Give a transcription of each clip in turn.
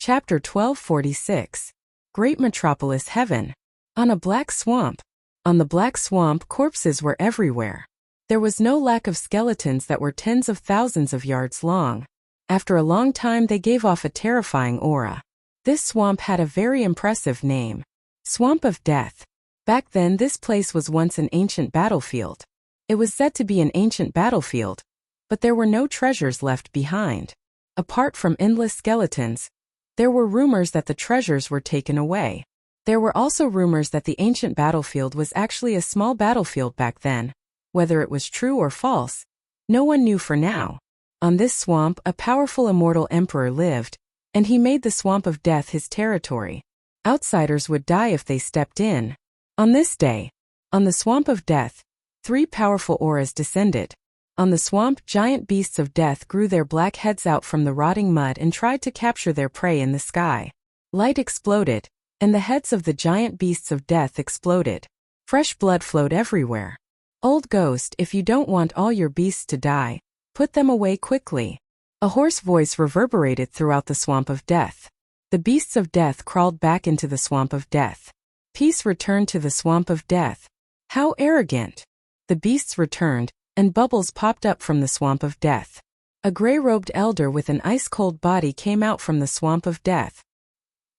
Chapter 1246. Great Metropolis Heaven. On a black swamp. On the black swamp, corpses were everywhere. There was no lack of skeletons that were tens of thousands of yards long. After a long time they gave off a terrifying aura. This swamp had a very impressive name. Swamp of Death. Back then this place was once an ancient battlefield. It was said to be an ancient battlefield, but there were no treasures left behind. Apart from endless skeletons, there were rumors that the treasures were taken away. There were also rumors that the ancient battlefield was actually a small battlefield back then. Whether it was true or false, no one knew for now. On this swamp, a powerful immortal emperor lived, and he made the Swamp of Death his territory. Outsiders would die if they stepped in. On this day, on the Swamp of Death, 3 powerful auras descended. On the swamp, giant beasts of death grew their black heads out from the rotting mud and tried to capture their prey in the sky. Light exploded, and the heads of the giant beasts of death exploded. Fresh blood flowed everywhere. Old ghost, if you don't want all your beasts to die, put them away quickly. A hoarse voice reverberated throughout the Swamp of Death. The beasts of death crawled back into the Swamp of Death. Peace returned to the Swamp of Death. How arrogant! The beasts returned, and bubbles popped up from the Swamp of Death. A gray-robed elder with an ice-cold body came out from the Swamp of Death.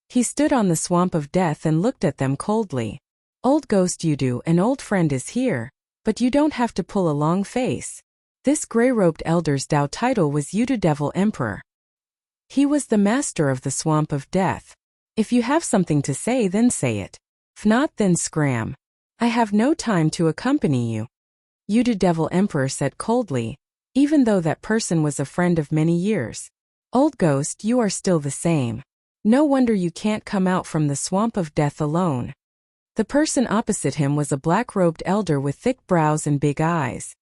He stood on the Swamp of Death and looked at them coldly. Old ghost, Yudu, an old friend is here, but you don't have to pull a long face. This gray-robed elder's Dao title was Yudu Devil Emperor. He was the master of the Swamp of Death. If you have something to say, then say it. If not, then scram. I have no time to accompany you. Yudu Devil Emperor said coldly, even though that person was a friend of many years. Old ghost, you are still the same. No wonder you can't come out from the Swamp of Death alone. The person opposite him was a black-robed elder with thick brows and big eyes.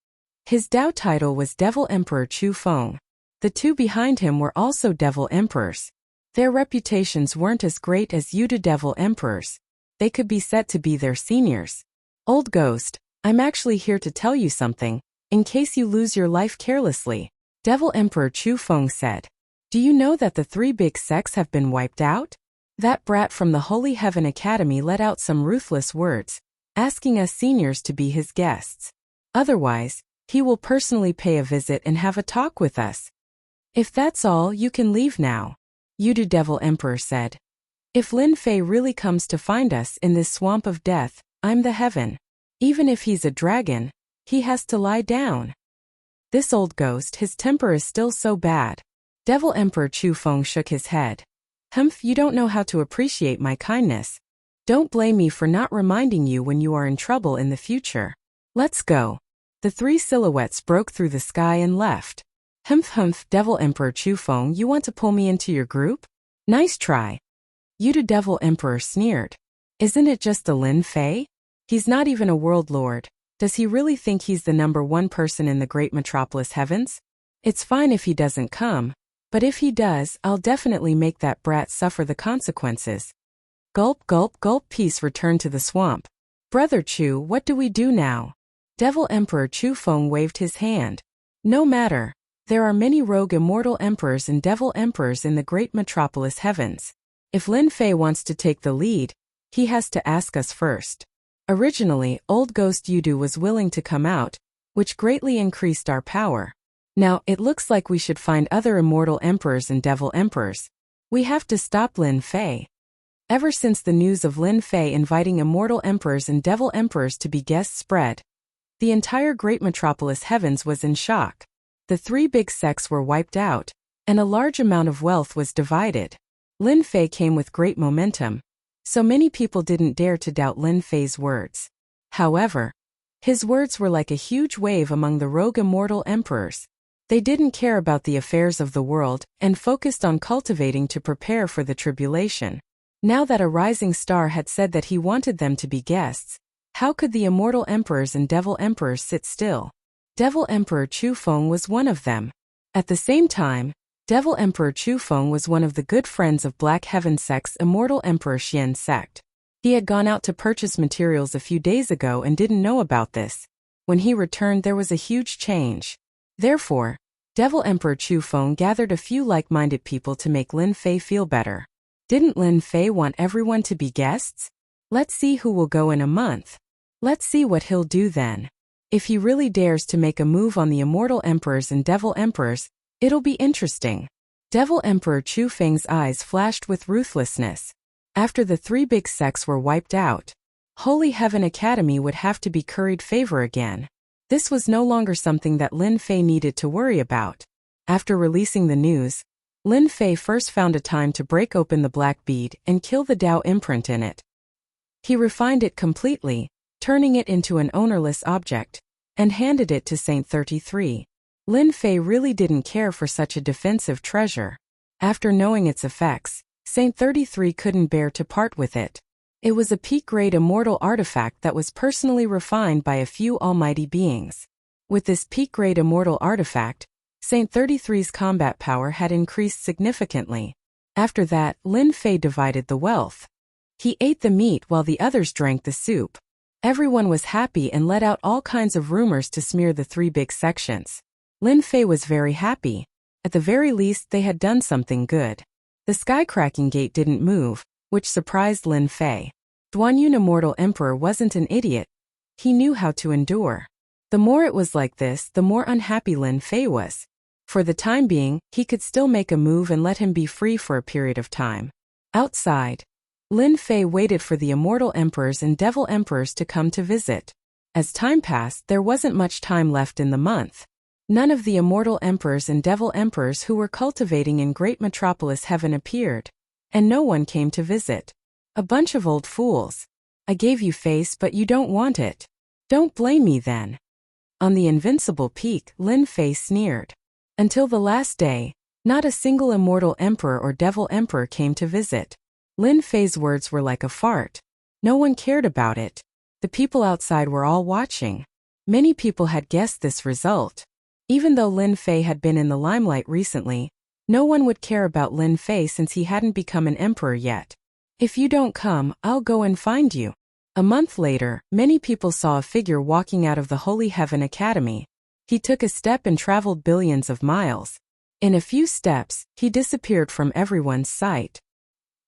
His Dao title was Devil Emperor Chu Feng. The 2 behind him were also Devil Emperors. Their reputations weren't as great as Yudu Devil Emperors. They could be said to be their seniors. Old ghost, I'm actually here to tell you something, in case you lose your life carelessly, Devil Emperor Chu Feng said. Do you know that the 3 big sects have been wiped out? That brat from the Holy Heaven Academy let out some ruthless words, asking us seniors to be his guests. Otherwise, he will personally pay a visit and have a talk with us. If that's all, you can leave now, Yudu Devil Emperor said. If Lin Fei really comes to find us in this Swamp of Death, I'm the heaven. Even if he's a dragon, he has to lie down. This old ghost, his temper is still so bad. Devil Emperor Chu Feng shook his head. Humph, you don't know how to appreciate my kindness. Don't blame me for not reminding you when you are in trouble in the future. Let's go. The 3 silhouettes broke through the sky and left. Humph, Devil Emperor Chu Feng, you want to pull me into your group? Nice try. Yudu Devil Emperor sneered. Isn't it just a Lin Fei? He's not even a world lord. Does he really think he's the #1 person in the great metropolis heavens? It's fine if he doesn't come, but if he does, I'll definitely make that brat suffer the consequences. Gulp, gulp, gulp. Peace returned to the swamp. Brother Chu, what do we do now? Devil Emperor Chu Feng waved his hand. No matter. There are many rogue immortal emperors and devil emperors in the great metropolis heavens. If Lin Fei wants to take the lead, he has to ask us first. Originally, old ghost Yudu was willing to come out, which greatly increased our power. Now, it looks like we should find other immortal emperors and devil emperors. We have to stop Lin Fei. Ever since the news of Lin Fei inviting immortal emperors and devil emperors to be guests spread, the entire great metropolis heavens was in shock. The 3 big sects were wiped out, and a large amount of wealth was divided. Lin Fei came with great momentum, so many people didn't dare to doubt Lin Fei's words. However, his words were like a huge wave among the rogue immortal emperors. They didn't care about the affairs of the world and focused on cultivating to prepare for the tribulation. Now that a rising star had said that he wanted them to be guests, how could the immortal emperors and devil emperors sit still? Devil Emperor Chu Feng was one of them. At the same time, Devil Emperor Chu Feng was one of the good friends of Black Heaven sect's Immortal Emperor Xian sect. He had gone out to purchase materials a few days ago and didn't know about this. When he returned, there was a huge change. Therefore, Devil Emperor Chu Feng gathered a few like-minded people to make Lin Fei feel better. Didn't Lin Fei want everyone to be guests? Let's see who will go in a month. Let's see what he'll do then. If he really dares to make a move on the immortal emperors and devil emperors, it'll be interesting. Devil Emperor Chu Feng's eyes flashed with ruthlessness. After the three big sects were wiped out, Holy Heaven Academy would have to be curried favor again. This was no longer something that Lin Fei needed to worry about. After releasing the news, Lin Fei first found a time to break open the black bead and kill the Tao imprint in it. He refined it completely, turning it into an ownerless object, and handed it to Saint 33. Lin Fei really didn't care for such a defensive treasure. After knowing its effects, Saint 33 couldn't bear to part with it. It was a peak-grade immortal artifact that was personally refined by a few almighty beings. With this peak-grade immortal artifact, Saint 33's combat power had increased significantly. After that, Lin Fei divided the wealth. He ate the meat while the others drank the soup. Everyone was happy and let out all kinds of rumors to smear the three big sections. Lin Fei was very happy. At the very least, they had done something good. The sky-cracking gate didn't move, which surprised Lin Fei. Duanyun Immortal Emperor wasn't an idiot. He knew how to endure. The more it was like this, the more unhappy Lin Fei was. For the time being, he could still make a move and let him be free for a period of time. Outside, Lin Fei waited for the immortal emperors and devil emperors to come to visit. As time passed, there wasn't much time left in the month. None of the immortal emperors and devil emperors who were cultivating in Great Metropolis Heaven appeared, and no one came to visit. A bunch of old fools. I gave you face but you don't want it. Don't blame me then. On the invincible peak, Lin Fei sneered. Until the last day, not a single immortal emperor or devil emperor came to visit. Lin Fei's words were like a fart. No one cared about it. The people outside were all watching. Many people had guessed this result. Even though Lin Fei had been in the limelight recently, no one would care about Lin Fei since he hadn't become an emperor yet. If you don't come, I'll go and find you. A month later, many people saw a figure walking out of the Holy Heaven Academy. He took a step and traveled billions of miles. In a few steps, he disappeared from everyone's sight.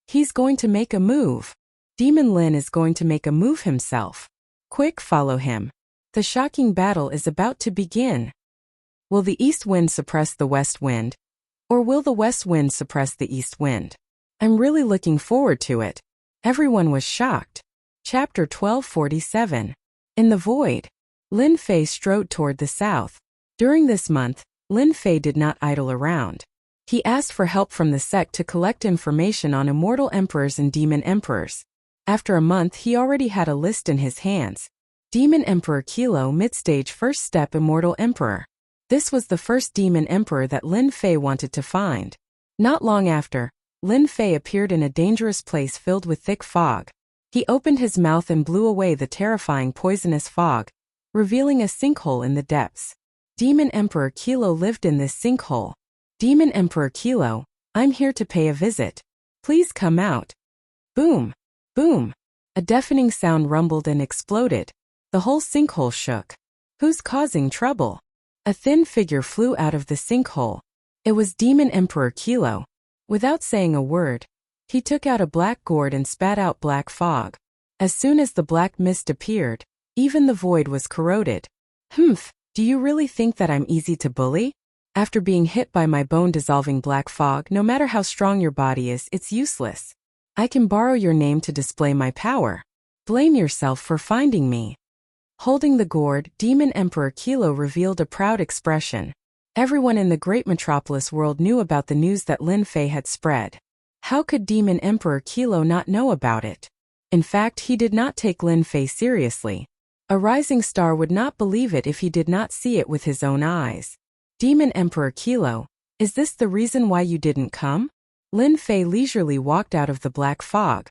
He's going to make a move. Demon Lin is going to make a move himself. Quick, follow him. The shocking battle is about to begin. Will the east wind suppress the west wind? Or will the west wind suppress the east wind? I'm really looking forward to it. Everyone was shocked. Chapter 1247. In the void. Lin Fei strode toward the south. During this month, Lin Fei did not idle around. He asked for help from the sect to collect information on immortal emperors and demon emperors. After a month, he already had a list in his hands. Demon Emperor Kilo Midstage First Step Immortal Emperor. This was the first demon emperor that Lin Fei wanted to find. Not long after, Lin Fei appeared in a dangerous place filled with thick fog. He opened his mouth and blew away the terrifying poisonous fog, revealing a sinkhole in the depths. Demon Emperor Kilo lived in this sinkhole. Demon Emperor Kilo, I'm here to pay a visit. Please come out. Boom! Boom! A deafening sound rumbled and exploded. The whole sinkhole shook. Who's causing trouble? A thin figure flew out of the sinkhole. It was Demon Emperor Kilo. Without saying a word, he took out a black gourd and spat out black fog. As soon as the black mist appeared, even the void was corroded. Humph, do you really think that I'm easy to bully? After being hit by my bone-dissolving black fog, no matter how strong your body is, it's useless. I can borrow your name to display my power. Blame yourself for finding me. Holding the gourd, Demon Emperor Kilo revealed a proud expression. Everyone in the Great Metropolis world knew about the news that Lin Fei had spread. How could Demon Emperor Kilo not know about it? In fact, he did not take Lin Fei seriously. A rising star would not believe it if he did not see it with his own eyes. Demon Emperor Kilo, is this the reason why you didn't come? Lin Fei leisurely walked out of the black fog.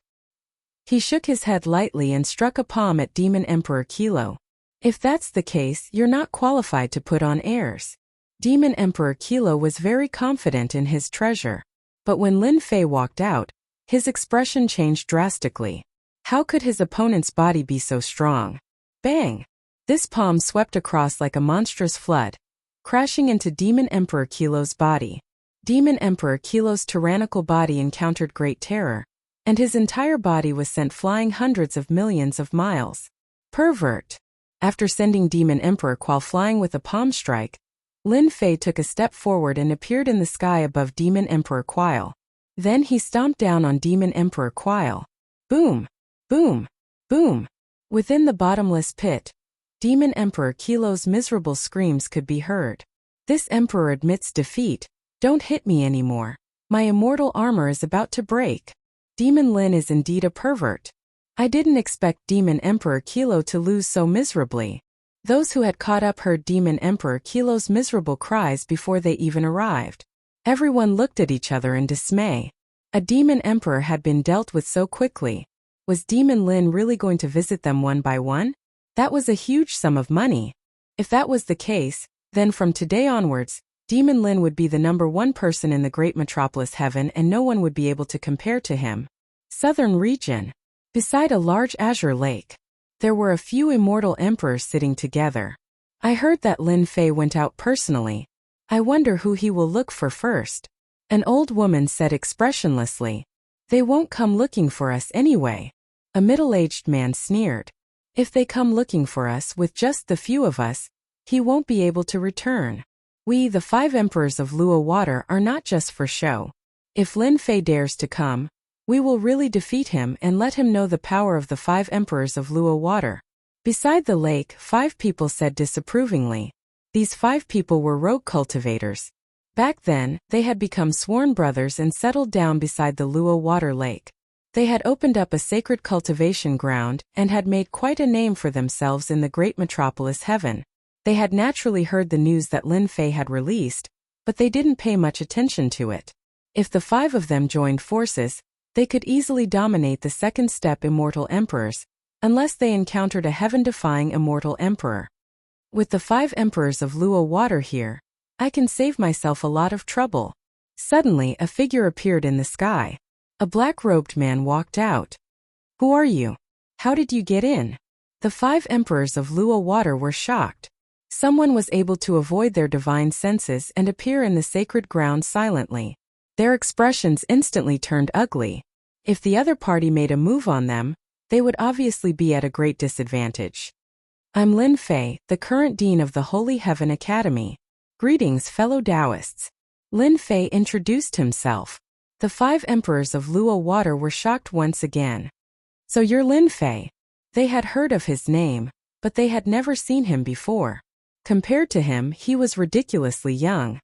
He shook his head lightly and struck a palm at Demon Emperor Kilo. If that's the case, you're not qualified to put on airs. Demon Emperor Kilo was very confident in his treasure. But when Lin Fei walked out, his expression changed drastically. How could his opponent's body be so strong? Bang! This palm swept across like a monstrous flood, crashing into Demon Emperor Kilo's body. Demon Emperor Kilo's tyrannical body encountered great terror, and his entire body was sent flying hundreds of millions of miles. Pervert. After sending Demon Emperor while flying with a palm strike, Lin Fei took a step forward and appeared in the sky above Demon Emperor Quile. Then he stomped down on Demon Emperor Quile. Boom! Boom! Boom! Within the bottomless pit, Demon Emperor Kilo's miserable screams could be heard. This emperor admits defeat. Don't hit me anymore. My immortal armor is about to break. Demon Lin is indeed a pervert. I didn't expect Demon Emperor Kilo to lose so miserably. Those who had caught up heard Demon Emperor Kilo's miserable cries before they even arrived. Everyone looked at each other in dismay. A demon emperor had been dealt with so quickly. Was Demon Lin really going to visit them one by one? That was a huge sum of money. If that was the case, then from today onwards, Demon Lin would be the #1 person in the great metropolis heaven and no one would be able to compare to him. Southern region. Beside a large azure lake, there were a few immortal emperors sitting together. I heard that Lin Fei went out personally. I wonder who he will look for first. An old woman said expressionlessly. They won't come looking for us anyway. A middle-aged man sneered. If they come looking for us with just the few of us, he won't be able to return. We, the 5 emperors of Luo Water, are not just for show. If Lin Fei dares to come, we will really defeat him and let him know the power of the 5 emperors of Luo Water. Beside the lake, 5 people said disapprovingly. These 5 people were rogue cultivators. Back then, they had become sworn brothers and settled down beside the Luo Water Lake. They had opened up a sacred cultivation ground and had made quite a name for themselves in the great metropolis heaven. They had naturally heard the news that Lin Fei had released, but they didn't pay much attention to it. If the 5 of them joined forces, they could easily dominate the second step immortal emperors, unless they encountered a heaven-defying immortal emperor. With the 5 emperors of Luo Water here, I can save myself a lot of trouble. Suddenly, a figure appeared in the sky. A black-robed man walked out. Who are you? How did you get in? The 5 emperors of Luo Water were shocked. Someone was able to avoid their divine senses and appear in the sacred ground silently. Their expressions instantly turned ugly. If the other party made a move on them, they would obviously be at a great disadvantage. I'm Lin Fei, the current dean of the Holy Heaven Academy. Greetings, fellow Taoists. Lin Fei introduced himself. The 5 emperors of Luo Water were shocked once again. So you're Lin Fei. They had heard of his name, but they had never seen him before. Compared to him, he was ridiculously young.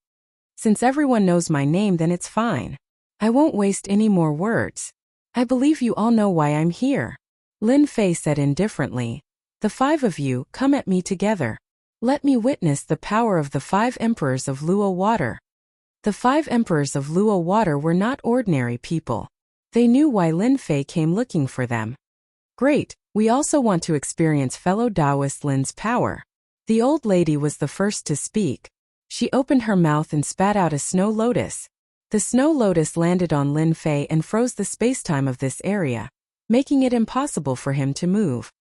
Since everyone knows my name, then it's fine. I won't waste any more words. I believe you all know why I'm here. Lin Fei said indifferently. The 5 of you, come at me together. Let me witness the power of the 5 emperors of Luo Water. The 5 emperors of Luo Water were not ordinary people. They knew why Lin Fei came looking for them. Great, we also want to experience fellow Taoist Lin's power. The old lady was the first to speak. She opened her mouth and spat out a snow lotus. The snow lotus landed on Lin Fei and froze the spacetime of this area, making it impossible for him to move.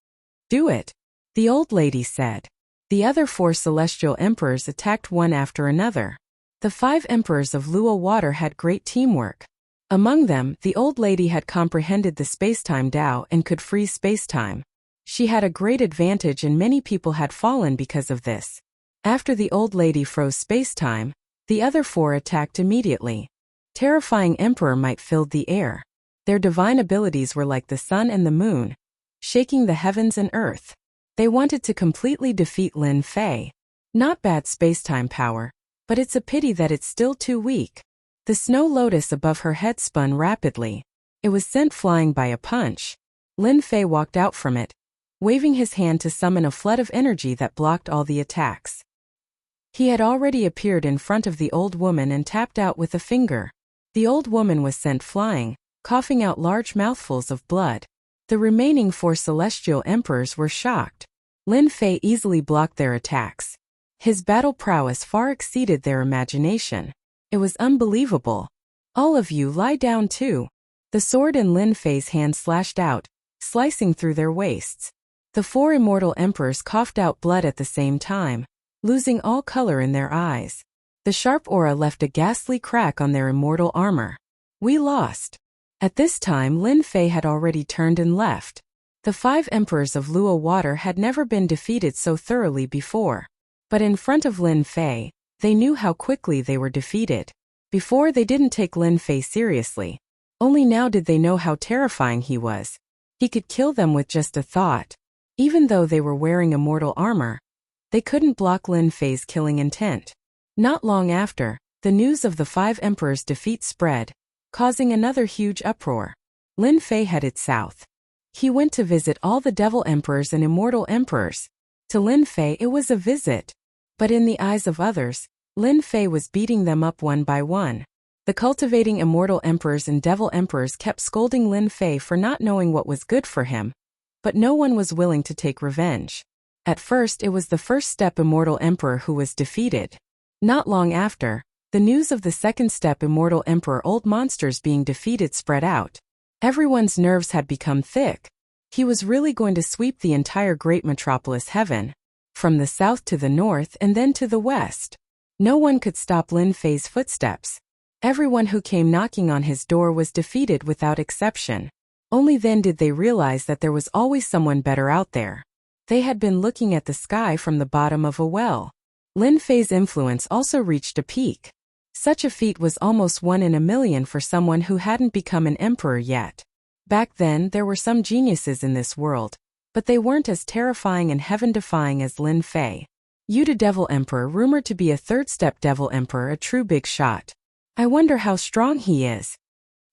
Do it, the old lady said. The other 4 celestial emperors attacked one after another. The 5 emperors of Luo Water had great teamwork. Among them, the old lady had comprehended the spacetime Tao and could freeze spacetime. She had a great advantage and many people had fallen because of this. After the old lady froze spacetime, the other 4 attacked immediately. Terrifying emperor might filled the air. Their divine abilities were like the sun and the moon, shaking the heavens and earth. They wanted to completely defeat Lin Fei. Not bad spacetime power, but it's a pity that it's still too weak. The snow lotus above her head spun rapidly. It was sent flying by a punch. Lin Fei walked out from it, waving his hand to summon a flood of energy that blocked all the attacks. He had already appeared in front of the old woman and tapped out with a finger. The old woman was sent flying, coughing out large mouthfuls of blood. The remaining 4 celestial emperors were shocked. Lin Fei easily blocked their attacks. His battle prowess far exceeded their imagination. It was unbelievable. All of you lie down too. The sword in Lin Fei's hand slashed out, slicing through their waists. The 4 immortal emperors coughed out blood at the same time, losing all color in their eyes. The sharp aura left a ghastly crack on their immortal armor. We lost. At this time Lin Fei had already turned and left. The 5 emperors of Luo Water had never been defeated so thoroughly before. But in front of Lin Fei, they knew how quickly they were defeated. Before they didn't take Lin Fei seriously. Only now did they know how terrifying he was. He could kill them with just a thought. Even though they were wearing immortal armor, they couldn't block Lin Fei's killing intent. Not long after, the news of the 5 emperors' defeat spread, causing another huge uproar. Lin Fei headed south. He went to visit all the devil emperors and immortal emperors. To Lin Fei it was a visit. But in the eyes of others, Lin Fei was beating them up one by one. The cultivating immortal emperors and devil emperors kept scolding Lin Fei for not knowing what was good for him. But no one was willing to take revenge. At first it was the first step immortal emperor who was defeated. Not long after, the news of the second step immortal emperor Old Monsters being defeated spread out. Everyone's nerves had become thick. He was really going to sweep the entire great metropolis heaven. From the south to the north and then to the west. No one could stop Lin Fei's footsteps. Everyone who came knocking on his door was defeated without exception. Only then did they realize that there was always someone better out there. They had been looking at the sky from the bottom of a well. Lin Fei's influence also reached a peak. Such a feat was almost 1 in a million for someone who hadn't become an emperor yet. Back then there were some geniuses in this world, but they weren't as terrifying and heaven-defying as Lin Fei. Yuta Devil Emperor, rumored to be a third-step Devil Emperor, a true big shot. I wonder how strong he is.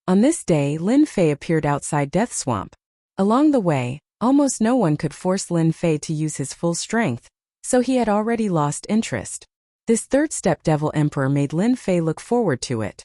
On this day Lin Fei appeared outside Death Swamp. Along the way, almost no one could force Lin Fei to use his full strength, so he had already lost interest. This third-step Devil Emperor made Lin Fei look forward to it.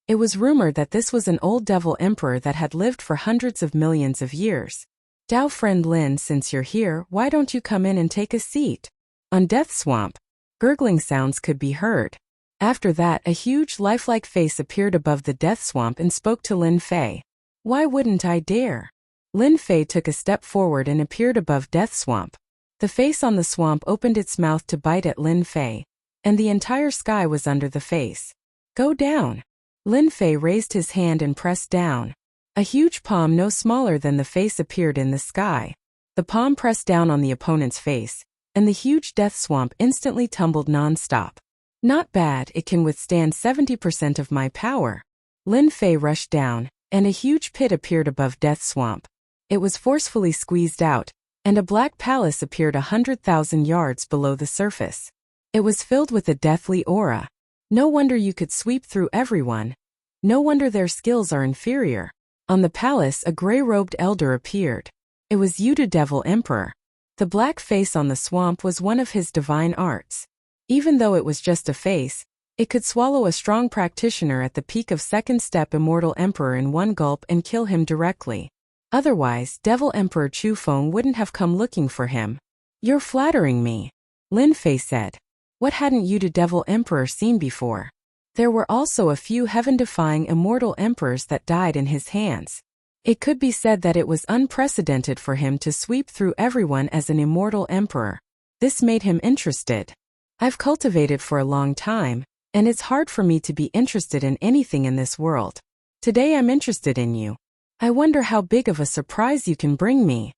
It was rumored that this was an old Devil Emperor that had lived for hundreds of millions of years. Dao friend Lin, since you're here, why don't you come in and take a seat? On Death Swamp, gurgling sounds could be heard. After that, a huge lifelike face appeared above the Death Swamp and spoke to Lin Fei. Why wouldn't I dare? Lin Fei took a step forward and appeared above Death Swamp. The face on the swamp opened its mouth to bite at Lin Fei, and the entire sky was under the face. Go down. Lin Fei raised his hand and pressed down. A huge palm no smaller than the face appeared in the sky. The palm pressed down on the opponent's face, and the huge Death Swamp instantly tumbled non-stop. Not bad, it can withstand 70% of my power. Lin Fei rushed down, and a huge pit appeared above Death Swamp. It was forcefully squeezed out, and a black palace appeared 100,000 yards below the surface. It was filled with a deathly aura. No wonder you could sweep through everyone. No wonder their skills are inferior. On the palace a gray-robed elder appeared. It was Yuta Devil Emperor. The black face on the swamp was one of his divine arts. Even though it was just a face, it could swallow a strong practitioner at the peak of second step Immortal Emperor in one gulp and kill him directly. Otherwise, Devil Emperor Chu Feng wouldn't have come looking for him. You're flattering me, Lin Fei said. What hadn't Yuta Devil Emperor seen before? There were also a few heaven-defying immortal emperors that died in his hands. It could be said that it was unprecedented for him to sweep through everyone as an immortal emperor. This made him interested. I've cultivated for a long time, and it's hard for me to be interested in anything in this world. Today I'm interested in you. I wonder how big of a surprise you can bring me.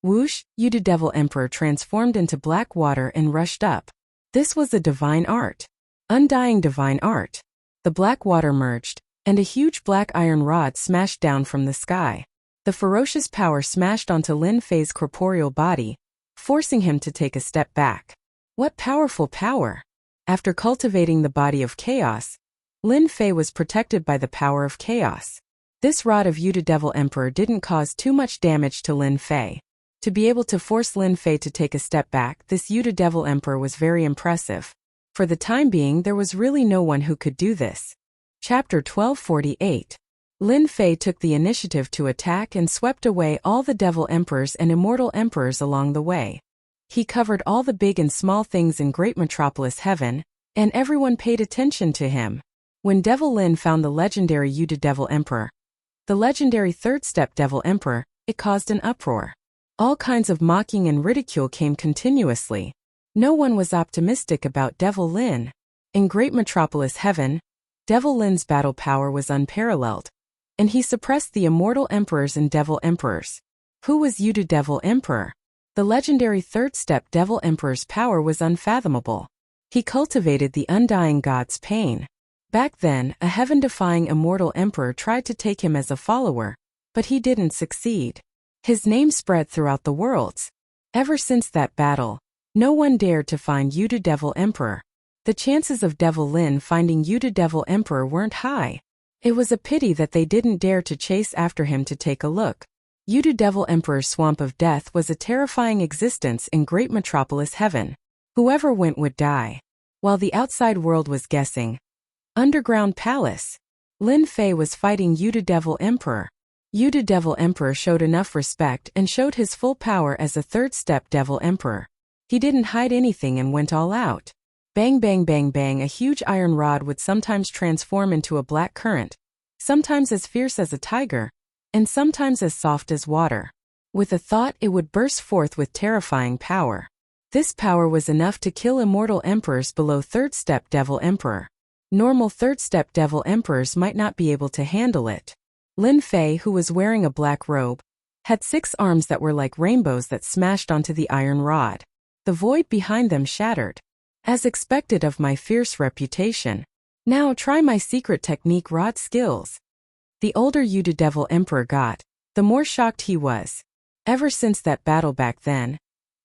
Whoosh, Yuta Devil Emperor transformed into black water and rushed up. This was a divine art. Undying divine art. The black water merged, and a huge black iron rod smashed down from the sky. The ferocious power smashed onto Lin Fei's corporeal body, forcing him to take a step back. What powerful power! After cultivating the body of chaos, Lin Fei was protected by the power of chaos. This rod of Yuta Devil Emperor didn't cause too much damage to Lin Fei. To be able to force Lin Fei to take a step back, this Yuta Devil Emperor was very impressive. For the time being, there was really no one who could do this. Chapter 1248. Lin Fei took the initiative to attack and swept away all the Devil Emperors and Immortal Emperors along the way. He covered all the big and small things in Great Metropolis Heaven, and everyone paid attention to him. When Devil Lin found the legendary Yuta Devil Emperor, the legendary third-step Devil Emperor, it caused an uproar. All kinds of mocking and ridicule came continuously. No one was optimistic about Devil Lin. In great metropolis heaven, Devil Lin's battle power was unparalleled, and he suppressed the immortal emperors and devil emperors. Who was Yudu Devil Emperor? The legendary third-step Devil Emperor's power was unfathomable. He cultivated the undying god's pain. Back then, a heaven-defying immortal emperor tried to take him as a follower, but he didn't succeed. His name spread throughout the worlds. Ever since that battle, no one dared to find Yudu Devil Emperor. The chances of Devil Lin finding Yudu Devil Emperor weren't high. It was a pity that they didn't dare to chase after him to take a look. Yudu Devil Emperor's Swamp of Death was a terrifying existence in great metropolis heaven. Whoever went would die. While the outside world was guessing. Underground palace. Lin Fei was fighting Yudu Devil Emperor. Yudu Devil Emperor showed enough respect and showed his full power as a third-step Devil Emperor. He didn't hide anything and went all out. Bang bang bang bang, a huge iron rod would sometimes transform into a black current, sometimes as fierce as a tiger, and sometimes as soft as water. With a thought, it would burst forth with terrifying power. This power was enough to kill immortal emperors below third-step Devil Emperor. Normal third-step Devil Emperors might not be able to handle it. Lin Fei, who was wearing a black robe, had 6 arms that were like rainbows that smashed onto the iron rod. The void behind them shattered. As expected of my fierce reputation. Now try my secret technique rod skills. The older Yudu Devil Emperor got, the more shocked he was. Ever since that battle back then,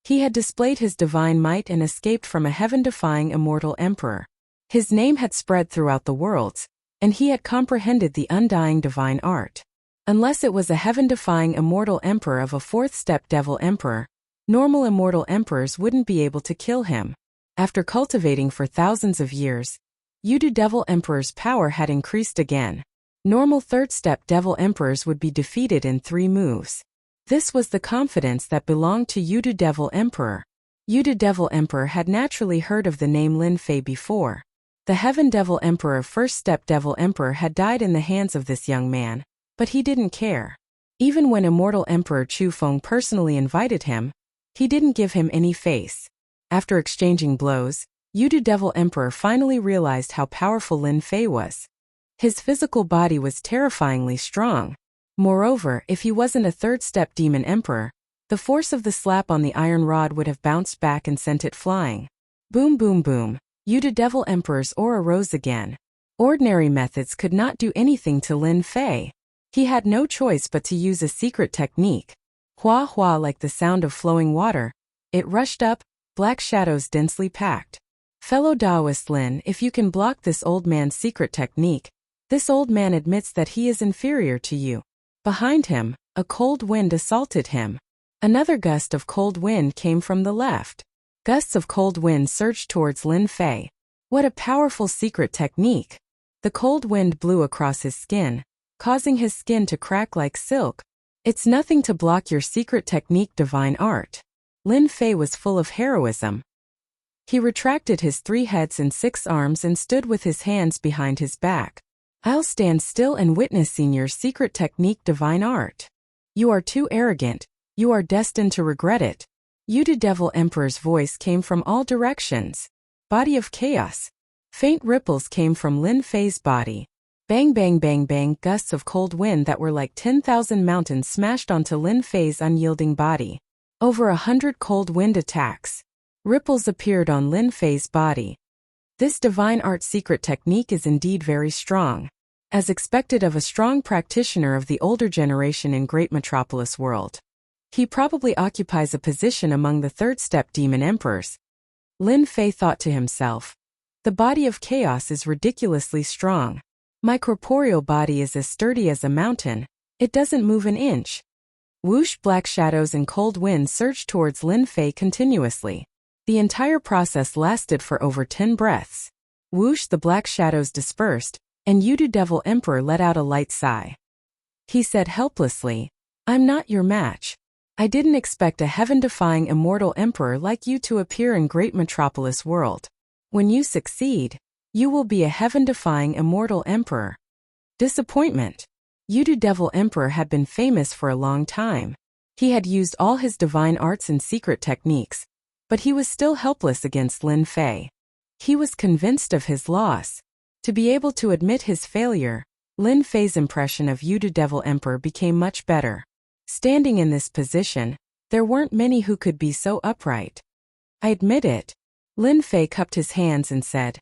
he had displayed his divine might and escaped from a heaven-defying immortal emperor. His name had spread throughout the worlds, and he had comprehended the undying divine art. Unless it was a heaven-defying immortal emperor of a fourth-step Devil Emperor, normal immortal emperors wouldn't be able to kill him. After cultivating for thousands of years, Yudu Devil Emperor's power had increased again. Normal third-step Devil Emperors would be defeated in 3 moves. This was the confidence that belonged to Yudu Devil Emperor. Yudu Devil Emperor had naturally heard of the name Lin Fei before. The Heaven Devil Emperor first-step Devil Emperor had died in the hands of this young man, but he didn't care. Even when Immortal Emperor Chu Feng personally invited him, he didn't give him any face. After exchanging blows, Yudu Devil Emperor finally realized how powerful Lin Fei was. His physical body was terrifyingly strong. Moreover, if he wasn't a third-step Demon Emperor, the force of the slap on the iron rod would have bounced back and sent it flying. Boom boom boom, Yudu Devil Emperor's aura rose again. Ordinary methods could not do anything to Lin Fei. He had no choice but to use a secret technique. Hua hua, like the sound of flowing water, it rushed up, black shadows densely packed. Fellow Taoist Lin, if you can block this old man's secret technique, this old man admits that he is inferior to you. Behind him, a cold wind assaulted him. Another gust of cold wind came from the left. Gusts of cold wind surged towards Lin Fei. What a powerful secret technique! The cold wind blew across his skin, causing his skin to crack like silk. It's nothing to block your secret technique, divine art. Lin Fei was full of heroism. He retracted his 3 heads and 6 arms and stood with his hands behind his back. I'll stand still and witness your secret technique, divine art. You are too arrogant. You are destined to regret it. Yudu Devil Emperor's voice came from all directions. Body of chaos. Faint ripples came from Lin Fei's body. Bang bang bang bang, gusts of cold wind that were like 10,000 mountains smashed onto Lin Fei's unyielding body. Over 100 cold wind attacks. Ripples appeared on Lin Fei's body. This divine art secret technique is indeed very strong. As expected of a strong practitioner of the older generation in great metropolis world. He probably occupies a position among the third-step demon emperors. Lin Fei thought to himself. The body of chaos is ridiculously strong. My corporeal body is as sturdy as a mountain. It doesn't move an inch. Whoosh, black shadows and cold wind surged towards Lin Fei continuously. The entire process lasted for over 10 breaths. Whoosh, the black shadows dispersed, and Yudu Devil Emperor let out a light sigh. He said helplessly, I'm not your match. I didn't expect a heaven-defying immortal emperor like you to appear in great metropolis world. When you succeed, you will be a heaven-defying immortal emperor. Disappointment. Yudu Devil Emperor had been famous for a long time. He had used all his divine arts and secret techniques, but he was still helpless against Lin Fei. He was convinced of his loss. To be able to admit his failure, Lin Fei's impression of Yu Devil Emperor became much better. Standing in this position, there weren't many who could be so upright. I admit it. Lin Fei cupped his hands and said,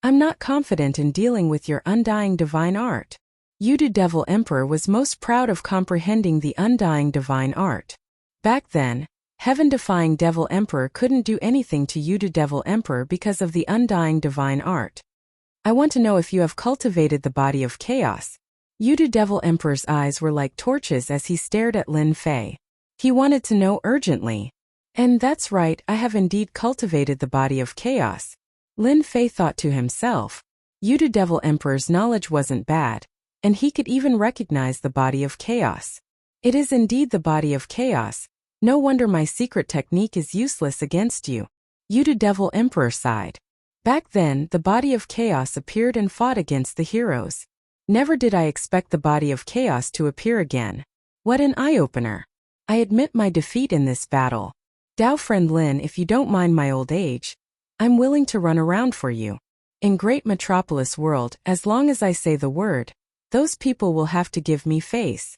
I'm not confident in dealing with your undying divine art. Yu Devil Emperor was most proud of comprehending the undying divine art. Back then, heaven-defying Devil Emperor couldn't do anything to Yu Devil Emperor because of the undying divine art. I want to know if you have cultivated the body of chaos. Yu Devil Emperor's eyes were like torches as he stared at Lin Fei. He wanted to know urgently. And that's right, I have indeed cultivated the body of chaos. Lin Fei thought to himself. Yu Devil Emperor's knowledge wasn't bad, and he could even recognize the body of chaos. It is indeed the body of chaos. No wonder my secret technique is useless against you. Yu Devil Emperor sighed. Back then, the body of chaos appeared and fought against the heroes. Never did I expect the body of chaos to appear again. What an eye-opener. I admit my defeat in this battle. Dao friend Lin, if you don't mind my old age, I'm willing to run around for you. In Great Metropolis World, as long as I say the word, those people will have to give me face.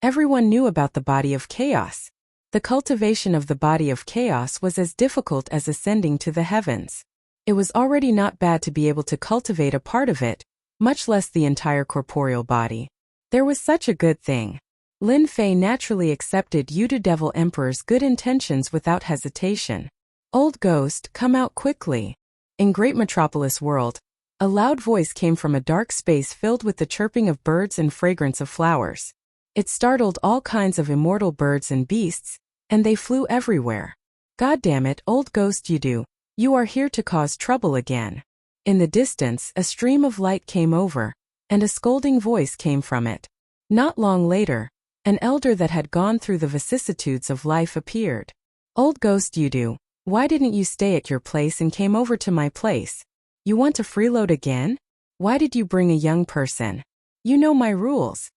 Everyone knew about the body of chaos. The cultivation of the body of chaos was as difficult as ascending to the heavens. It was already not bad to be able to cultivate a part of it, much less the entire corporeal body. There was such a good thing. Lin Fei naturally accepted Yu Devil Emperor's good intentions without hesitation. Old ghost, come out quickly. In Great Metropolis World, a loud voice came from a dark space filled with the chirping of birds and fragrance of flowers. It startled all kinds of immortal birds and beasts, and they flew everywhere. God damn it, old ghost you are here to cause trouble again. In the distance, a stream of light came over, and a scolding voice came from it. Not long later, an elder that had gone through the vicissitudes of life appeared. Old ghost why didn't you stay at your place and came over to my place? You want to freeload again? Why did you bring a young person? You know my rules.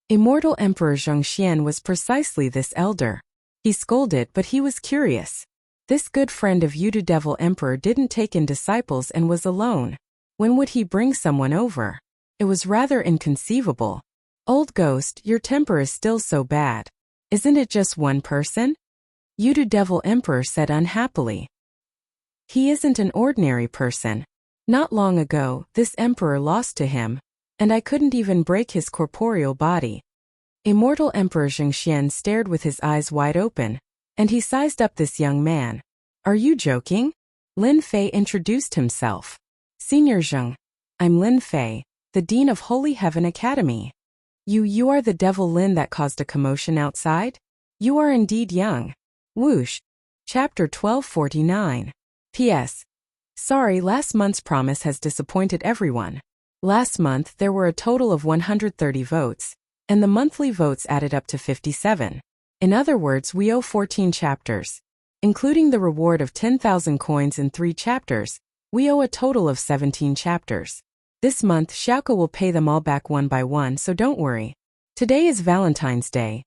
Immortal Emperor Zhongxian was precisely this elder. He scolded, but he was curious. This good friend of Yu Devil Emperor didn't take in disciples and was alone. When would he bring someone over? It was rather inconceivable. Old ghost, your temper is still so bad. Isn't it just one person? Yu Devil Emperor said unhappily. He isn't an ordinary person. Not long ago, this emperor lost to him, and I couldn't even break his corporeal body. Immortal Emperor Zhongxian stared with his eyes wide open, and he sized up this young man. Are you joking? Lin Fei introduced himself. Senior Zheng. I'm Lin Fei, the Dean of Holy Heaven Academy. You are the devil Lin that caused a commotion outside? You are indeed young. Whoosh. Chapter 1249. P.S. Sorry, last month's promise has disappointed everyone. Last month there were a total of 130 votes, and the monthly votes added up to 57. In other words, we owe 14 chapters. Including the reward of 10,000 coins in 3 chapters, we owe a total of 17 chapters. This month Xiaoko will pay them all back one by one, so don't worry. Today is Valentine's Day.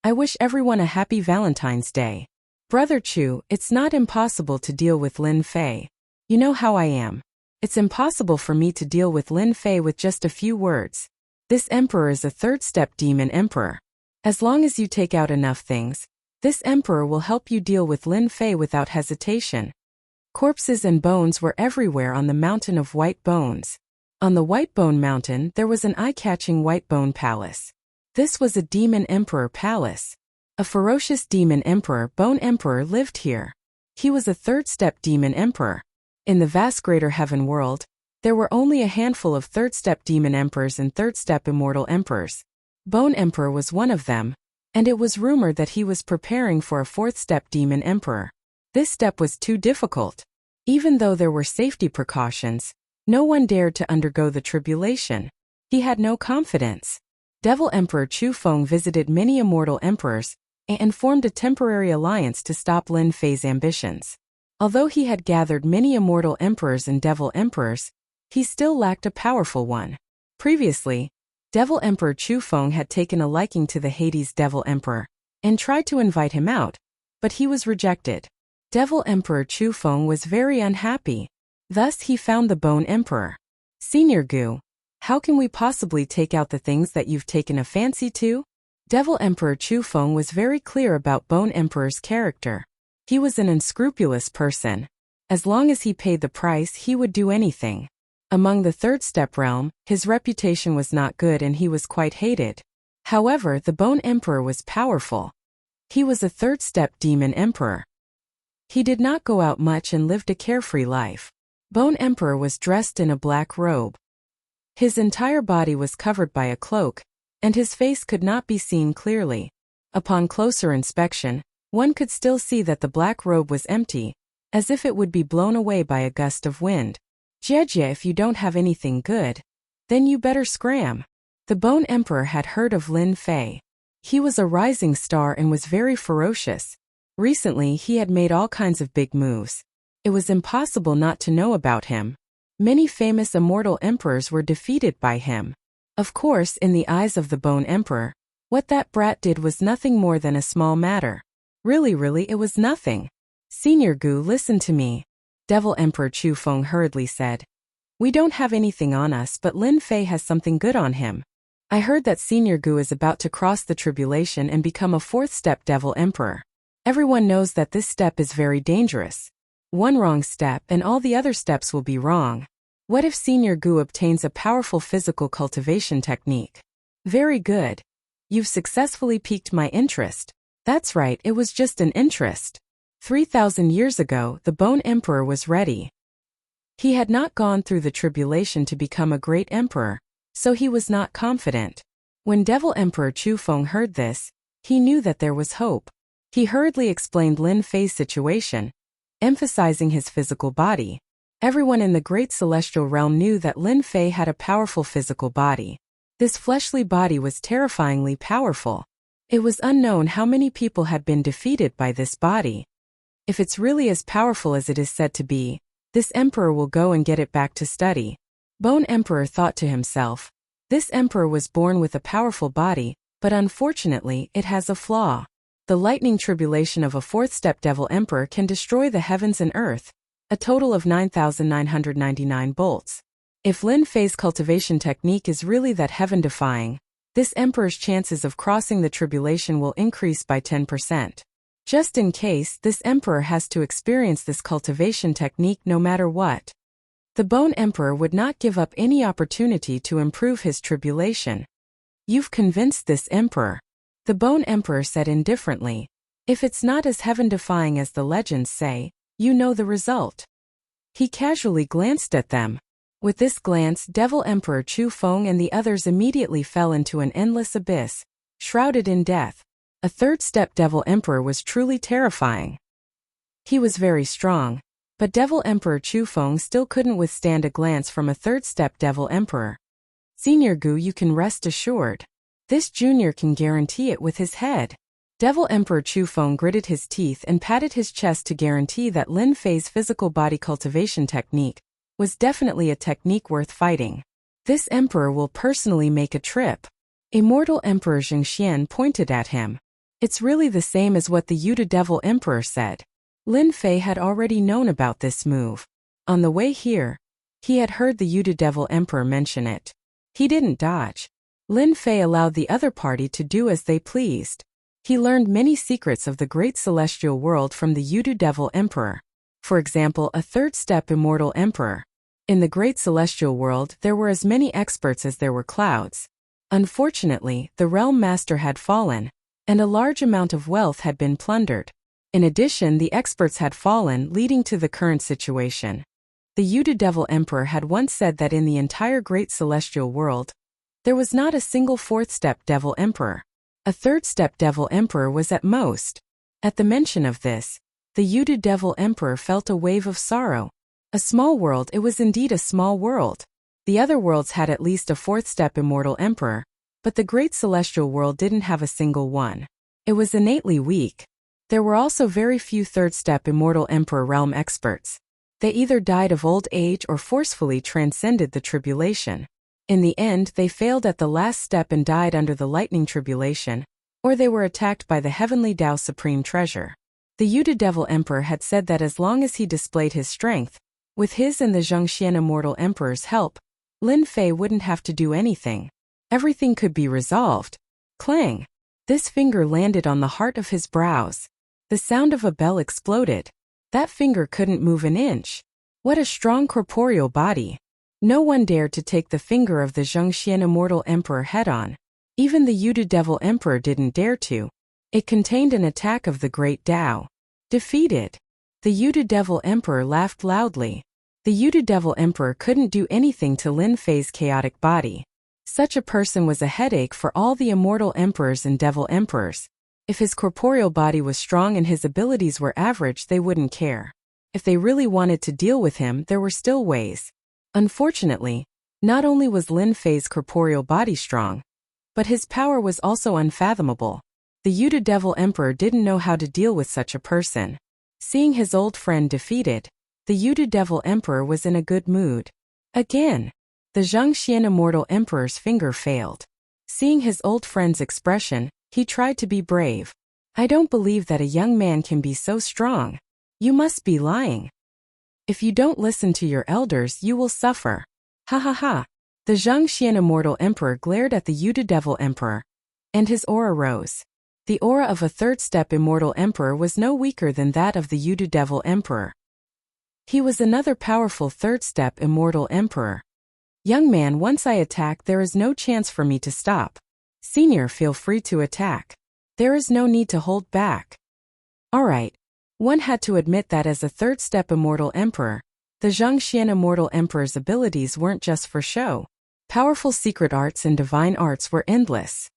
I wish everyone a happy Valentine's Day. Brother Chu, it's not impossible to deal with Lin Fei. You know how I am. It's impossible for me to deal with Lin Fei with just a few words. This emperor is a third-step demon emperor. As long as you take out enough things, this emperor will help you deal with Lin Fei without hesitation. Corpses and bones were everywhere on the mountain of white bones. On the White Bone Mountain there was an eye-catching white bone palace. This was a demon emperor palace. A ferocious demon emperor, Bone Emperor, lived here. He was a third-step demon emperor. In the vast greater heaven world, there were only a handful of third-step demon emperors and third-step immortal emperors. Bone Emperor was one of them, and it was rumored that he was preparing for a fourth-step demon emperor. This step was too difficult. Even though there were safety precautions, no one dared to undergo the tribulation. He had no confidence. Devil Emperor Chu Feng visited many immortal emperors and formed a temporary alliance to stop Lin Fei's ambitions. Although he had gathered many immortal emperors and devil emperors, he still lacked a powerful one. Previously, Devil Emperor Chu Feng had taken a liking to the Hades Devil Emperor and tried to invite him out, but he was rejected. Devil Emperor Chu Feng was very unhappy. Thus he found the Bone Emperor. Senior Gu, how can we possibly take out the things that you've taken a fancy to? Devil Emperor Chu Feng was very clear about Bone Emperor's character. He was an unscrupulous person. As long as he paid the price, he would do anything. Among the third step realm, his reputation was not good and he was quite hated. However, the Bone Emperor was powerful. He was a third step demon emperor. He did not go out much and lived a carefree life. Bone Emperor was dressed in a black robe. His entire body was covered by a cloak, and his face could not be seen clearly. Upon closer inspection, one could still see that the black robe was empty, as if it would be blown away by a gust of wind. Jie, if you don't have anything good, then you better scram. The Bone Emperor had heard of Lin Fei. He was a rising star and was very ferocious. Recently he had made all kinds of big moves. It was impossible not to know about him. Many famous immortal emperors were defeated by him. Of course, in the eyes of the Bone Emperor, what that brat did was nothing more than a small matter. Really, it was nothing. Senior Gu, listen to me. Devil Emperor Chu Feng hurriedly said. We don't have anything on us, but Lin Fei has something good on him. I heard that Senior Gu is about to cross the tribulation and become a fourth step Devil Emperor. Everyone knows that this step is very dangerous. One wrong step and all the other steps will be wrong. What if Senior Gu obtains a powerful physical cultivation technique? Very good. You've successfully piqued my interest. That's right, it was just an interest. 3,000 years ago, the Bone Emperor was ready. He had not gone through the tribulation to become a great emperor, so he was not confident. When Devil Emperor Chu Feng heard this, he knew that there was hope. He hurriedly explained Lin Fei's situation, emphasizing his physical body. Everyone in the Great Celestial Realm knew that Lin Fei had a powerful physical body. This fleshly body was terrifyingly powerful. It was unknown how many people had been defeated by this body. If it's really as powerful as it is said to be, this emperor will go and get it back to study. Bone Emperor thought to himself. This emperor was born with a powerful body, but unfortunately, it has a flaw. The lightning tribulation of a fourth-step Devil Emperor can destroy the heavens and earth, a total of 9,999 bolts. If Lin Fei's cultivation technique is really that heaven-defying, this emperor's chances of crossing the tribulation will increase by 10%. Just in case, this emperor has to experience this cultivation technique no matter what. The Bone Emperor would not give up any opportunity to improve his tribulation. You've convinced this emperor. The Bone Emperor said indifferently. If it's not as heaven-defying as the legends say, you know the result. He casually glanced at them. With this glance, Devil Emperor Chu Feng and the others immediately fell into an endless abyss, shrouded in death. A third-step Devil Emperor was truly terrifying. He was very strong, but Devil Emperor Chu Feng still couldn't withstand a glance from a third-step Devil Emperor. Senior Gu, you can rest assured. This junior can guarantee it with his head. Devil Emperor Chu Feng gritted his teeth and patted his chest to guarantee that Lin Fei's physical body cultivation technique was definitely a technique worth fighting. This emperor will personally make a trip. Immortal Emperor Zheng Xian pointed at him. It's really the same as what the Yuda Devil Emperor said. Lin Fei had already known about this move. On the way here, he had heard the Yuda Devil Emperor mention it. He didn't dodge. Lin Fei allowed the other party to do as they pleased. He learned many secrets of the great celestial world from the Yudu Devil Emperor. For example, a third-step immortal emperor. In the great celestial world, there were as many experts as there were clouds. Unfortunately, the realm master had fallen, and a large amount of wealth had been plundered. In addition, the experts had fallen, leading to the current situation. The Yudu Devil Emperor had once said that in the entire great celestial world, there was not a single fourth-step Devil Emperor. A third-step Devil Emperor was at most. At the mention of this, the Yudu Devil Emperor felt a wave of sorrow. A small world, it was indeed a small world. The other worlds had at least a fourth-step immortal emperor, but the great celestial world didn't have a single one. It was innately weak. There were also very few third-step immortal emperor realm experts. They either died of old age or forcefully transcended the tribulation. In the end, they failed at the last step and died under the lightning tribulation, or they were attacked by the heavenly Tao Supreme Treasure. The Yuda Devil Emperor had said that as long as he displayed his strength, With his and the Zhongxian Immortal Emperor's help, Lin Fei wouldn't have to do anything. Everything could be resolved. Clang! This finger landed on the heart of his brows. The sound of a bell exploded. That finger couldn't move an inch. What a strong corporeal body. No one dared to take the finger of the Zhongxian Immortal Emperor head-on. Even the Yudu Devil Emperor didn't dare to. It contained an attack of the great Tao. Defeated. The Yudu Devil Emperor laughed loudly. The Yudu Devil Emperor couldn't do anything to Lin Fei's chaotic body. Such a person was a headache for all the Immortal Emperors and Devil Emperors. If his corporeal body was strong and his abilities were average, they wouldn't care. If they really wanted to deal with him, there were still ways. Unfortunately, not only was Lin Fei's corporeal body strong, but his power was also unfathomable. The Yudu Devil Emperor didn't know how to deal with such a person. Seeing his old friend defeated, the Yudu Devil Emperor was in a good mood. Again, the Zhongxian Immortal Emperor's finger failed. Seeing his old friend's expression, he tried to be brave. I don't believe that a young man can be so strong. You must be lying. If you don't listen to your elders, you will suffer. Ha ha ha. The Zhongxian Immortal Emperor glared at the Yudu Devil Emperor, and his aura rose. The aura of a third-step Immortal Emperor was no weaker than that of the Yudu Devil Emperor. He was another powerful third-step Immortal Emperor. Young man, once I attack, there is no chance for me to stop. Senior, feel free to attack. There is no need to hold back. Alright. One had to admit that as a third-step Immortal Emperor, the Zhongxian Immortal Emperor's abilities weren't just for show. Powerful secret arts and divine arts were endless.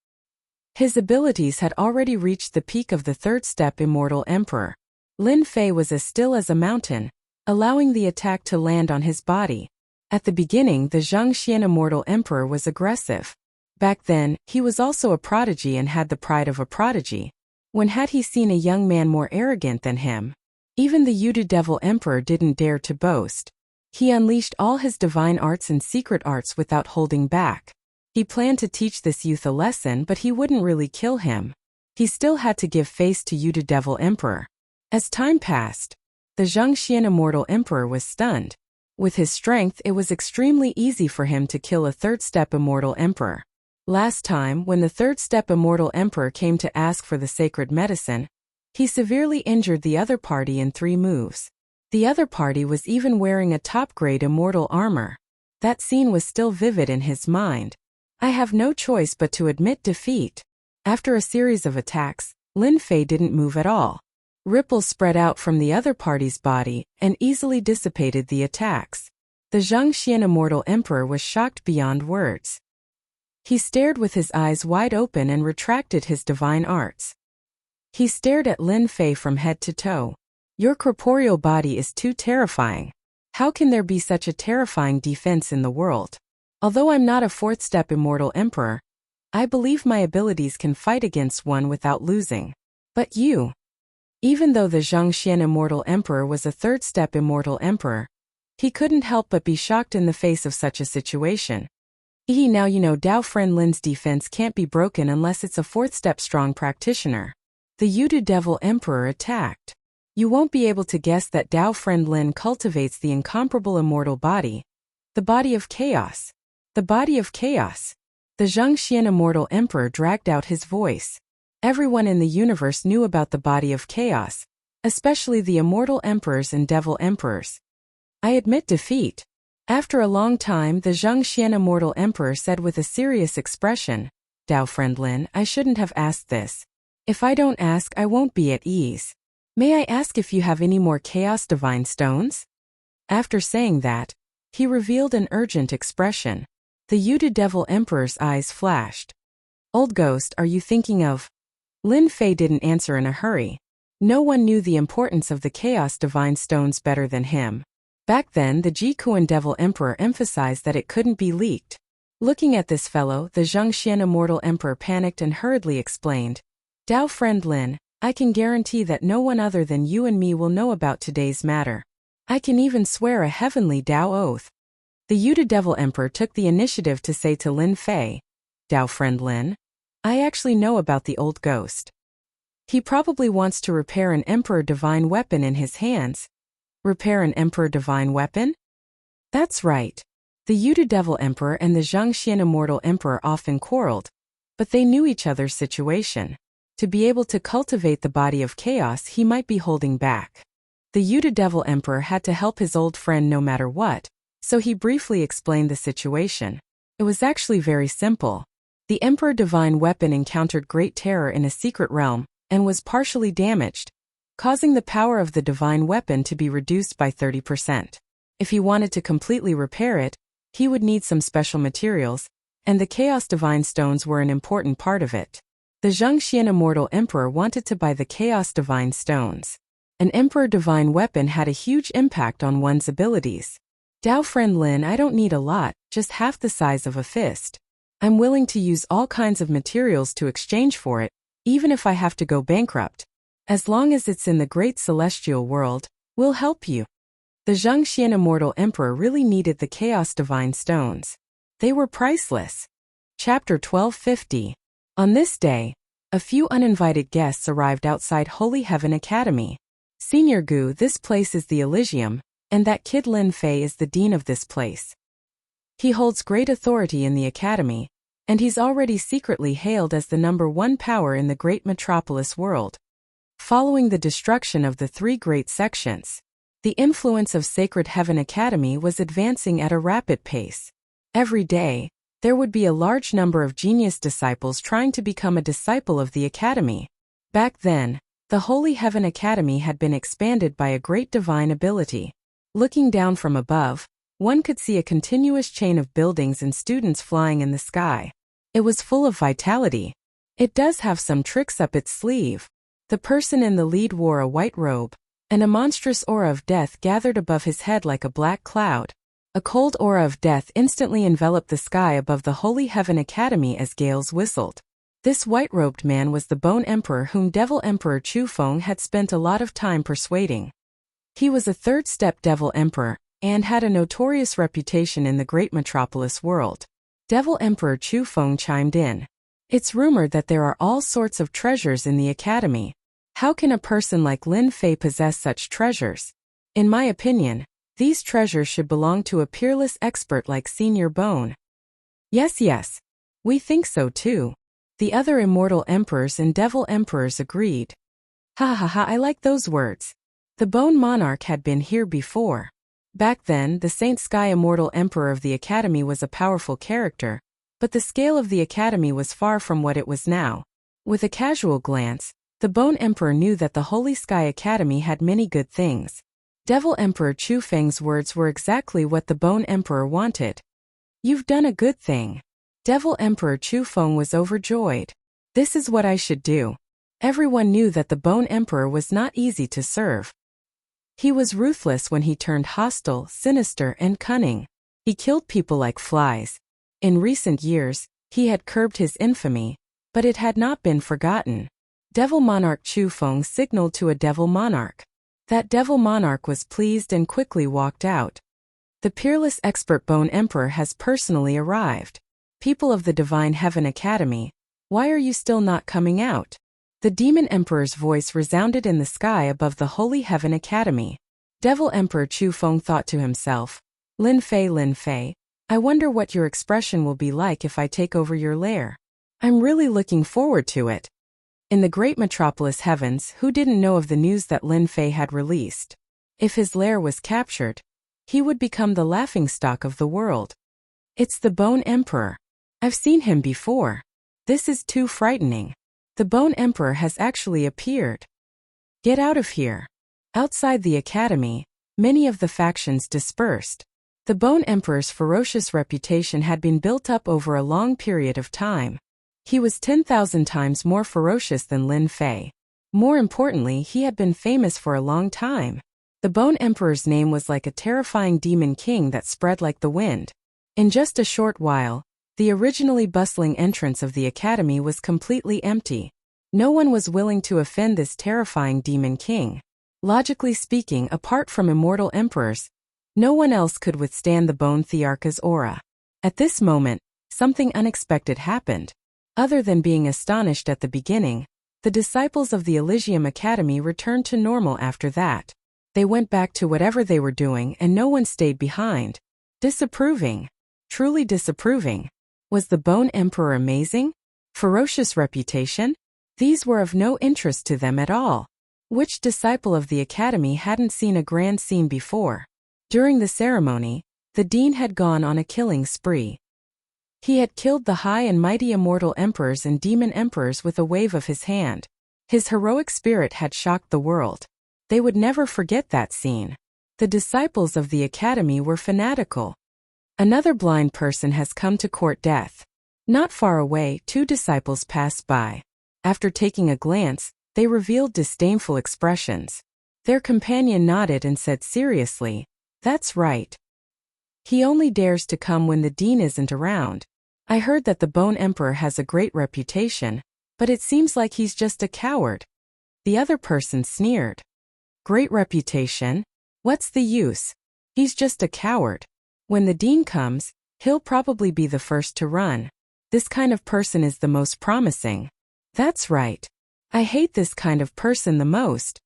His abilities had already reached the peak of the third-step Immortal Emperor. Lin Fei was as still as a mountain, allowing the attack to land on his body. At the beginning, the Zhongxian Immortal Emperor was aggressive. Back then, he was also a prodigy and had the pride of a prodigy. When had he seen a young man more arrogant than him? Even the Yudu Devil Emperor didn't dare to boast. He unleashed all his divine arts and secret arts without holding back. He planned to teach this youth a lesson, but he wouldn't really kill him. He still had to give face to Yudu Devil Emperor. As time passed, the Zhongxian Immortal Emperor was stunned. With his strength, it was extremely easy for him to kill a third-step Immortal Emperor. Last time, when the third-step Immortal Emperor came to ask for the sacred medicine, he severely injured the other party in 3 moves. The other party was even wearing a top-grade immortal armor. That scene was still vivid in his mind. I have no choice but to admit defeat. After a series of attacks, Lin Fei didn't move at all. Ripples spread out from the other party's body and easily dissipated the attacks. The Zhongxian Immortal Emperor was shocked beyond words. He stared with his eyes wide open and retracted his divine arts. He stared at Lin Fei from head to toe. Your corporeal body is too terrifying. How can there be such a terrifying defense in the world? Although I'm not a fourth-step Immortal Emperor, I believe my abilities can fight against one without losing. But you... Even though the Zhongxian Immortal Emperor was a third-step Immortal Emperor, he couldn't help but be shocked in the face of such a situation. Now you know Dao Friend Lin's defense can't be broken unless it's a fourth-step strong practitioner. The Yudu Devil Emperor attacked. You won't be able to guess that Dao Friend Lin cultivates the incomparable immortal body. The body of chaos. The body of chaos. The Zhongxian Immortal Emperor dragged out his voice. Everyone in the universe knew about the body of chaos, especially the immortal emperors and devil emperors. I admit defeat. After a long time, the Zhongxian Immortal Emperor said with a serious expression, Dao Friend Lin, I shouldn't have asked this. If I don't ask, I won't be at ease. May I ask if you have any more Chaos Divine Stones? After saying that, he revealed an urgent expression. The Yudu Devil Emperor's eyes flashed. Old Ghost, are you thinking of? Lin Fei didn't answer in a hurry. No one knew the importance of the Chaos Divine Stones better than him. Back then, the Jikuan Devil Emperor emphasized that it couldn't be leaked. Looking at this fellow, the Zhongxian Immortal Emperor panicked and hurriedly explained, Dao Friend Lin, I can guarantee that no one other than you and me will know about today's matter. I can even swear a heavenly Dao oath. The Yudu Devil Emperor took the initiative to say to Lin Fei, Dao Friend Lin, I actually know about the old ghost. He probably wants to repair an Emperor Divine weapon in his hands. Repair an Emperor Divine weapon? That's right. The Yudu Devil Emperor and the Zhangxian Immortal Emperor often quarreled, but they knew each other's situation. To be able to cultivate the body of chaos he might be holding back. The Yudu Devil Emperor had to help his old friend no matter what, so he briefly explained the situation. It was actually very simple. The Emperor Divine weapon encountered great terror in a secret realm and was partially damaged, causing the power of the divine weapon to be reduced by 30%. If he wanted to completely repair it, he would need some special materials, and the Chaos Divine Stones were an important part of it. The Zhangxian Immortal Emperor wanted to buy the Chaos Divine Stones. An Emperor Divine weapon had a huge impact on one's abilities. Dao friend Lin, I don't need a lot, just half the size of a fist. I'm willing to use all kinds of materials to exchange for it, even if I have to go bankrupt. As long as it's in the great celestial world, we'll help you. The Zhangxian Immortal Emperor really needed the Chaos Divine Stones. They were priceless. Chapter 1250. On this day, a few uninvited guests arrived outside Holy Heaven Academy. Senior Gu, this place is the Elysium, and that kid Lin Fei is the dean of this place. He holds great authority in the academy, and he's already secretly hailed as the #1 power in the great metropolis world. Following the destruction of the 3 great sections, the influence of Sacred Heaven Academy was advancing at a rapid pace. Every day, there would be a large number of genius disciples trying to become a disciple of the academy. Back then, the Holy Heaven Academy had been expanded by a great divine ability. Looking down from above, one could see a continuous chain of buildings and students flying in the sky. It was full of vitality. It does have some tricks up its sleeve. The person in the lead wore a white robe, and a monstrous aura of death gathered above his head like a black cloud. A cold aura of death instantly enveloped the sky above the Holy Heaven Academy as gales whistled. This white-robed man was the Bone Emperor whom Devil Emperor Chu Feng had spent a lot of time persuading. He was a third-step Devil Emperor, and had a notorious reputation in the great metropolis world. Devil Emperor Chu Feng chimed in. It's rumored that there are all sorts of treasures in the academy. How can a person like Lin Fei possess such treasures? In my opinion, these treasures should belong to a peerless expert like Senior Bone. Yes, we think so too. The other immortal emperors and devil emperors agreed. Ha, I like those words. The Bone Monarch had been here before. Back then, the Saint Sky Immortal Emperor of the Academy was a powerful character, but the scale of the Academy was far from what it was now. With a casual glance, the Bone Emperor knew that the Holy Sky Academy had many good things. Devil Emperor Chu Feng's words were exactly what the Bone Emperor wanted. You've done a good thing. Devil Emperor Chu Feng was overjoyed. This is what I should do. Everyone knew that the Bone Emperor was not easy to serve. He was ruthless when he turned hostile, sinister, and cunning. He killed people like flies. In recent years, he had curbed his infamy, but it had not been forgotten. Devil Monarch Chu Feng signaled to a Devil Monarch. That Devil Monarch was pleased and quickly walked out. The peerless expert Bone Emperor has personally arrived. People of the Divine Heaven Academy, why are you still not coming out? The Demon Emperor's voice resounded in the sky above the Holy Heaven Academy. Devil Emperor Chu Feng thought to himself, Lin Fei, I wonder what your expression will be like if I take over your lair. I'm really looking forward to it. In the great metropolis heavens, who didn't know of the news that Lin Fei had released? If his lair was captured, he would become the laughingstock of the world. It's the Bone Emperor. I've seen him before. This is too frightening. The Bone Emperor has actually appeared. Get out of here. Outside the academy, many of the factions dispersed. The Bone Emperor's ferocious reputation had been built up over a long period of time. He was 10,000 times more ferocious than Lin Fei. More importantly, he had been famous for a long time. The Bone Emperor's name was like a terrifying demon king that spread like the wind. In just a short while, the originally bustling entrance of the academy was completely empty. No one was willing to offend this terrifying demon king. Logically speaking, apart from immortal emperors, no one else could withstand the Bone Thearcha's aura. At this moment, something unexpected happened. Other than being astonished at the beginning, the disciples of the Elysium Academy returned to normal after that. They went back to whatever they were doing and no one stayed behind. Disapproving. Truly disapproving. Was the Bone Emperor amazing? Ferocious reputation? These were of no interest to them at all. Which disciple of the academy hadn't seen a grand scene before? During the ceremony, the dean had gone on a killing spree. He had killed the high and mighty immortal emperors and demon emperors with a wave of his hand. His heroic spirit had shocked the world. They would never forget that scene. The disciples of the academy were fanatical. Another blind person has come to court death. Not far away, two disciples passed by. After taking a glance, they revealed disdainful expressions. Their companion nodded and said seriously, "That's right. He only dares to come when the dean isn't around. I heard that the Bone Emperor has a great reputation, but it seems like he's just a coward." The other person sneered. "Great reputation? What's the use? He's just a coward. When the dean comes, he'll probably be the first to run. This kind of person is the most promising." "That's right. I hate this kind of person the most."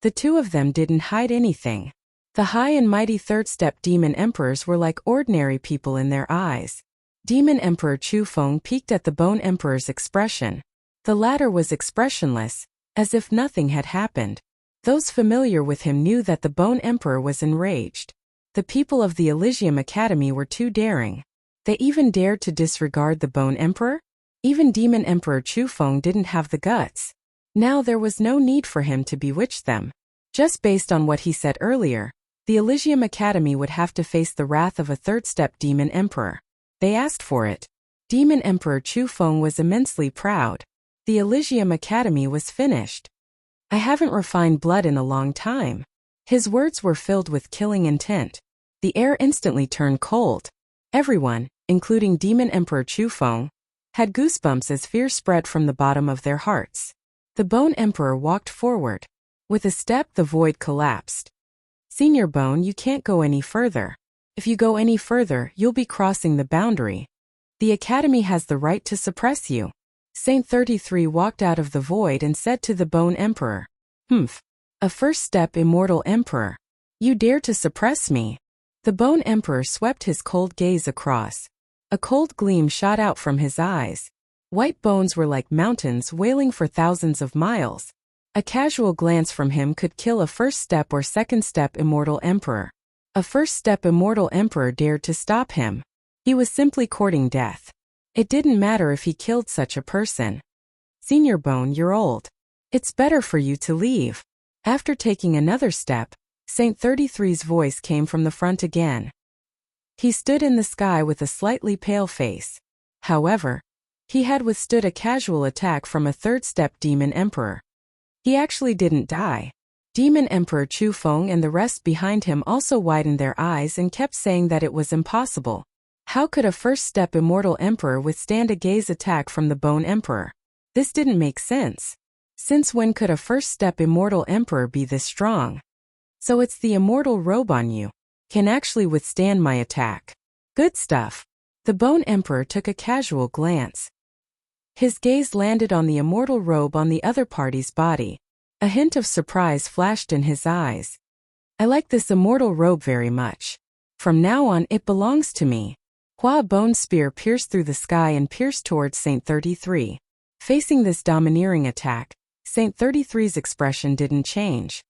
The two of them didn't hide anything. The high and mighty third-step demon emperors were like ordinary people in their eyes. Demon Emperor Chu Feng peeked at the Bone Emperor's expression. The latter was expressionless, as if nothing had happened. Those familiar with him knew that the Bone Emperor was enraged. The people of the Elysium Academy were too daring. They even dared to disregard the Bone Emperor? Even Demon Emperor Chu Feng didn't have the guts. Now there was no need for him to bewitch them. Just based on what he said earlier, the Elysium Academy would have to face the wrath of a third-step Demon Emperor. They asked for it. Demon Emperor Chu Feng was immensely proud. The Elysium Academy was finished. "I haven't refined blood in a long time." His words were filled with killing intent. The air instantly turned cold. Everyone, including Demon Emperor Chu Feng, had goosebumps as fear spread from the bottom of their hearts. The Bone Emperor walked forward. With a step, the void collapsed. "Senior Bone, you can't go any further. If you go any further, you'll be crossing the boundary. The Academy has the right to suppress you." Saint 33 walked out of the void and said to the Bone Emperor, "Humph. A first-step immortal emperor. You dare to suppress me?" The Bone Emperor swept his cold gaze across. A cold gleam shot out from his eyes. White bones were like mountains wailing for thousands of miles. A casual glance from him could kill a first-step or second-step immortal emperor. A first-step immortal emperor dared to stop him. He was simply courting death. It didn't matter if he killed such a person. "Senior Bone, you're old. It's better for you to leave." After taking another step, Saint 33's voice came from the front again. He stood in the sky with a slightly pale face. However, he had withstood a casual attack from a third-step demon emperor. He actually didn't die. Demon Emperor Chu Feng and the rest behind him also widened their eyes and kept saying that it was impossible. How could a first-step immortal emperor withstand a gaze attack from the Bone Emperor? This didn't make sense. Since when could a first-step immortal emperor be this strong? So it's the immortal robe on you. Can actually withstand my attack. Good stuff. The Bone Emperor took a casual glance. His gaze landed on the immortal robe on the other party's body. A hint of surprise flashed in his eyes. "I like this immortal robe very much. From now on it belongs to me." Hua Bone spear pierced through the sky and pierced towards Saint 33. Facing this domineering attack, Saint 33's expression didn't change.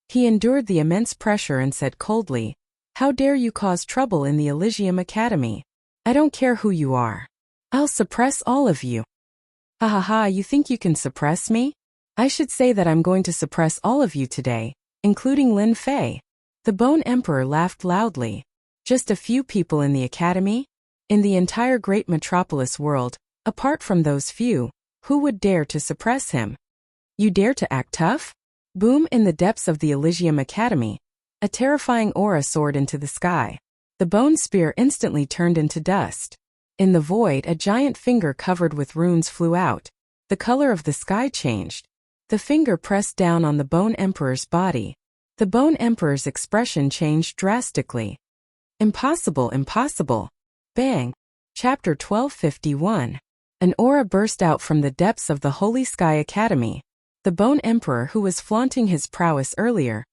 He endured the immense pressure and said coldly, "How dare you cause trouble in the Elysium Academy? I don't care who you are. I'll suppress all of you." "Ha ha ha, you think you can suppress me? I should say that I'm going to suppress all of you today, including Lin Fei." The Bone Emperor laughed loudly. "Just a few people in the Academy? In the entire great metropolis world, apart from those few, who would dare to suppress him? You dare to act tough?" Boom! In the depths of the Elysium Academy, a terrifying aura soared into the sky. The bone spear instantly turned into dust. In the void, a giant finger covered with runes flew out. The color of the sky changed. The finger pressed down on the Bone Emperor's body. The Bone Emperor's expression changed drastically. "Impossible, impossible." Bang! Chapter 1251. An aura burst out from the depths of the Holy Sky Academy. The Bone Emperor, who was flaunting his prowess earlier,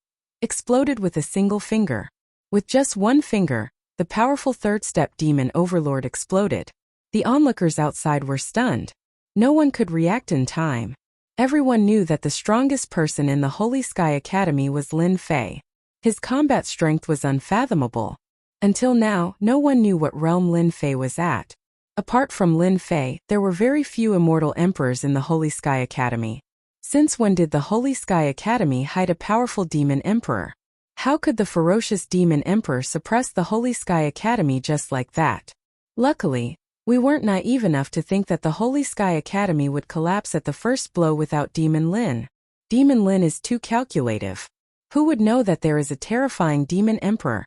exploded with a single finger. With just one finger, the powerful third-step demon overlord exploded. The onlookers outside were stunned. No one could react in time. Everyone knew that the strongest person in the Holy Sky Academy was Lin Fei. His combat strength was unfathomable. Until now, no one knew what realm Lin Fei was at. Apart from Lin Fei, there were very few immortal emperors in the Holy Sky Academy. Since when did the Holy Sky Academy hide a powerful demon emperor? How could the ferocious demon emperor suppress the Holy Sky Academy just like that? Luckily, we weren't naive enough to think that the Holy Sky Academy would collapse at the first blow without Demon Lin. Demon Lin is too calculative. Who would know that there is a terrifying demon emperor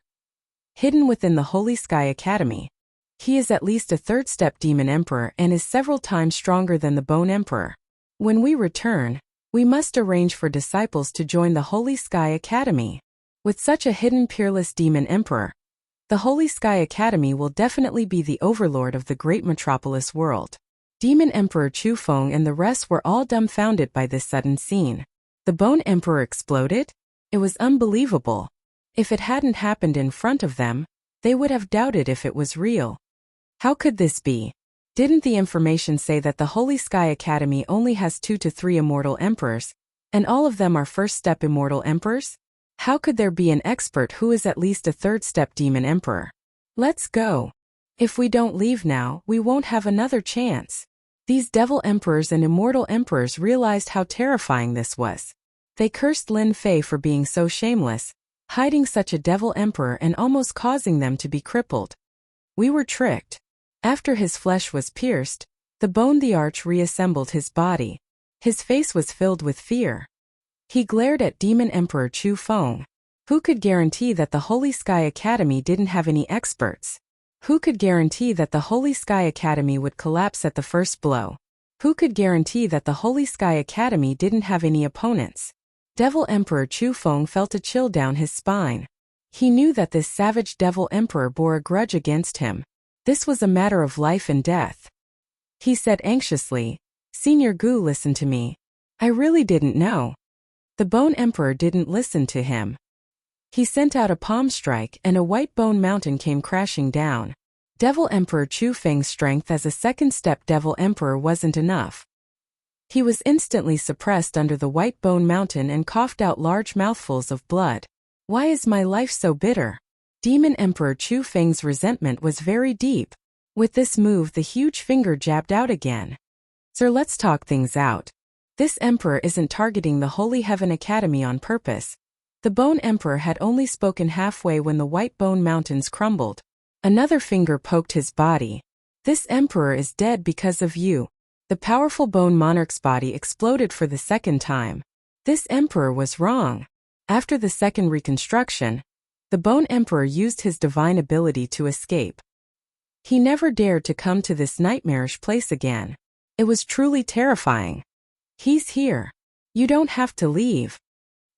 hidden within the Holy Sky Academy? He is at least a third-step demon emperor and is several times stronger than the Bone Emperor. When we return, we must arrange for disciples to join the Holy Sky Academy. With such a hidden peerless demon emperor, the Holy Sky Academy will definitely be the overlord of the great metropolis world. Demon Emperor Chu Feng and the rest were all dumbfounded by this sudden scene. The Bone Emperor exploded? It was unbelievable. If it hadn't happened in front of them, they would have doubted if it was real. How could this be? Didn't the information say that the Holy Sky Academy only has 2 to 3 immortal emperors, and all of them are first-step immortal emperors? How could there be an expert who is at least a third-step demon emperor? Let's go. If we don't leave now, we won't have another chance. These devil emperors and immortal emperors realized how terrifying this was. They cursed Lin Fei for being so shameless, hiding such a devil emperor and almost causing them to be crippled. We were tricked. After his flesh was pierced, the Bone the Arch reassembled his body. His face was filled with fear. He glared at Demon Emperor Chu Feng. Who could guarantee that the Holy Sky Academy didn't have any experts? Who could guarantee that the Holy Sky Academy would collapse at the first blow? Who could guarantee that the Holy Sky Academy didn't have any opponents? Devil Emperor Chu Feng felt a chill down his spine. He knew that this savage Devil Emperor bore a grudge against him. This was a matter of life and death. He said anxiously, "Senior Gu, listen to me. I really didn't know." The Bone Emperor didn't listen to him. He sent out a palm strike and a white bone mountain came crashing down. Devil Emperor Chu Feng's strength as a second-step Devil Emperor wasn't enough. He was instantly suppressed under the white bone mountain and coughed out large mouthfuls of blood. Why is my life so bitter? Demon Emperor Chu Feng's resentment was very deep. With this move, the huge finger jabbed out again. "Sir, let's talk things out. This emperor isn't targeting the Holy Heaven Academy on purpose." The Bone Emperor had only spoken halfway when the white bone mountains crumbled. Another finger poked his body. "This emperor is dead because of you." The powerful Bone Monarch's body exploded for the second time. This emperor was wrong. After the second reconstruction, the Bone Emperor used his divine ability to escape. He never dared to come to this nightmarish place again. It was truly terrifying. "He's here. You don't have to leave."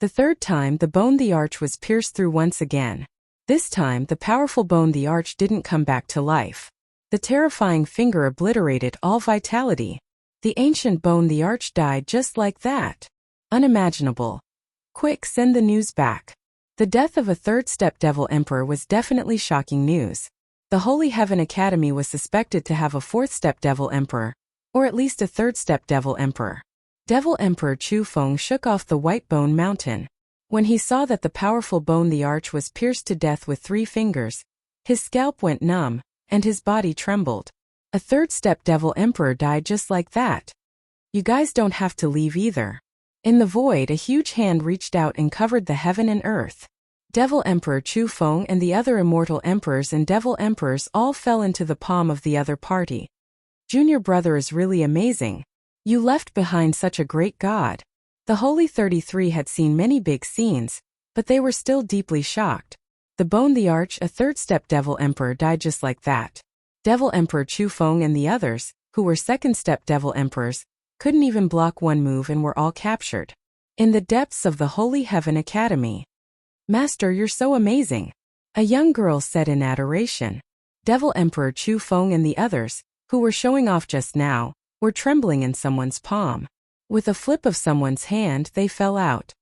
The third time the Bone the Arch was pierced through once again. This time the powerful Bone the Arch didn't come back to life. The terrifying finger obliterated all vitality. The ancient Bone the Arch died just like that. Unimaginable. Quick, send the news back. The death of a third-step Devil Emperor was definitely shocking news. The Holy Heaven Academy was suspected to have a fourth-step Devil Emperor, or at least a third-step Devil Emperor. Devil Emperor Chu Feng shook off the white bone mountain. When he saw that the powerful Bone the Arch was pierced to death with 3 fingers, his scalp went numb, and his body trembled. A third-step Devil Emperor died just like that. You guys don't have to leave either. In the void, a huge hand reached out and covered the heaven and earth. Devil Emperor Chu Feng and the other immortal emperors and devil emperors all fell into the palm of the other party. "Junior brother is really amazing. You left behind such a great god." The Holy 33 had seen many big scenes, but they were still deeply shocked. The Bone the Arch, a third-step Devil Emperor, died just like that. Devil Emperor Chu Feng and the others, who were second-step Devil Emperors, couldn't even block one move and were all captured. In the depths of the Holy Heaven Academy. "Master, you're so amazing," a young girl said in adoration. Devil Emperor Chu Feng and the others, who were showing off just now, were trembling in someone's palm. With a flip of someone's hand, they fell out.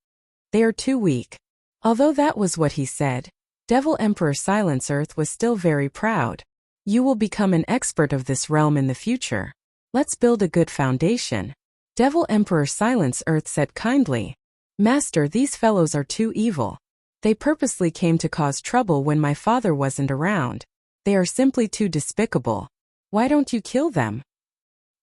"They are too weak. Although that was what he said, Devil Emperor Silence Earth was still very proud. You will become an expert of this realm in the future. Let's build a good foundation. Devil Emperor Silence Earth said kindly. Master, these fellows are too evil. They purposely came to cause trouble when my father wasn't around. They are simply too despicable. Why don't you kill them?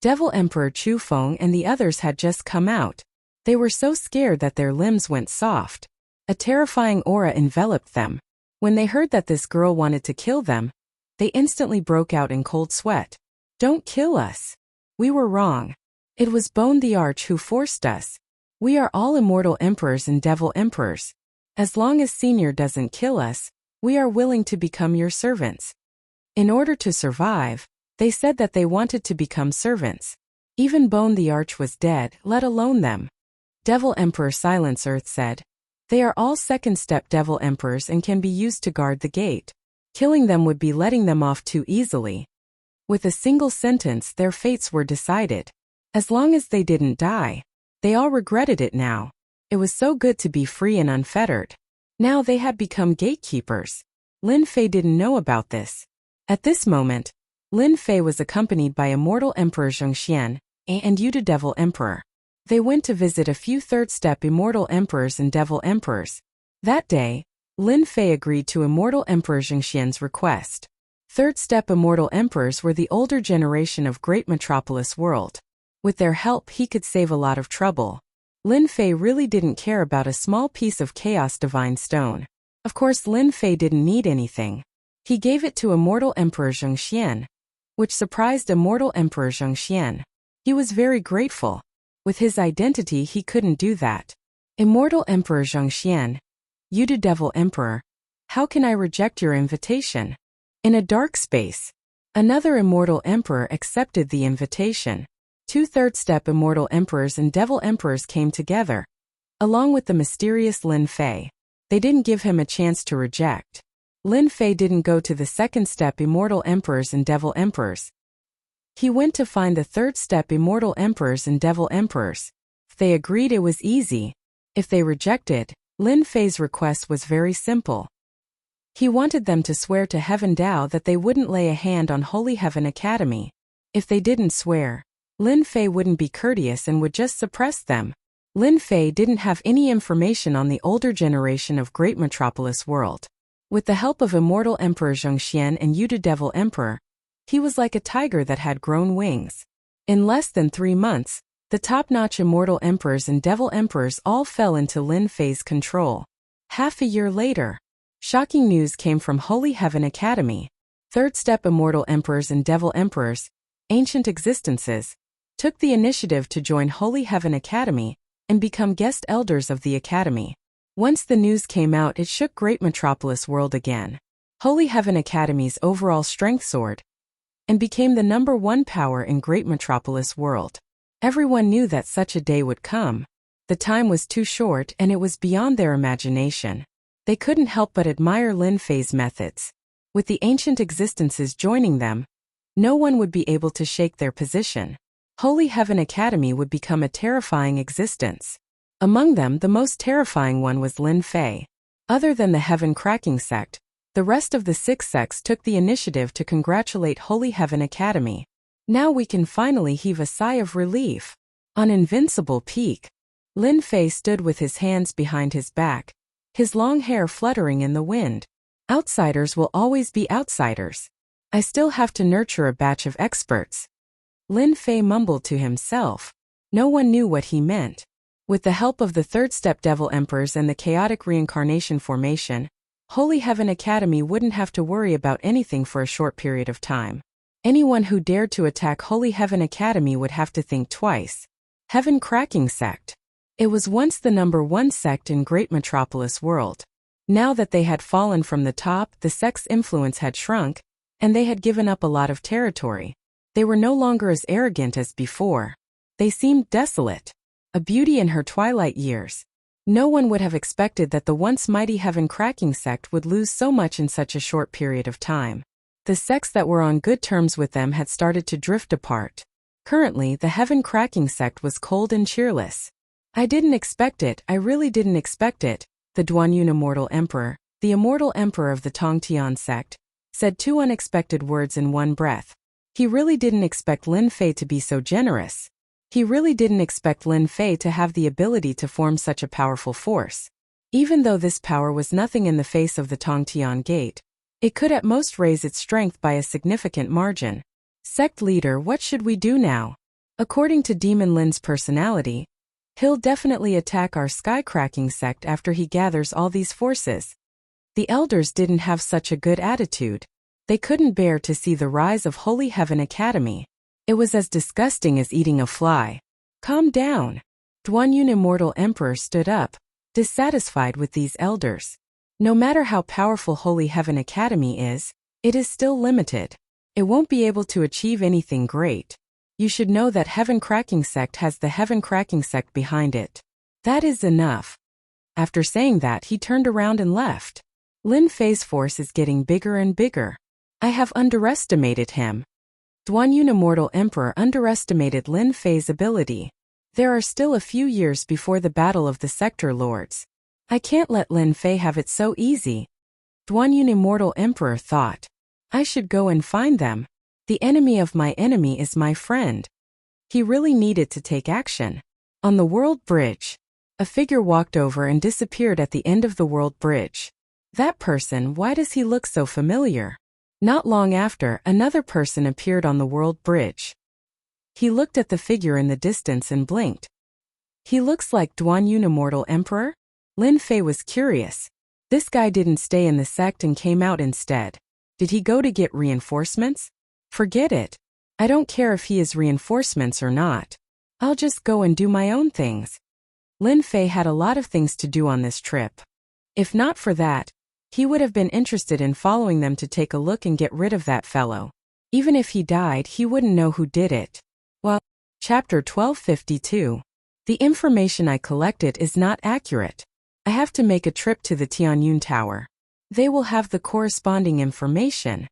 Devil Emperor Chu Feng and the others had just come out. They were so scared that their limbs went soft. A terrifying aura enveloped them. When they heard that this girl wanted to kill them, they instantly broke out in cold sweat. Don't kill us. We were wrong. It was Bone the Arch who forced us. We are all immortal emperors and devil emperors. As long as Senior doesn't kill us, we are willing to become your servants. In order to survive, they said that they wanted to become servants. Even Bone the Arch was dead, let alone them. Devil Emperor Silence Earth said. They are all second-step devil emperors and can be used to guard the gate. Killing them would be letting them off too easily. With a single sentence, their fates were decided. As long as they didn't die, they all regretted it now. It was so good to be free and unfettered. Now they had become gatekeepers. Lin Fei didn't know about this. At this moment, Lin Fei was accompanied by Immortal Emperor Zhengxian and Yuta Devil Emperor. They went to visit a few third-step Immortal Emperors and Devil Emperors. That day, Lin Fei agreed to Immortal Emperor Zhengxian's request. Third-step Immortal Emperors were the older generation of Great Metropolis World. With their help, he could save a lot of trouble. Lin Fei really didn't care about a small piece of Chaos Divine Stone. Of course, Lin Fei didn't need anything. He gave it to Immortal Emperor Zhengxian, which surprised Immortal Emperor Zhengxian. He was very grateful. With his identity, he couldn't do that. Immortal Emperor Zhengxian, Yuta Devil Emperor, how can I reject your invitation? In a dark space, another Immortal Emperor accepted the invitation. Two third-step Immortal Emperors and Devil Emperors came together, along with the mysterious Lin Fei. They didn't give him a chance to reject. Lin Fei didn't go to the second-step Immortal Emperors and Devil Emperors. He went to find the third-step Immortal Emperors and Devil Emperors. If they agreed, it was easy. If they rejected, Lin Fei's request was very simple. He wanted them to swear to Heaven Tao that they wouldn't lay a hand on Holy Heaven Academy. If they didn't swear, Lin Fei wouldn't be courteous and would just suppress them. Lin Fei didn't have any information on the older generation of Great Metropolis World. With the help of Immortal Emperor Zhengxian and Yuta Devil Emperor, he was like a tiger that had grown wings. In less than 3 months, the top-notch Immortal Emperors and Devil Emperors all fell into Lin Fei's control. Half a year later, shocking news came from Holy Heaven Academy. Third-step Immortal Emperors and Devil Emperors, ancient existences, took the initiative to join Holy Heaven Academy and become guest elders of the Academy. Once the news came out, it shook Great Metropolis World again. Holy Heaven Academy's overall strength soared and became the #1 power in Great Metropolis World. Everyone knew that such a day would come. The time was too short and it was beyond their imagination. They couldn't help but admire Lin Fei's methods. With the ancient existences joining them, no one would be able to shake their position. Holy Heaven Academy would become a terrifying existence. Among them, the most terrifying one was Lin Fei. Other than the Heaven Cracking sect, the rest of the 6 sects took the initiative to congratulate Holy Heaven Academy. Now we can finally heave a sigh of relief. On Invincible Peak, Lin Fei stood with his hands behind his back, his long hair fluttering in the wind. Outsiders will always be outsiders. I still have to nurture a batch of experts. Lin Fei mumbled to himself. No one knew what he meant. With the help of the third-step Devil Emperors and the chaotic reincarnation formation, Holy Heaven Academy wouldn't have to worry about anything for a short period of time. Anyone who dared to attack Holy Heaven Academy would have to think twice. Heaven Cracking Sect. It was once the #1 sect in Great Metropolis World. Now that they had fallen from the top, the sect's influence had shrunk, and they had given up a lot of territory. They were no longer as arrogant as before. They seemed desolate. A beauty in her twilight years. No one would have expected that the once mighty Heaven Cracking sect would lose so much in such a short period of time. The sects that were on good terms with them had started to drift apart. Currently, the Heaven Cracking sect was cold and cheerless. I didn't expect it, I really didn't expect it, The Duanyun Immortal Emperor, the immortal emperor of the Tongtian sect, said two unexpected words in one breath. He really didn't expect Lin Fei to be so generous. He really didn't expect Lin Fei to have the ability to form such a powerful force. Even though this power was nothing in the face of the Tongtian Gate, it could at most raise its strength by a significant margin. Sect leader, what should we do now? According to Demon Lin's personality, he'll definitely attack our sky-cracking sect after he gathers all these forces. The elders didn't have such a good attitude. They couldn't bear to see the rise of Holy Heaven Academy. It was as disgusting as eating a fly. Calm down. Duanyun Immortal Emperor stood up, dissatisfied with these elders. No matter how powerful Holy Heaven Academy is, it is still limited. It won't be able to achieve anything great. You should know that Heaven Cracking Sect has the Heaven Cracking Sect behind it. That is enough. After saying that, he turned around and left. Lin Fei's force is getting bigger and bigger. I have underestimated him. Duanyun Immortal Emperor underestimated Lin Fei's ability. There are still a few years before the Battle of the Sector Lords. I can't let Lin Fei have it so easy. Duanyun Immortal Emperor thought. I should go and find them. The enemy of my enemy is my friend. He really needed to take action. On the World Bridge, a figure walked over and disappeared at the end of the World Bridge. That person, why does he look so familiar? Not long after, another person appeared on the World Bridge. He looked at the figure in the distance and blinked. He looks like Duanyun Immortal Emperor? Lin Fei was curious. This guy didn't stay in the sect and came out instead. Did he go to get reinforcements? Forget it. I don't care if he is reinforcements or not. I'll just go and do my own things. Lin Fei had a lot of things to do on this trip. If not for that, he would have been interested in following them to take a look and get rid of that fellow. Even if he died, he wouldn't know who did it. Well, Chapter 1252. The information I collected is not accurate. I have to make a trip to the Tianyun Tower. They will have the corresponding information.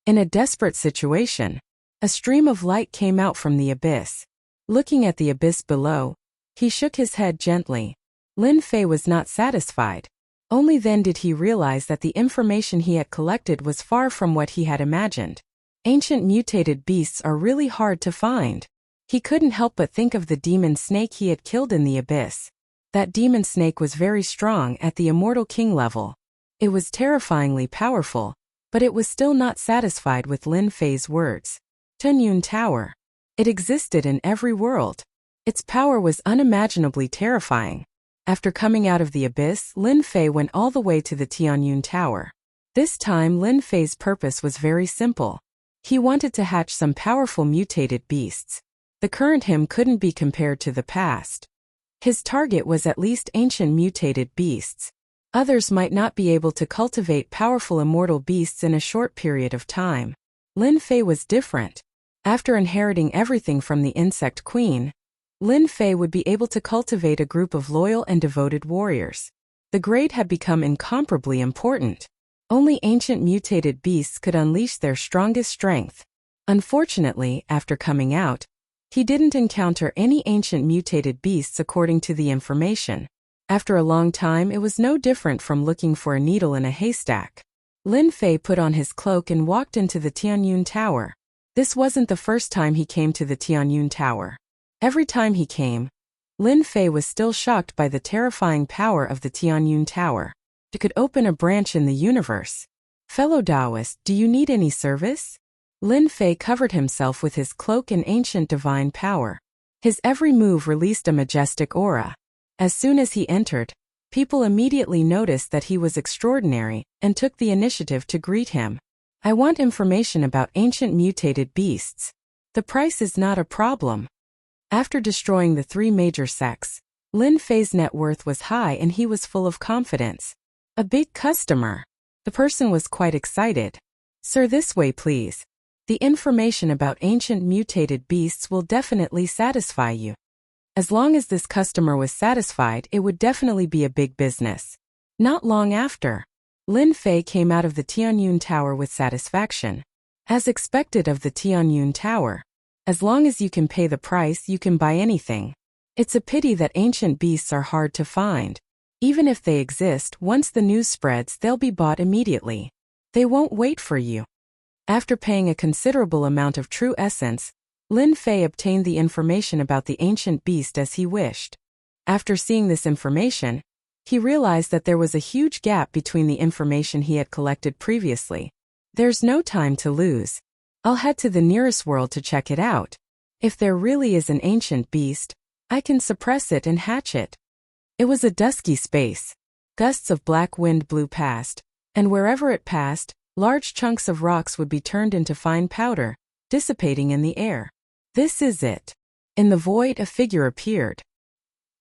In a desperate situation, a stream of light came out from the abyss. Looking at the abyss below, he shook his head gently. Lin Fei was not satisfied. Only then did he realize that the information he had collected was far from what he had imagined. Ancient mutated beasts are really hard to find. He couldn't help but think of the demon snake he had killed in the abyss. That demon snake was very strong at the Immortal King level. It was terrifyingly powerful, but it was still not satisfied with Lin Fei's words. Tianyun Tower. It existed in every world. Its power was unimaginably terrifying. After coming out of the abyss, Lin Fei went all the way to the Tianyun Tower. This time Lin Fei's purpose was very simple. He wanted to hatch some powerful mutated beasts. The current him couldn't be compared to the past. His target was at least ancient mutated beasts. Others might not be able to cultivate powerful immortal beasts in a short period of time. Lin Fei was different. After inheriting everything from the Insect Queen, Lin Fei would be able to cultivate a group of loyal and devoted warriors. The grade had become incomparably important. Only ancient mutated beasts could unleash their strongest strength. Unfortunately, after coming out, he didn't encounter any ancient mutated beasts according to the information. After a long time, it was no different from looking for a needle in a haystack. Lin Fei put on his cloak and walked into the Tianyun Tower. This wasn't the first time he came to the Tianyun Tower. Every time he came, Lin Fei was still shocked by the terrifying power of the Tianyun Tower. It could open a branch in the universe. Fellow Taoist, do you need any service? Lin Fei covered himself with his cloak and ancient divine power. His every move released a majestic aura. As soon as he entered, people immediately noticed that he was extraordinary and took the initiative to greet him. I want information about ancient mutated beasts. The price is not a problem. After destroying the three major sects, Lin Fei's net worth was high and he was full of confidence. A big customer. The person was quite excited. Sir, this way please. The information about ancient mutated beasts will definitely satisfy you. As long as this customer was satisfied, it would definitely be a big business. Not long after, Lin Fei came out of the Tianyun Tower with satisfaction. As expected of the Tianyun Tower, as long as you can pay the price, you can buy anything. It's a pity that ancient beasts are hard to find. Even if they exist, once the news spreads, they'll be bought immediately. They won't wait for you. After paying a considerable amount of true essence, Lin Fei obtained the information about the ancient beast as he wished. After seeing this information, he realized that there was a huge gap between the information he had collected previously. There's no time to lose. I'll head to the nearest world to check it out. If there really is an ancient beast, I can suppress it and hatch it. It was a dusky space. Gusts of black wind blew past, and wherever it passed, large chunks of rocks would be turned into fine powder, dissipating in the air. This is it. In the void, a figure appeared.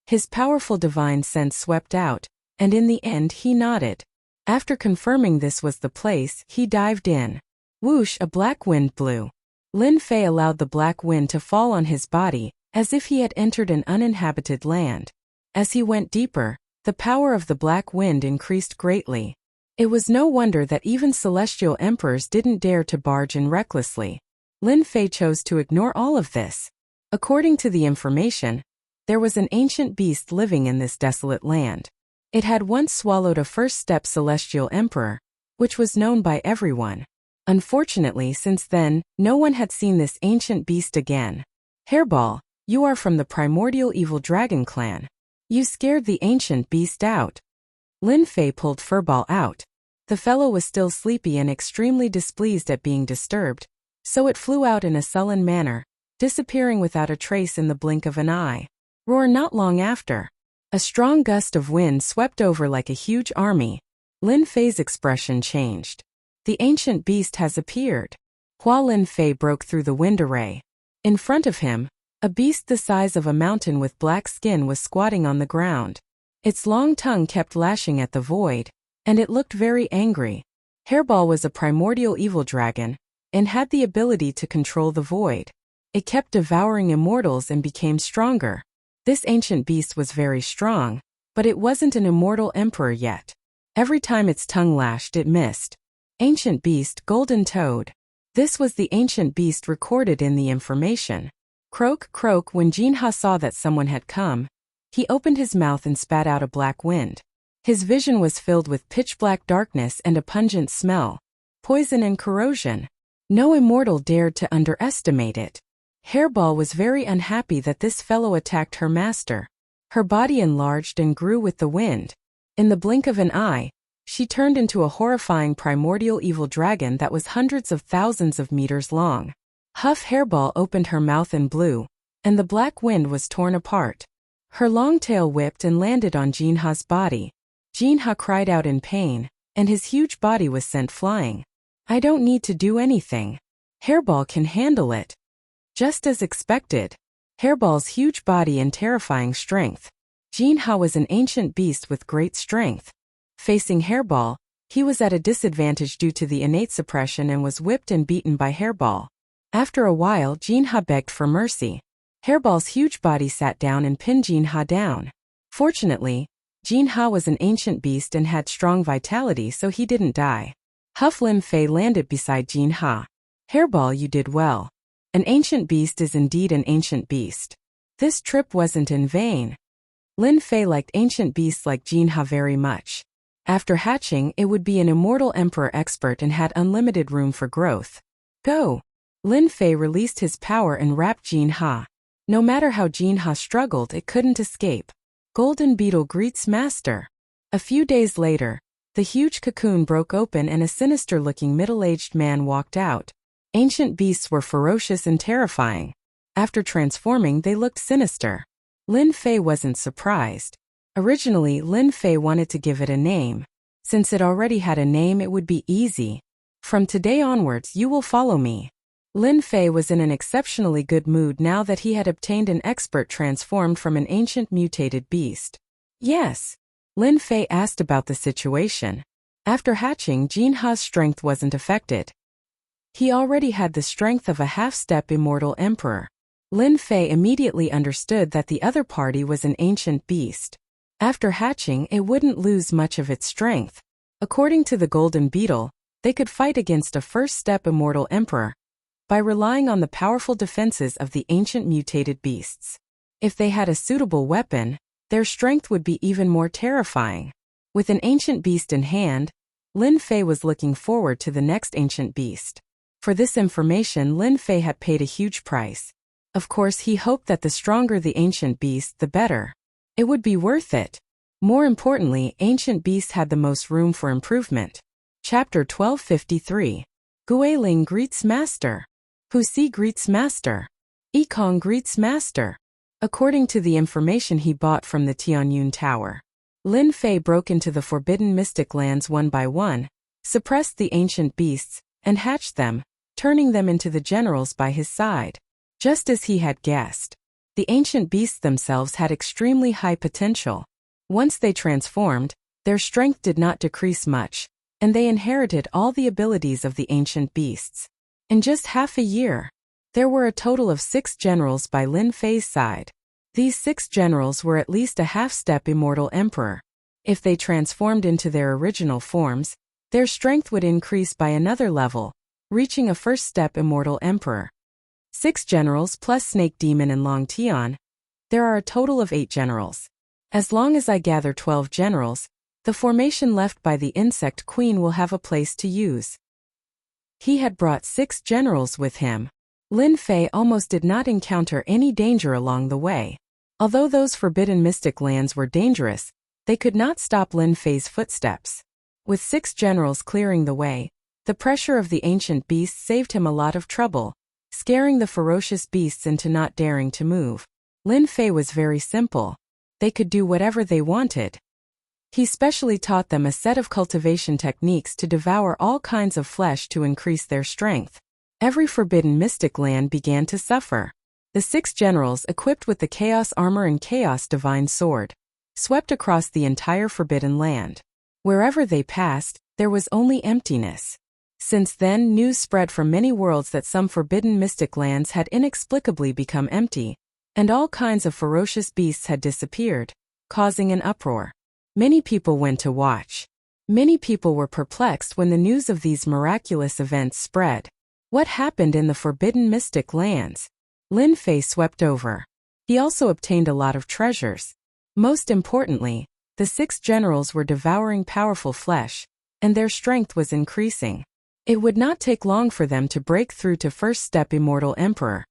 His powerful divine sense swept out, and in the end he nodded. After confirming this was the place, he dived in. Whoosh, a black wind blew. Lin Fei allowed the black wind to fall on his body, as if he had entered an uninhabited land. As he went deeper, the power of the black wind increased greatly. It was no wonder that even celestial emperors didn't dare to barge in recklessly. Lin Fei chose to ignore all of this. According to the information, there was an ancient beast living in this desolate land. It had once swallowed a first-step celestial emperor, which was known by everyone. Unfortunately, since then, no one had seen this ancient beast again. Hairball, you are from the primordial evil dragon clan. You scared the ancient beast out. Lin Fei pulled Furball out. The fellow was still sleepy and extremely displeased at being disturbed, so it flew out in a sullen manner, disappearing without a trace in the blink of an eye. Roar! Not long after, a strong gust of wind swept over like a huge army. Lin Fei's expression changed. The ancient beast has appeared. Hua Lin Fei broke through the wind array. In front of him, a beast the size of a mountain with black skin was squatting on the ground. Its long tongue kept lashing at the void, and it looked very angry. Hairball was a primordial evil dragon, and had the ability to control the void. It kept devouring immortals and became stronger. This ancient beast was very strong, but it wasn't an immortal emperor yet. Every time its tongue lashed, it missed. Ancient beast, golden toad. This was the ancient beast recorded in the information. Croak, croak. When Jinha saw that someone had come, he opened his mouth and spat out a black wind. His vision was filled with pitch-black darkness and a pungent smell. Poison and corrosion. No immortal dared to underestimate it. Hairball was very unhappy that this fellow attacked her master. Her body enlarged and grew with the wind. In the blink of an eye, she turned into a horrifying primordial evil dragon that was hundreds of thousands of meters long. Huff! Hairball opened her mouth and blew, and the black wind was torn apart. Her long tail whipped and landed on Jinha's body. Jinha cried out in pain, and his huge body was sent flying. I don't need to do anything. Hairball can handle it. Just as expected. Hairball's huge body and terrifying strength. Jinha was an ancient beast with great strength. Facing Hairball, he was at a disadvantage due to the innate suppression and was whipped and beaten by Hairball. After a while, Jinha begged for mercy. Hairball's huge body sat down and pinned Jinha down. Fortunately, Jinha was an ancient beast and had strong vitality, so he didn't die. Huff! Lin Fei landed beside Jinha. Hairball, you did well. An ancient beast is indeed an ancient beast. This trip wasn't in vain. Lin Fei liked ancient beasts like Jinha very much. After hatching, it would be an immortal emperor expert and had unlimited room for growth. Go! Lin Fei released his power and wrapped Jinha. No matter how Jinha struggled, it couldn't escape. Golden Beetle greets master. A few days later, the huge cocoon broke open and a sinister-looking middle-aged man walked out. Ancient beasts were ferocious and terrifying. After transforming, they looked sinister. Lin Fei wasn't surprised. Originally, Lin Fei wanted to give it a name. Since it already had a name, it would be easy. From today onwards, you will follow me. Lin Fei was in an exceptionally good mood now that he had obtained an expert transformed from an ancient mutated beast. Yes. Lin Fei asked about the situation. After hatching, Jinha's strength wasn't affected. He already had the strength of a half-step immortal emperor. Lin Fei immediately understood that the other party was an ancient beast. After hatching, it wouldn't lose much of its strength. According to the Golden Beetle, they could fight against a first-step immortal emperor by relying on the powerful defenses of the ancient mutated beasts. If they had a suitable weapon, their strength would be even more terrifying. With an ancient beast in hand, Lin Fei was looking forward to the next ancient beast. For this information, Lin Fei had paid a huge price. Of course, he hoped that the stronger the ancient beast, the better. It would be worth it. More importantly, ancient beasts had the most room for improvement. Chapter 1253. Guiling greets Master. Hu Si greets Master. Yikong greets Master. According to the information he bought from the Tianyun Tower, Lin Fei broke into the forbidden mystic lands one by one, suppressed the ancient beasts, and hatched them, turning them into the generals by his side. Just as he had guessed, the ancient beasts themselves had extremely high potential. Once they transformed, their strength did not decrease much, and they inherited all the abilities of the ancient beasts. In just half a year, there were a total of 6 generals by Lin Fei's side. These 6 generals were at least a half-step immortal emperor. If they transformed into their original forms, their strength would increase by another level, reaching a first-step immortal emperor. 6 generals plus Snake Demon and Long Tian. There are a total of 8 generals. As long as I gather 12 generals, the formation left by the Insect Queen will have a place to use. He had brought 6 generals with him. Lin Fei almost did not encounter any danger along the way. Although those forbidden mystic lands were dangerous, they could not stop Lin Fei's footsteps. With 6 generals clearing the way, the pressure of the ancient beasts saved him a lot of trouble, scaring the ferocious beasts into not daring to move. Lin Fei was very simple. They could do whatever they wanted. He specially taught them a set of cultivation techniques to devour all kinds of flesh to increase their strength. Every forbidden mystic land began to suffer. The 6 generals, equipped with the Chaos Armor and Chaos Divine Sword, swept across the entire forbidden land. Wherever they passed, there was only emptiness. Since then, news spread from many worlds that some forbidden mystic lands had inexplicably become empty, and all kinds of ferocious beasts had disappeared, causing an uproar. Many people went to watch. Many people were perplexed when the news of these miraculous events spread. What happened in the forbidden mystic lands? Lin Fei swept over. He also obtained a lot of treasures. Most importantly, the 6 generals were devouring powerful flesh, and their strength was increasing. It would not take long for them to break through to first-step immortal emperor.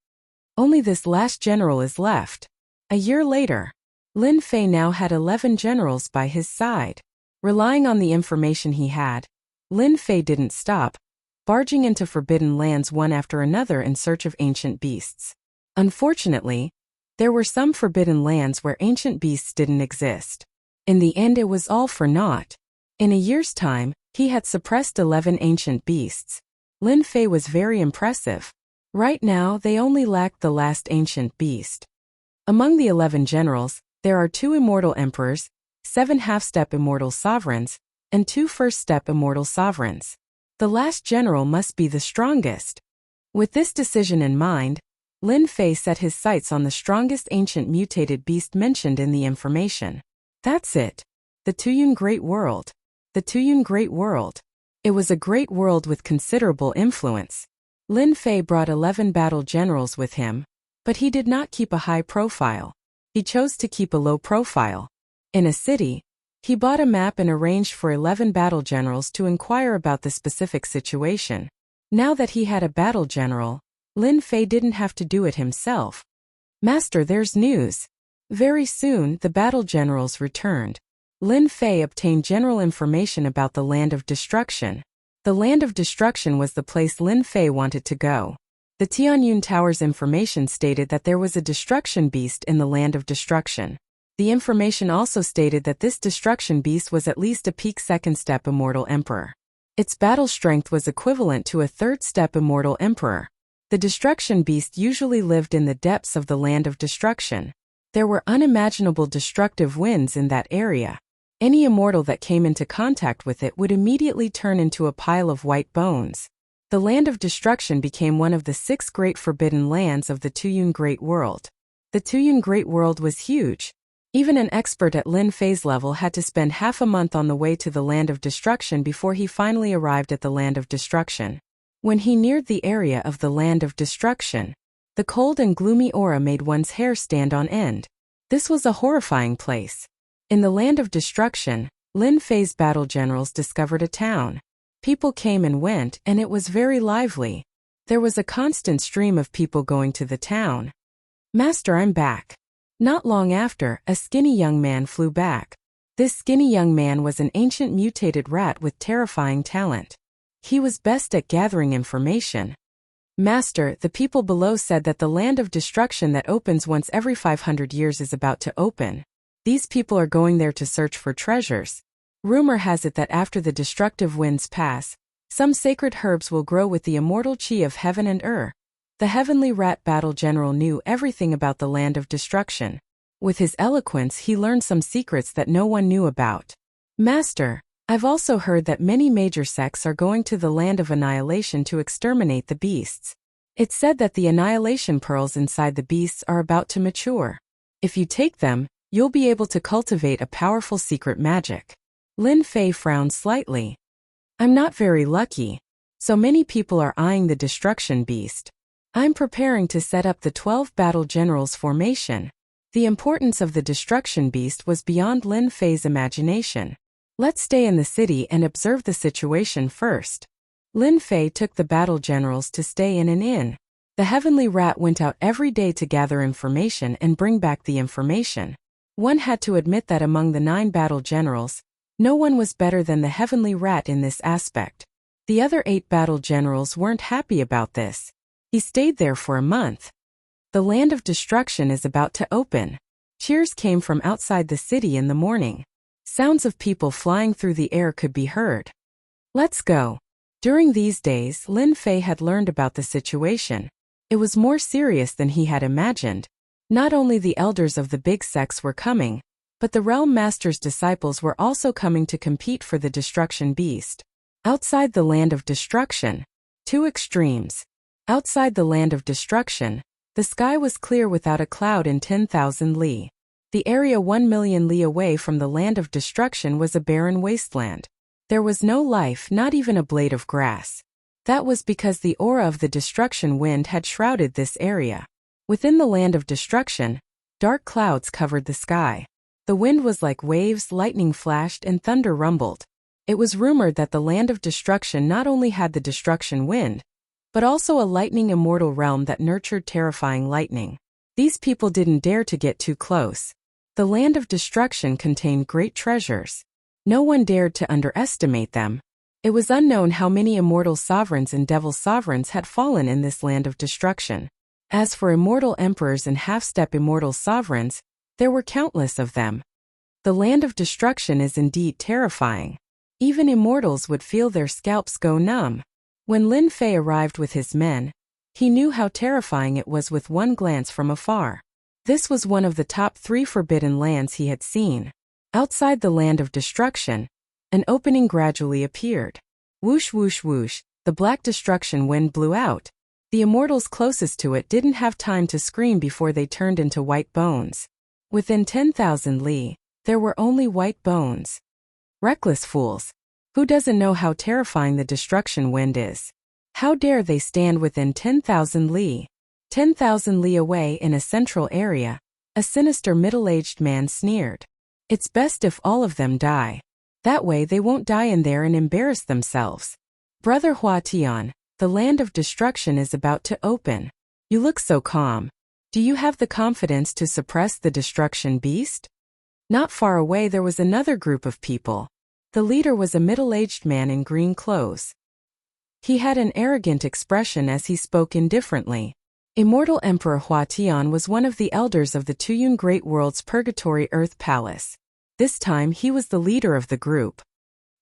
Only this last general is left. A year later, Lin Fei now had 11 generals by his side. Relying on the information he had, Lin Fei didn't stop, barging into forbidden lands one after another in search of ancient beasts. Unfortunately, there were some forbidden lands where ancient beasts didn't exist. In the end, it was all for naught. In a year's time, he had suppressed 11 ancient beasts. Lin Fei was very impressive. Right now, they only lacked the last ancient beast. Among the 11 generals, there are 2 immortal emperors, 7 half-step immortal sovereigns, and 2 first-step immortal sovereigns. The last general must be the strongest. With this decision in mind, Lin Fei set his sights on the strongest ancient mutated beast mentioned in the information. That's it. The Tuyun Great World. The Tuyun Great World. It was a great world with considerable influence. Lin Fei brought 11 battle generals with him, but he did not keep a high profile. He chose to keep a low profile. In a city, he bought a map and arranged for 11 battle generals to inquire about the specific situation. Now that he had a battle general, Lin Fei didn't have to do it himself. Master, there's news. Very soon, the battle generals returned. Lin Fei obtained general information about the Land of Destruction. The Land of Destruction was the place Lin Fei wanted to go. The Tianyun Tower's information stated that there was a destruction beast in the Land of Destruction. The information also stated that this destruction beast was at least a peak second-step immortal emperor. Its battle strength was equivalent to a third-step immortal emperor. The destruction beast usually lived in the depths of the Land of Destruction. There were unimaginable destructive winds in that area. Any immortal that came into contact with it would immediately turn into a pile of white bones. The Land of Destruction became one of the 6 great forbidden lands of the Tuyun Great World. The Tuyun Great World was huge. Even an expert at Lin Fei's level had to spend half a month on the way to the Land of Destruction before he finally arrived at the Land of Destruction. When he neared the area of the Land of Destruction, the cold and gloomy aura made one's hair stand on end. This was a horrifying place. In the land of destruction, Lin Fei's battle generals discovered a town. People came and went, and it was very lively. There was a constant stream of people going to the town. "Master, I'm back." Not long after, a skinny young man flew back. This skinny young man was an ancient mutated rat with terrifying talent. He was best at gathering information. "Master, the people below said that the land of destruction that opens once every 500 years is about to open. These people are going there to search for treasures. Rumor has it that after the destructive winds pass, some sacred herbs will grow with the immortal chi of heaven and earth." The heavenly rat battle general knew everything about the land of destruction. With his eloquence, he learned some secrets that no one knew about. "Master, I've also heard that many major sects are going to the land of annihilation to exterminate the beasts. It's said that the annihilation pearls inside the beasts are about to mature. If you take them, you'll be able to cultivate a powerful secret magic." Lin Fei frowned slightly. "I'm not very lucky. So many people are eyeing the destruction beast. I'm preparing to set up the 12 battle generals formation." The importance of the destruction beast was beyond Lin Fei's imagination. "Let's stay in the city and observe the situation first." Lin Fei took the battle generals to stay in an inn. The heavenly rat went out every day to gather information and bring back the information. One had to admit that among the 9 battle generals, no one was better than the heavenly rat in this aspect. The other 8 battle generals weren't happy about this. He stayed there for a month. The land of destruction is about to open. Cheers came from outside the city in the morning. Sounds of people flying through the air could be heard. "Let's go." During these days, Lin Fei had learned about the situation. It was more serious than he had imagined. Not only the elders of the big sects were coming, but the realm master's disciples were also coming to compete for the destruction beast. Outside the land of destruction, 2 extremes. Outside the land of destruction, the sky was clear without a cloud in 10,000 li. The area 1,000,000 li away from the land of destruction was a barren wasteland. There was no life, not even a blade of grass. That was because the aura of the destruction wind had shrouded this area. Within the land of destruction, dark clouds covered the sky. The wind was like waves, lightning flashed, and thunder rumbled. It was rumored that the land of destruction not only had the destruction wind, but also a lightning immortal realm that nurtured terrifying lightning. These people didn't dare to get too close. The land of destruction contained great treasures. No one dared to underestimate them. It was unknown how many immortal sovereigns and devil sovereigns had fallen in this land of destruction. As for immortal emperors and half-step immortal sovereigns, there were countless of them. The land of destruction is indeed terrifying. Even immortals would feel their scalps go numb. When Lin Fei arrived with his men, he knew how terrifying it was with one glance from afar. This was one of the top 3 forbidden lands he had seen. Outside the land of destruction, an opening gradually appeared. Whoosh whoosh whoosh, the black destruction wind blew out. The immortals closest to it didn't have time to scream before they turned into white bones. Within 10,000 li, there were only white bones. Reckless fools. Who doesn't know how terrifying the destruction wind is? How dare they stand within 10,000 li? 10,000 li away in a central area, a sinister middle-aged man sneered. "It's best if all of them die. That way they won't die in there and embarrass themselves. Brother Hua Tian, the land of destruction is about to open. You look so calm. Do you have the confidence to suppress the destruction beast?" Not far away there was another group of people. The leader was a middle-aged man in green clothes. He had an arrogant expression as he spoke indifferently. Immortal Emperor Hua Tian was one of the elders of the Tuyun Great World's Purgatory Earth Palace. This time he was the leader of the group.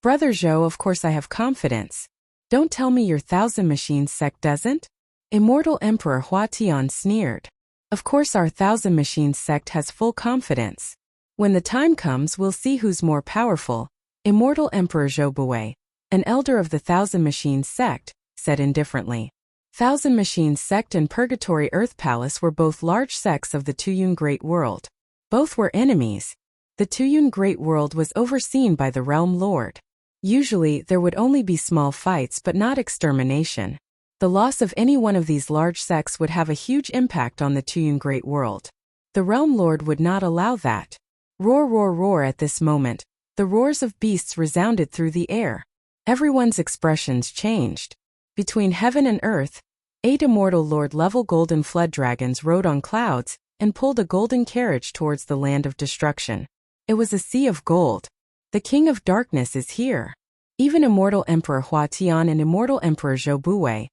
"Brother Zhou, of course I have confidence. Don't tell me your Thousand Machines sect doesn't?" Immortal Emperor Hua Tian sneered. "Of course our Thousand Machines sect has full confidence. When the time comes we'll see who's more powerful." Immortal Emperor Zhou Bui, an elder of the Thousand Machines sect, said indifferently. Thousand Machines sect and Purgatory Earth Palace were both large sects of the Tuyun Great World. Both were enemies. The Tuyun Great World was overseen by the Realm Lord. Usually there would only be small fights but not extermination. The loss of any one of these large sects would have a huge impact on the Tuyun Great World. The Realm Lord would not allow that. Roar, roar, roar. At this moment, the roars of beasts resounded through the air. Everyone's expressions changed. Between heaven and earth, 8 immortal Lord-level golden flood dragons rode on clouds and pulled a golden carriage towards the land of destruction. It was a sea of gold. The King of Darkness is here. Even Immortal Emperor Hua Tian and Immortal Emperor Zhou Buwei,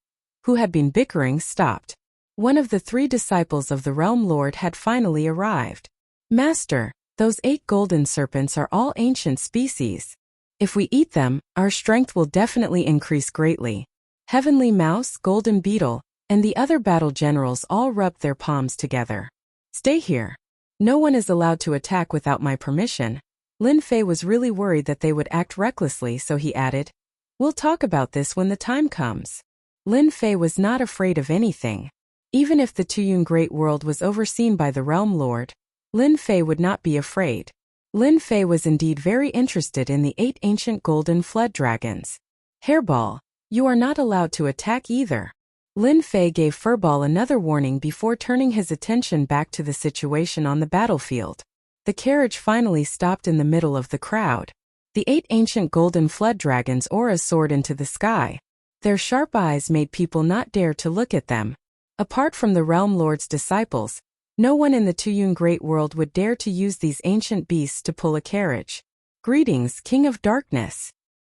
who had been bickering, stopped. One of the 3 disciples of the Realm Lord had finally arrived. Master, those 8 golden serpents are all ancient species. If we eat them, our strength will definitely increase greatly. Heavenly Mouse, Golden Beetle, and the other battle generals all rubbed their palms together. Stay here. No one is allowed to attack without my permission. Lin Fei was really worried that they would act recklessly, so he added, "We'll talk about this when the time comes." Lin Fei was not afraid of anything. Even if the Tuyun Great World was overseen by the Realm Lord, Lin Fei would not be afraid. Lin Fei was indeed very interested in the 8 ancient golden flood dragons. Hairball, you are not allowed to attack either. Lin Fei gave Furball another warning before turning his attention back to the situation on the battlefield. The carriage finally stopped in the middle of the crowd. The 8 ancient golden flood dragons' auras soared into the sky. Their sharp eyes made people not dare to look at them. Apart from the Realm Lord's disciples, no one in the Tuyun Great World would dare to use these ancient beasts to pull a carriage. Greetings, King of Darkness.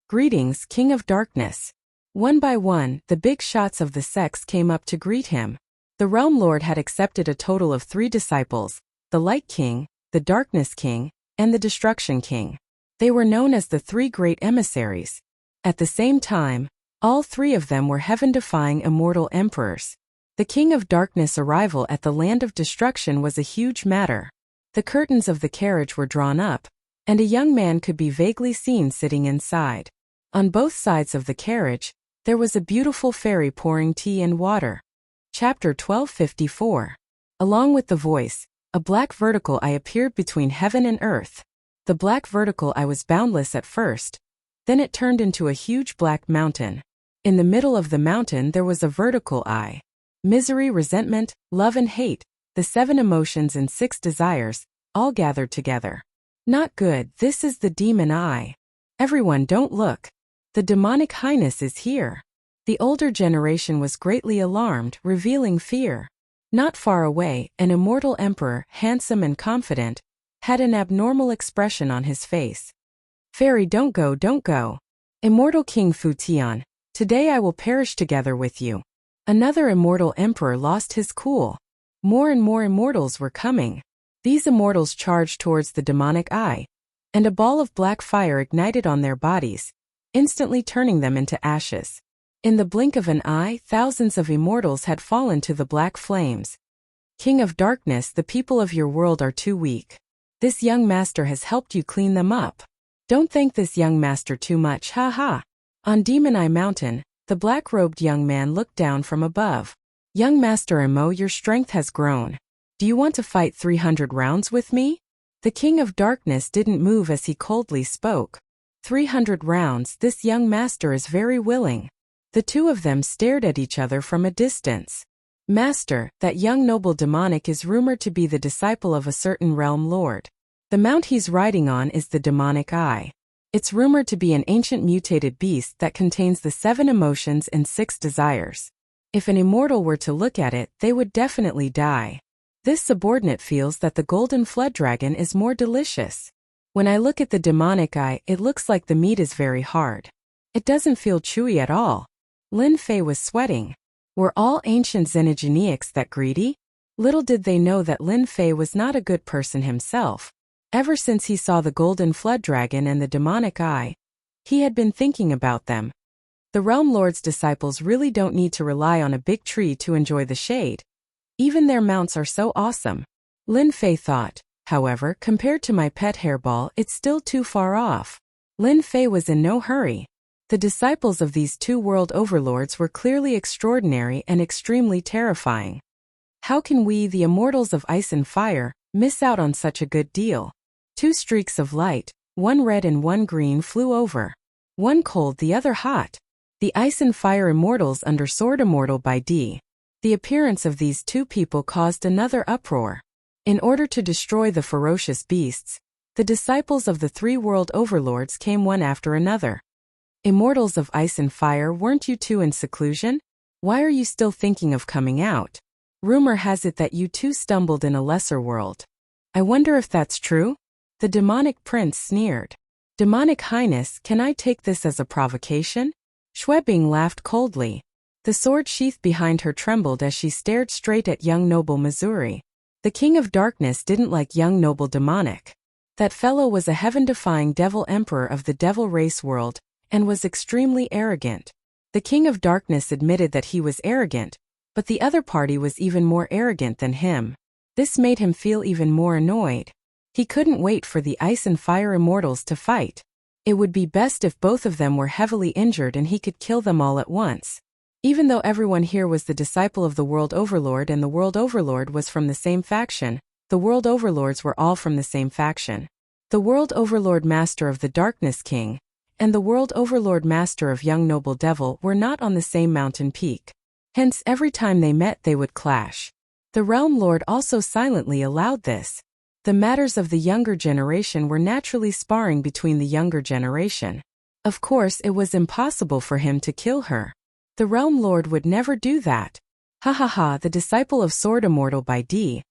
Greetings, King of Darkness. One by one, the big shots of the sects came up to greet him. The Realm Lord had accepted a total of 3 disciples, the Light King, the Darkness King, and the Destruction King. They were known as the 3 great emissaries. At the same time, all 3 of them were heaven-defying immortal emperors. The King of Darkness' arrival at the land of destruction was a huge matter. The curtains of the carriage were drawn up, and a young man could be vaguely seen sitting inside. On both sides of the carriage, there was a beautiful fairy pouring tea and water. Chapter 1254. Along with the voice, a black vertical eye appeared between heaven and earth. The black vertical eye was boundless at first, then it turned into a huge black mountain. In the middle of the mountain there was a vertical eye. Misery, resentment, love and hate, the 7 emotions and 6 desires, all gathered together. Not good, this is the demon eye. Everyone don't look. The demonic highness is here. The older generation was greatly alarmed, revealing fear. Not far away, an immortal emperor, handsome and confident, had an abnormal expression on his face. Fairy, don't go, don't go. Immortal King Fu Tian, today I will perish together with you. Another immortal emperor lost his cool. More and more immortals were coming. These immortals charged towards the demonic eye, and a ball of black fire ignited on their bodies, instantly turning them into ashes. In the blink of an eye, thousands of immortals had fallen to the black flames. King of Darkness, the people of your world are too weak. This young master has helped you clean them up. Don't thank this young master too much, ha ha. On Demon Eye Mountain, the black-robed young man looked down from above. Young Master Imo, your strength has grown. Do you want to fight 300 rounds with me? The King of Darkness didn't move as he coldly spoke. 300 rounds, this young master is very willing. The 2 of them stared at each other from a distance. Master, that young noble demonic is rumored to be the disciple of a certain realm lord. The mount he's riding on is the demonic eye. It's rumored to be an ancient mutated beast that contains the 7 emotions and 6 desires. If an immortal were to look at it, they would definitely die. This subordinate feels that the golden flood dragon is more delicious. When I look at the demonic eye, it looks like the meat is very hard. It doesn't feel chewy at all. Lin Fei was sweating. Were all ancient xenogeneics that greedy? Little did they know that Lin Fei was not a good person himself. Ever since he saw the golden flood dragon and the demonic eye, he had been thinking about them. The Realm Lord's disciples really don't need to rely on a big tree to enjoy the shade. Even their mounts are so awesome. Lin Fei thought. However, compared to my pet hairball, it's still too far off. Lin Fei was in no hurry. The disciples of these 2 world overlords were clearly extraordinary and extremely terrifying. How can we, the immortals of ice and fire, miss out on such a good deal? 2 streaks of light, one red and one green, flew over. One cold, the other hot. The ice and fire immortals under Sword Immortal by D. The appearance of these 2 people caused another uproar. In order to destroy the ferocious beasts, the disciples of the three world overlords came one after another. Immortals of ice and fire, weren't you two in seclusion? Why are you still thinking of coming out? Rumor has it that you two stumbled in a lesser world. I wonder if that's true? The demonic prince sneered. Demonic Highness, can I take this as a provocation? Schwebing laughed coldly. The sword sheath behind her trembled as she stared straight at young noble Missouri. The King of Darkness didn't like young noble Demonic. That fellow was a heaven-defying devil emperor of the devil race world, and was extremely arrogant. The King of Darkness admitted that he was arrogant, but the other party was even more arrogant than him. This made him feel even more annoyed. He couldn't wait for the ice and fire immortals to fight. It would be best if both of them were heavily injured and he could kill them all at once. Even though everyone here was the disciple of the World Overlord and the World Overlord was from the same faction, the World Overlords were all from the same faction. The World Overlord Master of the Darkness King and the World Overlord Master of Young Noble Devil were not on the same mountain peak. Hence every time they met they would clash. The Realm Lord also silently allowed this. The matters of the younger generation were naturally sparring between the younger generation. Of course it was impossible for him to kill her. The Realm Lord would never do that. Ha ha ha, the disciple of Sword Immortal by D.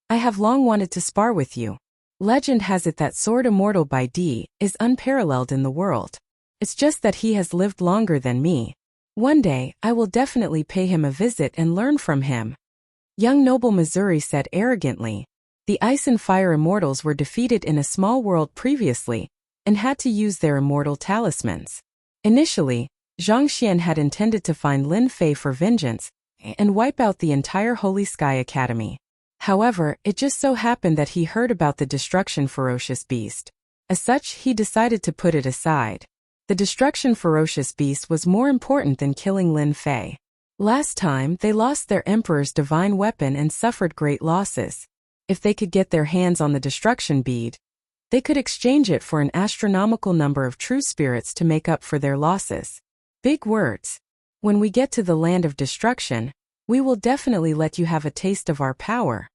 I have long wanted to spar with you. Legend has it that Sword Immortal by D is unparalleled in the world. It's just that he has lived longer than me. One day, I will definitely pay him a visit and learn from him. Young Noble Missouri said arrogantly. The Ice and Fire Immortals were defeated in a small world previously, and had to use their immortal talismans. Initially, Zhang Xian had intended to find Lin Fei for vengeance, and wipe out the entire Holy Sky Academy. However, it just so happened that he heard about the Destruction Ferocious Beast. As such, he decided to put it aside. The Destruction Ferocious Beast was more important than killing Lin Fei. Last time, they lost their Emperor's divine weapon and suffered great losses. If they could get their hands on the destruction bead, they could exchange it for an astronomical number of true spirits to make up for their losses. Big words. When we get to the land of destruction, we will definitely let you have a taste of our power.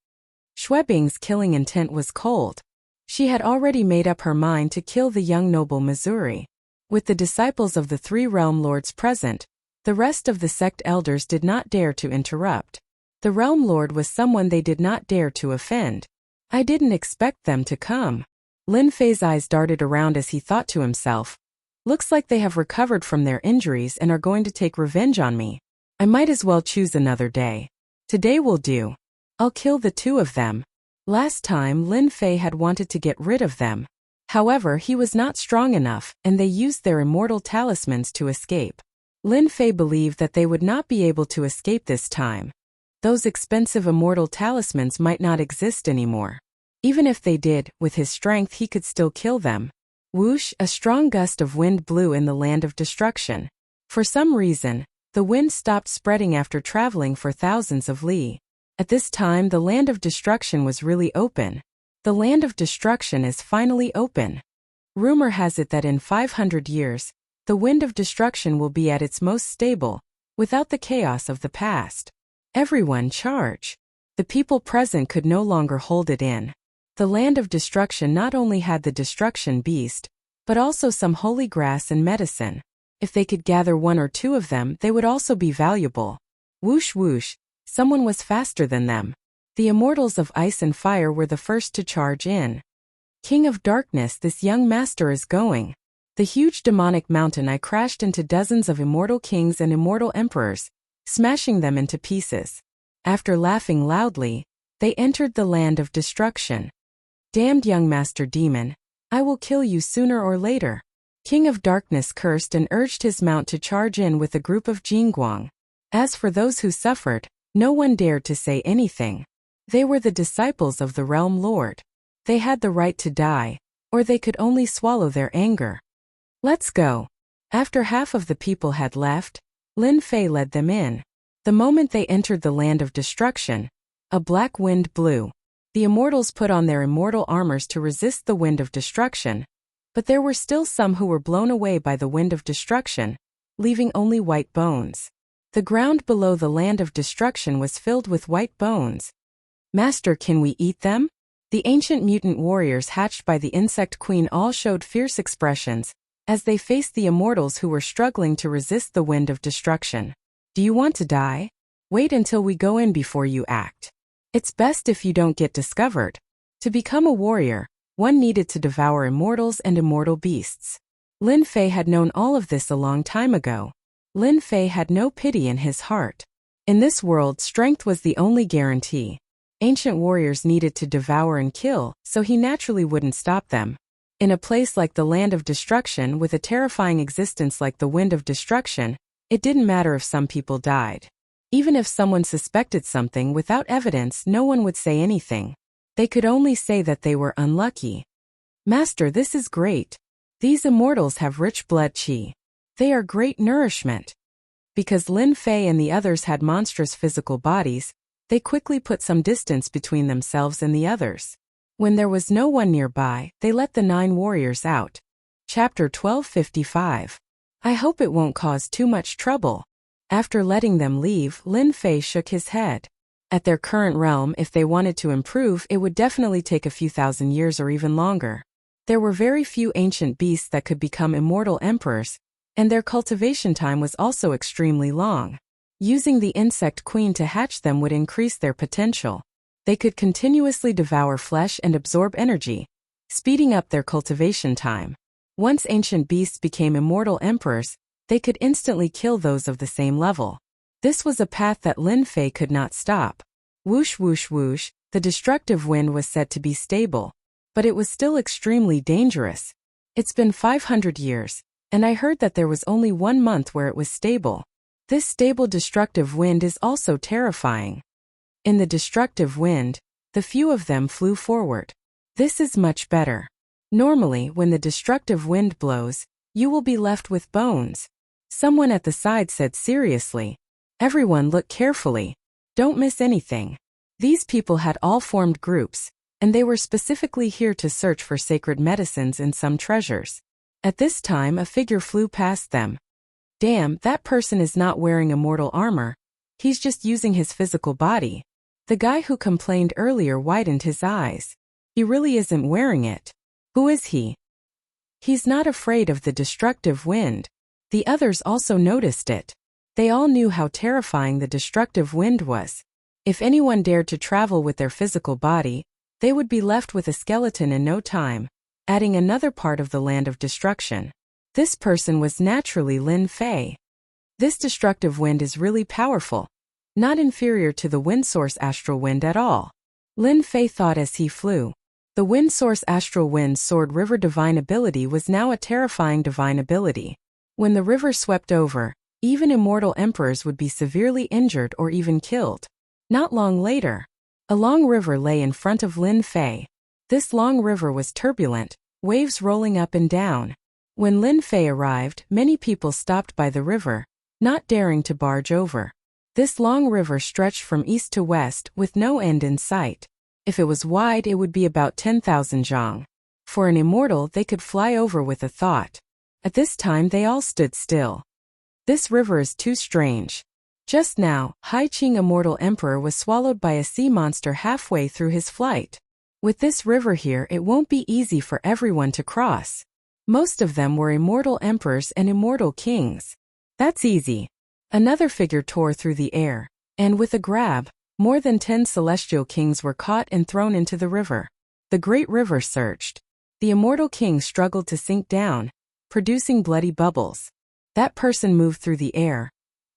Schwebing's killing intent was cold. She had already made up her mind to kill the young noble Missouri. With the disciples of the three realm lords present, the rest of the sect elders did not dare to interrupt. The Realm Lord was someone they did not dare to offend. I didn't expect them to come. Lin Fei's eyes darted around as he thought to himself. Looks like they have recovered from their injuries and are going to take revenge on me. I might as well choose another day. Today will do. I'll kill the two of them. Last time Lin Fei had wanted to get rid of them. However, he was not strong enough, and they used their immortal talismans to escape. Lin Fei believed that they would not be able to escape this time. Those expensive immortal talismans might not exist anymore. Even if they did, with his strength he could still kill them. Whoosh, a strong gust of wind blew in the land of destruction. For some reason, the wind stopped spreading after traveling for thousands of li. At this time the land of destruction was really open. The land of destruction is finally open. Rumor has it that in 500 years, the wind of destruction will be at its most stable, without the chaos of the past. Everyone charge. The people present could no longer hold it in. The land of destruction not only had the destruction beast, but also some holy grass and medicine. If they could gather one or two of them, they would also be valuable. Whoosh whoosh, someone was faster than them. The immortals of ice and fire were the first to charge in. King of Darkness, this young master is going. The huge demonic mountain I crashed into dozens of immortal kings and immortal emperors, smashing them into pieces. After laughing loudly, they entered the land of destruction. Damned young master demon, I will kill you sooner or later. King of Darkness cursed and urged his mount to charge in with a group of Jingguang. As for those who suffered, no one dared to say anything. They were the disciples of the Realm Lord. They had the right to die, or they could only swallow their anger. Let's go. After half of the people had left, Lin Fei led them in. The moment they entered the land of destruction, a black wind blew. The immortals put on their immortal armors to resist the wind of destruction, but there were still some who were blown away by the wind of destruction, leaving only white bones. The ground below the land of destruction was filled with white bones. Master, can we eat them? The ancient mutant warriors hatched by the insect queen all showed fierce expressions as they faced the immortals who were struggling to resist the wind of destruction. Do you want to die? Wait until we go in before you act. It's best if you don't get discovered. To become a warrior, one needed to devour immortals and immortal beasts. Lin Fei had known all of this a long time ago. Lin Fei had no pity in his heart. In this world, strength was the only guarantee. Ancient warriors needed to devour and kill, so he naturally wouldn't stop them. In a place like the land of destruction with a terrifying existence like the wind of destruction, it didn't matter if some people died. Even if someone suspected something without evidence, no one would say anything. They could only say that they were unlucky. Master, this is great. These immortals have rich blood qi. They are great nourishment. Because Lin Fei and the others had monstrous physical bodies, they quickly put some distance between themselves and the others. When there was no one nearby, they let the 9 warriors out. Chapter 1255. I hope it won't cause too much trouble. After letting them leave, Lin Fei shook his head. At their current realm, if they wanted to improve, it would definitely take a few thousand years or even longer. There were very few ancient beasts that could become immortal emperors, and their cultivation time was also extremely long. Using the insect queen to hatch them would increase their potential. They could continuously devour flesh and absorb energy, speeding up their cultivation time. Once ancient beasts became immortal emperors, they could instantly kill those of the same level. This was a path that Lin Fei could not stop. Whoosh whoosh whoosh, the destructive wind was said to be stable, but it was still extremely dangerous. It's been 500 years, and I heard that there was only 1 month where it was stable. This stable destructive wind is also terrifying. In the destructive wind, the few of them flew forward. This is much better. Normally, when the destructive wind blows, you will be left with bones. Someone at the side said seriously. Everyone look carefully. Don't miss anything. These people had all formed groups, and they were specifically here to search for sacred medicines and some treasures. At this time, a figure flew past them. Damn, that person is not wearing immortal armor. He's just using his physical body. The guy who complained earlier widened his eyes. He really isn't wearing it. Who is he? He's not afraid of the destructive wind. The others also noticed it. They all knew how terrifying the destructive wind was. If anyone dared to travel with their physical body, they would be left with a skeleton in no time, adding another part of the land of destruction. This person was naturally Lin Fei. This destructive wind is really powerful, not inferior to the wind source astral wind at all. Lin Fei thought as he flew. The wind source astral wind sword river divine ability was now a terrifying divine ability. When the river swept over, even immortal emperors would be severely injured or even killed. Not long later, a long river lay in front of Lin Fei. This long river was turbulent, waves rolling up and down. When Lin Fei arrived, many people stopped by the river, not daring to barge over. This long river stretched from east to west with no end in sight. If it was wide, it would be about 10,000 zhang. For an immortal, they could fly over with a thought. At this time, they all stood still. This river is too strange. Just now, Hai Qing Immortal Emperor was swallowed by a sea monster halfway through his flight. With this river here, it won't be easy for everyone to cross. Most of them were immortal emperors and immortal kings. That's easy. Another figure tore through the air, and with a grab, more than 10 celestial kings were caught and thrown into the river. The great river surged. The immortal king struggled to sink down, producing bloody bubbles. That person moved through the air,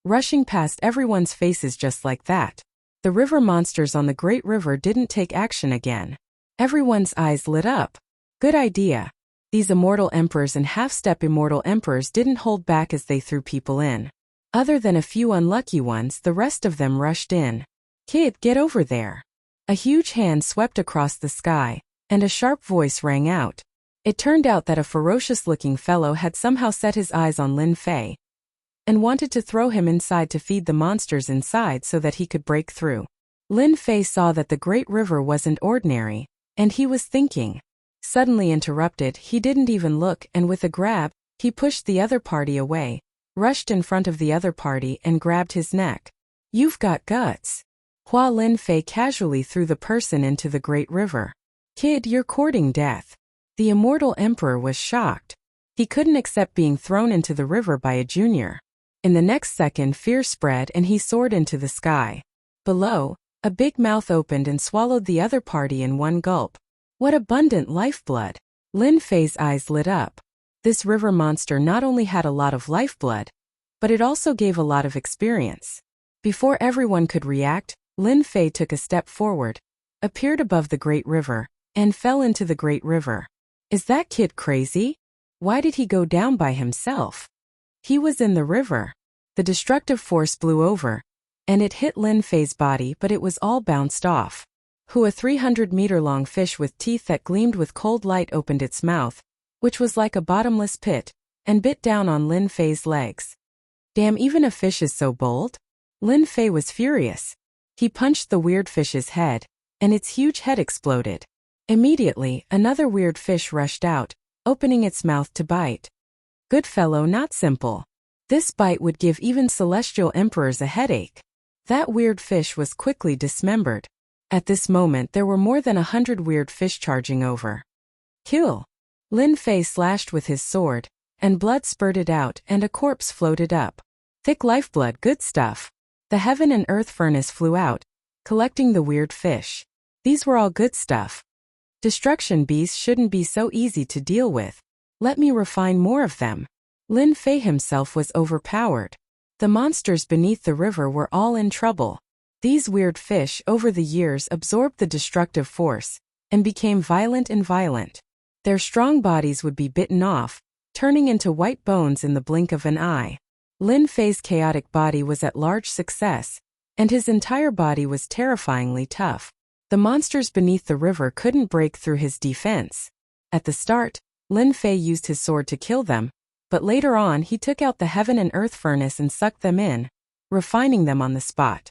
rushing past everyone's faces just like that. The river monsters on the great river didn't take action again. Everyone's eyes lit up. Good idea. These immortal emperors and half-step immortal emperors didn't hold back as they threw people in. Other than a few unlucky ones, the rest of them rushed in. Kid, get over there. A huge hand swept across the sky, and a sharp voice rang out. It turned out that a ferocious-looking fellow had somehow set his eyes on Lin Fei and wanted to throw him inside to feed the monsters inside so that he could break through. Lin Fei saw that the great river wasn't ordinary, and he was thinking. Suddenly interrupted, he didn't even look, and with a grab, he pushed the other party away, rushed in front of the other party and grabbed his neck. You've got guts. Hua Lin Fei casually threw the person into the great river. Kid, you're courting death. The immortal emperor was shocked. He couldn't accept being thrown into the river by a junior. In the next second, fear spread and he soared into the sky. Below, a big mouth opened and swallowed the other party in one gulp. What abundant lifeblood! Lin Fei's eyes lit up. This river monster not only had a lot of lifeblood, but it also gave a lot of experience. Before everyone could react, Lin Fei took a step forward, appeared above the great river, and fell into the great river. Is that kid crazy? Why did he go down by himself? He was in the river. The destructive force blew over, and it hit Lin Fei's body, but it was all bounced off. A 300-meter-long fish with teeth that gleamed with cold light opened its mouth, which was like a bottomless pit, and bit down on Lin Fei's legs. Damn, even a fish is so bold? Lin Fei was furious. He punched the weird fish's head, and its huge head exploded. Immediately, another weird fish rushed out, opening its mouth to bite. Good fellow, not simple. This bite would give even celestial emperors a headache. That weird fish was quickly dismembered. At this moment there were more than 100 weird fish charging over. Kill! Lin Fei slashed with his sword, and blood spurted out and a corpse floated up. Thick lifeblood, good stuff. The heaven and earth furnace flew out, collecting the weird fish. These were all good stuff. Destruction beasts shouldn't be so easy to deal with. Let me refine more of them. Lin Fei himself was overpowered. The monsters beneath the river were all in trouble. These weird fish over the years absorbed the destructive force, and became violent and violent. Their strong bodies would be bitten off, turning into white bones in the blink of an eye. Lin Fei's chaotic body was at large success, and his entire body was terrifyingly tough. The monsters beneath the river couldn't break through his defense. At the start, Lin Fei used his sword to kill them, but later on he took out the heaven and earth furnace and sucked them in, refining them on the spot.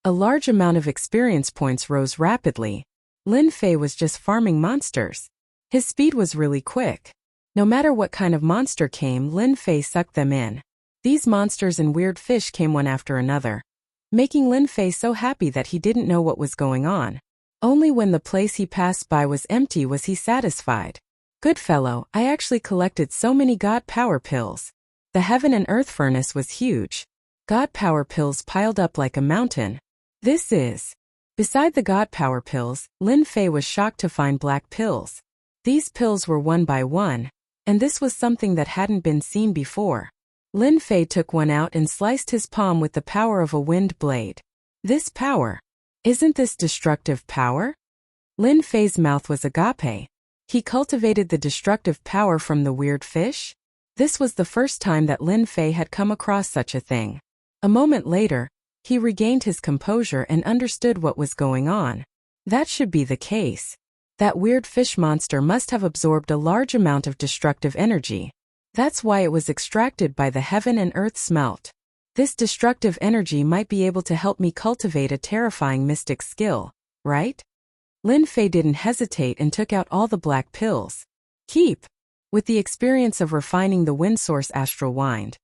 A large amount of experience points rose rapidly. Lin Fei was just farming monsters. His speed was really quick. No matter what kind of monster came, Lin Fei sucked them in. These monsters and weird fish came one after another, making Lin Fei so happy that he didn't know what was going on. Only when the place he passed by was empty was he satisfied. Good fellow, I actually collected so many God Power pills. The heaven and earth furnace was huge. God Power pills piled up like a mountain. Beside the God Power pills, Lin Fei was shocked to find black pills. These pills were one by one, and this was something that hadn't been seen before. Lin Fei took one out and sliced his palm with the power of a wind blade. This power. Isn't this destructive power? Lin Fei's mouth was agape. He cultivated the destructive power from the weird fish? This was the first time that Lin Fei had come across such a thing. A moment later, he regained his composure and understood what was going on. That should be the case. That weird fish monster must have absorbed a large amount of destructive energy. That's why it was extracted by the heaven and earth smelt. This destructive energy might be able to help me cultivate a terrifying mystic skill, right? Lin Fei didn't hesitate and took out all the black pills. Keep! With the experience of refining the wind source astral wind.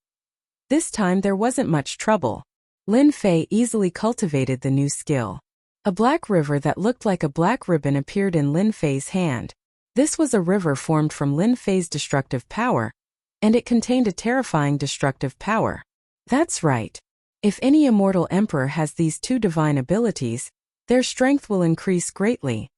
This time there wasn't much trouble. Lin Fei easily cultivated the new skill. A black river that looked like a black ribbon appeared in Lin Fei's hand. This was a river formed from Lin Fei's destructive power, and it contained a terrifying destructive power. That's right. If any immortal emperor has these two divine abilities, their strength will increase greatly.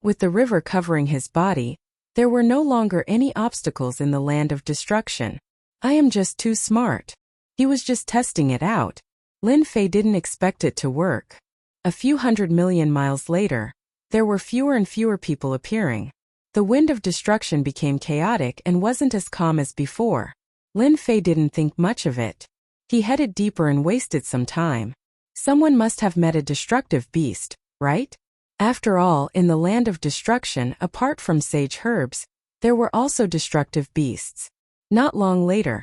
With the river covering his body, there were no longer any obstacles in the land of destruction. I am just too smart. He was just testing it out. Lin Fei didn't expect it to work. A few 100 million miles later, there were fewer and fewer people appearing. The wind of destruction became chaotic and wasn't as calm as before. Lin Fei didn't think much of it. He headed deeper and wasted some time. Someone must have met a destructive beast, right? After all, in the land of destruction, apart from sage herbs, there were also destructive beasts. Not long later,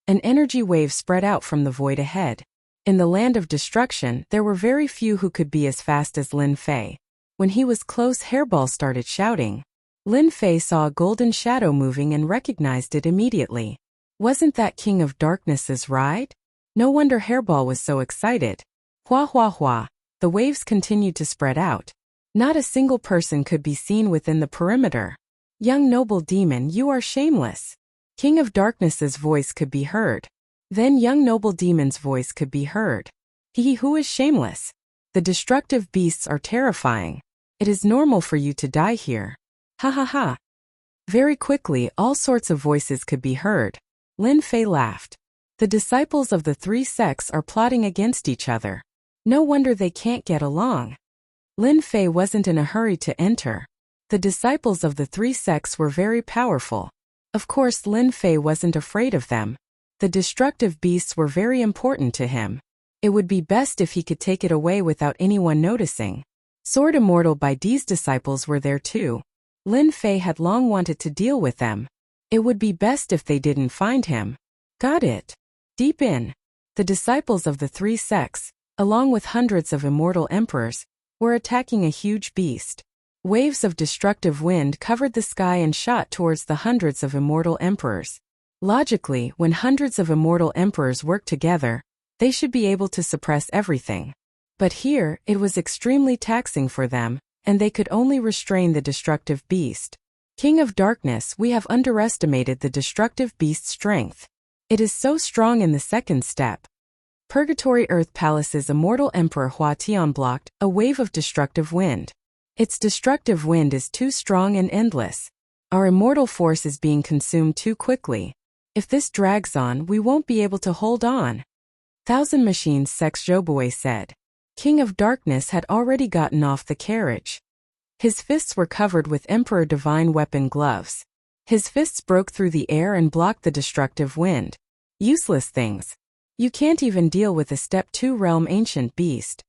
an energy wave spread out from the void ahead. In the land of destruction, there were very few who could be as fast as Lin Fei. When he was close, Hairball started shouting. Lin Fei saw a golden shadow moving and recognized it immediately. Wasn't that King of Darkness's ride? No wonder Hairball was so excited. Hua hua hua. The waves continued to spread out. Not a single person could be seen within the perimeter. Young noble demon, you are shameless. King of Darkness's voice could be heard. Then young noble demon's voice could be heard. He who is shameless. The destructive beasts are terrifying. It is normal for you to die here. Ha ha ha. Very quickly, all sorts of voices could be heard. Lin Fei laughed. The disciples of the three sects are plotting against each other. No wonder they can't get along. Lin Fei wasn't in a hurry to enter. The disciples of the three sects were very powerful. Of course, Lin Fei wasn't afraid of them. The destructive beasts were very important to him. It would be best if he could take it away without anyone noticing. Sword Immortal by Dee's disciples were there too. Lin Fei had long wanted to deal with them. It would be best if they didn't find him. Got it. Deep in, the disciples of the three sects, along with hundreds of immortal emperors, were attacking a huge beast. Waves of destructive wind covered the sky and shot towards the hundreds of immortal emperors. Logically, when hundreds of immortal emperors work together, they should be able to suppress everything. But here, it was extremely taxing for them, and they could only restrain the destructive beast. King of Darkness, we have underestimated the destructive beast's strength. It is so strong in the second step. Purgatory Earth Palace's immortal emperor Hua Tian blocked a wave of destructive wind. Its destructive wind is too strong and endless. Our immortal force is being consumed too quickly. If this drags on, we won't be able to hold on. Thousand Machines Sex Jobue said. King of Darkness had already gotten off the carriage. His fists were covered with Emperor Divine Weapon gloves. His fists broke through the air and blocked the destructive wind. Useless things. You can't even deal with a Step 2 realm ancient beast.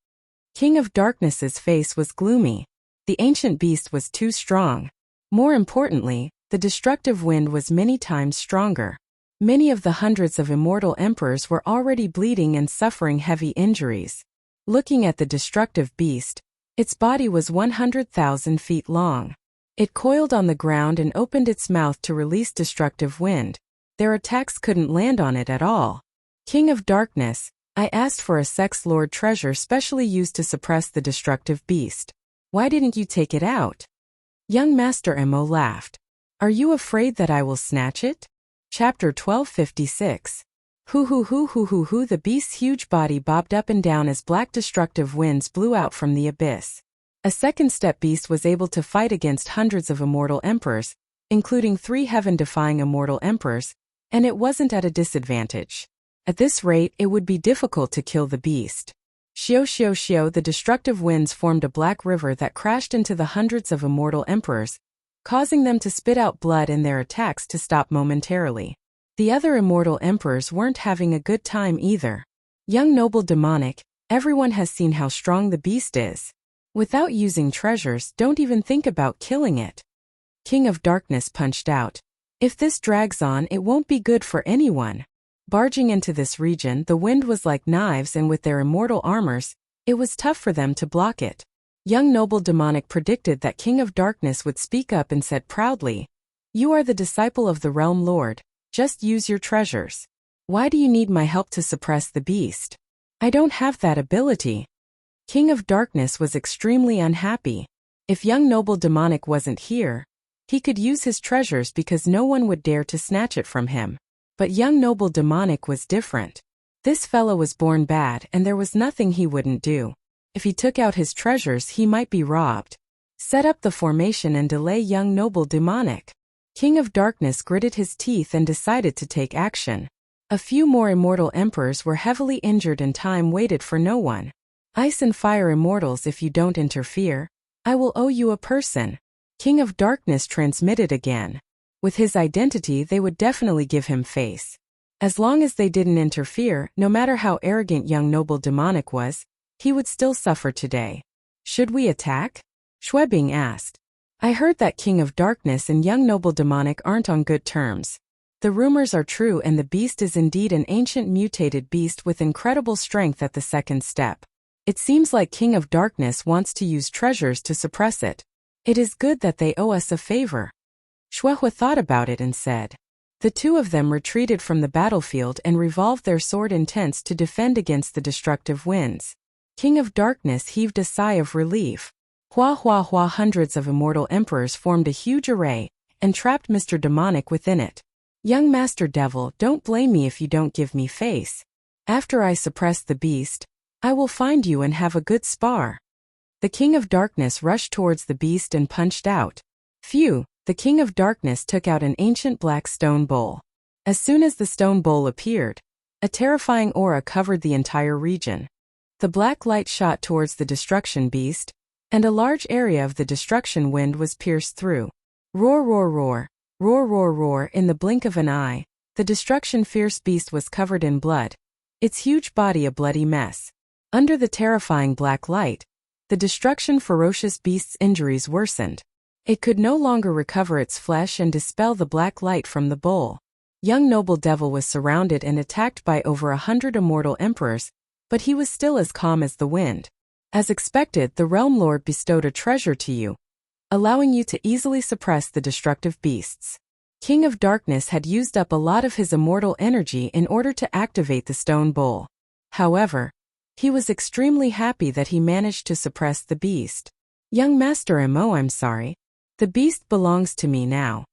King of Darkness's face was gloomy. The ancient beast was too strong. More importantly, the destructive wind was many times stronger. Many of the hundreds of immortal emperors were already bleeding and suffering heavy injuries. Looking at the destructive beast, its body was 100,000 feet long. It coiled on the ground and opened its mouth to release destructive wind. Their attacks couldn't land on it at all. King of Darkness, I asked for a Sex Lord treasure specially used to suppress the destructive beast. Why didn't you take it out? Young Master Mo laughed. Are you afraid that I will snatch it? Chapter 1256. Hoo, the beast's huge body bobbed up and down as black destructive winds blew out from the abyss. A second-step beast was able to fight against hundreds of immortal emperors, including 3 heaven-defying immortal emperors, and it wasn't at a disadvantage. At this rate, it would be difficult to kill the beast. Shio, the destructive winds formed a black river that crashed into the hundreds of immortal emperors, causing them to spit out blood and their attacks to stop momentarily. The other immortal emperors weren't having a good time either. Young noble demonic, everyone has seen how strong the beast is. Without using treasures, don't even think about killing it. King of Darkness punched out. If this drags on, it won't be good for anyone. Barging into this region, the wind was like knives, and with their immortal armors, it was tough for them to block it. Young noble demonic predicted that King of Darkness would speak up and said proudly, "You are the disciple of the Realm Lord. Just use your treasures. Why do you need my help to suppress the beast? I don't have that ability." King of Darkness was extremely unhappy. If young noble demonic wasn't here, he could use his treasures because no one would dare to snatch it from him. But young noble demonic was different. This fellow was born bad, and there was nothing he wouldn't do. If he took out his treasures, he might be robbed. Set up the formation and delay young noble demonic. King of Darkness gritted his teeth and decided to take action. A few more immortal emperors were heavily injured and time waited for no one. Ice and fire immortals, if you don't interfere, I will owe you a person. King of Darkness transmitted again. With his identity, they would definitely give him face. As long as they didn't interfere, no matter how arrogant young noble demonic was, he would still suffer today. Should we attack? Schwebing asked. I heard that King of Darkness and young noble demonic aren't on good terms. The rumors are true, and the beast is indeed an ancient mutated beast with incredible strength at the second step. It seems like King of Darkness wants to use treasures to suppress it. It is good that they owe us a favor. Shuehua thought about it and said. The two of them retreated from the battlefield and revolved their sword intents to defend against the destructive winds. King of Darkness heaved a sigh of relief. Hua hua hua, hundreds of immortal emperors formed a huge array and trapped Mr. Demonic within it. Young Master Devil, don't blame me if you don't give me face. After I suppress the beast, I will find you and have a good spar. The King of Darkness rushed towards the beast and punched out. Phew, the King of Darkness took out an ancient black stone bowl. As soon as the stone bowl appeared, a terrifying aura covered the entire region. The black light shot towards the destruction beast, and a large area of the destruction wind was pierced through. Roar, roar, roar, roar, roar, roar. In the blink of an eye, the destruction fierce beast was covered in blood, its huge body a bloody mess. Under the terrifying black light, the destruction ferocious beast's injuries worsened. It could no longer recover its flesh and dispel the black light from the bowl. Young Noble Devil was surrounded and attacked by over 100 immortal emperors, but he was still as calm as the wind. As expected, the Realm Lord bestowed a treasure to you, allowing you to easily suppress the destructive beasts. King of Darkness had used up a lot of his immortal energy in order to activate the stone bowl. However, he was extremely happy that he managed to suppress the beast. Young Master Mo, I'm sorry. The beast belongs to me now.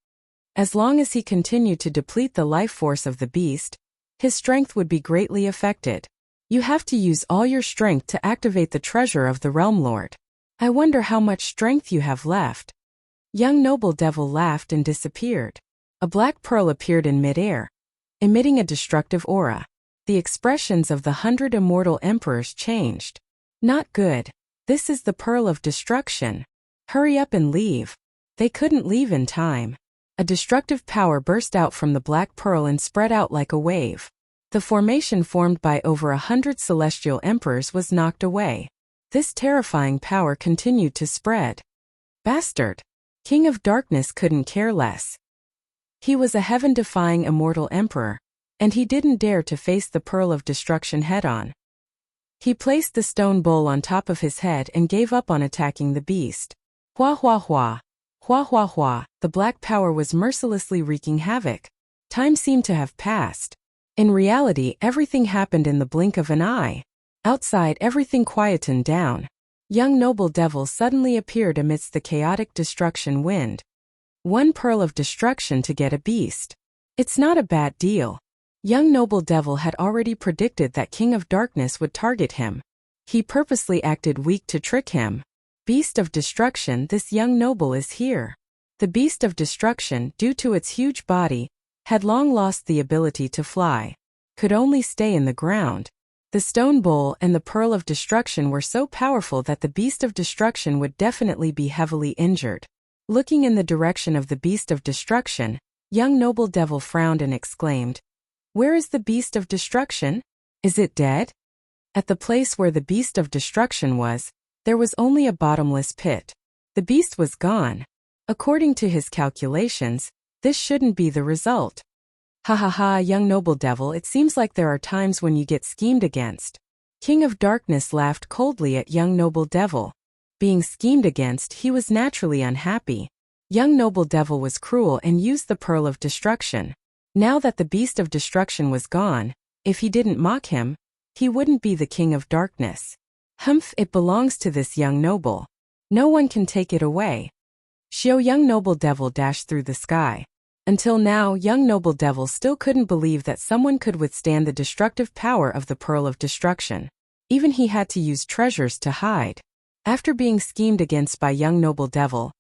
As long as he continued to deplete the life force of the beast, his strength would be greatly affected. You have to use all your strength to activate the treasure of the Realm Lord. I wonder how much strength you have left. Young Noble Devil laughed and disappeared. A black pearl appeared in midair, emitting a destructive aura. The expressions of the 100 immortal emperors changed. Not good. This is the Pearl of Destruction. Hurry up and leave. They couldn't leave in time. A destructive power burst out from the black pearl and spread out like a wave. The formation formed by over 100 celestial emperors was knocked away. This terrifying power continued to spread. Bastard! King of Darkness couldn't care less. He was a heaven-defying immortal emperor, and he didn't dare to face the Pearl of Destruction head-on. He placed the stone bowl on top of his head and gave up on attacking the beast. Hua hua hua. Hua hua hua, the black power was mercilessly wreaking havoc. Time seemed to have passed. In reality, everything happened in the blink of an eye. Outside, everything quietened down. Young Noble Devil suddenly appeared amidst the chaotic destruction wind. One pearl of destruction to get a beast. It's not a bad deal. Young Noble Devil had already predicted that King of Darkness would target him. He purposely acted weak to trick him. Beast of Destruction, this young noble is here. The Beast of Destruction, due to its huge body, had long lost the ability to fly. Could only stay in the ground. The stone bowl and the Pearl of Destruction were so powerful that the Beast of Destruction would definitely be heavily injured. Looking in the direction of the Beast of Destruction, young Noble Devil frowned and exclaimed, "Where is the Beast of Destruction? Is it dead?" At the place where the Beast of Destruction was, there was only a bottomless pit. The beast was gone. According to his calculations, this shouldn't be the result. Ha ha ha, young Noble Devil, it seems like there are times when you get schemed against. King of Darkness laughed coldly at young Noble Devil. Being schemed against, he was naturally unhappy. Young Noble Devil was cruel and used the Pearl of Destruction. Now that the Beast of Destruction was gone, if he didn't mock him, he wouldn't be the King of Darkness. Humph, it belongs to this young noble. No one can take it away. Shio, young Noble Devil dashed through the sky. Until now, young Noble Devil still couldn't believe that someone could withstand the destructive power of the Pearl of Destruction. Even he had to use treasures to hide. After being schemed against by young Noble Devil,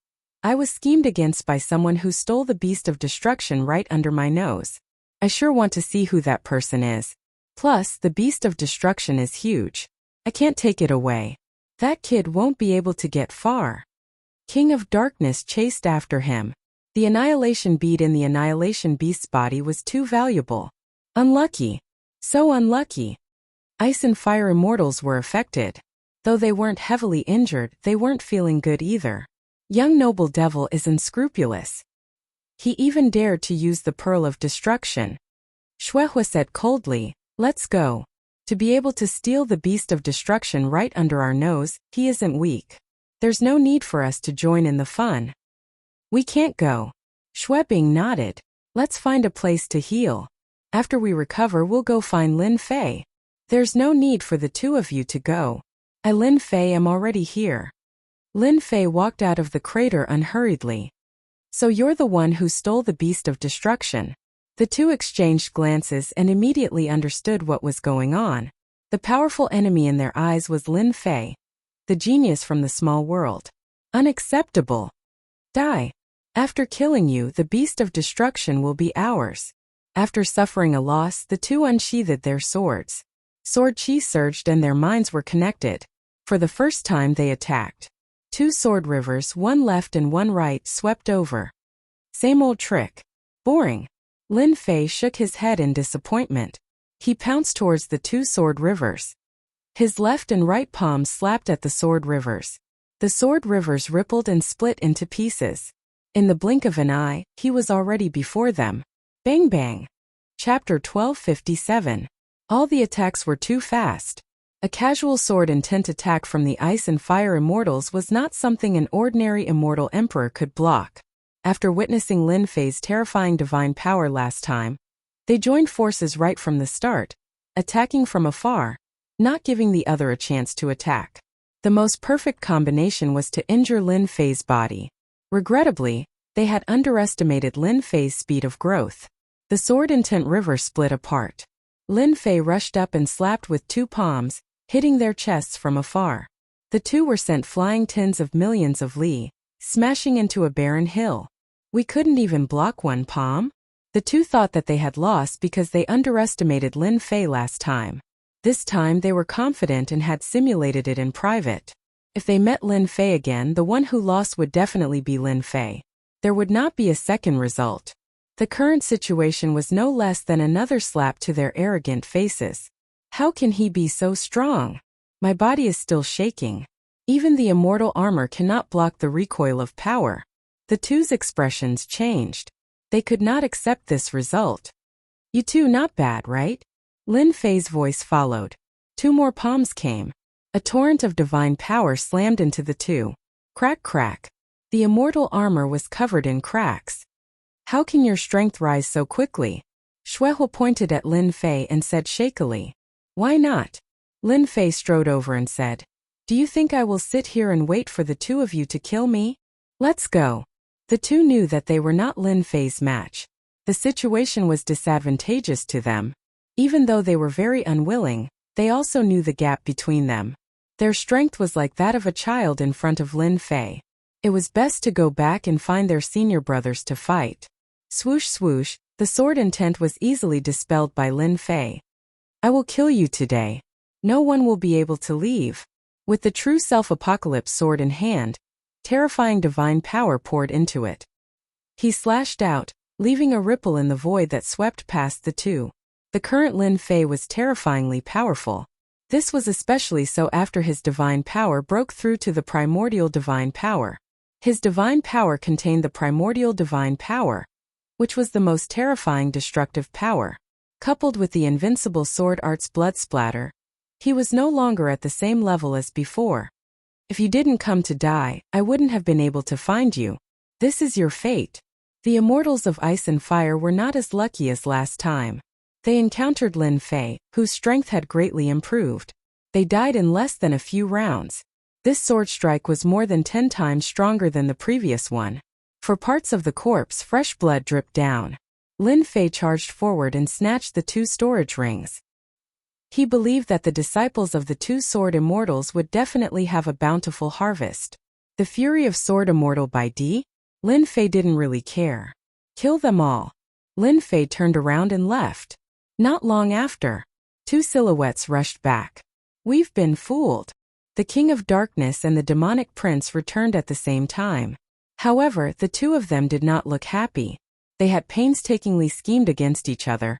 I was schemed against by someone who stole the Beast of Destruction right under my nose. I sure want to see who that person is. Plus, the Beast of Destruction is huge. I can't take it away. That kid won't be able to get far. King of Darkness chased after him. The annihilation bead in the annihilation beast's body was too valuable. Unlucky. So unlucky. Ice and fire immortals were affected. Though they weren't heavily injured, they weren't feeling good either. Young Noble Devil is unscrupulous. He even dared to use the Pearl of Destruction. Shuehua said coldly, "Let's go." To be able to steal the Beast of Destruction right under our nose, he isn't weak. There's no need for us to join in the fun. We can't go. Shuebing nodded. Let's find a place to heal. After we recover, we'll go find Lin Fei. There's no need for the two of you to go. I, Lin Fei, am already here. Lin Fei walked out of the crater unhurriedly. So you're the one who stole the beast of destruction. The two exchanged glances and immediately understood what was going on. The powerful enemy in their eyes was Lin Fei, the genius from the small world. Unacceptable. Die. After killing you, the beast of destruction will be ours. After suffering a loss, the two unsheathed their swords. Sword chi surged and their minds were connected. For the first time they attacked. Two sword rivers, one left and one right, swept over. Same old trick. Boring. Lin Fei shook his head in disappointment. He pounced towards the two sword rivers. His left and right palms slapped at the sword rivers. The sword rivers rippled and split into pieces. In the blink of an eye, he was already before them. Bang bang. Chapter 1257. All the attacks were too fast. A casual sword intent attack from the ice and fire immortals was not something an ordinary immortal emperor could block. After witnessing Lin Fei's terrifying divine power last time, they joined forces right from the start, attacking from afar, not giving the other a chance to attack. The most perfect combination was to injure Lin Fei's body. Regrettably, they had underestimated Lin Fei's speed of growth. The sword intent river split apart. Lin Fei rushed up and slapped with two palms, hitting their chests from afar. The two were sent flying tens of millions of li, smashing into a barren hill. We couldn't even block one palm? The two thought that they had lost because they underestimated Lin Fei last time. This time they were confident and had simulated it in private. If they met Lin Fei again, the one who lost would definitely be Lin Fei. There would not be a second result. The current situation was no less than another slap to their arrogant faces. How can he be so strong? My body is still shaking. Even the immortal armor cannot block the recoil of power. The two's expressions changed. They could not accept this result. You two not bad, right? Lin Fei's voice followed. Two more palms came. A torrent of divine power slammed into the two. Crack crack. The immortal armor was covered in cracks. How can your strength rise so quickly? Shuehuo pointed at Lin Fei and said shakily. Why not? Lin Fei strode over and said. Do you think I will sit here and wait for the two of you to kill me? Let's go. The two knew that they were not Lin Fei's match. The situation was disadvantageous to them. Even though they were very unwilling, they also knew the gap between them. Their strength was like that of a child in front of Lin Fei. It was best to go back and find their senior brothers to fight. Swoosh swoosh, the sword intent was easily dispelled by Lin Fei. I will kill you today. No one will be able to leave. With the true self-apocalypse sword in hand, terrifying divine power poured into it. He slashed out, leaving a ripple in the void that swept past the two. The current Lin Fei was terrifyingly powerful. This was especially so after his divine power broke through to the primordial divine power. His divine power contained the primordial divine power, which was the most terrifying destructive power. Coupled with the invincible sword art's blood splatter, he was no longer at the same level as before. If you didn't come to die, I wouldn't have been able to find you. This is your fate. The immortals of ice and fire were not as lucky as last time. They encountered Lin Fei, whose strength had greatly improved. They died in less than a few rounds. This sword strike was more than 10 times stronger than the previous one. For parts of the corpse, fresh blood dripped down. Lin Fei charged forward and snatched the two storage rings. He believed that the disciples of the two sword immortals would definitely have a bountiful harvest. The fury of sword immortal by D? Lin Fei didn't really care. Kill them all. Lin Fei turned around and left. Not long after, two silhouettes rushed back. We've been fooled. The King of Darkness and the demonic prince returned at the same time. However, the two of them did not look happy. They had painstakingly schemed against each other.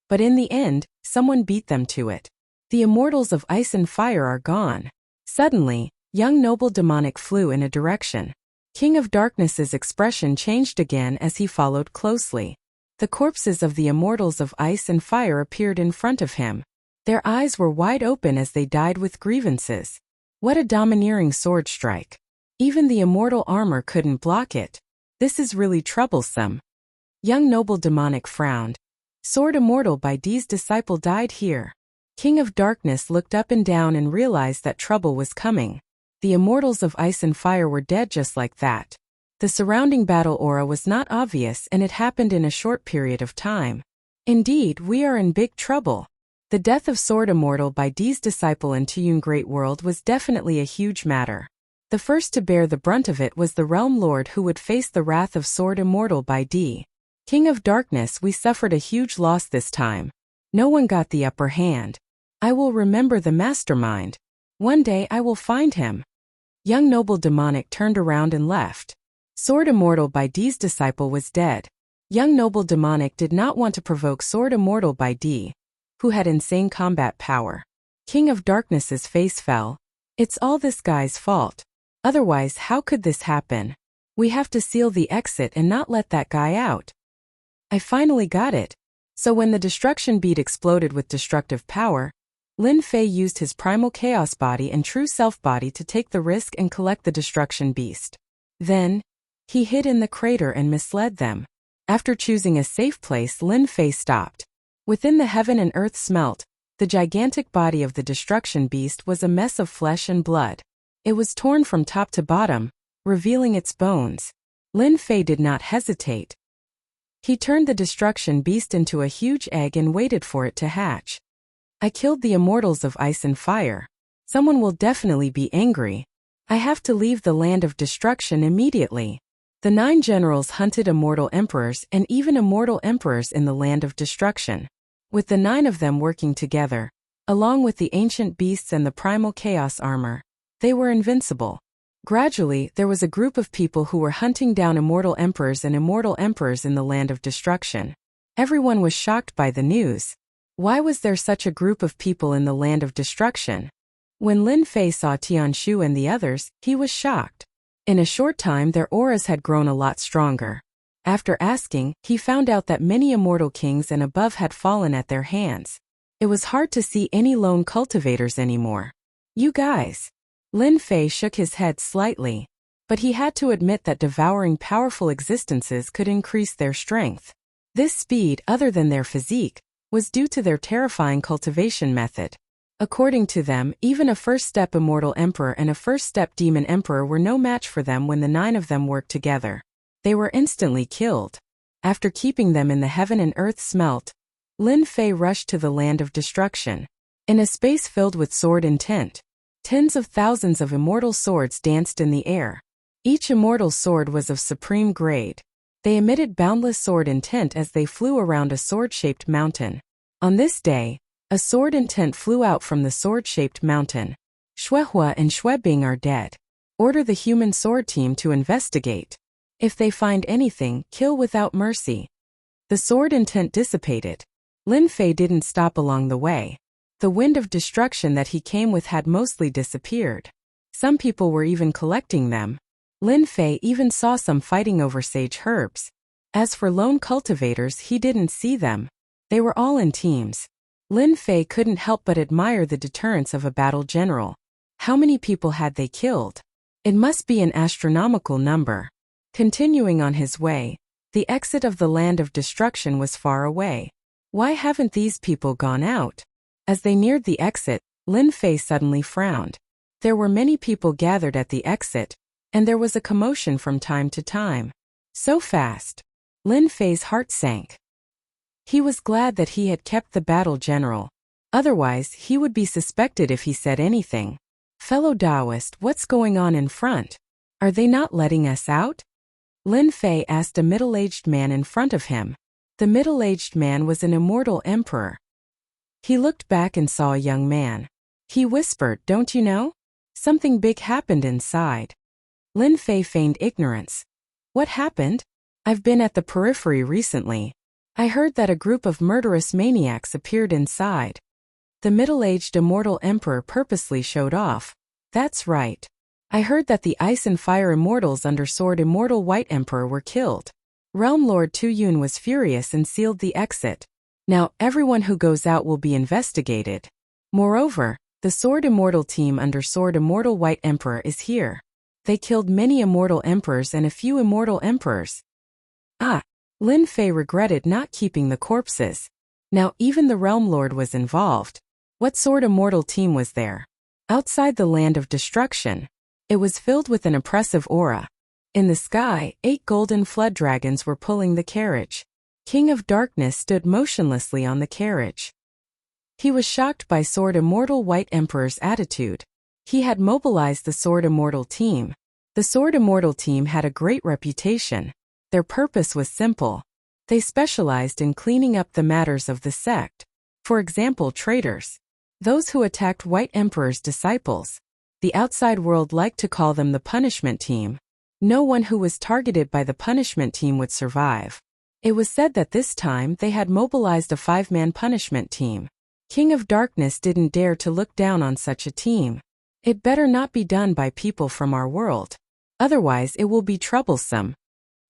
But in the end, someone beat them to it. The immortals of ice and fire are gone. Suddenly, young noble demonic flew in a direction. King of Darkness's expression changed again as he followed closely. The corpses of the immortals of ice and fire appeared in front of him. Their eyes were wide open as they died with grievances. What a domineering sword strike. Even the immortal armor couldn't block it. This is really troublesome. Young noble demonic frowned. Sword immortal by D's disciple died here. King of Darkness looked up and down and realized that trouble was coming. The immortals of ice and fire were dead just like that. The surrounding battle aura was not obvious and it happened in a short period of time. Indeed, we are in big trouble. The death of Sword Immortal by D's disciple in Tuyun Great World was definitely a huge matter. The first to bear the brunt of it was the Realm Lord who would face the wrath of Sword Immortal by D. King of Darkness, we suffered a huge loss this time. No one got the upper hand. I will remember the mastermind. One day I will find him. Young Noble Demonic turned around and left. Sword Immortal by D's disciple was dead. Young Noble Demonic did not want to provoke Sword Immortal by D, who had insane combat power. King of Darkness's face fell. It's all this guy's fault. Otherwise, how could this happen? We have to seal the exit and not let that guy out. I finally got it. So when the destruction bead exploded with destructive power, Lin Fei used his primal chaos body and true self body to take the risk and collect the destruction beast. Then, he hid in the crater and misled them. After choosing a safe place, Lin Fei stopped. Within the heaven and earth smelt, the gigantic body of the destruction beast was a mess of flesh and blood. It was torn from top to bottom, revealing its bones. Lin Fei did not hesitate. He turned the destruction beast into a huge egg and waited for it to hatch. I killed the immortals of ice and fire. Someone will definitely be angry. I have to leave the land of destruction immediately. The 9 generals hunted immortal emperors and even immortal emperors in the land of destruction. With the 9 of them working together, along with the ancient beasts and the primal chaos armor, they were invincible. Gradually, there was a group of people who were hunting down immortal emperors and immortal emperors in the land of destruction. Everyone was shocked by the news. Why was there such a group of people in the land of destruction? When Lin Fei saw Tianshu and the others, he was shocked. In a short time their auras had grown a lot stronger. After asking, he found out that many immortal kings and above had fallen at their hands. It was hard to see any lone cultivators anymore. You guys. Lin Fei shook his head slightly. But he had to admit that devouring powerful existences could increase their strength. This speed, other than their physique, was due to their terrifying cultivation method. According to them, even a first-step immortal emperor and a first-step demon emperor were no match for them when the 9 of them worked together. They were instantly killed. After keeping them in the heaven and earth smelt, Lin Fei rushed to the land of destruction. In a space filled with sword intent, tens of thousands of immortal swords danced in the air. Each immortal sword was of supreme grade. They emitted boundless sword intent as they flew around a sword-shaped mountain. On this day, a sword intent flew out from the sword-shaped mountain. Shuehua and Shuebing are dead. Order the human sword team to investigate. If they find anything, kill without mercy. The sword intent dissipated. Lin Fei didn't stop along the way. The wind of destruction that he came with had mostly disappeared. Some people were even collecting them. Lin Fei even saw some fighting over sage herbs. As for lone cultivators, he didn't see them. They were all in teams. Lin Fei couldn't help but admire the deterrence of a battle general. How many people had they killed? It must be an astronomical number. Continuing on his way, the exit of the land of destruction was far away. Why haven't these people gone out? As they neared the exit, Lin Fei suddenly frowned. There were many people gathered at the exit, and there was a commotion from time to time. So fast. Lin Fei's heart sank. He was glad that he had kept the battle general. Otherwise, he would be suspected if he said anything. Fellow Taoist, what's going on in front? Are they not letting us out? Lin Fei asked a middle-aged man in front of him. The middle-aged man was an immortal emperor. He looked back and saw a young man. He whispered, "Don't you know? Something big happened inside." Lin Fei feigned ignorance. What happened? I've been at the periphery recently. I heard that a group of murderous maniacs appeared inside. The middle-aged immortal emperor purposely showed off. That's right. I heard that the ice and fire immortals under Sword Immortal White Emperor were killed. Realm Lord Tuyun was furious and sealed the exit. Now everyone who goes out will be investigated. Moreover, the Sword Immortal team under Sword Immortal White Emperor is here. They killed many immortal emperors and a few immortal emperors. Lin Fei regretted not keeping the corpses. Now even the Realm Lord was involved. What Sword Immortal team was there? Outside the land of destruction. It was filled with an oppressive aura. In the sky, 8 golden flood dragons were pulling the carriage. King of Darkness stood motionlessly on the carriage. He was shocked by Sword Immortal White Emperor's attitude. He had mobilized the Sword Immortal team. The Sword Immortal team had a great reputation. Their purpose was simple. They specialized in cleaning up the matters of the sect. For example, traitors. Those who attacked White Emperor's disciples. The outside world liked to call them the punishment team. No one who was targeted by the punishment team would survive. It was said that this time they had mobilized a 5-man punishment team. King of Darkness didn't dare to look down on such a team. It better not be done by people from our world. Otherwise it will be troublesome.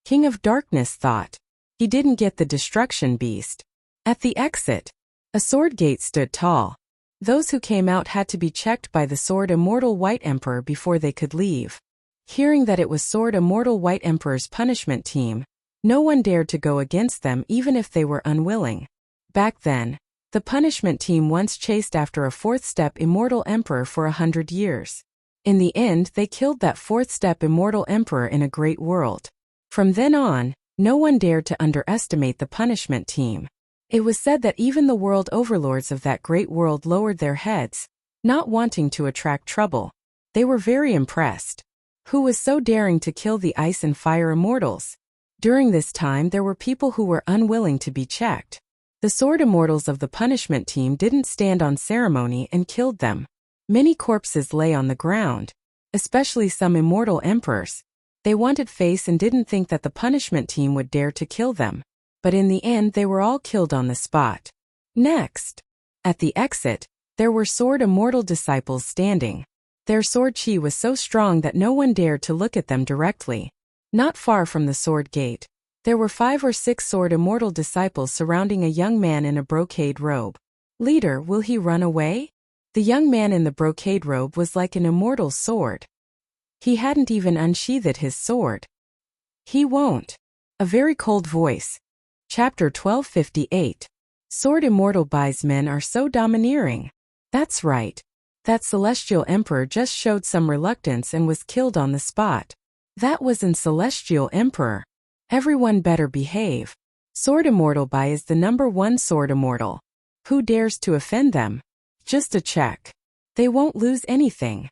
King of Darkness thought. He didn't get the destruction beast. At the exit, a sword gate stood tall. Those who came out had to be checked by the Sword Immortal White Emperor before they could leave. Hearing that it was Sword Immortal White Emperor's punishment team, no one dared to go against them even if they were unwilling. Back then, the punishment team once chased after a 4th-step Immortal Emperor for 100 years. In the end, they killed that 4th-step Immortal Emperor in a great world. From then on, no one dared to underestimate the punishment team. It was said that even the world overlords of that great world lowered their heads, not wanting to attract trouble. They were very impressed. Who was so daring to kill the Ice and Fire Immortals? During this time there were people who were unwilling to be checked. The Sword Immortals of the punishment team didn't stand on ceremony and killed them. Many corpses lay on the ground, especially some Immortal Emperors. They wanted face and didn't think that the punishment team would dare to kill them. But in the end they were all killed on the spot. Next, at the exit, there were Sword Immortal disciples standing. Their sword chi was so strong that no one dared to look at them directly. Not far from the sword gate, there were 5 or 6 Sword Immortal disciples surrounding a young man in a brocade robe. Leader, will he run away? The young man in the brocade robe was like an immortal sword. He hadn't even unsheathed his sword. He won't. A very cold voice. Chapter 1258. Sword Immortal Bai's men are so domineering. That's right. That Celestial Emperor just showed some reluctance and was killed on the spot. That was an Celestial Emperor. Everyone better behave. Sword Immortal Bai is the #1 Sword Immortal. Who dares to offend them? Just a check. They won't lose anything.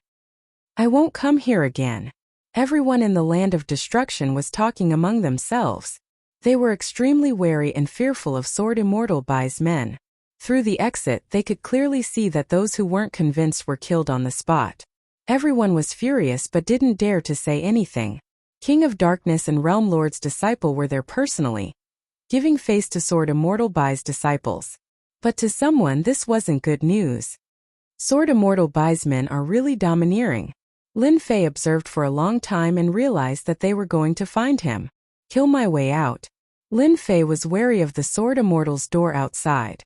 I won't come here again. Everyone in the land of destruction was talking among themselves. They were extremely wary and fearful of Sword Immortal Bai's men. Through the exit they could clearly see that those who weren't convinced were killed on the spot. Everyone was furious but didn't dare to say anything. King of Darkness and Realm Lord's disciple were there personally, giving face to Sword Immortal Bai's disciples. But to someone this wasn't good news. Sword Immortal Bai's men are really domineering. Lin Fei observed for a long time and realized that they were going to find him. Kill my way out. Lin Fei was wary of the Sword Immortal's door outside.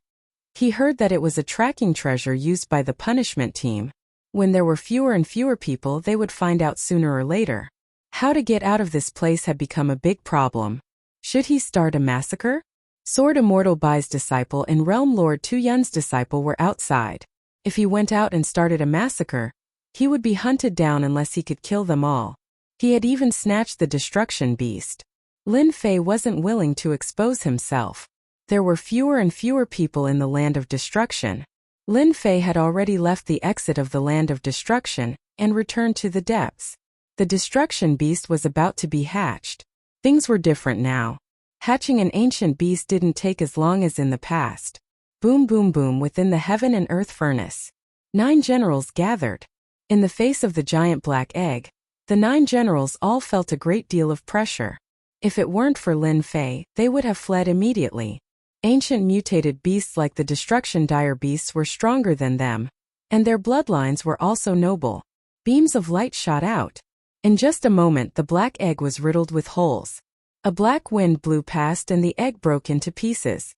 He heard that it was a tracking treasure used by the punishment team. When there were fewer and fewer people, they would find out sooner or later. How to get out of this place had become a big problem. Should he start a massacre? Sword Immortal Bai's disciple and Realm Lord Tu Yun's disciple were outside. If he went out and started a massacre, he would be hunted down unless he could kill them all. He had even snatched the destruction beast. Lin Fei wasn't willing to expose himself. There were fewer and fewer people in the land of destruction. Lin Fei had already left the exit of the land of destruction and returned to the depths. The destruction beast was about to be hatched. Things were different now. Hatching an ancient beast didn't take as long as in the past. Boom boom boom within the heaven and earth furnace. 9 generals gathered. In the face of the giant black egg, the 9 generals all felt a great deal of pressure. If it weren't for Lin Fei, they would have fled immediately. Ancient mutated beasts like the destruction dire beasts were stronger than them, and their bloodlines were also noble. Beams of light shot out. In just a moment the black egg was riddled with holes. A black wind blew past and the egg broke into pieces.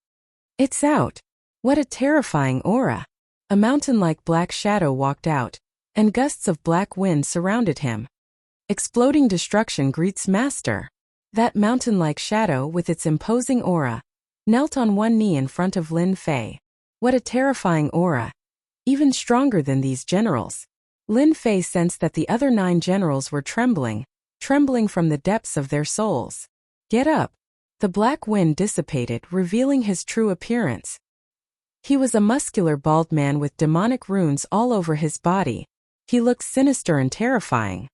It's out. What a terrifying aura. A mountain-like black shadow walked out, and gusts of black wind surrounded him. Exploding destruction greets Master. That mountain-like shadow with its imposing aura knelt on one knee in front of Lin Fei. What a terrifying aura. even stronger than these generals. Lin Fei sensed that the other 9 generals were trembling from the depths of their souls. Get up. The black wind dissipated, revealing his true appearance. He was a muscular bald man with demonic runes all over his body. He looked sinister and terrifying.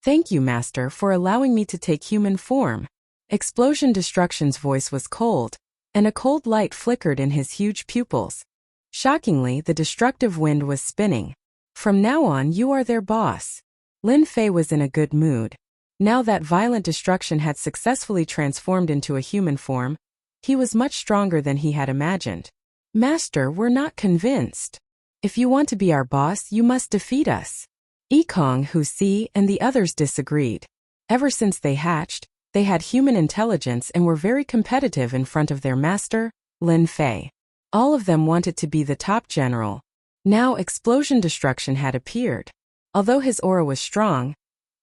Thank you, Master, for allowing me to take human form. Explosion Destruction's voice was cold, and a cold light flickered in his huge pupils. Shockingly, the destructive wind was spinning. From now on, you are their boss. Lin Fei was in a good mood. Now that violent destruction had successfully transformed into a human form, he was much stronger than he had imagined. Master, we're not convinced. If you want to be our boss, you must defeat us. Yikong, Hu Si, and the others disagreed. Ever since they hatched, they had human intelligence and were very competitive in front of their master, Lin Fei. All of them wanted to be the top general. Now Explosion Destruction had appeared. Although his aura was strong,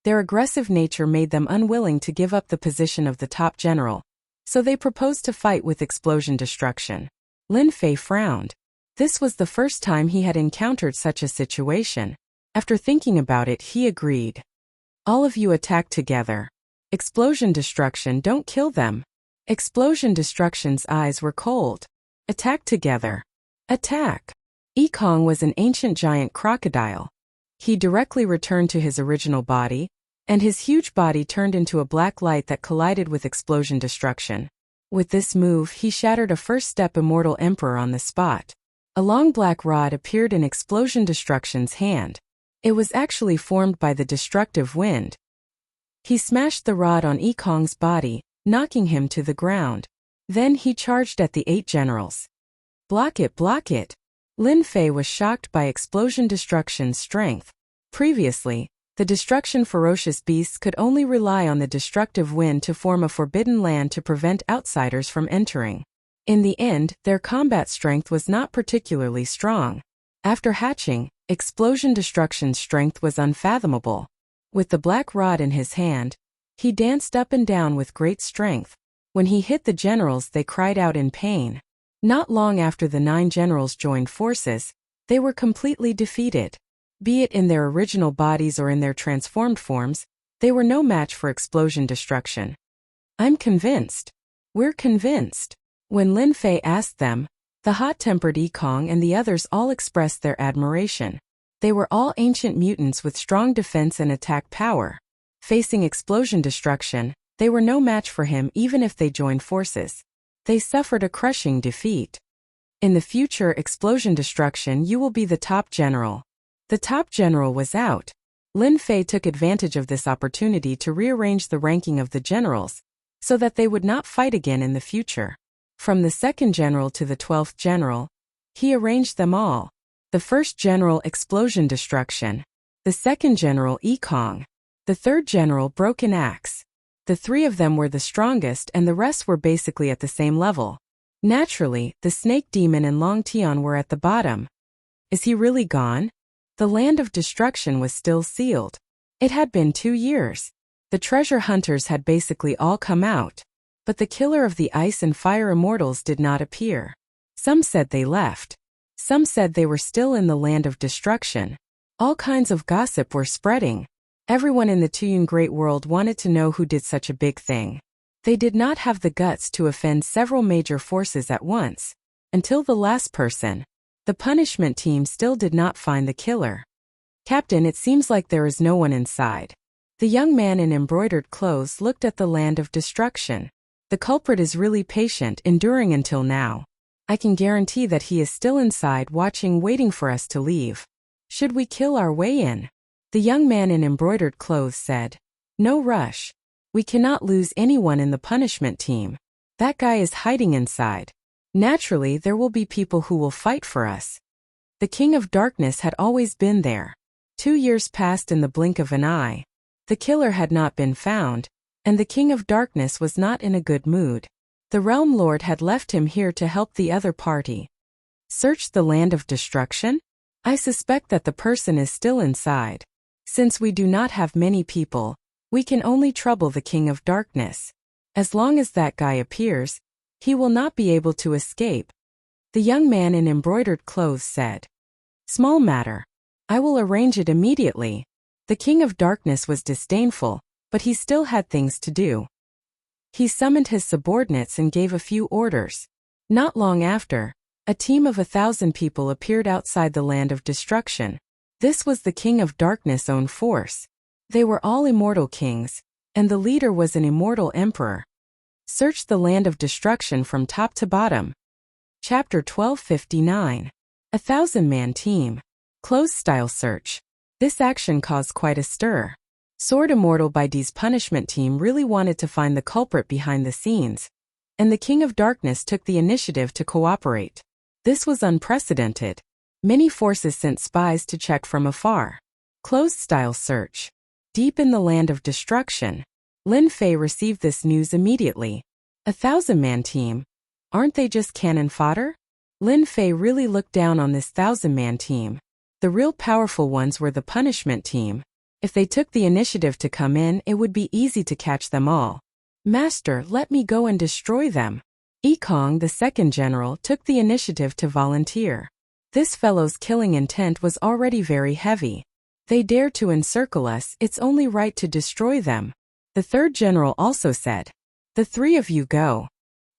their aggressive nature made them unwilling to give up the position of the top general, so they proposed to fight with Explosion Destruction. Lin Fei frowned. This was the first time he had encountered such a situation. After thinking about it, he agreed. All of you attack together. Explosion Destruction, don't kill them. Explosion Destruction's eyes were cold. Attack together. Attack. Yikong was an ancient giant crocodile. He directly returned to his original body, and his huge body turned into a black light that collided with Explosion Destruction. With this move, he shattered a first-step Immortal Emperor on the spot. A long black rod appeared in Explosion Destruction's hand. It was actually formed by the destructive wind. He smashed the rod on Yikong's body, knocking him to the ground. Then he charged at the 8 generals. Block it, block it. Lin Fei was shocked by Explosion Destruction's strength. Previously, the destruction ferocious beasts could only rely on the destructive wind to form a forbidden land to prevent outsiders from entering. In the end, their combat strength was not particularly strong. After hatching, Explosion Destruction's strength was unfathomable. With the black rod in his hand, he danced up and down with great strength. When he hit the generals, they cried out in pain. Not long after the 9 generals joined forces, they were completely defeated. Be it in their original bodies or in their transformed forms, they were no match for Explosion Destruction. I'm convinced. We're convinced. When Lin Fei asked them, the hot-tempered Yikong and the others all expressed their admiration. They were all ancient mutants with strong defense and attack power. Facing Explosion Destruction, they were no match for him even if they joined forces. They suffered a crushing defeat. In the future Explosion Destruction, you will be the top general. The top general was out. Lin Fei took advantage of this opportunity to rearrange the ranking of the generals, so that they would not fight again in the future. From the 2nd general to the 12th general, he arranged them all. The 1st general Explosion Destruction. The 2nd general Yikong. The 3rd general Broken Axe. The 3 of them were the strongest and the rest were basically at the same level. Naturally, the Snake Demon and Long Tian were at the bottom. Is he really gone? The land of destruction was still sealed. It had been 2 years. The treasure hunters had basically all come out. But the killer of the Ice and Fire Immortals did not appear. Some said they left. Some said they were still in the land of destruction. All kinds of gossip were spreading. Everyone in the Tuyun Great World wanted to know who did such a big thing. They did not have the guts to offend several major forces at once. Until the last person. The punishment team still did not find the killer. Captain, it seems like there is no one inside. The young man in embroidered clothes looked at the land of destruction. The culprit is really patient, enduring until now. I can guarantee that he is still inside watching, waiting for us to leave. Should we kill our way in? The young man in embroidered clothes said. No rush. We cannot lose anyone in the punishment team. That guy is hiding inside. Naturally, there will be people who will fight for us. The King of Darkness had always been there. 2 years passed in the blink of an eye. The killer had not been found, and the King of Darkness was not in a good mood. The Realm Lord had left him here to help the other party. Search the land of destruction? I suspect that the person is still inside. Since we do not have many people, we can only trouble the King of Darkness. As long as that guy appears, he will not be able to escape. The young man in embroidered clothes said. Small matter. I will arrange it immediately. The King of Darkness was disdainful, but he still had things to do. He summoned his subordinates and gave a few orders. Not long after, a team of 1,000 people appeared outside the land of destruction. This was the King of Darkness' own force. They were all immortal kings, and the leader was an immortal emperor. Search the land of destruction from top to bottom. Chapter 1259. 1,000-man team. Close-style search. This action caused quite a stir. Sword Immortal by D's punishment team really wanted to find the culprit behind the scenes, and the King of Darkness took the initiative to cooperate. This was unprecedented. Many forces sent spies to check from afar. Closed-style search. Deep in the land of destruction. Lin Fei received this news immediately. 1,000-man team. Aren't they just cannon fodder? Lin Fei really looked down on this 1,000-man team. The real powerful ones were the punishment team. If they took the initiative to come in, it would be easy to catch them all. Master, let me go and destroy them. Yikong, the second general, took the initiative to volunteer. This fellow's killing intent was already very heavy. They dare to encircle us, it's only right to destroy them. The third general also said, the three of you go.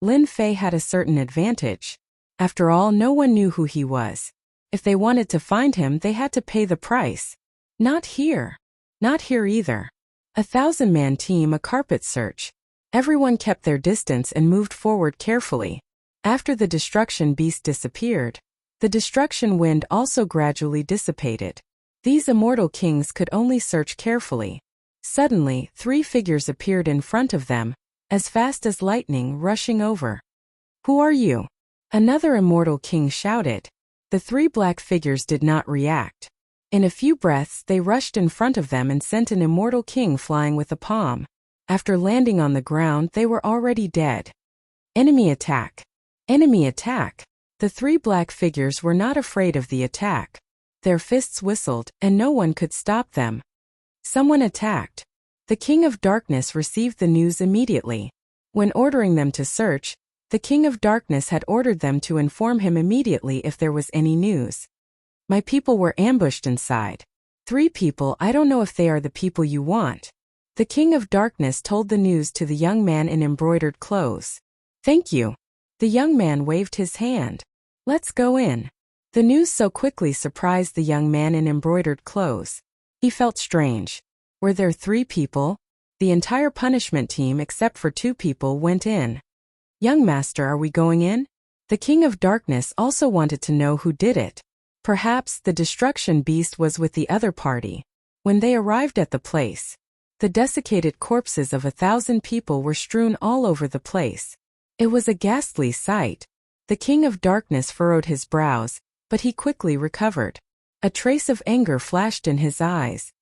Lin Fei had a certain advantage. After all, no one knew who he was. If they wanted to find him, they had to pay the price. Not here. Not here either. 1,000-man team, a carpet search. Everyone kept their distance and moved forward carefully. After the destruction beast disappeared, the destruction wind also gradually dissipated. These immortal kings could only search carefully. Suddenly, 3 figures appeared in front of them, as fast as lightning rushing over. Who are you? Another immortal king shouted. The 3 black figures did not react. In a few breaths, they rushed in front of them and sent an immortal king flying with a palm. After landing on the ground, they were already dead. Enemy attack. Enemy attack. The 3 black figures were not afraid of the attack. Their fists whistled, and no one could stop them. Someone attacked. The King of Darkness received the news immediately. When ordering them to search, the King of Darkness had ordered them to inform him immediately if there was any news. My people were ambushed inside. 3 people, I don't know if they are the people you want. The King of Darkness told the news to the young man in embroidered clothes. Thank you. The young man waved his hand. Let's go in. The news so quickly surprised the young man in embroidered clothes. He felt strange. Were there 3 people? The entire punishment team except for 2 people went in. Young master, are we going in? The King of Darkness also wanted to know who did it. Perhaps the destruction beast was with the other party. When they arrived at the place, the desiccated corpses of 1,000 people were strewn all over the place. It was a ghastly sight. The King of Darkness furrowed his brows, but he quickly recovered. A trace of anger flashed in his eyes.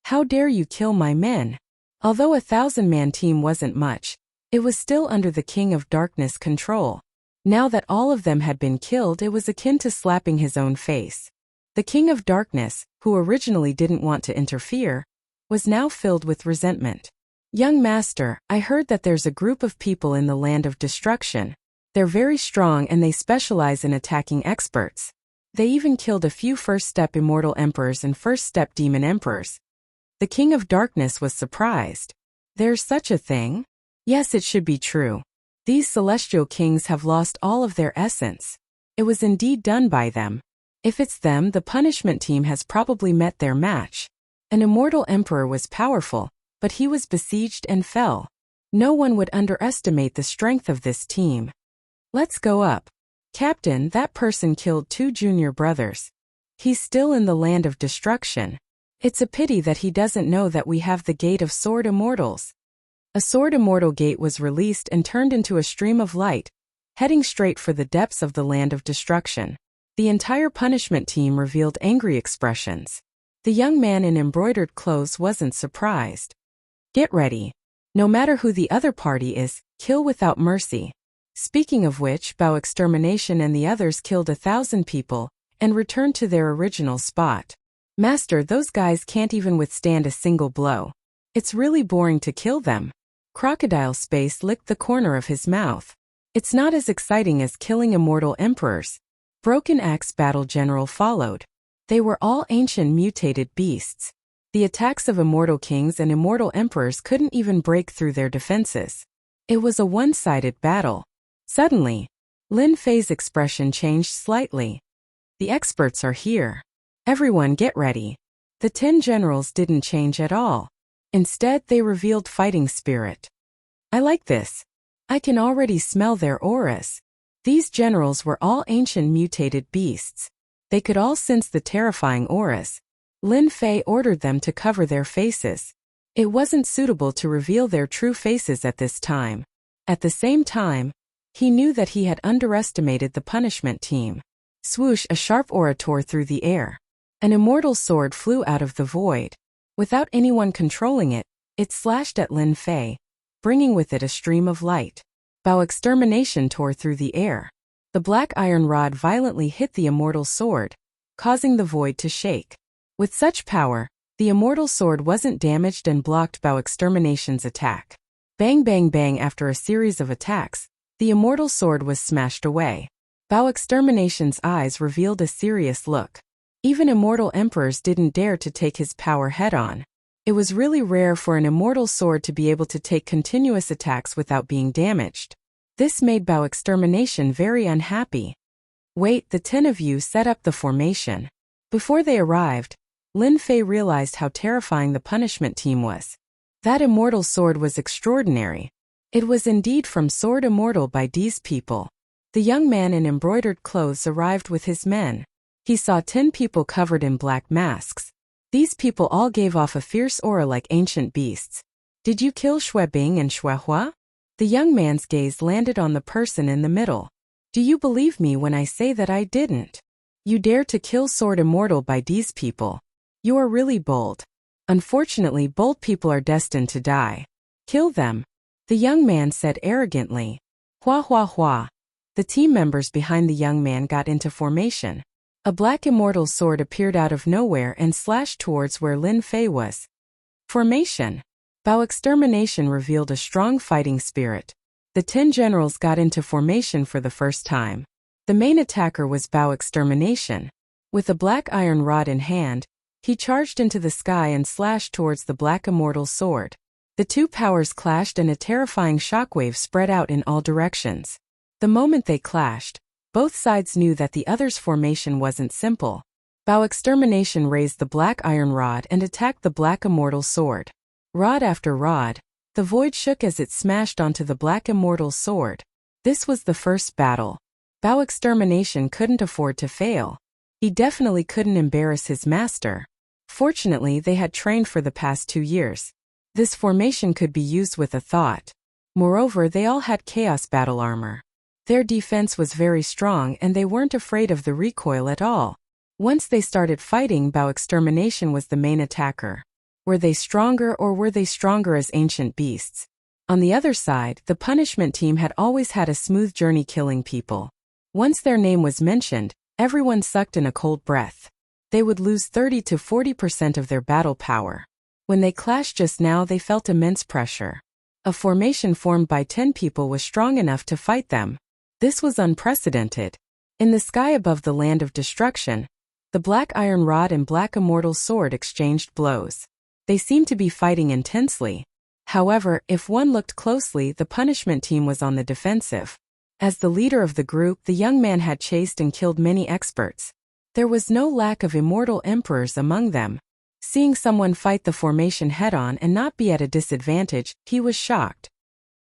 How dare you kill my men? Although 1,000-man team wasn't much, it was still under the King of Darkness' control. Now that all of them had been killed, it was akin to slapping his own face. The King of Darkness, who originally didn't want to interfere, was now filled with resentment. Young master, I heard that there's a group of people in the land of destruction. They're very strong and they specialize in attacking experts. They even killed a few first-step immortal emperors and first-step demon emperors. The King of Darkness was surprised. There's such a thing? Yes, it should be true. These celestial kings have lost all of their essence. It was indeed done by them. If it's them, the punishment team has probably met their match. An immortal emperor was powerful, but he was besieged and fell. No one would underestimate the strength of this team. Let's go up. Captain, that person killed 2 junior brothers. He's still in the land of destruction. It's a pity that he doesn't know that we have the Gate of Sword Immortals. A Sword Immortal gate was released and turned into a stream of light, heading straight for the depths of the land of destruction. The entire punishment team revealed angry expressions. The young man in embroidered clothes wasn't surprised. Get ready. No matter who the other party is, kill without mercy. Speaking of which, Bao Extermination and the others killed 1,000 people and returned to their original spot. Master, those guys can't even withstand a single blow. It's really boring to kill them. Crocodile Space licked the corner of his mouth. It's not as exciting as killing immortal emperors. Broken Axe Battle General followed. They were all ancient mutated beasts. The attacks of immortal kings and immortal emperors couldn't even break through their defenses. It was a one-sided battle. Suddenly, Lin Fei's expression changed slightly. The experts are here. Everyone get ready. The 10 generals didn't change at all. Instead, they revealed fighting spirit. I like this. I can already smell their auras. These generals were all ancient mutated beasts. They could all sense the terrifying auras. Lin Fei ordered them to cover their faces. It wasn't suitable to reveal their true faces at this time. At the same time, he knew that he had underestimated the punishment team. Swoosh, a sharp aura tore through the air. An immortal sword flew out of the void. Without anyone controlling it, it slashed at Lin Fei, bringing with it a stream of light. Bao extermination tore through the air. The black iron rod violently hit the immortal sword, causing the void to shake. With such power, the immortal sword wasn't damaged and blocked Bao extermination's attack. Bang bang bang, after a series of attacks, the immortal sword was smashed away. Bao extermination's eyes revealed a serious look. Even immortal emperors didn't dare to take his power head-on. It was really rare for an immortal sword to be able to take continuous attacks without being damaged. This made Bao extermination very unhappy. Wait, the 10 of you set up the formation. Before they arrived, Lin Fei realized how terrifying the punishment team was. That immortal sword was extraordinary. It was indeed from Sword Immortal by these people. The young man in embroidered clothes arrived with his men. He saw 10 people covered in black masks. These people all gave off a fierce aura like ancient beasts. Did you kill Xuebing and Xuehua? The young man's gaze landed on the person in the middle. Do you believe me when I say that I didn't? You dare to kill Sword Immortal by these people. You are really bold. Unfortunately, bold people are destined to die. Kill them. The young man said arrogantly. Hua hua hua. The team members behind the young man got into formation. A black immortal sword appeared out of nowhere and slashed towards where Lin Fei was. Formation. Bao extermination revealed a strong fighting spirit. The 10 generals got into formation for the first time. The main attacker was Bao extermination. With a black iron rod in hand, he charged into the sky and slashed towards the black immortal sword. The two powers clashed and a terrifying shockwave spread out in all directions. The moment they clashed, both sides knew that the other's formation wasn't simple. Bao extermination raised the black iron rod and attacked the black immortal sword. Rod after rod, the void shook as it smashed onto the black immortal sword. This was the first battle. Bao extermination couldn't afford to fail. He definitely couldn't embarrass his master. Fortunately, they had trained for the past 2 years. This formation could be used with a thought. Moreover, they all had chaos battle armor. Their defense was very strong and they weren't afraid of the recoil at all. Once they started fighting, Bao extermination was the main attacker. Were they stronger, or were they stronger as ancient beasts? On the other side, the punishment team had always had a smooth journey killing people. Once their name was mentioned, everyone sucked in a cold breath. They would lose 30 to 40% of their battle power. When they clashed just now, they felt immense pressure. A formation formed by 10 people was strong enough to fight them. This was unprecedented. In the sky above the land of destruction, the black iron rod and black immortal sword exchanged blows. They seemed to be fighting intensely. However, if one looked closely, the punishment team was on the defensive. As the leader of the group, the young man had chased and killed many experts. There was no lack of immortal emperors among them. Seeing someone fight the formation head-on and not be at a disadvantage, he was shocked.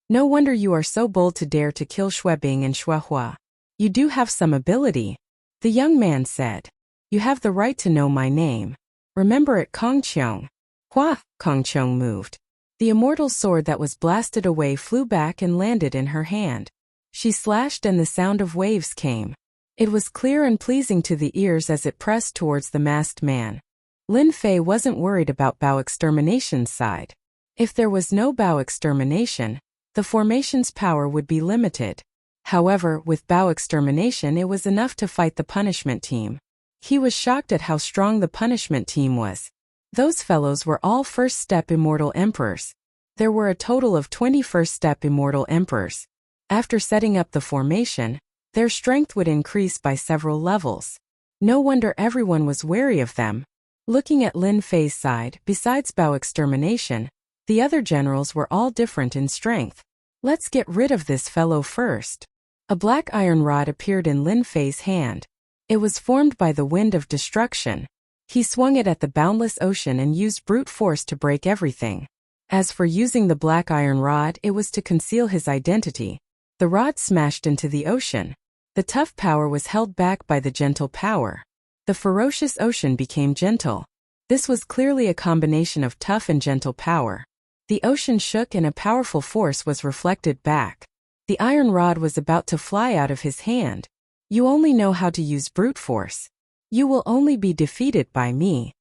No wonder you are so bold to dare to kill Xuebing and Xuehua. You do have some ability. The young man said. You have the right to know my name. Remember it, Kongqiong. Hua, Kongqiong moved. The immortal sword that was blasted away flew back and landed in her hand. She slashed and the sound of waves came. It was clear and pleasing to the ears as it pressed towards the masked man. Lin Fei wasn't worried about Bao extermination's side. If there was no Bao extermination, the formation's power would be limited. However, with Bao extermination, it was enough to fight the punishment team. He was shocked at how strong the punishment team was. Those fellows were all first-step immortal emperors. There were a total of 20 first-step immortal emperors. After setting up the formation, their strength would increase by several levels. No wonder everyone was wary of them. Looking at Lin Fei's side, besides Bao extermination, the other generals were all different in strength. Let's get rid of this fellow first. A black iron rod appeared in Lin Fei's hand. It was formed by the wind of destruction. He swung it at the boundless ocean and used brute force to break everything. As for using the black iron rod, it was to conceal his identity. The rod smashed into the ocean. The tough power was held back by the gentle power. The ferocious ocean became gentle. This was clearly a combination of tough and gentle power. The ocean shook and a powerful force was reflected back. The iron rod was about to fly out of his hand. You only know how to use brute force. You will only be defeated by me.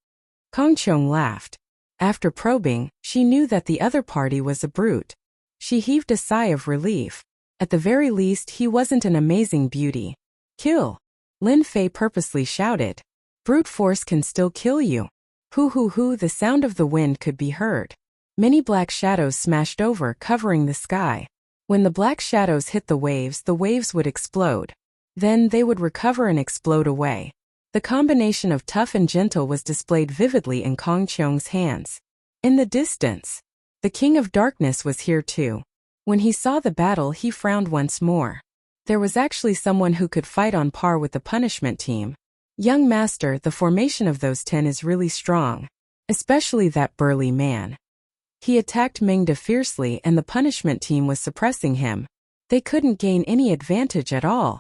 Kong Qiong laughed. After probing, she knew that the other party was a brute. She heaved a sigh of relief. At the very least, he wasn't an amazing beauty. Kill! Lin Fei purposely shouted. Brute force can still kill you. Hoo hoo hoo, the sound of the wind could be heard. Many black shadows smashed over, covering the sky. When the black shadows hit the waves would explode. Then they would recover and explode away. The combination of tough and gentle was displayed vividly in Kong Qiong's hands. In the distance, the King of Darkness was here too. When he saw the battle, he frowned once more. There was actually someone who could fight on par with the punishment team. Young master, the formation of those 10 is really strong. Especially that burly man. He attacked Mingda fiercely and the punishment team was suppressing him. They couldn't gain any advantage at all.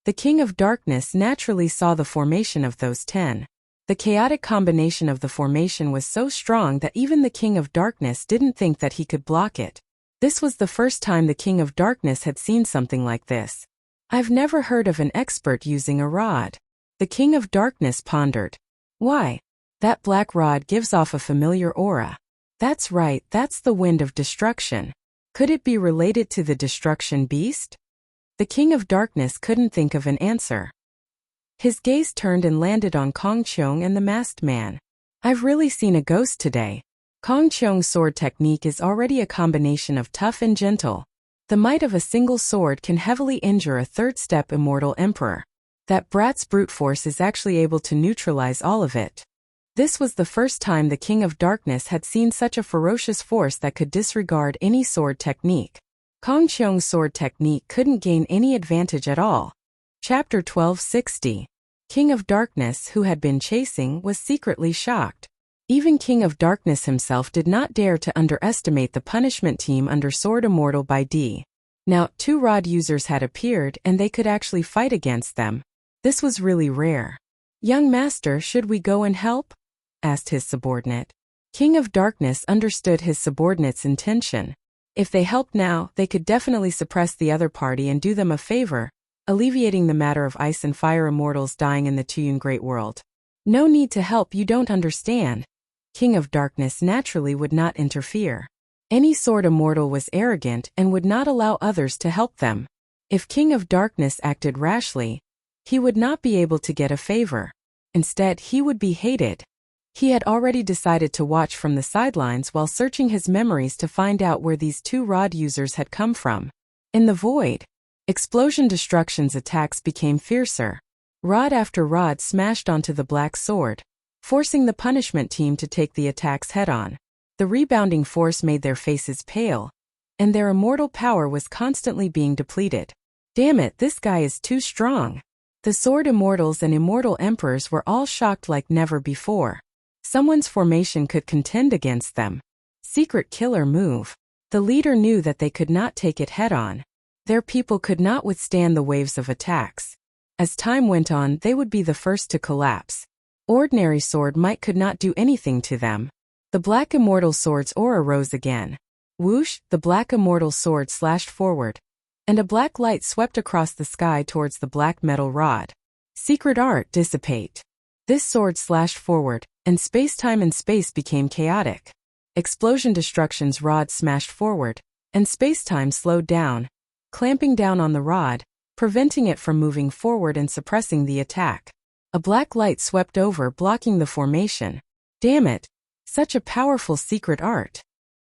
The King of Darkness naturally saw the formation of those 10. The chaotic combination of the formation was so strong that even the King of Darkness didn't think that he could block it. This was the first time the King of Darkness had seen something like this. I've never heard of an expert using a rod. The King of Darkness pondered. Why? That black rod gives off a familiar aura. That's right, that's the wind of destruction. Could it be related to the destruction beast? The King of Darkness couldn't think of an answer. His gaze turned and landed on Kong Qiong and the masked man. I've really seen a ghost today. Kong Qiong's sword technique is already a combination of tough and gentle. The might of a single sword can heavily injure a third-step immortal emperor. That brat's brute force is actually able to neutralize all of it. This was the first time the King of Darkness had seen such a ferocious force that could disregard any sword technique. Kong Qiong's sword technique couldn't gain any advantage at all. Chapter 1260. King of Darkness, who had been chasing, was secretly shocked. Even King of Darkness himself did not dare to underestimate the punishment team under Sword Immortal by D. Now, 2 rod users had appeared and they could actually fight against them. This was really rare. Young master, should we go and help? Asked his subordinate. King of Darkness understood his subordinate's intention. If they helped now, they could definitely suppress the other party and do them a favor, alleviating the matter of ice and fire immortals dying in the Tuyun Great World. No need to help, you don't understand. King of Darkness naturally would not interfere. Any sword immortal was arrogant and would not allow others to help them. If King of Darkness acted rashly, he would not be able to get a favor. Instead, he would be hated. He had already decided to watch from the sidelines while searching his memories to find out where these 2 rod users had come from. In the void, Explosion Destruction's attacks became fiercer. Rod after rod smashed onto the black sword, forcing the punishment team to take the attacks head-on. The rebounding force made their faces pale, and their immortal power was constantly being depleted. Damn it, this guy is too strong. The sword immortals and immortal emperors were all shocked like never before. Someone's formation could contend against them. Secret killer move. The leader knew that they could not take it head-on. Their people could not withstand the waves of attacks. As time went on, they would be the first to collapse. Ordinary sword might could not do anything to them. The black immortal sword's aura rose again. Whoosh, the black immortal sword slashed forward, and a black light swept across the sky towards the black metal rod. Secret art, dissipate. This sword slashed forward, and space-time and space became chaotic. Explosion Destruction's rod smashed forward, and space-time slowed down, clamping down on the rod, preventing it from moving forward and suppressing the attack. A black light swept over, blocking the formation. Damn it! Such a powerful secret art.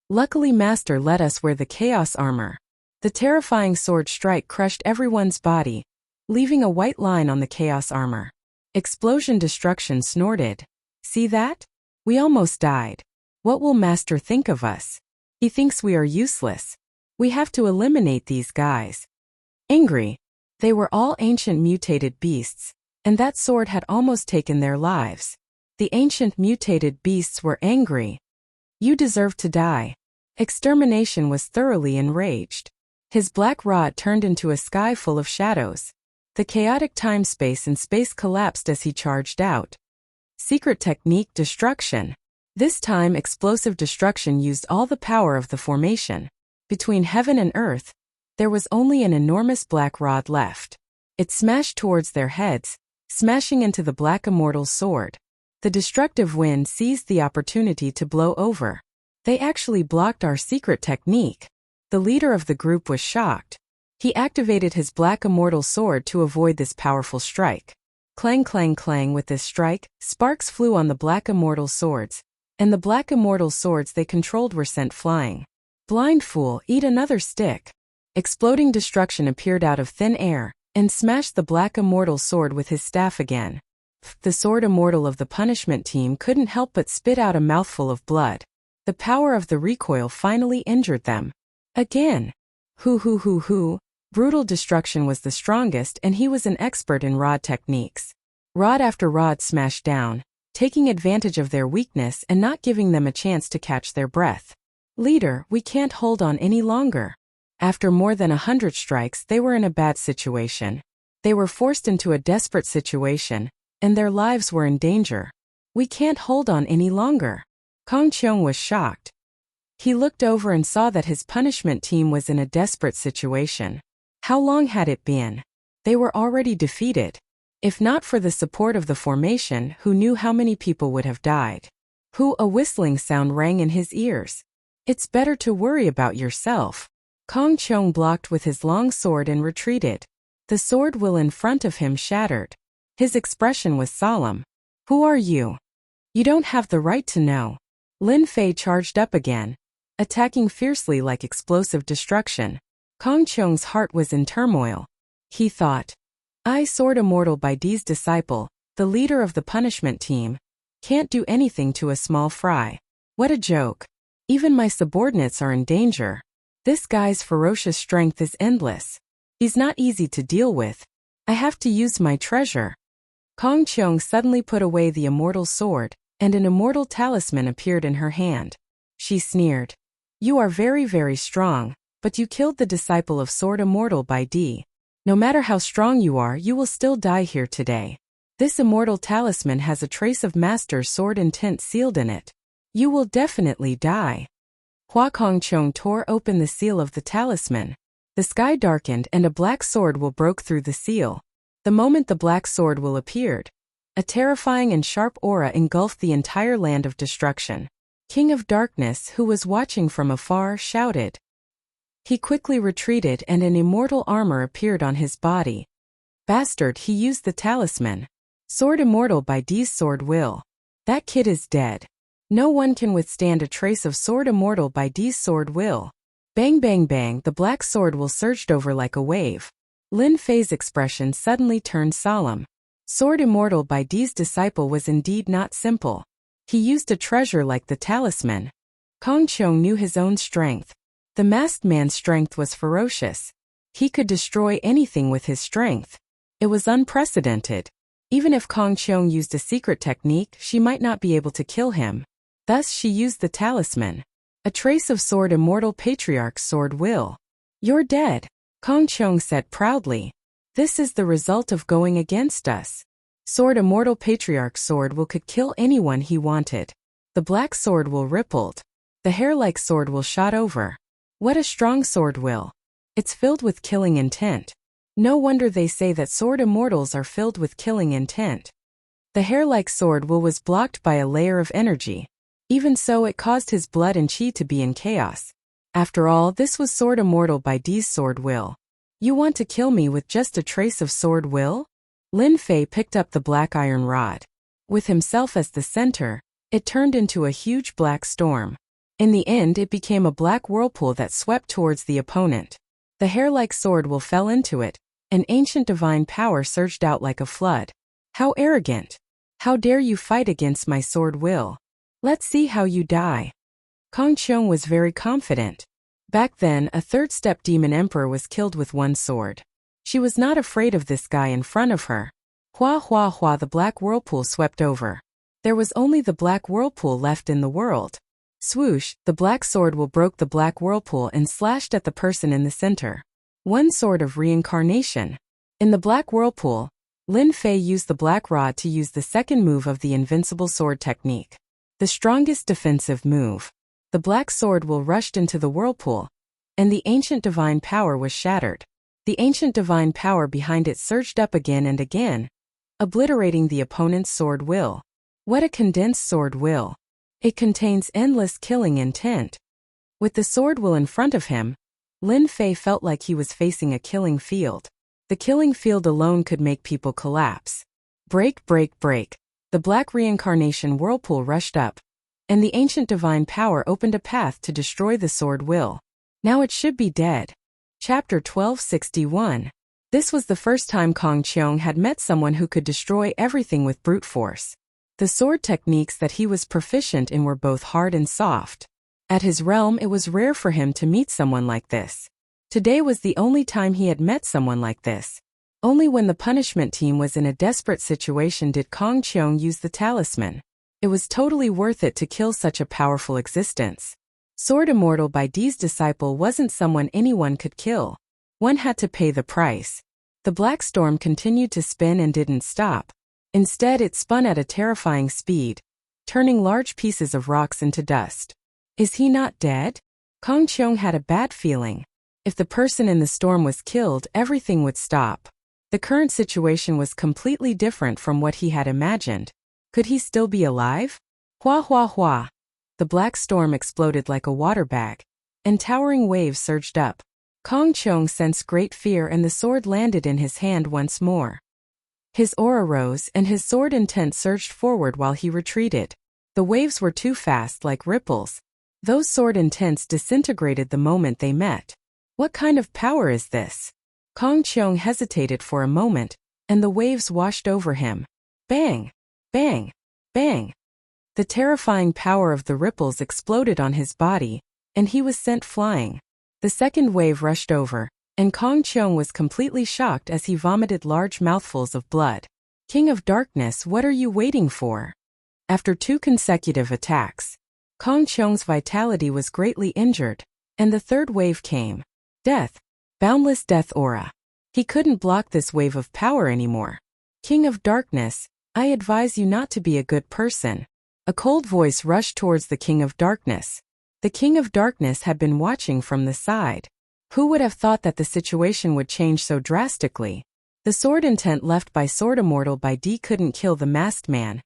Luckily Master let us wear the Chaos Armor. The terrifying sword strike crushed everyone's body, leaving a white line on the Chaos Armor. Explosion Destruction snorted. See that? We almost died. What will Master think of us? He thinks we are useless. We have to eliminate these guys. Angry. They were all ancient mutated beasts, and that sword had almost taken their lives. The ancient mutated beasts were angry. You deserve to die. Extermination was thoroughly enraged. His black rod turned into a sky full of shadows. The chaotic time-space and space collapsed as he charged out. Secret technique destruction. This time explosive destruction used all the power of the formation. Between heaven and earth, there was only an enormous black rod left. It smashed towards their heads, smashing into the black immortal's sword. The destructive wind seized the opportunity to blow over. They actually blocked our secret technique. The leader of the group was shocked. He activated his black immortal sword to avoid this powerful strike. Clang clang clang with this strike, sparks flew on the black immortal swords, and the black immortal swords they controlled were sent flying. Blind fool, eat another stick. Exploding destruction appeared out of thin air, and smashed the black immortal sword with his staff again. The sword immortal of the punishment team couldn't help but spit out a mouthful of blood. The power of the recoil finally injured them. Again. Hoo. Brutal destruction was the strongest, and he was an expert in rod techniques. Rod after rod smashed down, taking advantage of their weakness and not giving them a chance to catch their breath. Leader, we can't hold on any longer. After more than 100 strikes, they were in a bad situation. They were forced into a desperate situation, and their lives were in danger. We can't hold on any longer. Kong Cheong was shocked. He looked over and saw that his punishment team was in a desperate situation. How long had it been? They were already defeated. If not for the support of the formation, who knew how many people would have died? A whistling sound rang in his ears. It's better to worry about yourself. Kong Cheong blocked with his long sword and retreated. The sword will in front of him shattered. His expression was solemn. Who are you? You don't have the right to know. Lin Fei charged up again, attacking fiercely like explosive destruction. Kong Cheong's heart was in turmoil. He thought, I, Sword Immortal by Dee's disciple, the leader of the punishment team, can't do anything to a small fry. What a joke. Even my subordinates are in danger. This guy's ferocious strength is endless. He's not easy to deal with. I have to use my treasure. Kong Cheong suddenly put away the immortal sword, and an immortal talisman appeared in her hand. She sneered. You are very, very strong, but you killed the disciple of Sword Immortal by Dee. No matter how strong you are, you will still die here today. This immortal talisman has a trace of Master's sword intent sealed in it. You will definitely die. Hua Kong Cheong tore open the seal of the talisman. The sky darkened and a black sword will broke through the seal. The moment the black sword will appeared, a terrifying and sharp aura engulfed the entire land of destruction. King of Darkness, who was watching from afar, shouted. He quickly retreated and an immortal armor appeared on his body. Bastard, he used the talisman. Sword Immortal by Dee's sword will. That kid is dead. No one can withstand a trace of Sword Immortal by Dee's sword will. Bang bang bang, the black sword will surged over like a wave. Lin Fei's expression suddenly turned solemn. Sword Immortal by Dee's disciple was indeed not simple. He used a treasure like the talisman. Kong Cheong knew his own strength. The masked man's strength was ferocious. He could destroy anything with his strength. It was unprecedented. Even if Kong Cheong used a secret technique, she might not be able to kill him. Thus she used the talisman. A trace of Sword Immortal Patriarch's sword will. You're dead, Kong Cheong said proudly. This is the result of going against us. Sword Immortal Patriarch's sword will could kill anyone he wanted. The black sword will rippled. The hair-like sword will shot over. What a strong sword will. It's filled with killing intent. No wonder they say that sword immortals are filled with killing intent. The hair-like sword will was blocked by a layer of energy. Even so, it caused his blood and chi to be in chaos. After all, this was Sword Immortal by Dee's sword will. You want to kill me with just a trace of sword will? Lin Fei picked up the black iron rod. With himself as the center, it turned into a huge black storm. In the end, it became a black whirlpool that swept towards the opponent. The hair-like sword will fell into it. An ancient divine power surged out like a flood. How arrogant! How dare you fight against my sword will? Let's see how you die. Kong Cheung was very confident. Back then, a third-step demon emperor was killed with one sword. She was not afraid of this guy in front of her. Hua hua hua, the black whirlpool swept over. There was only the black whirlpool left in the world. Swoosh, the black sword will broke the black whirlpool and slashed at the person in the center. One sword of reincarnation. In the black whirlpool, Lin Fei used the black rod to use the second move of the invincible sword technique. The strongest defensive move. The black sword will rushed into the whirlpool, and the ancient divine power was shattered. The ancient divine power behind it surged up again and again, obliterating the opponent's sword will. What a condensed sword will. It contains endless killing intent. With the sword will in front of him, Lin Fei felt like he was facing a killing field. The killing field alone could make people collapse. Break, break, break. The black reincarnation whirlpool rushed up, and the ancient divine power opened a path to destroy the sword will. Now it should be dead. Chapter 1261. This was the first time Kong Cheung had met someone who could destroy everything with brute force. The sword techniques that he was proficient in were both hard and soft. At his realm, it was rare for him to meet someone like this. Today was the only time he had met someone like this. Only when the punishment team was in a desperate situation did Kong Cheung use the talisman. It was totally worth it to kill such a powerful existence. Sword Immortal by D's disciple wasn't someone anyone could kill. One had to pay the price. The black storm continued to spin and didn't stop. Instead, it spun at a terrifying speed, turning large pieces of rocks into dust. Is he not dead? Kong Cheung had a bad feeling. If the person in the storm was killed, everything would stop. The current situation was completely different from what he had imagined. Could he still be alive? Hua hua hua. The black storm exploded like a water bag, and towering waves surged up. Kong Cheung sensed great fear and the sword landed in his hand once more. His aura rose and his sword intent surged forward while he retreated. The waves were too fast like ripples. Those sword intents disintegrated the moment they met. What kind of power is this? Kong Cheung hesitated for a moment, and the waves washed over him. Bang! Bang! Bang! The terrifying power of the ripples exploded on his body, and he was sent flying. The second wave rushed over, and Kong Cheung was completely shocked as he vomited large mouthfuls of blood. King of Darkness, what are you waiting for? After 2 consecutive attacks, Kong Cheung's vitality was greatly injured, and the third wave came. Death. Boundless death aura. He couldn't block this wave of power anymore. King of Darkness, I advise you not to be a good person. A cold voice rushed towards the King of Darkness. The King of Darkness had been watching from the side. Who would have thought that the situation would change so drastically? The sword intent left by Sword Immortal by D couldn't kill the masked man,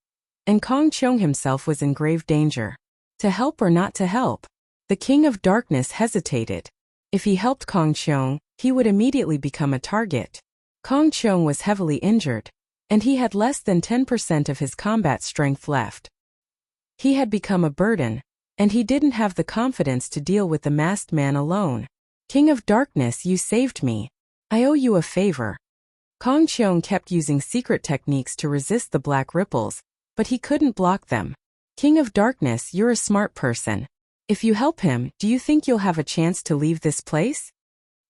and Kong Cheung himself was in grave danger. To help or not to help? The King of Darkness hesitated. If he helped Kong Cheung, he would immediately become a target. Kong Cheung was heavily injured, and he had less than 10% of his combat strength left. He had become a burden, and he didn't have the confidence to deal with the masked man alone. King of Darkness, you saved me. I owe you a favor. Kong Cheung kept using secret techniques to resist the black ripples, but he couldn't block them. King of Darkness, you're a smart person. If you help him, do you think you'll have a chance to leave this place?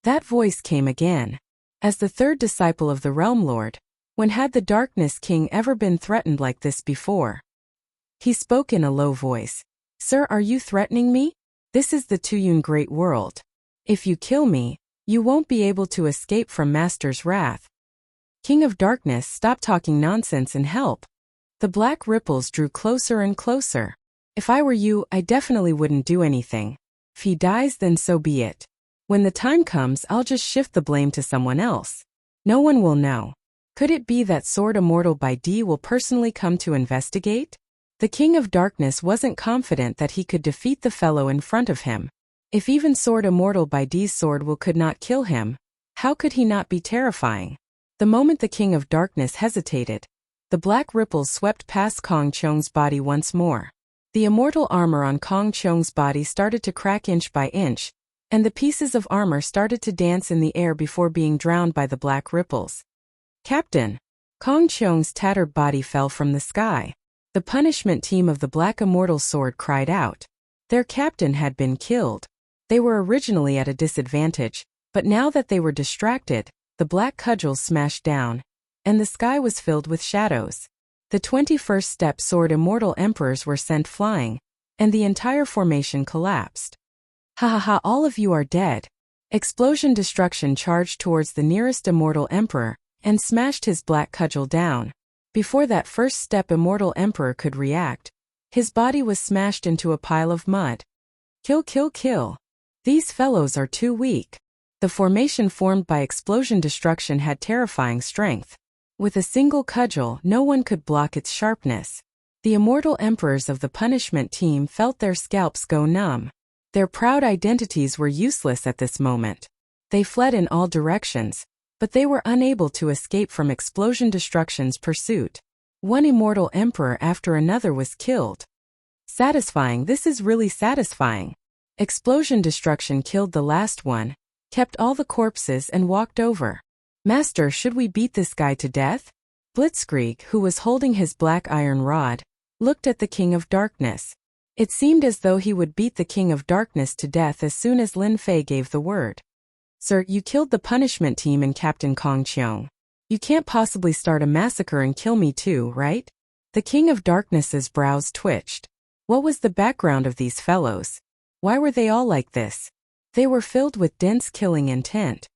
That voice came again. As the third disciple of the Realm Lord, when had the Darkness King ever been threatened like this before? He spoke in a low voice. Sir, are you threatening me? This is the Tuyun Great World. If you kill me, you won't be able to escape from Master's wrath. King of Darkness, stop talking nonsense and help. The black ripples drew closer and closer. If I were you, I definitely wouldn't do anything. If he dies, then so be it. When the time comes, I'll just shift the blame to someone else. No one will know. Could it be that Sword Immortal by D will personally come to investigate? The King of Darkness wasn't confident that he could defeat the fellow in front of him. If even Sword Immortal by D's sword will could not kill him, how could he not be terrifying? The moment the King of Darkness hesitated, the black ripples swept past Kong Cheung's body once more. The immortal armor on Kong Cheung's body started to crack inch by inch, and the pieces of armor started to dance in the air before being drowned by the black ripples. Captain! Kong Cheong's tattered body fell from the sky. The punishment team of the Black Immortal Sword cried out. Their captain had been killed. They were originally at a disadvantage, but now that they were distracted, the black cudgels smashed down, and the sky was filled with shadows. The 21st Step Sword Immortal Emperors were sent flying, and the entire formation collapsed. Ha ha ha, all of you are dead. Explosion Destruction charged towards the nearest Immortal Emperor, and smashed his black cudgel down. Before that first step Immortal Emperor could react, his body was smashed into a pile of mud. Kill, kill, kill. These fellows are too weak. The formation formed by Explosion Destruction had terrifying strength. With a single cudgel, no one could block its sharpness. The Immortal Emperors of the punishment team felt their scalps go numb. Their proud identities were useless at this moment. They fled in all directions, but they were unable to escape from Explosion Destruction's pursuit. One Immortal Emperor after another was killed. Satisfying, this is really satisfying. Explosion Destruction killed the last one, kept all the corpses and walked over. Master, should we beat this guy to death? Blitzkrieg, who was holding his black iron rod, looked at the King of Darkness. It seemed as though he would beat the King of Darkness to death as soon as Lin Fei gave the word. Sir, you killed the punishment team and Captain Kong Cheong. You can't possibly start a massacre and kill me too, right? The King of Darkness's brows twitched. What was the background of these fellows? Why were they all like this? They were filled with dense killing intent.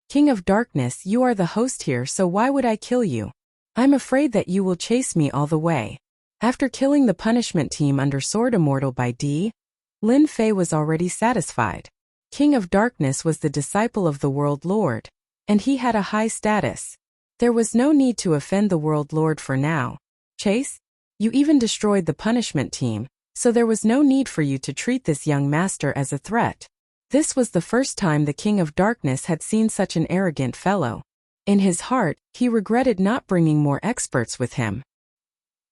King of Darkness, you are the host here, so why would I kill you? I'm afraid that you will chase me all the way. After killing the punishment team under Sword Immortal by D, Lin Fei was already satisfied. King of Darkness was the disciple of the World Lord, and he had a high status. There was no need to offend the World Lord for now. Chase? You even destroyed the punishment team, so there was no need for you to treat this young master as a threat. This was the first time the King of Darkness had seen such an arrogant fellow. In his heart, he regretted not bringing more experts with him.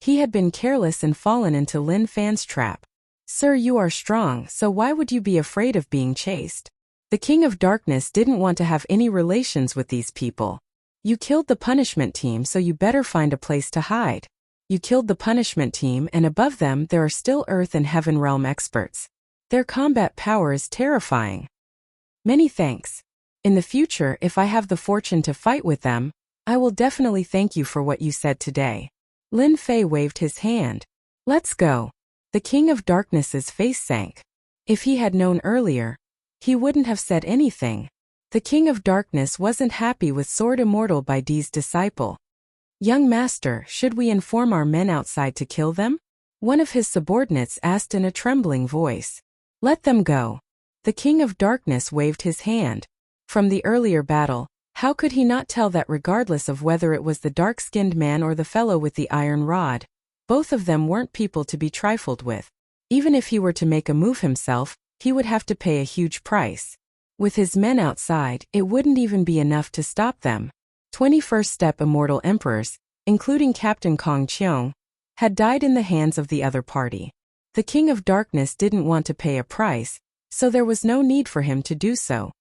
He had been careless and fallen into Lin Fan's trap. Sir, you are strong, so why would you be afraid of being chased? The King of Darkness didn't want to have any relations with these people. You killed the punishment team, so you better find a place to hide. You killed the punishment team, and above them there are still Earth and Heaven Realm experts. Their combat power is terrifying. Many thanks. In the future, if I have the fortune to fight with them, I will definitely thank you for what you said today. Lin Fei waved his hand. Let's go. The King of Darkness's face sank. If he had known earlier, he wouldn't have said anything. The King of Darkness wasn't happy with Sword Immortal by D's disciple. Young master, should we inform our men outside to kill them? One of his subordinates asked in a trembling voice. Let them go. The King of Darkness waved his hand. From the earlier battle, how could he not tell that regardless of whether it was the dark-skinned man or the fellow with the iron rod, both of them weren't people to be trifled with. Even if he were to make a move himself, he would have to pay a huge price. With his men outside, it wouldn't even be enough to stop them. 21st Step Immortal Emperors, including Captain Kong Cheong, had died in the hands of the other party. The King of Darkness didn't want to pay a price, so there was no need for him to do so.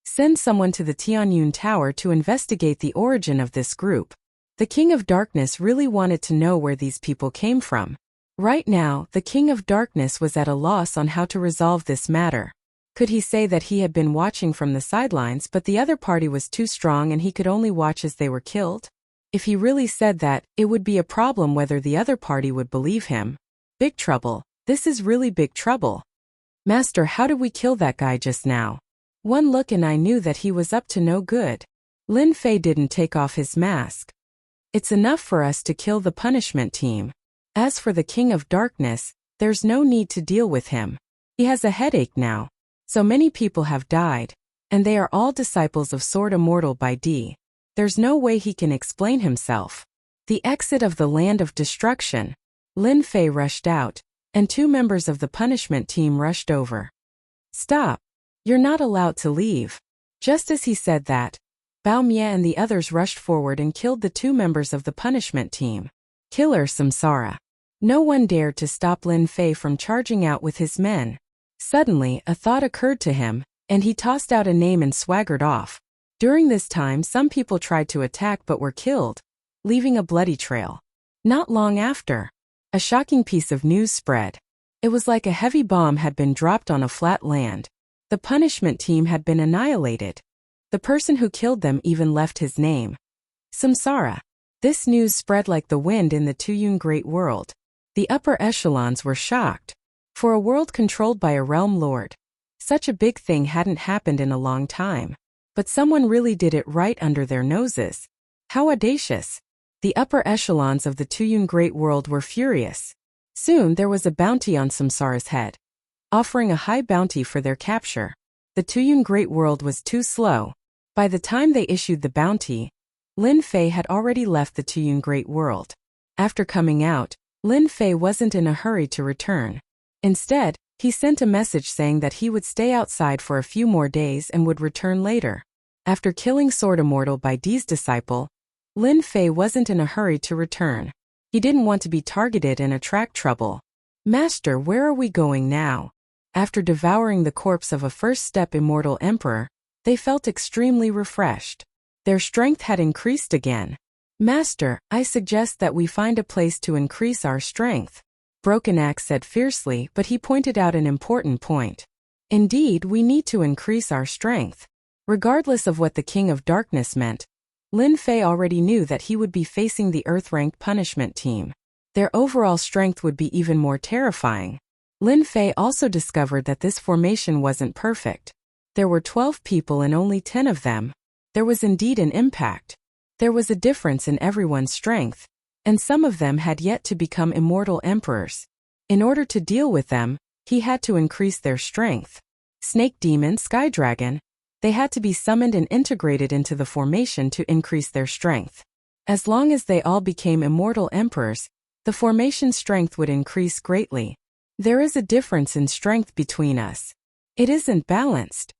Send someone to the Tianyun Tower to investigate the origin of this group. The King of Darkness really wanted to know where these people came from. Right now, the King of Darkness was at a loss on how to resolve this matter. Could he say that he had been watching from the sidelines but the other party was too strong and he could only watch as they were killed? If he really said that, it would be a problem whether the other party would believe him. Big trouble. This is really big trouble. Master, how did we kill that guy just now? One look and I knew that he was up to no good. Lin Fei didn't take off his mask. It's enough for us to kill the punishment team. As for the King of Darkness, there's no need to deal with him. He has a headache now. So many people have died, and they are all disciples of Sword Immortal by D. There's no way he can explain himself. The exit of the Land of Destruction. Lin Fei rushed out, and 2 members of the punishment team rushed over. Stop. You're not allowed to leave. Just as he said that, Bao Mie and the others rushed forward and killed the 2 members of the punishment team. Killer Samsara. No one dared to stop Lin Fei from charging out with his men. Suddenly, a thought occurred to him, and he tossed out a name and swaggered off. During this time, some people tried to attack but were killed. leaving a bloody trail. Not long after, a shocking piece of news spread. It was like a heavy bomb had been dropped on a flat land. The punishment team had been annihilated. The person who killed them even left his name. Samsara. This news spread like the wind in the Tuyun Great World. The upper echelons were shocked. For a world controlled by a realm lord, such a big thing hadn't happened in a long time. But someone really did it right under their noses. How audacious! The upper echelons of the Tuyun Great World were furious. Soon there was a bounty on Samsara's head, offering a high bounty for their capture. The Tuyun Great World was too slow. By the time they issued the bounty, Lin Fei had already left the Tuyun Great World. After coming out, Lin Fei wasn't in a hurry to return. Instead, he sent a message saying that he would stay outside for a few more days and would return later. After killing Sword Immortal Bai Di's disciple, Lin Fei wasn't in a hurry to return. He didn't want to be targeted and attract trouble. Master, where are we going now? After devouring the corpse of a first-step immortal emperor, they felt extremely refreshed. Their strength had increased again. Master, I suggest that we find a place to increase our strength. Broken Axe said fiercely, but he pointed out an important point. Indeed, we need to increase our strength. Regardless of what the King of Darkness meant, Lin Fei already knew that he would be facing the Earth-ranked punishment team. Their overall strength would be even more terrifying. Lin Fei also discovered that this formation wasn't perfect. There were 12 people and only 10 of them. There was indeed an impact. There was a difference in everyone's strength, and some of them had yet to become immortal emperors. In order to deal with them, he had to increase their strength. Snake Demon, Sky Dragon, they had to be summoned and integrated into the formation to increase their strength. As long as they all became immortal emperors, the formation's strength would increase greatly. There is a difference in strength between us. It isn't balanced.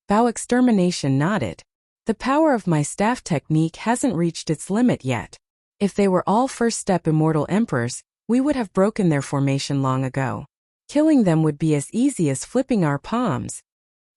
Bao Extermination nodded. The power of my staff technique hasn't reached its limit yet. If they were all first-step immortal emperors, we would have broken their formation long ago. Killing them would be as easy as flipping our palms.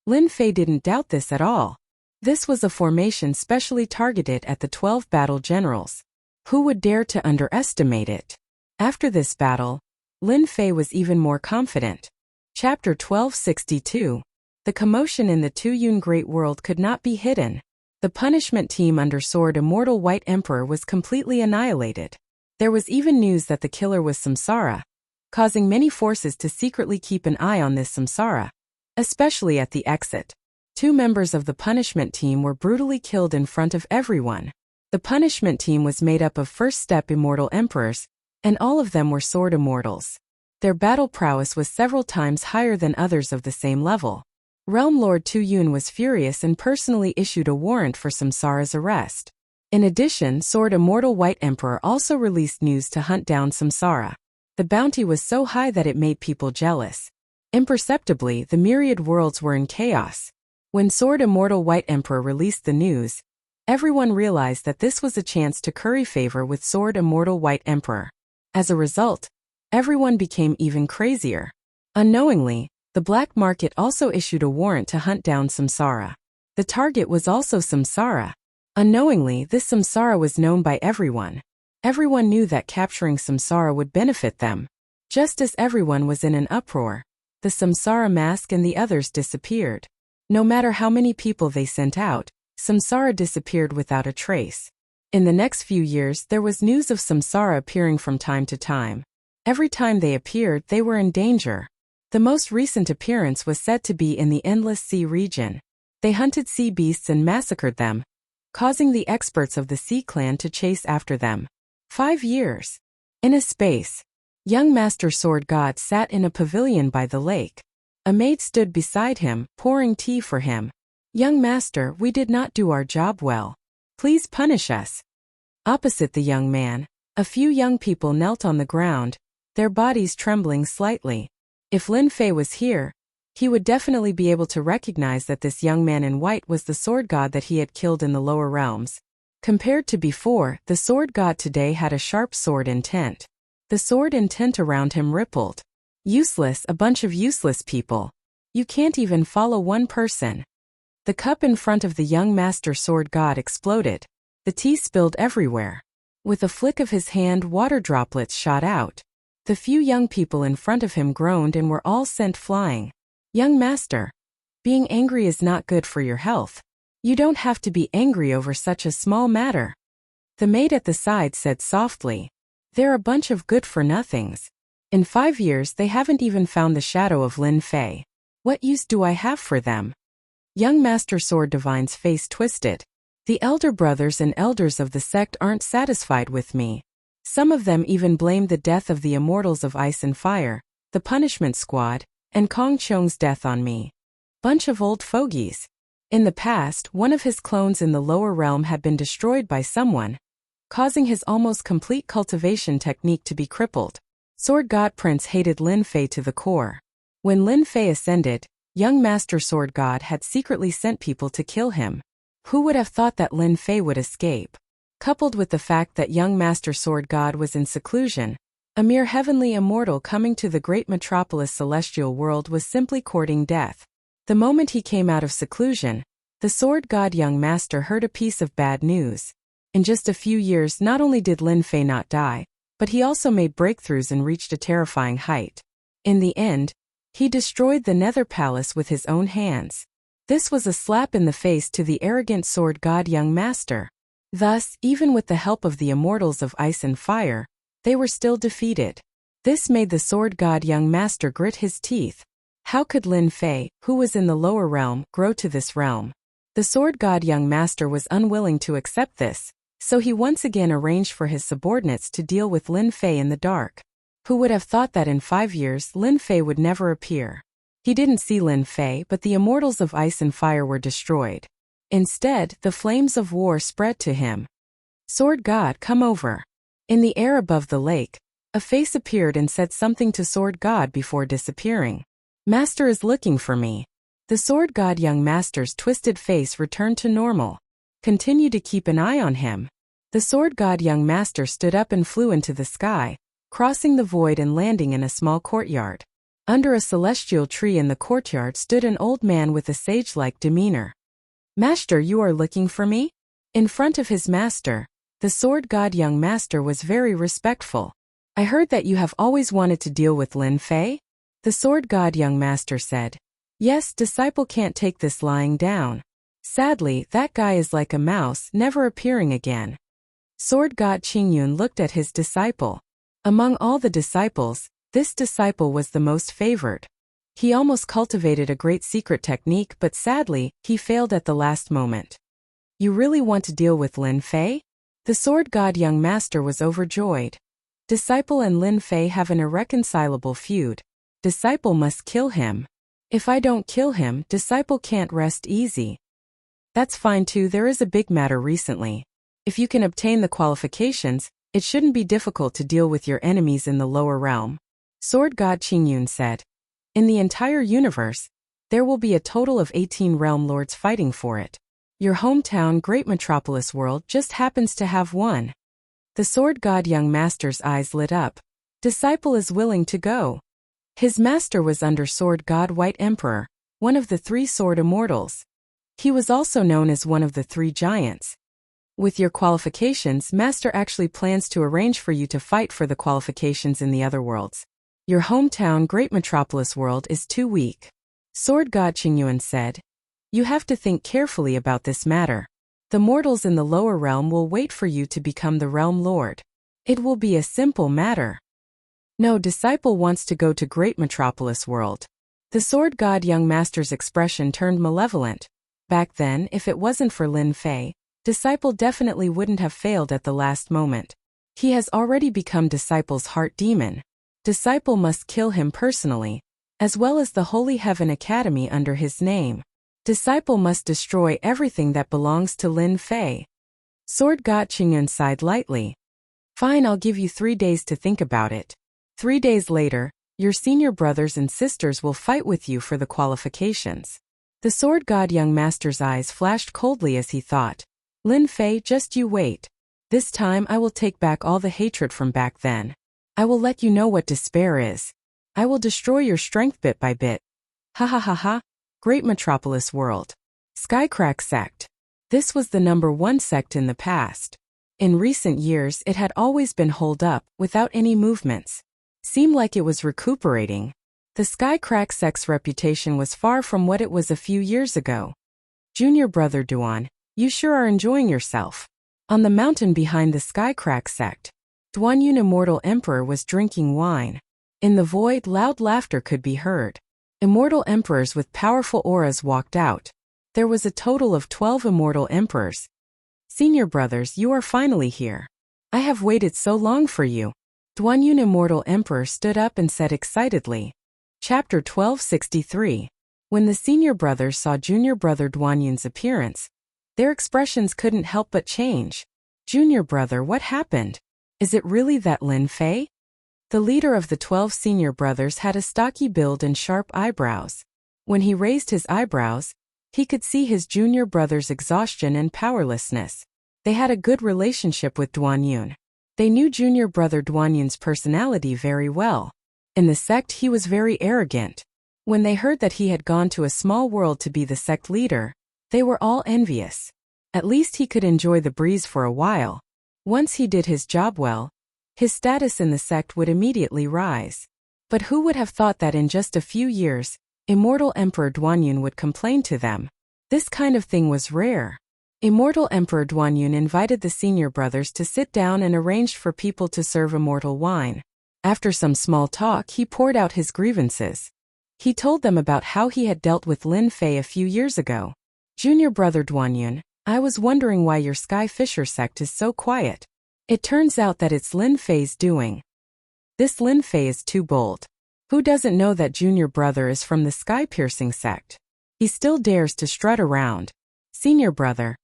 Lin Fei didn't doubt this at all. This was a formation specially targeted at the 12 battle generals. Who would dare to underestimate it? After this battle, Lin Fei was even more confident. Chapter 1262. The commotion in the Tuyun Great World could not be hidden. The punishment team under Sword Immortal White Emperor was completely annihilated. There was even news that the killer was Samsara, causing many forces to secretly keep an eye on this Samsara, especially at the exit. 2 members of the punishment team were brutally killed in front of everyone. The punishment team was made up of first-step immortal emperors, and all of them were sword immortals. Their battle prowess was several times higher than others of the same level. Realm Lord Tuyun was furious and personally issued a warrant for Samsara's arrest. In addition, Sword Immortal White Emperor also released news to hunt down Samsara. The bounty was so high that it made people jealous. Imperceptibly, the myriad worlds were in chaos. When Sword Immortal White Emperor released the news, everyone realized that this was a chance to curry favor with Sword Immortal White Emperor. As a result, everyone became even crazier. Unknowingly, the black market also issued a warrant to hunt down Samsara. The target was also Samsara. Unknowingly, this Samsara was known by everyone. Everyone knew that capturing Samsara would benefit them. Just as everyone was in an uproar, the Samsara mask and the others disappeared. No matter how many people they sent out, Samsara disappeared without a trace. In the next few years, there was news of Samsara appearing from time to time. Every time they appeared, they were in danger. The most recent appearance was said to be in the Endless Sea region. They hunted sea beasts and massacred them, causing the experts of the Sea Clan to chase after them. 5 years. In a space, young Master Sword God sat in a pavilion by the lake. A maid stood beside him, pouring tea for him. Young Master, we did not do our job well. Please punish us. Opposite the young man, a few young people knelt on the ground, their bodies trembling slightly. If Lin Fei was here, he would definitely be able to recognize that this young man in white was the sword god that he had killed in the lower realms. Compared to before, the sword god today had a sharp sword intent. The sword intent around him rippled. Useless, a bunch of useless people. You can't even follow one person. The cup in front of the young master sword god exploded. The tea spilled everywhere. With a flick of his hand, water droplets shot out. The few young people in front of him groaned and were all sent flying. Young master, being angry is not good for your health. You don't have to be angry over such a small matter. The maid at the side said softly. They're a bunch of good-for-nothings. In 5 years they haven't even found the shadow of Lin Fei. What use do I have for them? Young Master Sword Divine's face twisted. The elder brothers and elders of the sect aren't satisfied with me. Some of them even blamed the death of the immortals of ice and fire, the punishment squad, and Kong Chong's death on me. Bunch of old fogies. In the past, one of his clones in the lower realm had been destroyed by someone, causing his almost complete cultivation technique to be crippled. Sword God Prince hated Lin Fei to the core. When Lin Fei ascended, young Master Sword God had secretly sent people to kill him. Who would have thought that Lin Fei would escape? Coupled with the fact that young Master Sword God was in seclusion, a mere heavenly immortal coming to the great metropolis celestial world was simply courting death. The moment he came out of seclusion, the Sword God young master heard a piece of bad news. In just a few years, not only did Lin Fei not die, but he also made breakthroughs and reached a terrifying height. In the end, he destroyed the Nether Palace with his own hands. This was a slap in the face to the arrogant Sword God young master. Thus, even with the help of the immortals of ice and fire, they were still defeated. This made the Sword God young master grit his teeth. How could Lin Fei, who was in the lower realm, grow to this realm? The Sword God young master was unwilling to accept this, so he once again arranged for his subordinates to deal with Lin Fei in the dark. Who would have thought that in 5 years Lin Fei would never appear? He didn't see Lin Fei, but the immortals of ice and fire were destroyed. Instead, the flames of war spread to him. Sword God, come over. In the air above the lake, a face appeared and said something to Sword God before disappearing. Master is looking for me. The Sword God young master's twisted face returned to normal. Continue to keep an eye on him. The Sword God young master stood up and flew into the sky, crossing the void and landing in a small courtyard. Under a celestial tree in the courtyard stood an old man with a sage-like demeanor. Master, you are looking for me? In front of his master, the Sword God young master was very respectful. I heard that you have always wanted to deal with Lin Fei? The Sword God young master said. Yes, disciple can't take this lying down. Sadly, that guy is like a mouse, never appearing again. Sword God Qingyun looked at his disciple. Among all the disciples, this disciple was the most favored. He almost cultivated a great secret technique, but sadly, he failed at the last moment. You really want to deal with Lin Fei? The Sword God young master was overjoyed. Disciple and Lin Fei have an irreconcilable feud. Disciple must kill him. If I don't kill him, disciple can't rest easy. That's fine too, there is a big matter recently. If you can obtain the qualifications, it shouldn't be difficult to deal with your enemies in the lower realm. Sword God Qingyun said. In the entire universe, there will be a total of 18 realm lords fighting for it. Your hometown great metropolis world just happens to have one. The Sword God young master's eyes lit up. Disciple is willing to go. His master was under Sword God White Emperor, one of the 3 sword immortals. He was also known as one of the 3 giants. With your qualifications, master actually plans to arrange for you to fight for the qualifications in the other worlds. Your hometown great metropolis world is too weak. Sword God Qingyuan said. You have to think carefully about this matter. The mortals in the lower realm will wait for you to become the realm lord. It will be a simple matter. No, disciple wants to go to great metropolis world. The Sword God young master's expression turned malevolent. Back then, if it wasn't for Lin Fei, disciple definitely wouldn't have failed at the last moment. He has already become disciple's heart demon. Disciple must kill him personally, as well as the Holy Heaven Academy under his name. Disciple must destroy everything that belongs to Lin Fei. Sword God Qingyun sighed lightly. Fine, I'll give you 3 days to think about it. 3 days later, your senior brothers and sisters will fight with you for the qualifications. The Sword God young master's eyes flashed coldly as he thought. Lin Fei, just you wait. This time I will take back all the hatred from back then. I will let you know what despair is. I will destroy your strength bit by bit. Ha ha ha ha. Great metropolis world. Skycrack sect. This was the #1 sect in the past. In recent years it had always been holed up, without any movements. Seemed like it was recuperating. The Skycrack sect's reputation was far from what it was a few years ago. Junior brother Duan, you sure are enjoying yourself. On the mountain behind the Skycrack sect, Duanyun Immortal Emperor was drinking wine. In the void, loud laughter could be heard. Immortal emperors with powerful auras walked out. There was a total of 12 immortal emperors. Senior brothers, you are finally here. I have waited so long for you. Duanyun Immortal Emperor stood up and said excitedly. Chapter 1263. When the senior brothers saw junior brother Duanyun's appearance, their expressions couldn't help but change. Junior brother, what happened? Is it really that Lin Fei? The leader of the 12 senior brothers had a stocky build and sharp eyebrows. When he raised his eyebrows, he could see his junior brother's exhaustion and powerlessness. They had a good relationship with Duanyun. They knew junior brother Duanyun's personality very well. In the sect he was very arrogant. When they heard that he had gone to a small world to be the sect leader, they were all envious. At least he could enjoy the breeze for a while. Once he did his job well, his status in the sect would immediately rise. But who would have thought that in just a few years, Immortal Emperor Duanyun would complain to them? This kind of thing was rare. Immortal Emperor Duanyun invited the senior brothers to sit down and arranged for people to serve immortal wine. After some small talk, he poured out his grievances. He told them about how he had dealt with Lin Fei a few years ago. Junior brother Duanyun, I was wondering why your Sky Fisher sect is so quiet. It turns out that it's Lin Fei's doing. This Lin Fei is too bold. Who doesn't know that junior brother is from the sky-piercing sect? He still dares to strut around. Senior brother,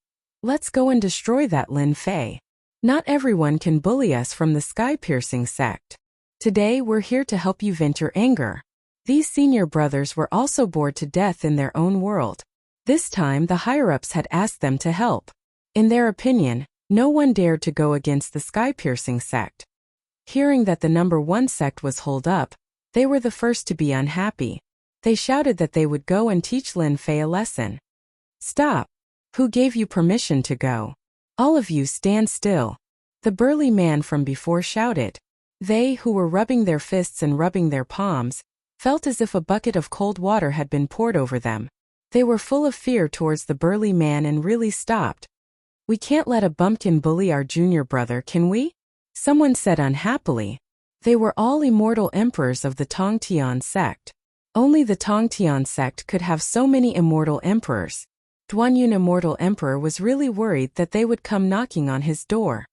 let's go and destroy that Lin Fei. Not everyone can bully us from the sky-piercing sect. Today we're here to help you vent your anger. These senior brothers were also bored to death in their own world. This time the higher-ups had asked them to help. In their opinion, no one dared to go against the sky-piercing sect. Hearing that the number 1 sect was holed up, they were the first to be unhappy. They shouted that they would go and teach Lin Fei a lesson. Stop! Who gave you permission to go? All of you stand still. The burly man from before shouted. They, who were rubbing their fists and rubbing their palms, felt as if a bucket of cold water had been poured over them. They were full of fear towards the burly man and really stopped. We can't let a bumpkin bully our junior brother, can we? Someone said unhappily. They were all immortal emperors of the Tongtian sect. Only the Tongtian sect could have so many immortal emperors. Duanyun Immortal Emperor was really worried that they would come knocking on his door.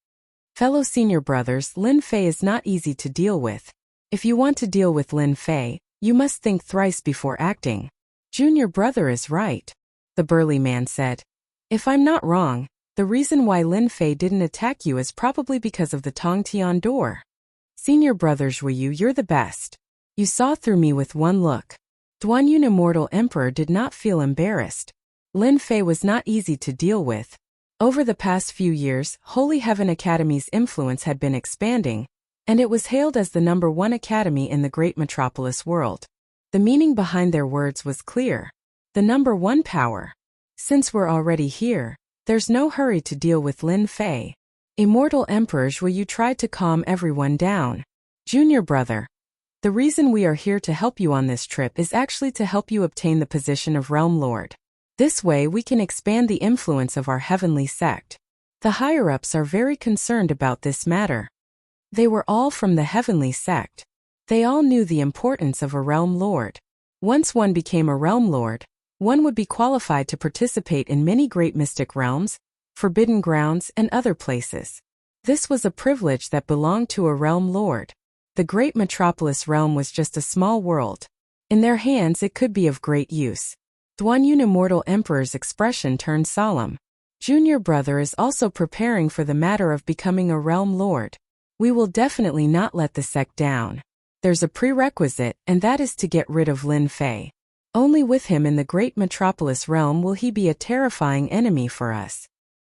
Fellow senior brothers, Lin Fei is not easy to deal with. If you want to deal with Lin Fei, you must think thrice before acting. Junior brother is right, the burly man said. If I'm not wrong, the reason why Lin Fei didn't attack you is probably because of the Tongtian door. Senior brother Zhuyu, you're the best. You saw through me with one look. Duanyun Immortal Emperor did not feel embarrassed. Lin Fei was not easy to deal with. Over the past few years, Holy Heaven Academy's influence had been expanding, and it was hailed as the number 1 academy in the great metropolis world. The meaning behind their words was clear. The number 1 power. Since we're already here, there's no hurry to deal with Lin Fei. Immortal Emperors, will you try to calm everyone down? Junior brother, the reason we are here to help you on this trip is actually to help you obtain the position of Realm Lord. This way we can expand the influence of our heavenly sect. The higher-ups are very concerned about this matter. They were all from the heavenly sect. They all knew the importance of a Realm Lord. Once one became a Realm Lord, one would be qualified to participate in many great mystic realms, forbidden grounds, and other places. This was a privilege that belonged to a Realm Lord. The great metropolis realm was just a small world. In their hands it could be of great use. Duanyun Immortal Emperor's expression turned solemn. Junior brother is also preparing for the matter of becoming a Realm Lord. We will definitely not let the sect down. There's a prerequisite, and that is to get rid of Lin Fei. Only with him in the great metropolis realm will he be a terrifying enemy for us.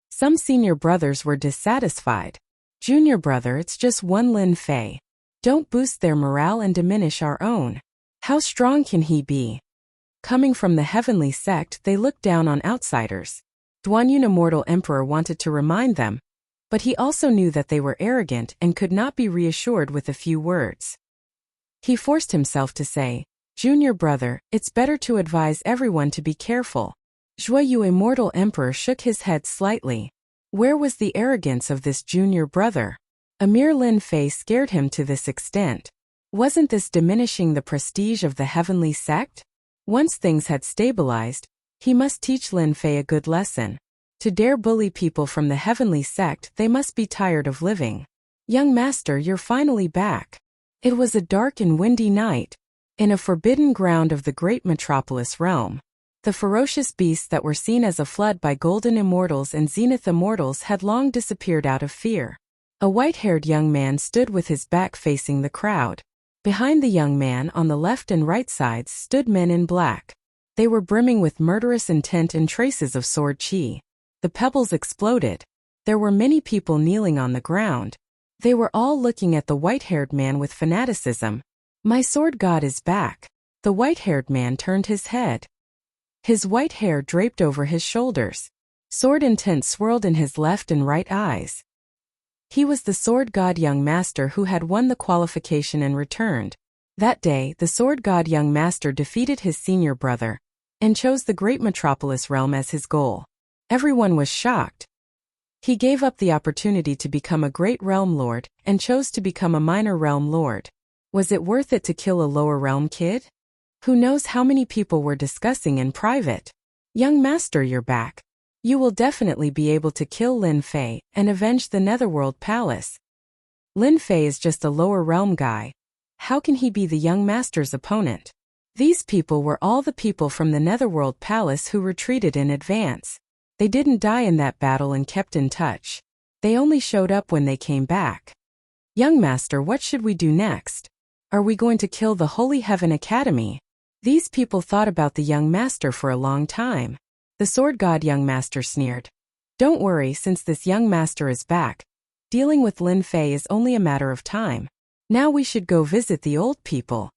Some senior brothers were dissatisfied. Junior brother, it's just one Lin Fei. Don't boost their morale and diminish our own. How strong can he be? Coming from the heavenly sect, they looked down on outsiders. Duanyun Immortal Emperor wanted to remind them. But he also knew that they were arrogant and could not be reassured with a few words. He forced himself to say, "Junior brother, it's better to advise everyone to be careful." Joyeux Immortal Emperor shook his head slightly. Where was the arrogance of this junior brother? A mere Lin Fei scared him to this extent. Wasn't this diminishing the prestige of the heavenly sect? Once things had stabilized, he must teach Lin Fei a good lesson. To dare bully people from the heavenly sect, they must be tired of living. "Young master, you're finally back." It was a dark and windy night. In a forbidden ground of the great metropolis realm, the ferocious beasts that were seen as a flood by golden immortals and zenith immortals had long disappeared out of fear. A white-haired young man stood with his back facing the crowd. Behind the young man on the left and right sides stood men in black. They were brimming with murderous intent and traces of sword chi. The pebbles exploded. There were many people kneeling on the ground. They were all looking at the white-haired man with fanaticism. "My sword god is back." The white-haired man turned his head. His white hair draped over his shoulders. Sword intent swirled in his left and right eyes. He was the sword god young master who had won the qualification and returned. That day, the sword god young master defeated his senior brother and chose the great metropolis realm as his goal. Everyone was shocked. He gave up the opportunity to become a great realm lord and chose to become a minor realm lord. Was it worth it to kill a lower realm kid? Who knows how many people were discussing in private. "Young master, you're back. You will definitely be able to kill Lin Fei and avenge the Netherworld Palace." Lin Fei is just a lower realm guy. How can he be the young master's opponent? These people were all the people from the Netherworld Palace who retreated in advance. They didn't die in that battle and kept in touch. They only showed up when they came back. "Young master, what should we do next? Are we going to kill the Holy Heaven Academy?" These people thought about the young master for a long time. The sword god young master sneered. "Don't worry, since this young master is back. Dealing with Lin Fei is only a matter of time. Now we should go visit the old people."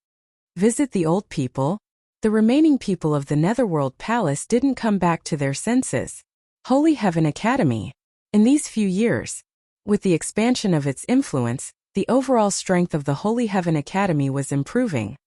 Visit the old people? The remaining people of the Netherworld Palace didn't come back to their senses. Holy Heaven Academy. In these few years, with the expansion of its influence, the overall strength of the Holy Heaven Academy was improving.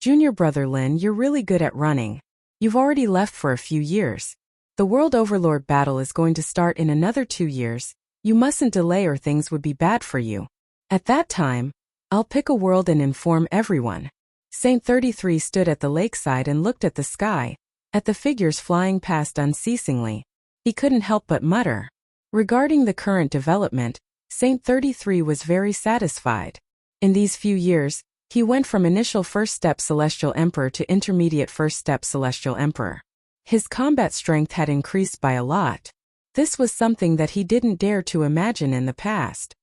"Junior brother Lin, you're really good at running. You've already left for a few years. The World Overlord battle is going to start in another 2 years. You mustn't delay or things would be bad for you. At that time, I'll pick a world and inform everyone." Saint 33 stood at the lakeside and looked at the sky, at the figures flying past unceasingly. He couldn't help but mutter. Regarding the current development, Saint 33 was very satisfied. In these few years, he went from initial first step Celestial Emperor to intermediate first step Celestial Emperor. His combat strength had increased by a lot. This was something that he didn't dare to imagine in the past.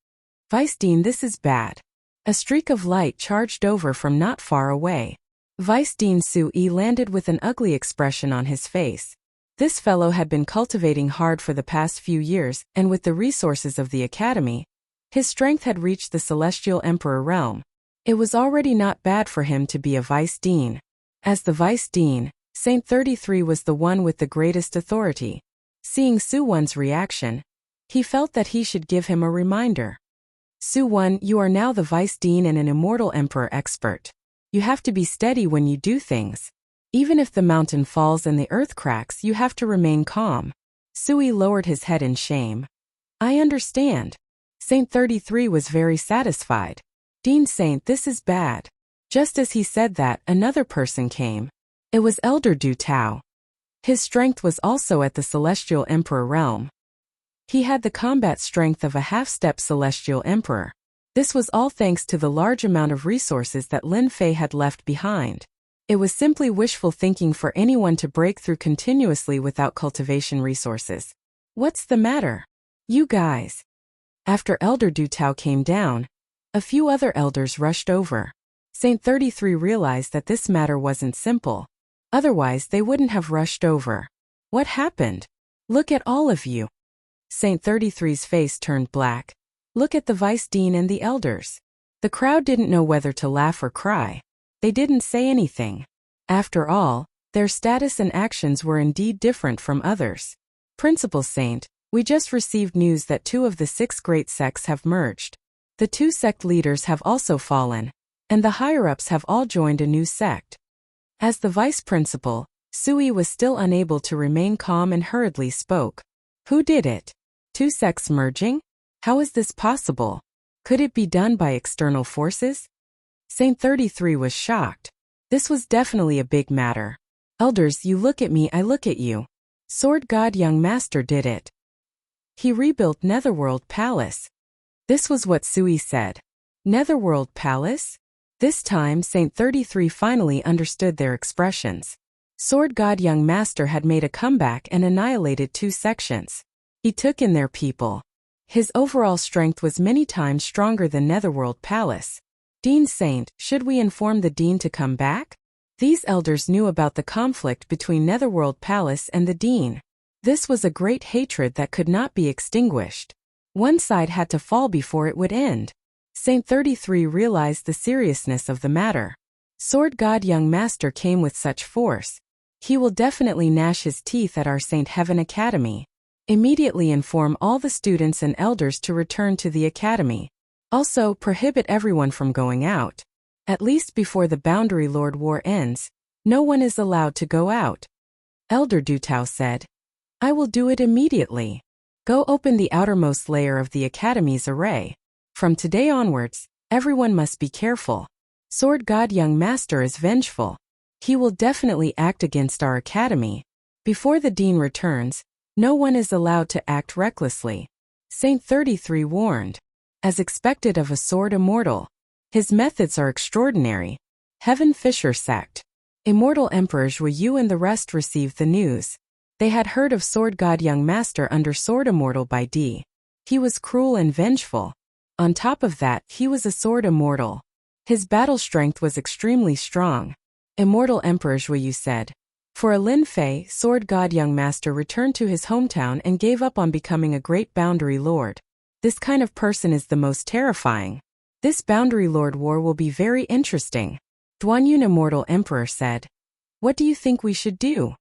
"Vice Dean, this is bad." A streak of light charged over from not far away. Vice Dean Sui landed with an ugly expression on his face. This fellow had been cultivating hard for the past few years, and with the resources of the Academy, his strength had reached the Celestial Emperor realm. It was already not bad for him to be a Vice Dean. As the Vice Dean, Saint 33 was the one with the greatest authority. Seeing Su-Won's reaction, he felt that he should give him a reminder. "Su-Won, you are now the Vice Dean and an Immortal Emperor expert. You have to be steady when you do things. Even if the mountain falls and the earth cracks, you have to remain calm." Sui lowered his head in shame. "I understand." Saint 33 was very satisfied. "Dean Saint, this is bad." Just as he said that, another person came. It was Elder Du Tao. His strength was also at the Celestial Emperor realm. He had the combat strength of a half-step Celestial Emperor. This was all thanks to the large amount of resources that Lin Fei had left behind. It was simply wishful thinking for anyone to break through continuously without cultivation resources. "What's the matter? You guys?" After Elder Du Tao came down, a few other elders rushed over. Saint 33 realized that this matter wasn't simple. Otherwise, they wouldn't have rushed over. "What happened? Look at all of you." Saint 33's face turned black. "Look at the Vice Dean and the elders." The crowd didn't know whether to laugh or cry. They didn't say anything. After all, their status and actions were indeed different from others. "Principal Saint, We just received news that 2 of the 6 great sects have merged. The 2 sect leaders have also fallen, and the higher-ups have all joined a new sect. As the vice principal, Sui was still unable to remain calm and hurriedly spoke. Who did it? 2 sects merging? How is this possible? Could it be done by external forces? Saint 33 was shocked. This was definitely a big matter. Elders, you look at me, I look at you. Sword God Young Master did it. He rebuilt Netherworld Palace. This was what Sui said. Netherworld Palace? This time Saint 33 finally understood their expressions. Sword God Young Master had made a comeback and annihilated 2 sections. He took in their people. His overall strength was many times stronger than Netherworld Palace. Dean Saint, should we inform the Dean to come back? These elders knew about the conflict between Netherworld Palace and the Dean. This was a great hatred that could not be extinguished. One side had to fall before it would end. Saint 33 realized the seriousness of the matter. Sword God Young Master came with such force. He will definitely gnash his teeth at our Saint Heaven Academy. Immediately inform all the students and elders to return to the academy. Also, prohibit everyone from going out. At least before the Boundary Lord War ends, no one is allowed to go out. Elder Dutau said, I will do it immediately. Go open the outermost layer of the Academy's array. From today onwards, everyone must be careful. Sword God Young Master is vengeful. He will definitely act against our Academy. Before the Dean returns, no one is allowed to act recklessly. Saint 33 warned. As expected of a sword immortal. His methods are extraordinary. Heaven Fisher sect. Immortal Emperor Zhuyu and the rest received the news. They had heard of Sword God Young Master under Sword Immortal by D. He was cruel and vengeful. On top of that, he was a sword immortal. His battle strength was extremely strong. Immortal Emperor Zhuyu said. For a Lin Fei, Sword God Young Master returned to his hometown and gave up on becoming a great boundary lord. This kind of person is the most terrifying. This Boundary Lord War will be very interesting. Duanyun Immortal Emperor said. What do you think we should do?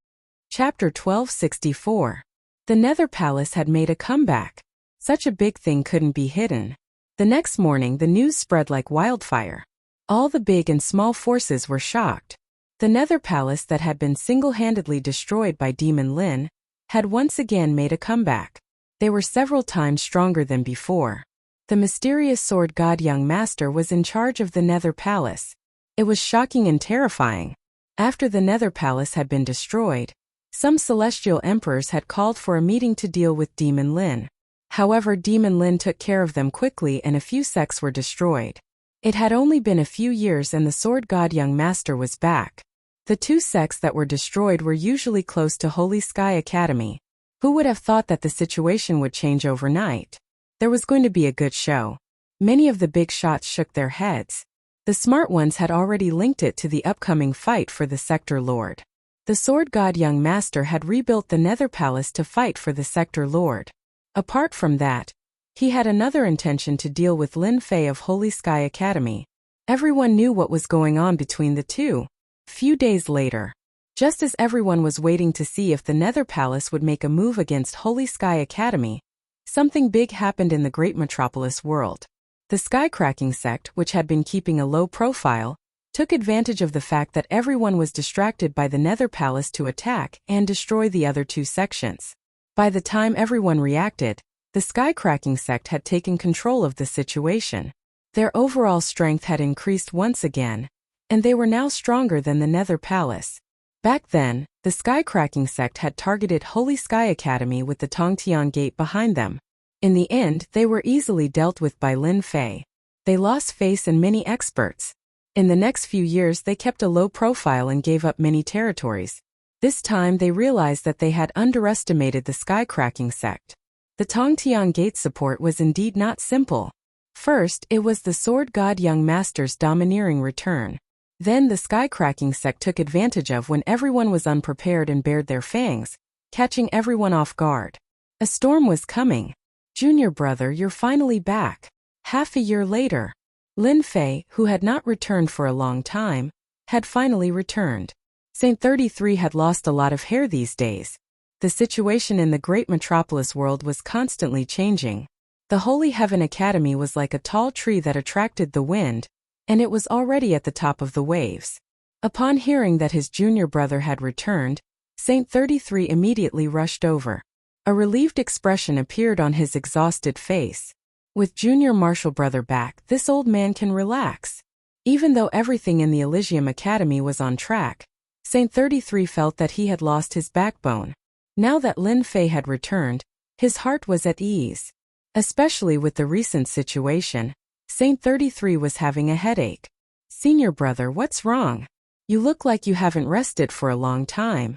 Chapter 1264. The Nether Palace had made a comeback. Such a big thing couldn't be hidden. The next morning the news spread like wildfire. All the big and small forces were shocked. The Nether Palace that had been single-handedly destroyed by Demon Lin had once again made a comeback. They were several times stronger than before. The mysterious Sword God Young Master was in charge of the Nether Palace. It was shocking and terrifying. After the Nether Palace had been destroyed, some celestial emperors had called for a meeting to deal with Demon Lin. However, Demon Lin took care of them quickly and a few sects were destroyed. It had only been a few years and the Sword God Young Master was back. The 2 sects that were destroyed were usually close to Holy Sky Academy. Who would have thought that the situation would change overnight? There was going to be a good show. Many of the big shots shook their heads. The smart ones had already linked it to the upcoming fight for the Sector Lord. The Sword God Young Master had rebuilt the Nether Palace to fight for the Sector Lord. Apart from that, he had another intention to deal with Lin Fei of Holy Sky Academy. Everyone knew what was going on between the two. Few days later, just as everyone was waiting to see if the Nether Palace would make a move against Holy Sky Academy, something big happened in the great metropolis world. The Skycracking sect, which had been keeping a low profile, took advantage of the fact that everyone was distracted by the Nether Palace to attack and destroy the other 2 sections. By the time everyone reacted, the Skycracking sect had taken control of the situation. Their overall strength had increased once again, and they were now stronger than the Nether Palace. Back then, the Skycracking sect had targeted Holy Sky Academy with the Tongtian Gate behind them. In the end, they were easily dealt with by Lin Fei. They lost face and many experts. In the next few years they kept a low profile and gave up many territories. This time they realized that they had underestimated the Skycracking sect. The Tongtian Gate support was indeed not simple. First, it was the Sword God Young Master's domineering return. Then the Skycracking sect took advantage of when everyone was unprepared and bared their fangs, catching everyone off guard. A storm was coming. Junior brother, you're finally back. Half a year later, Lin Fei, who had not returned for a long time, had finally returned. Saint 33 had lost a lot of hair these days. The situation in the great metropolis world was constantly changing. The Holy Heaven Academy was like a tall tree that attracted the wind, and it was already at the top of the waves. Upon hearing that his junior brother had returned, Saint 33 immediately rushed over. A relieved expression appeared on his exhausted face. With junior martial brother back, this old man can relax. Even though everything in the Elysium Academy was on track, Saint 33 felt that he had lost his backbone. Now that Lin Fei had returned, his heart was at ease. Especially with the recent situation, Saint 33 was having a headache. Senior brother, what's wrong? You look like you haven't rested for a long time.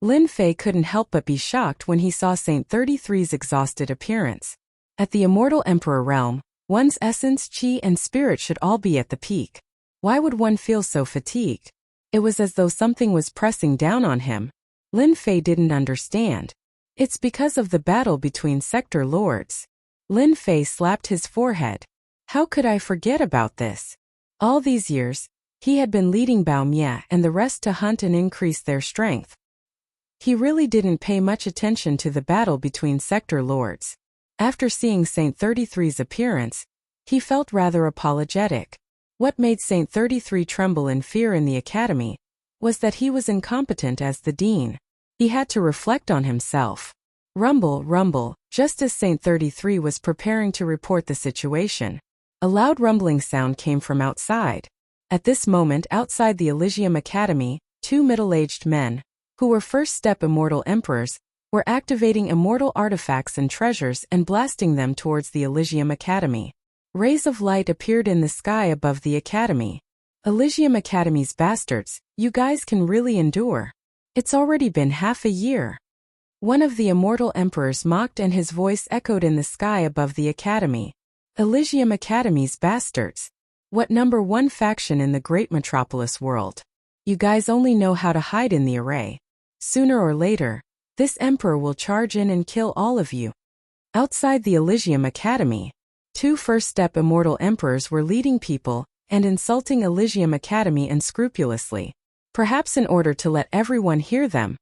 Lin Fei couldn't help but be shocked when he saw Saint 33's exhausted appearance. At the Immortal Emperor realm, one's essence, qi, and spirit should all be at the peak. Why would one feel so fatigued? It was as though something was pressing down on him. Lin Fei didn't understand. It's because of the battle between sector lords. Lin Fei slapped his forehead. How could I forget about this? All these years, he had been leading Bao Mie and the rest to hunt and increase their strength. He really didn't pay much attention to the battle between sector lords. After seeing Saint 33's appearance, he felt rather apologetic. What made Saint 33 tremble in fear in the academy was that he was incompetent as the dean. He had to reflect on himself. Rumble, rumble, just as Saint 33 was preparing to report the situation. A loud rumbling sound came from outside. At this moment outside the Elysium Academy, two middle-aged men, who were first-step immortal emperors, were activating immortal artifacts and treasures and blasting them towards the Elysium Academy. Rays of light appeared in the sky above the academy. Elysium Academy's bastards, you guys can really endure. It's already been half a year. One of the immortal emperors mocked and his voice echoed in the sky above the academy. Elysium Academy's bastards. What number one faction in the great metropolis world? You guys only know how to hide in the array. Sooner or later, this emperor will charge in and kill all of you. Outside the Elysium Academy, two first-step immortal emperors were leading people and insulting Elysium Academy unscrupulously. Perhaps in order to let everyone hear them,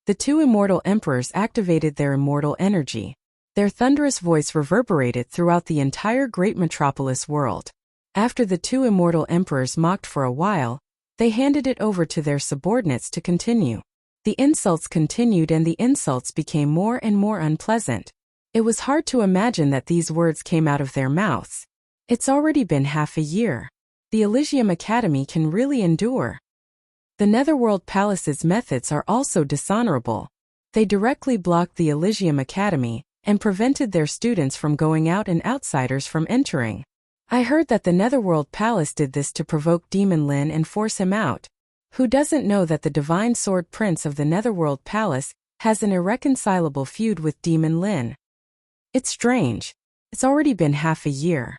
the two immortal emperors activated their immortal energy. Their thunderous voice reverberated throughout the entire great metropolis world. After the two immortal emperors mocked for a while, they handed it over to their subordinates to continue. The insults continued and the insults became more and more unpleasant. It was hard to imagine that these words came out of their mouths. It's already been half a year. The Elysium Academy can really endure. The Netherworld Palace's methods are also dishonorable. They directly blocked the Elysium Academy and prevented their students from going out and outsiders from entering. I heard that the Netherworld Palace did this to provoke Demon Lin and force him out. Who doesn't know that the Divine Sword Prince of the Netherworld Palace has an irreconcilable feud with Demon Lin? It's strange. It's already been half a year.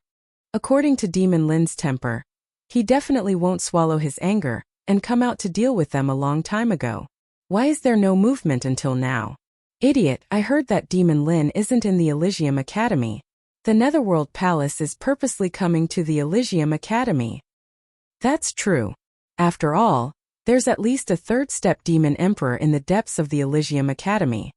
According to Demon Lin's temper, he definitely won't swallow his anger and come out to deal with them a long time ago. Why is there no movement until now? Idiot, I heard that Demon Lin isn't in the Elysium Academy. The Netherworld Palace is purposely coming to the Elysium Academy. That's true. After all, there's at least a third-step demon emperor in the depths of the Elysium Academy.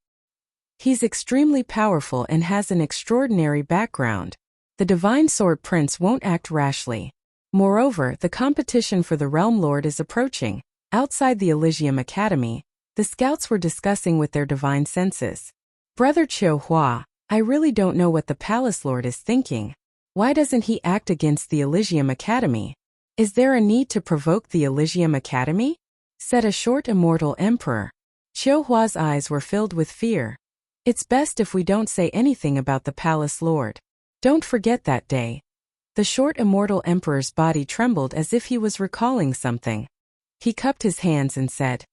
He's extremely powerful and has an extraordinary background. The Divine Sword Prince won't act rashly. Moreover, the competition for the Realm Lord is approaching. Outside the Elysium Academy, the scouts were discussing with their divine senses. Brother Chiu Hua, I really don't know what the Palace Lord is thinking. Why doesn't he act against the Elysium Academy? Is there a need to provoke the Elysium Academy? Said a short immortal emperor. Chiu Hua's eyes were filled with fear. It's best if we don't say anything about the Palace Lord. Don't forget that day. The short immortal emperor's body trembled as if he was recalling something. He cupped his hands and said,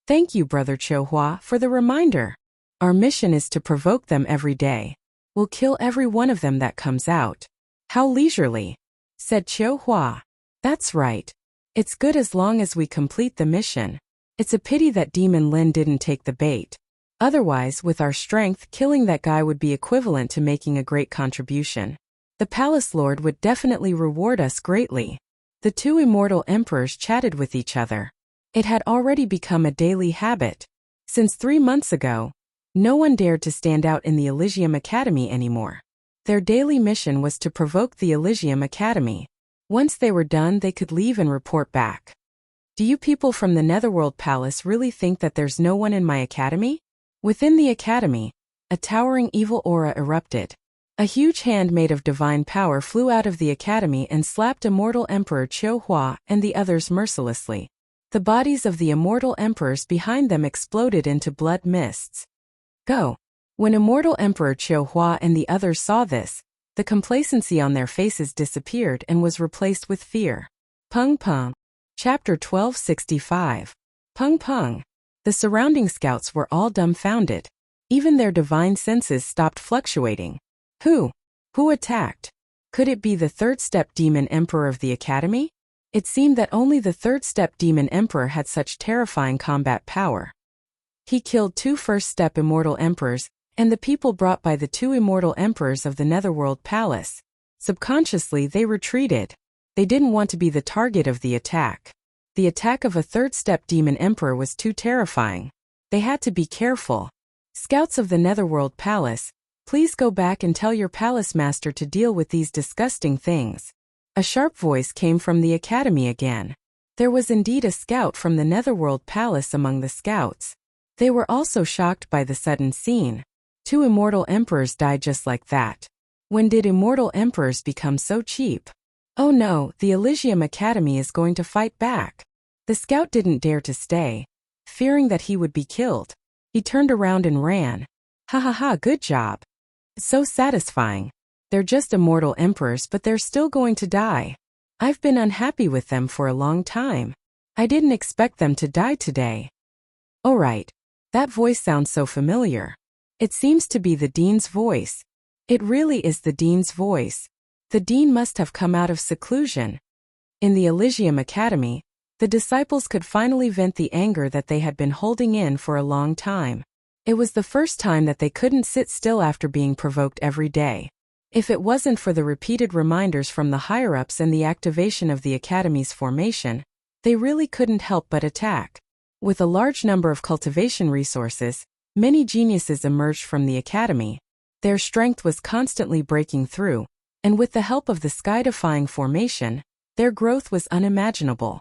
Thank you, Brother Chiu Hua, for the reminder. Our mission is to provoke them every day. We'll kill every one of them that comes out. How leisurely, said Chiu Hua. That's right. It's good as long as we complete the mission. It's a pity that Demon Lin didn't take the bait. Otherwise, with our strength, killing that guy would be equivalent to making a great contribution. The Palace Lord would definitely reward us greatly. The two immortal emperors chatted with each other. It had already become a daily habit. Since 3 months ago, No one dared to stand out in the Elysium Academy anymore. Their daily mission was to provoke the Elysium Academy. Once they were done, they could leave and report back. Do you people from the Netherworld Palace really think that there's no one in my academy? Within the academy, a towering evil aura erupted. A huge hand made of divine power flew out of the academy and slapped immortal Emperor Qiu Hua and the others mercilessly. The bodies of the immortal emperors behind them exploded into blood mists. Go! When immortal Emperor Qiu Hua and the others saw this, the complacency on their faces disappeared and was replaced with fear. Peng Peng. Chapter 1265. Peng Peng. The surrounding scouts were all dumbfounded. Even their divine senses stopped fluctuating. Who attacked? Could it be the third-step demon emperor of the academy? It seemed that only the third-step demon emperor had such terrifying combat power. He killed 2 first-step immortal emperors and the people brought by the 2 immortal emperors of the Netherworld Palace. Subconsciously, they retreated. They didn't want to be the target of the attack. The attack of a third-step demon emperor was too terrifying. They had to be careful. Scouts of the Netherworld Palace, please go back and tell your palace master to deal with these disgusting things. A sharp voice came from the academy again. There was indeed a scout from the Netherworld Palace among the scouts. They were also shocked by the sudden scene. 2 immortal emperors died just like that. When did immortal emperors become so cheap? Oh no, the Elysium Academy is going to fight back. The scout didn't dare to stay, fearing that he would be killed. He turned around and ran. Ha ha ha, good job. It's so satisfying. They're just immortal emperors, but they're still going to die. I've been unhappy with them for a long time. I didn't expect them to die today. Oh right. That voice sounds so familiar. It seems to be the dean's voice. It really is the dean's voice. The dean must have come out of seclusion. In the Elysium Academy, the disciples could finally vent the anger that they had been holding in for a long time. It was the first time that they couldn't sit still after being provoked every day. If it wasn't for the repeated reminders from the higher-ups and the activation of the Academy's formation, they really couldn't help but attack. With a large number of cultivation resources, many geniuses emerged from the Academy. Their strength was constantly breaking through, and with the help of the sky-defying formation, their growth was unimaginable.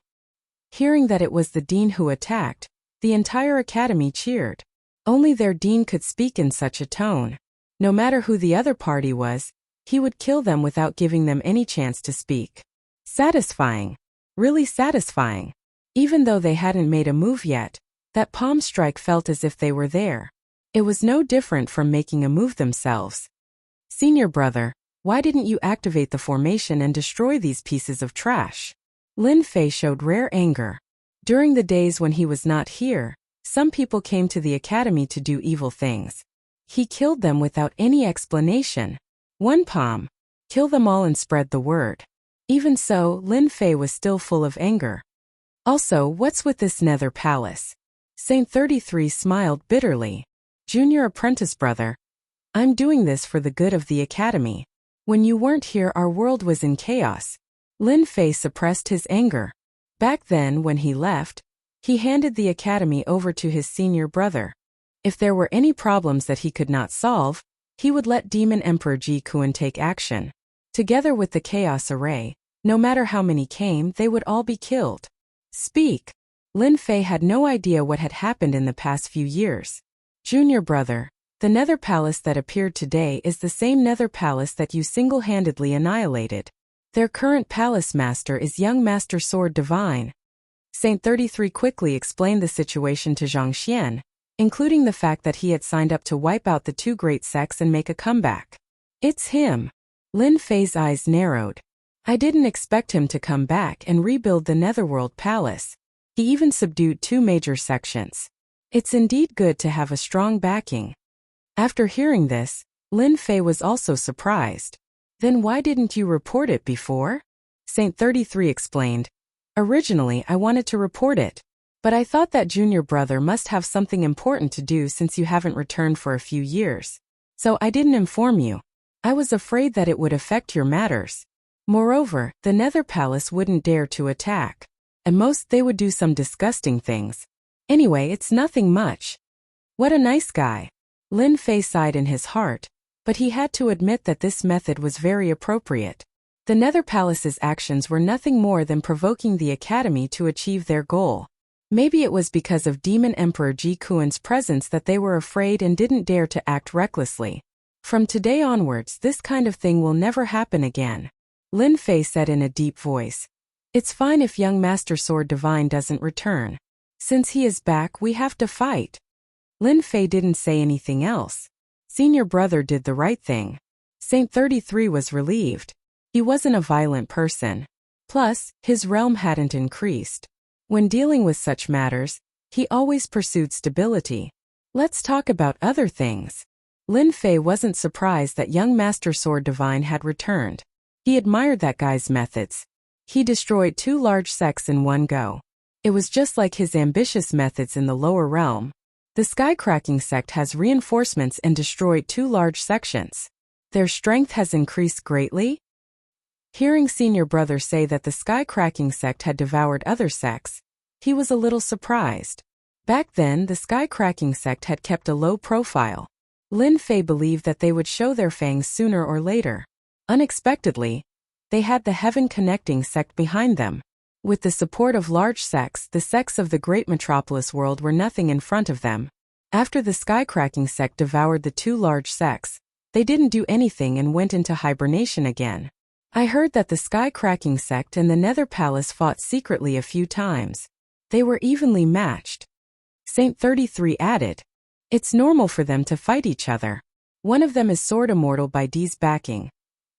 Hearing that it was the dean who attacked, the entire Academy cheered. Only their dean could speak in such a tone. No matter who the other party was, he would kill them without giving them any chance to speak. Satisfying. Really satisfying. Even though they hadn't made a move yet, that palm strike felt as if they were there. It was no different from making a move themselves. Senior brother, why didn't you activate the formation and destroy these pieces of trash? Lin Fei showed rare anger. During the days when he was not here, some people came to the academy to do evil things. He killed them without any explanation. One palm. Kill them all and spread the word. Even so, Lin Fei was still full of anger. Also, what's with this nether palace? Saint 33 smiled bitterly. Junior apprentice brother, I'm doing this for the good of the academy. When you weren't here, our world was in chaos. Lin Fei suppressed his anger. Back then, when he left, he handed the academy over to his senior brother. If there were any problems that he could not solve, he would let Demon Emperor Ji Kuan take action. Together with the Chaos Array, no matter how many came, they would all be killed. Speak. Lin Fei had no idea what had happened in the past few years. Junior brother, the Nether Palace that appeared today is the same Nether Palace that you single-handedly annihilated. Their current palace master is young Master Sword Divine. Saint 33 quickly explained the situation to Zhang Xian, including the fact that he had signed up to wipe out the 2 great sects and make a comeback. It's him. Lin Fei's eyes narrowed. I didn't expect him to come back and rebuild the Netherworld Palace. He even subdued 2 major sections. It's indeed good to have a strong backing. After hearing this, Lin Fei was also surprised. Then why didn't you report it before? Saint 33 explained. Originally, I wanted to report it, but I thought that junior brother must have something important to do since you haven't returned for a few years. So I didn't inform you. I was afraid that it would affect your matters. Moreover, the Nether Palace wouldn't dare to attack. At most, they would do some disgusting things. Anyway, it's nothing much. What a nice guy. Lin Fei sighed in his heart, but he had to admit that this method was very appropriate. The Nether Palace's actions were nothing more than provoking the Academy to achieve their goal. Maybe it was because of Demon Emperor Ji Kuan's presence that they were afraid and didn't dare to act recklessly. From today onwards, this kind of thing will never happen again, Lin Fei said in a deep voice. It's fine if young Master Sword Divine doesn't return. Since he is back, we have to fight. Lin Fei didn't say anything else. Senior brother did the right thing. Saint 33 was relieved. He wasn't a violent person. Plus, his realm hadn't increased. When dealing with such matters, he always pursued stability. Let's talk about other things. Lin Fei wasn't surprised that young Master Sword Divine had returned. He admired that guy's methods. He destroyed 2 large sects in one go. It was just like his ambitious methods in the lower realm. The Skycracking sect has reinforcements and destroyed 2 large sections. Their strength has increased greatly? Hearing senior brother say that the Skycracking sect had devoured other sects, he was a little surprised. Back then, the Skycracking sect had kept a low profile. Lin Fei believed that they would show their fangs sooner or later. Unexpectedly, they had the Heaven Connecting sect behind them. With the support of large sects, the sects of the great metropolis world were nothing in front of them. After the Skycracking sect devoured the 2 large sects, they didn't do anything and went into hibernation again. I heard that the Skycracking sect and the Nether Palace fought secretly a few times. They were evenly matched. Saint 33 added, it's normal for them to fight each other. One of them is Sword Immortal by D's backing,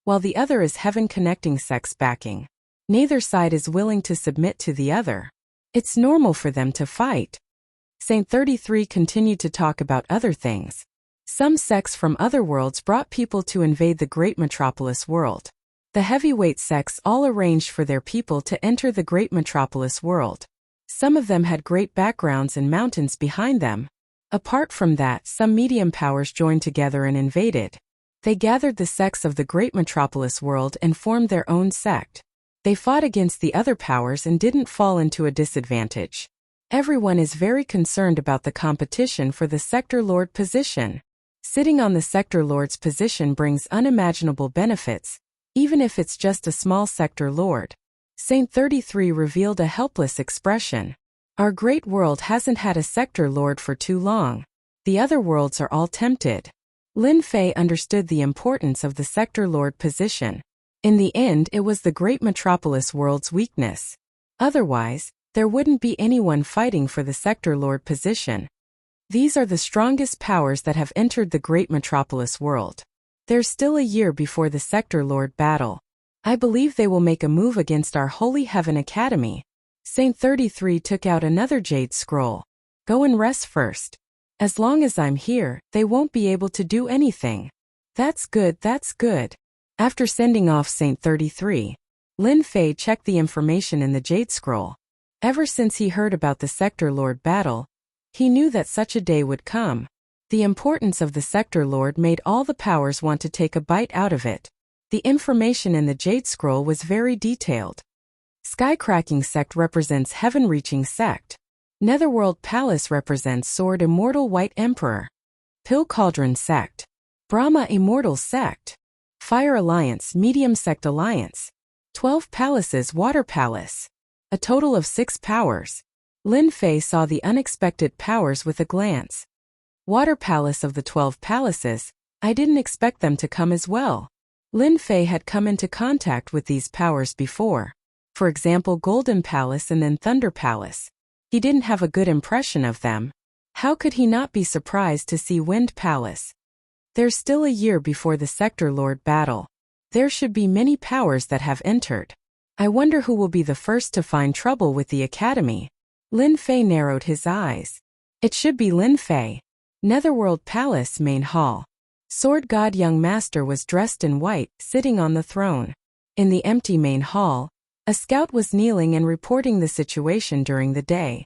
while the other is Heaven Connecting sect's backing. Neither side is willing to submit to the other. It's normal for them to fight. Saint 33 continued to talk about other things. Some sects from other worlds brought people to invade the great metropolis world. The heavyweight sects all arranged for their people to enter the great metropolis world. Some of them had great backgrounds and mountains behind them. Apart from that, some medium powers joined together and invaded. They gathered the sects of the great metropolis world and formed their own sect. They fought against the other powers and didn't fall into a disadvantage. Everyone is very concerned about the competition for the Sector Lord position. Sitting on the Sector Lord's position brings unimaginable benefits, even if it's just a small Sector Lord. Saint 33 revealed a helpless expression. Our great world hasn't had a Sector Lord for too long. The other worlds are all tempted. Lin Fei understood the importance of the Sector Lord position. In the end, it was the great metropolis world's weakness. Otherwise, there wouldn't be anyone fighting for the Sector Lord position. These are the strongest powers that have entered the great metropolis world. There's still a year before the Sector Lord battle. I believe they will make a move against our Holy Heaven Academy. Saint 33 took out another jade scroll. Go and rest first. As long as I'm here, they won't be able to do anything. That's good, that's good. After sending off Saint 33, Lin Fei checked the information in the Jade Scroll. Ever since he heard about the Sector Lord battle, he knew that such a day would come. The importance of the Sector Lord made all the powers want to take a bite out of it. The information in the Jade Scroll was very detailed. Skycracking sect represents Heaven-reaching sect. Netherworld Palace represents Sword Immortal White Emperor. Pill Cauldron sect. Brahma Immortal sect. Fire Alliance Medium Sect Alliance. 12 Palaces Water Palace. A total of 6 powers. Lin Fei saw the unexpected powers with a glance. Water Palace of the 12 Palaces, I didn't expect them to come as well. Lin Fei had come into contact with these powers before. For example, Golden Palace and then Thunder Palace. He didn't have a good impression of them. How could he not be surprised to see Wind Palace? There's still a year before the Sector Lord battle. There should be many powers that have entered. I wonder who will be the first to find trouble with the Academy. Lin Fei narrowed his eyes. It should be Lin Fei. Netherworld Palace Main Hall. Sword God Young Master was dressed in white, sitting on the throne. In the empty main hall, a scout was kneeling and reporting the situation during the day.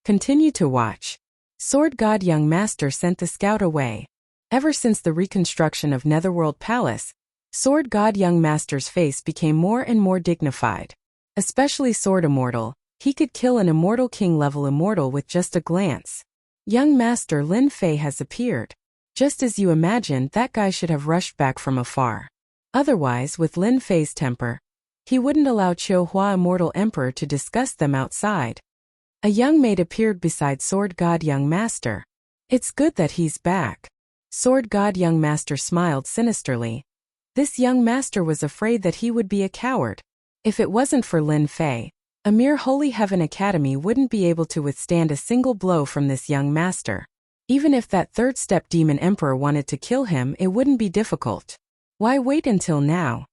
Continue to watch. Sword God Young Master sent the scout away. Ever since the reconstruction of Netherworld Palace, Sword God Young Master's face became more and more dignified. Especially Sword Immortal, he could kill an Immortal King level immortal with just a glance. Young Master Lin Fei has appeared. Just as you imagined, that guy should have rushed back from afar. Otherwise, with Lin Fei's temper, he wouldn't allow Qiu Hua Immortal Emperor to discuss them outside. A young maid appeared beside Sword God Young Master. It's good that he's back. Sword God Young Master smiled sinisterly. This young master was afraid that he would be a coward. If it wasn't for Lin Fei, a mere Holy Heaven Academy wouldn't be able to withstand a single blow from this young master. Even if that third-step demon emperor wanted to kill him, it wouldn't be difficult. Why wait until now?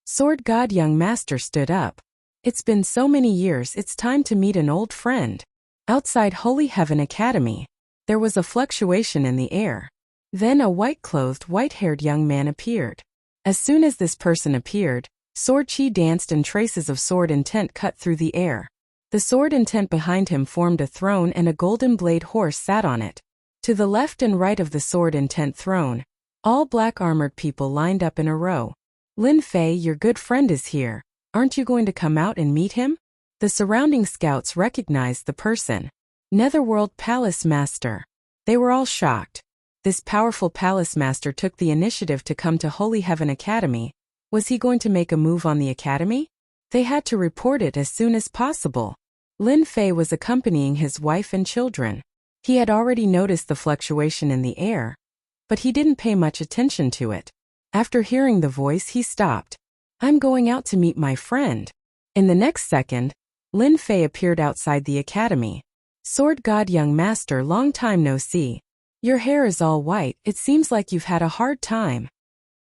Sword God Young Master stood up. It's been so many years, it's time to meet an old friend. Outside Holy Heaven Academy, there was a fluctuation in the air. Then a white-clothed, white-haired young man appeared. As soon as this person appeared, sword chi danced and traces of sword intent cut through the air. The sword intent behind him formed a throne and a golden blade horse sat on it. To the left and right of the sword intent throne, all black armored people lined up in a row. Lin Fei, your good friend is here. Aren't you going to come out and meet him? The surrounding scouts recognized the person. Netherworld Palace Master. They were all shocked. This powerful palace master took the initiative to come to Holy Heaven Academy. Was he going to make a move on the academy? They had to report it as soon as possible. Lin Fei was accompanying his wife and children. He had already noticed the fluctuation in the air, but he didn't pay much attention to it. After hearing the voice, he stopped. I'm going out to meet my friend. In the next second, Lin Fei appeared outside the academy. Sword God Young Master, long time no see. Your hair is all white, it seems like you've had a hard time.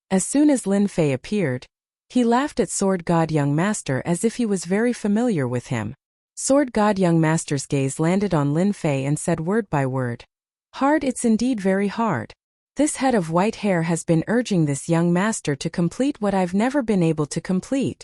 As soon as Lin Fei appeared, he laughed at Sword God Young Master as if he was very familiar with him. Sword God Young Master's gaze landed on Lin Fei and said word by word. Hard, it's indeed very hard. This head of white hair has been urging this young master to complete what I've never been able to complete.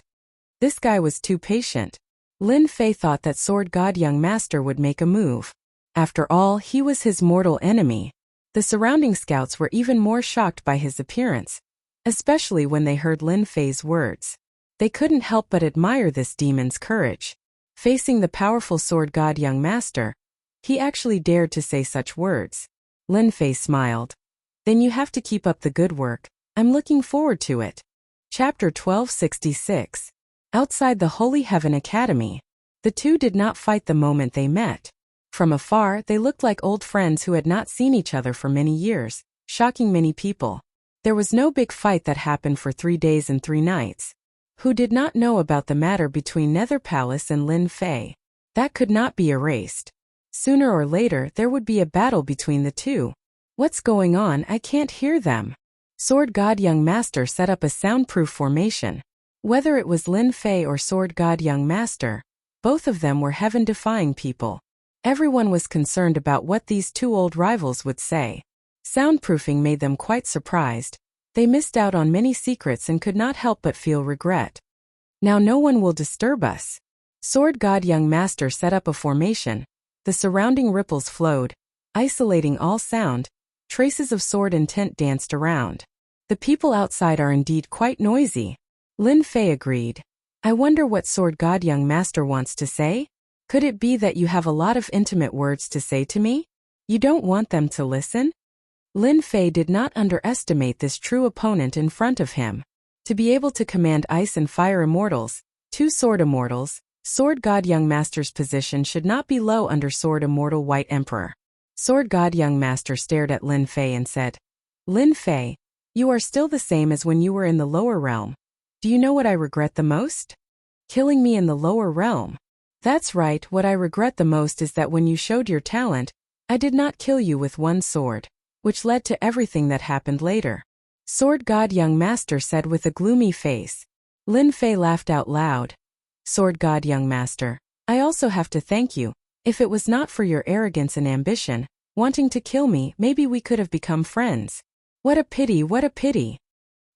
This guy was too patient. Lin Fei thought that Sword God Young Master would make a move. After all, he was his mortal enemy. The surrounding scouts were even more shocked by his appearance, especially when they heard Lin Fei's words. They couldn't help but admire this demon's courage. Facing the powerful Sword God Young Master, he actually dared to say such words. Lin Fei smiled. Then you have to keep up the good work. I'm looking forward to it. Chapter 1266. Outside the Holy Heaven Academy, the two did not fight the moment they met. From afar, they looked like old friends who had not seen each other for many years, shocking many people. There was no big fight that happened for 3 days and 3 nights. Who did not know about the matter between Nether Palace and Lin Fei? That could not be erased. Sooner or later, there would be a battle between the two. What's going on? I can't hear them. Sword God Young Master set up a soundproof formation. Whether it was Lin Fei or Sword God Young Master, both of them were heaven-defying people. Everyone was concerned about what these two old rivals would say. Soundproofing made them quite surprised. They missed out on many secrets and could not help but feel regret. Now no one will disturb us. Sword God Young Master set up a formation. The surrounding ripples flowed, isolating all sound. Traces of sword intent danced around. The people outside are indeed quite noisy. Lin Fei agreed. I wonder what Sword God Young Master wants to say? Could it be that you have a lot of intimate words to say to me? You don't want them to listen? Lin Fei did not underestimate this true opponent in front of him. To be able to command ice and fire immortals, 2 sword immortals, Sword God Young Master's position should not be low under Sword Immortal White Emperor. Sword God Young Master stared at Lin Fei and said, Lin Fei, you are still the same as when you were in the lower realm. Do you know what I regret the most? Killing me in the lower realm. That's right, what I regret the most is that when you showed your talent, I did not kill you with one sword, which led to everything that happened later. Sword God Young Master said with a gloomy face. Lin Fei laughed out loud. Sword God Young Master, I also have to thank you. If it was not for your arrogance and ambition, wanting to kill me, maybe we could have become friends. What a pity, what a pity.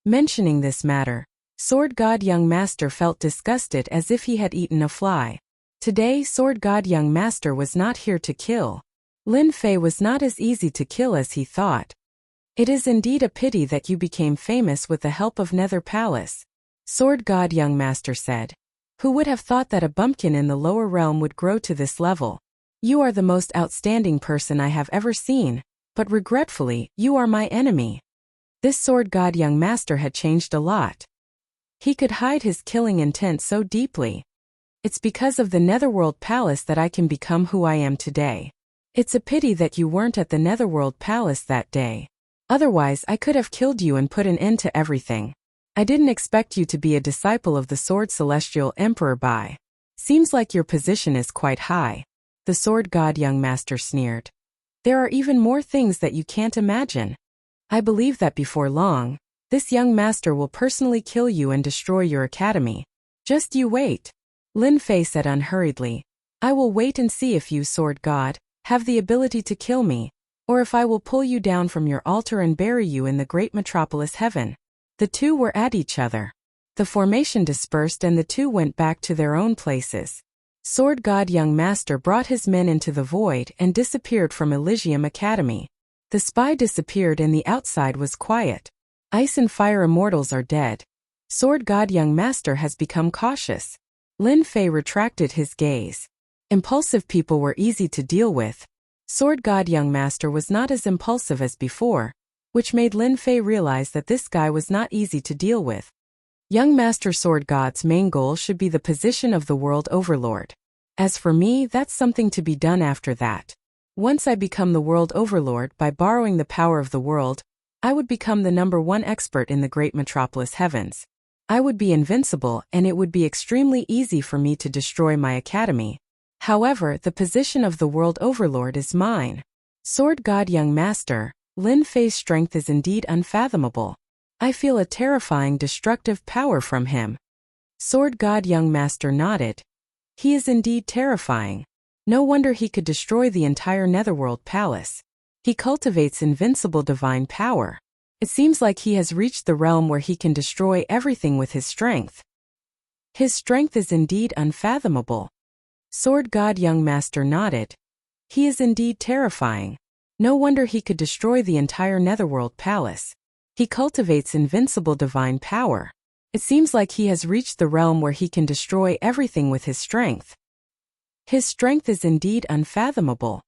Mentioning this matter, Sword God Young Master felt disgusted as if he had eaten a fly. Today, Sword God Young Master was not here to kill. Lin Fei was not as easy to kill as he thought. It is indeed a pity that you became famous with the help of Nether Palace. Sword God Young Master said. Who would have thought that a bumpkin in the lower realm would grow to this level? You are the most outstanding person I have ever seen. but regretfully, you are my enemy. This sword god young master had changed a lot. He could hide his killing intent so deeply. It's because of the Netherworld Palace that I can become who I am today. It's a pity that you weren't at the Netherworld Palace that day. Otherwise, I could have killed you and put an end to everything. I didn't expect you to be a disciple of the Sword Celestial Emperor Bai. Seems like your position is quite high. The sword god young master sneered. There are even more things that you can't imagine. I believe that before long, this young master will personally kill you and destroy your academy. Just you wait. Lin Fei said unhurriedly. I will wait and see if you, sword god, have the ability to kill me, or if I will pull you down from your altar and bury you in the great metropolis heaven. The two were at each other. The formation dispersed and the two went back to their own places. Sword god young master brought his men into the void and disappeared from Elysium Academy. The spy disappeared and the outside was quiet. Ice and fire immortals are dead. Sword god young master has become cautious. Lin Fei retracted his gaze. Impulsive people were easy to deal with. Sword god young master was not as impulsive as before, which made Lin Fei realize that this guy was not easy to deal with. Young Master Sword God's main goal should be the position of the world overlord. As for me, that's something to be done after that. Once I become the world overlord by borrowing the power of the world, I would become the #1 expert in the great metropolis heavens. I would be invincible and it would be extremely easy for me to destroy my academy. However, the position of the world overlord is mine. Sword God young master, Lin Fei's strength is indeed unfathomable. I feel a terrifying destructive power from him. Sword God young master nodded. He is indeed terrifying. No wonder he could destroy the entire Netherworld Palace. He cultivates invincible divine power. It seems like he has reached the realm where he can destroy everything with his strength. His strength is indeed unfathomable. Sword God young master nodded. He is indeed terrifying. No wonder he could destroy the entire Netherworld Palace. He cultivates invincible divine power. It seems like he has reached the realm where he can destroy everything with his strength. His strength is indeed unfathomable.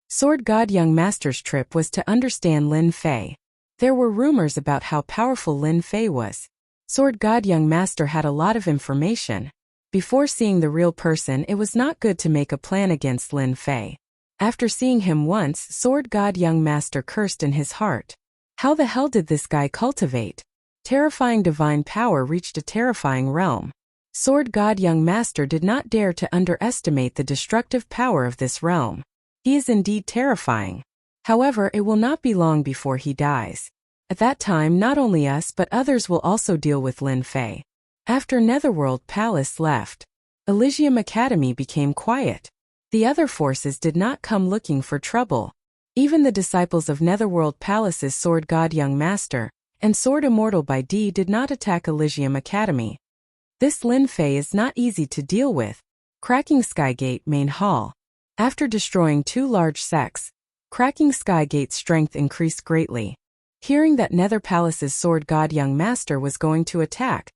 Sword God young master's trip was to understand Lin Fei. There were rumors about how powerful Lin Fei was. Sword God young master had a lot of information. Before seeing the real person, it was not good to make a plan against Lin Fei. After seeing him once, Sword God young master cursed in his heart. How the hell did this guy cultivate? Terrifying divine power reached a terrifying realm. Sword God young master did not dare to underestimate the destructive power of this realm. He is indeed terrifying. However, it will not be long before he dies. At that time, not only us but others will also deal with Lin Fei. After Netherworld Palace left, Elysium Academy became quiet. The other forces did not come looking for trouble. Even the disciples of Netherworld Palace's Sword God young master and Sword Immortal by D did not attack Elysium Academy. This Lin Fei is not easy to deal with. Cracking Skygate Main Hall. After destroying 2 large sects, Cracking Skygate's strength increased greatly. Hearing that Nether Palace's Sword God young master was going to attack,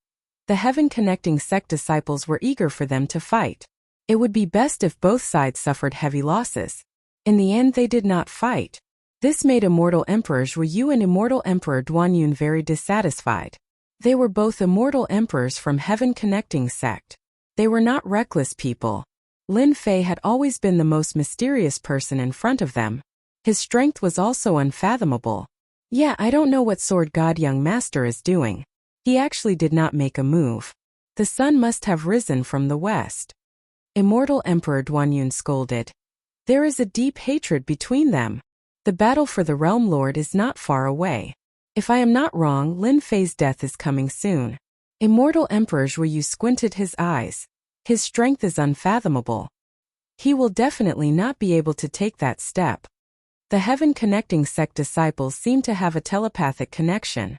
the Heaven Connecting sect disciples were eager for them to fight. It would be best if both sides suffered heavy losses. In the end, they did not fight. This made Immortal Emperor Zhu Yu and Immortal Emperor Duanyun very dissatisfied. They were both immortal emperors from Heaven Connecting sect. They were not reckless people. Lin Fei had always been the most mysterious person in front of them. His strength was also unfathomable. Yeah, I don't know what Sword God young master is doing. He actually did not make a move. The sun must have risen from the west. Immortal Emperor Duanyun scolded. There is a deep hatred between them. The battle for the Realm Lord is not far away. If I am not wrong, Lin Fei's death is coming soon. Immortal Emperor Zhu Yu squinted his eyes. His strength is unfathomable. He will definitely not be able to take that step. The Heaven Connecting sect disciples seem to have a telepathic connection.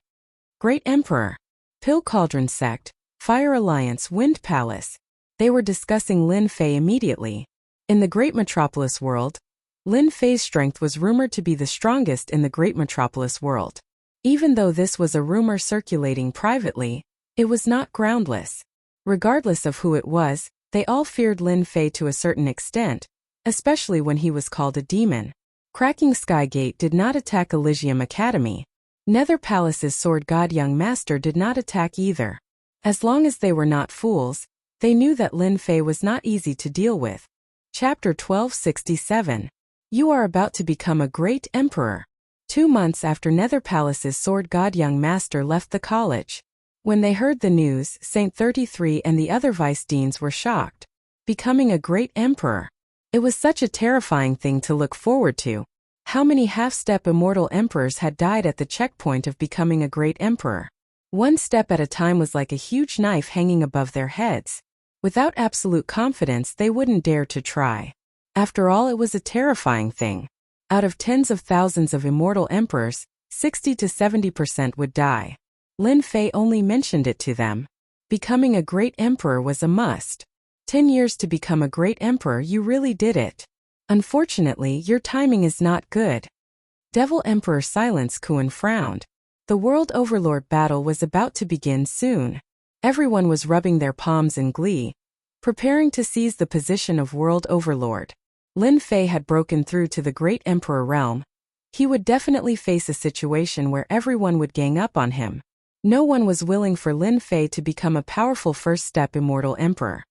Great Emperor. Pill Cauldron sect, Fire Alliance Wind Palace. They were discussing Lin Fei immediately. In the Great Metropolis world, Lin Fei's strength was rumored to be the strongest in the Great Metropolis world. Even though this was a rumor circulating privately, it was not groundless. Regardless of who it was, they all feared Lin Fei to a certain extent, especially when he was called a demon. Cracking Skygate did not attack Elysium Academy. Nether Palace's sword god young master did not attack either. As long as they were not fools, they knew that Lin Fei was not easy to deal with. Chapter 1267. You are about to become a great emperor. 2 months after Nether Palace's sword god young master left the college. When they heard the news, Saint 33 and the other vice deans were shocked. Becoming a great emperor. It was such a terrifying thing to look forward to. How many half-step immortal emperors had died at the checkpoint of becoming a great emperor? 1 step at a time was like a huge knife hanging above their heads. Without absolute confidence, they wouldn't dare to try. After all, it was a terrifying thing. Out of tens of thousands of immortal emperors, 60 to 70% would die. Lin Fei only mentioned it to them. Becoming a great emperor was a must. 10 years to become a great emperor, you really did it. Unfortunately, your timing is not good. Devil Emperor Silence Kuan frowned. The World Overlord battle was about to begin soon. Everyone was rubbing their palms in glee, preparing to seize the position of World Overlord. Lin Fei had broken through to the Great Emperor realm. He would definitely face a situation where everyone would gang up on him. No one was willing for Lin Fei to become a powerful first-step immortal emperor.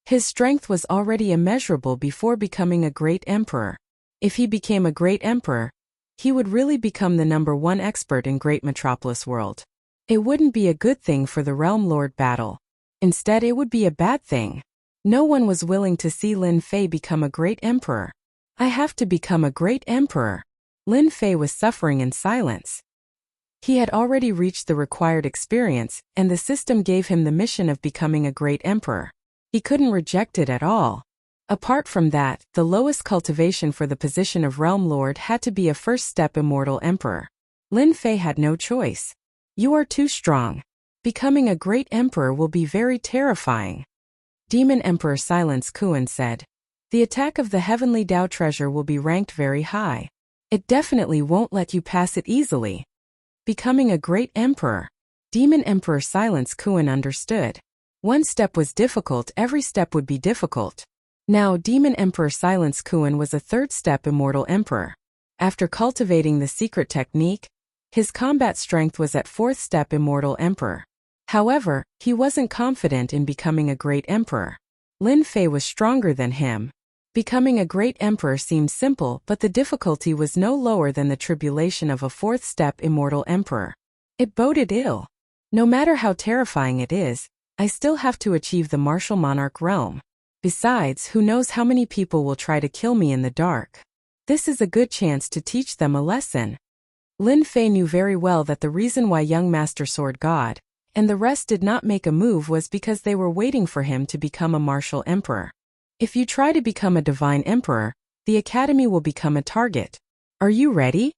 His strength was already immeasurable before becoming a great emperor. If he became a great emperor, he would really become the #1 expert in Great Metropolis world. It wouldn't be a good thing for the Realm Lord battle. Instead, it would be a bad thing. No one was willing to see Lin Fei become a great emperor. I have to become a great emperor. Lin Fei was suffering in silence. He had already reached the required experience, and the system gave him the mission of becoming a great emperor. He couldn't reject it at all. Apart from that, the lowest cultivation for the position of Realm Lord had to be a first-step immortal emperor. Lin Fei had no choice. You are too strong. Becoming a great emperor will be very terrifying. Demon Emperor Silence Kuan said. The attack of the Heavenly Dao treasure will be ranked very high. It definitely won't let you pass it easily. Becoming a great emperor. Demon Emperor Silence Kuan understood. 1 step was difficult, every step would be difficult. Now Demon Emperor Silence Kuan was a 3rd-step immortal emperor. After cultivating the secret technique, his combat strength was at 4th-step immortal emperor. However, he wasn't confident in becoming a great emperor. Lin Fei was stronger than him. Becoming a great emperor seemed simple, but the difficulty was no lower than the tribulation of a 4th-step immortal emperor. It boded ill. No matter how terrifying it is, I still have to achieve the martial monarch realm. Besides, who knows how many people will try to kill me in the dark. This is a good chance to teach them a lesson. Lin Fei knew very well that the reason why young Master Sword God and the rest did not make a move was because they were waiting for him to become a martial emperor. If you try to become a divine emperor, the academy will become a target. Are you ready?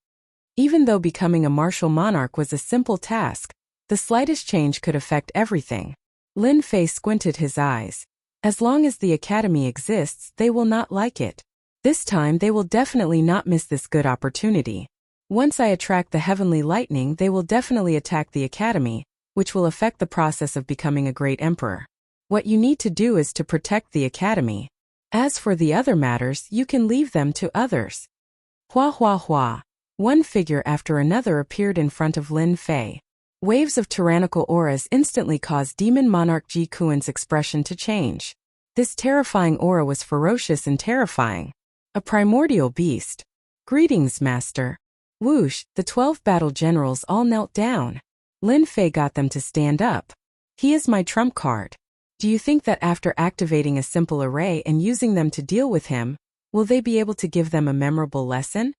Even though becoming a martial monarch was a simple task, the slightest change could affect everything. Lin Fei squinted his eyes. As long as the academy exists, they will not like it. This time they will definitely not miss this good opportunity. Once I attract the heavenly lightning, they will definitely attack the academy, which will affect the process of becoming a great emperor. What you need to do is to protect the academy. As for the other matters, you can leave them to others. Hua hua hua. One figure after another appeared in front of Lin Fei. Waves of tyrannical auras instantly caused Demon Monarch Ji Kuan's expression to change. This terrifying aura was ferocious and terrifying. A primordial beast. Greetings, Master. Whoosh, the 12 battle generals all knelt down. Lin Fei got them to stand up. He is my trump card. Do you think that after activating a simple array and using them to deal with him, will they be able to give them a memorable lesson?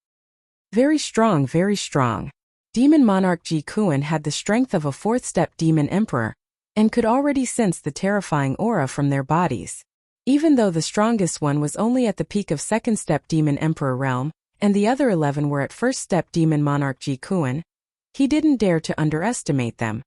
Very strong, very strong. Demon Monarch Ji Kuan had the strength of a 4th-step demon emperor, and could already sense the terrifying aura from their bodies. Even though the strongest one was only at the peak of 2nd-step demon emperor realm, and the other 11 were at 1st-step demon monarch Ji Kuan, he didn't dare to underestimate them.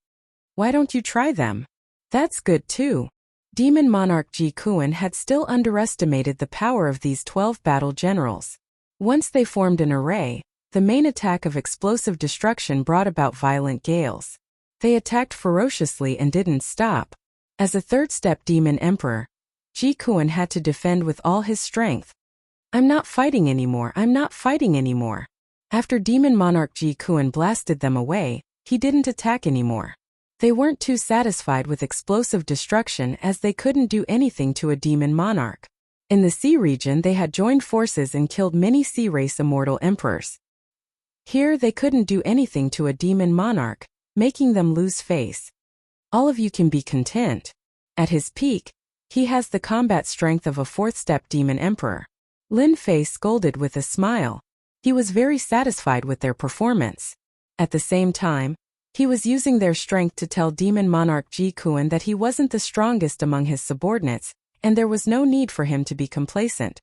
Why don't you try them? That's good too. Demon Monarch Ji Kuan had still underestimated the power of these 12 battle generals. Once they formed an array, the main attack of explosive destruction brought about violent gales. They attacked ferociously and didn't stop. As a 3rd-step demon emperor, Ji Kuan had to defend with all his strength. I'm not fighting anymore, I'm not fighting anymore. After Demon Monarch Ji Kuan blasted them away, he didn't attack anymore. They weren't too satisfied with explosive destruction as they couldn't do anything to a demon monarch. In the sea region they had joined forces and killed many sea race immortal emperors. Here they couldn't do anything to a demon monarch, making them lose face. All of you can be content. At his peak, he has the combat strength of a fourth-step demon emperor. Lin Fei scolded with a smile. He was very satisfied with their performance. At the same time, he was using their strength to tell Demon Monarch Ji Kuan that he wasn't the strongest among his subordinates, and there was no need for him to be complacent.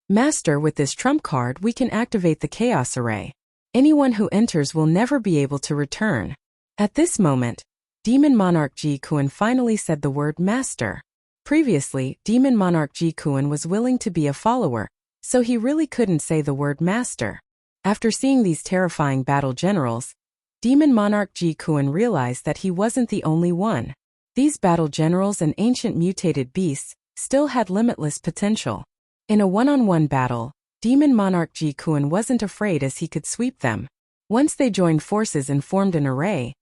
Master, with this trump card we can activate the Chaos Array. Anyone who enters will never be able to return. At this moment, Demon Monarch Ji Kuan finally said the word Master. Previously, Demon Monarch Ji Kuan was willing to be a follower, so he really couldn't say the word Master. After seeing these terrifying battle generals, Demon Monarch Ji Kuan realized that he wasn't the only one. These battle generals and ancient mutated beasts still had limitless potential. In a one-on-one battle, Demon Monarch Ji Kuan wasn't afraid as he could sweep them. Once they joined forces and formed an array,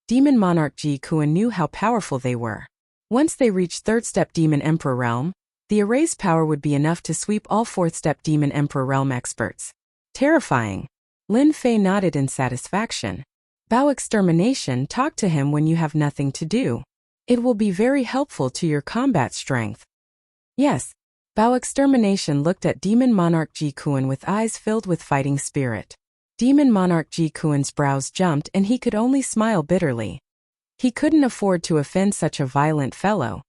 Demon Monarch Ji Kuan knew how powerful they were. Once they reached third-step Demon Emperor realm, the array's power would be enough to sweep all fourth-step Demon Emperor realm experts. Terrifying. Lin Fei nodded in satisfaction. Bao Extermination, talk to him when you have nothing to do. It will be very helpful to your combat strength. Yes. Bao Extermination looked at Demon Monarch Ji Kuan with eyes filled with fighting spirit. Demon Monarch Ji Kuan's brows jumped and he could only smile bitterly. He couldn't afford to offend such a violent fellow.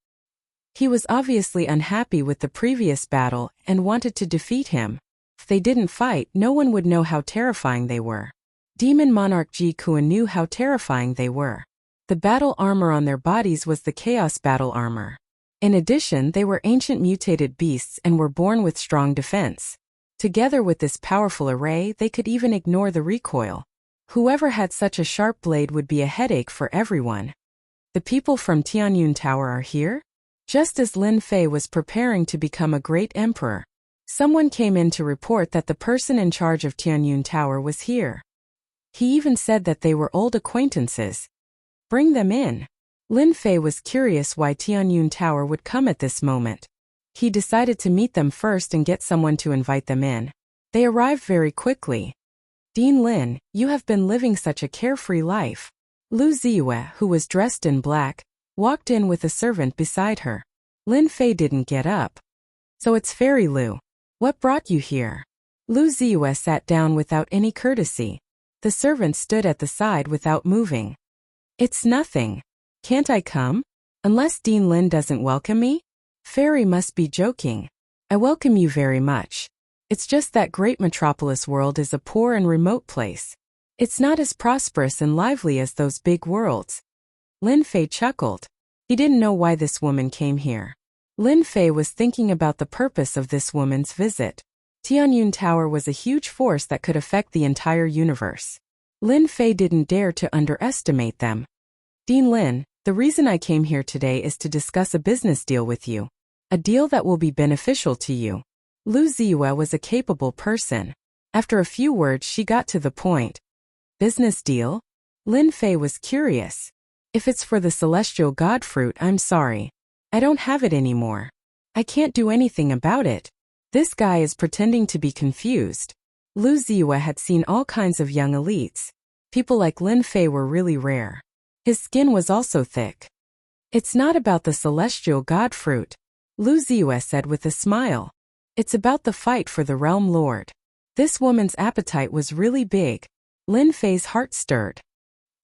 He was obviously unhappy with the previous battle and wanted to defeat him. If they didn't fight, no one would know how terrifying they were. Demon Monarch Ji Kuan knew how terrifying they were. The battle armor on their bodies was the Chaos Battle Armor. In addition, they were ancient mutated beasts and were born with strong defense. Together with this powerful array, they could even ignore the recoil. Whoever had such a sharp blade would be a headache for everyone. The people from Tianyun Tower are here? Just as Lin Fei was preparing to become a great emperor, someone came in to report that the person in charge of Tianyun Tower was here. He even said that they were old acquaintances. Bring them in. Lin Fei was curious why Tianyun Tower would come at this moment. He decided to meet them first and get someone to invite them in. They arrived very quickly. Dean Lin, you have been living such a carefree life. Lu Ziyue, who was dressed in black, walked in with a servant beside her. Lin Fei didn't get up. So it's Fairy Lu. What brought you here? Lu Ziyue sat down without any courtesy. The servant stood at the side without moving. It's nothing. Can't I come? Unless Dean Lin doesn't welcome me? Fairy must be joking. I welcome you very much. It's just that Great Metropolis world is a poor and remote place. It's not as prosperous and lively as those big worlds. Lin Fei chuckled. He didn't know why this woman came here. Lin Fei was thinking about the purpose of this woman's visit. Tianyun Tower was a huge force that could affect the entire universe. Lin Fei didn't dare to underestimate them. Dean Lin, the reason I came here today is to discuss a business deal with you. A deal that will be beneficial to you. Lu Ziyue was a capable person. After a few words she got to the point. Business deal? Lin Fei was curious. If it's for the celestial god fruit, I'm sorry. I don't have it anymore. I can't do anything about it. This guy is pretending to be confused. Lu Ziyue had seen all kinds of young elites. People like Lin Fei were really rare. His skin was also thick. It's not about the celestial god fruit, Lu Ziyue said with a smile. It's about the fight for the realm lord. This woman's appetite was really big. Lin Fei's heart stirred.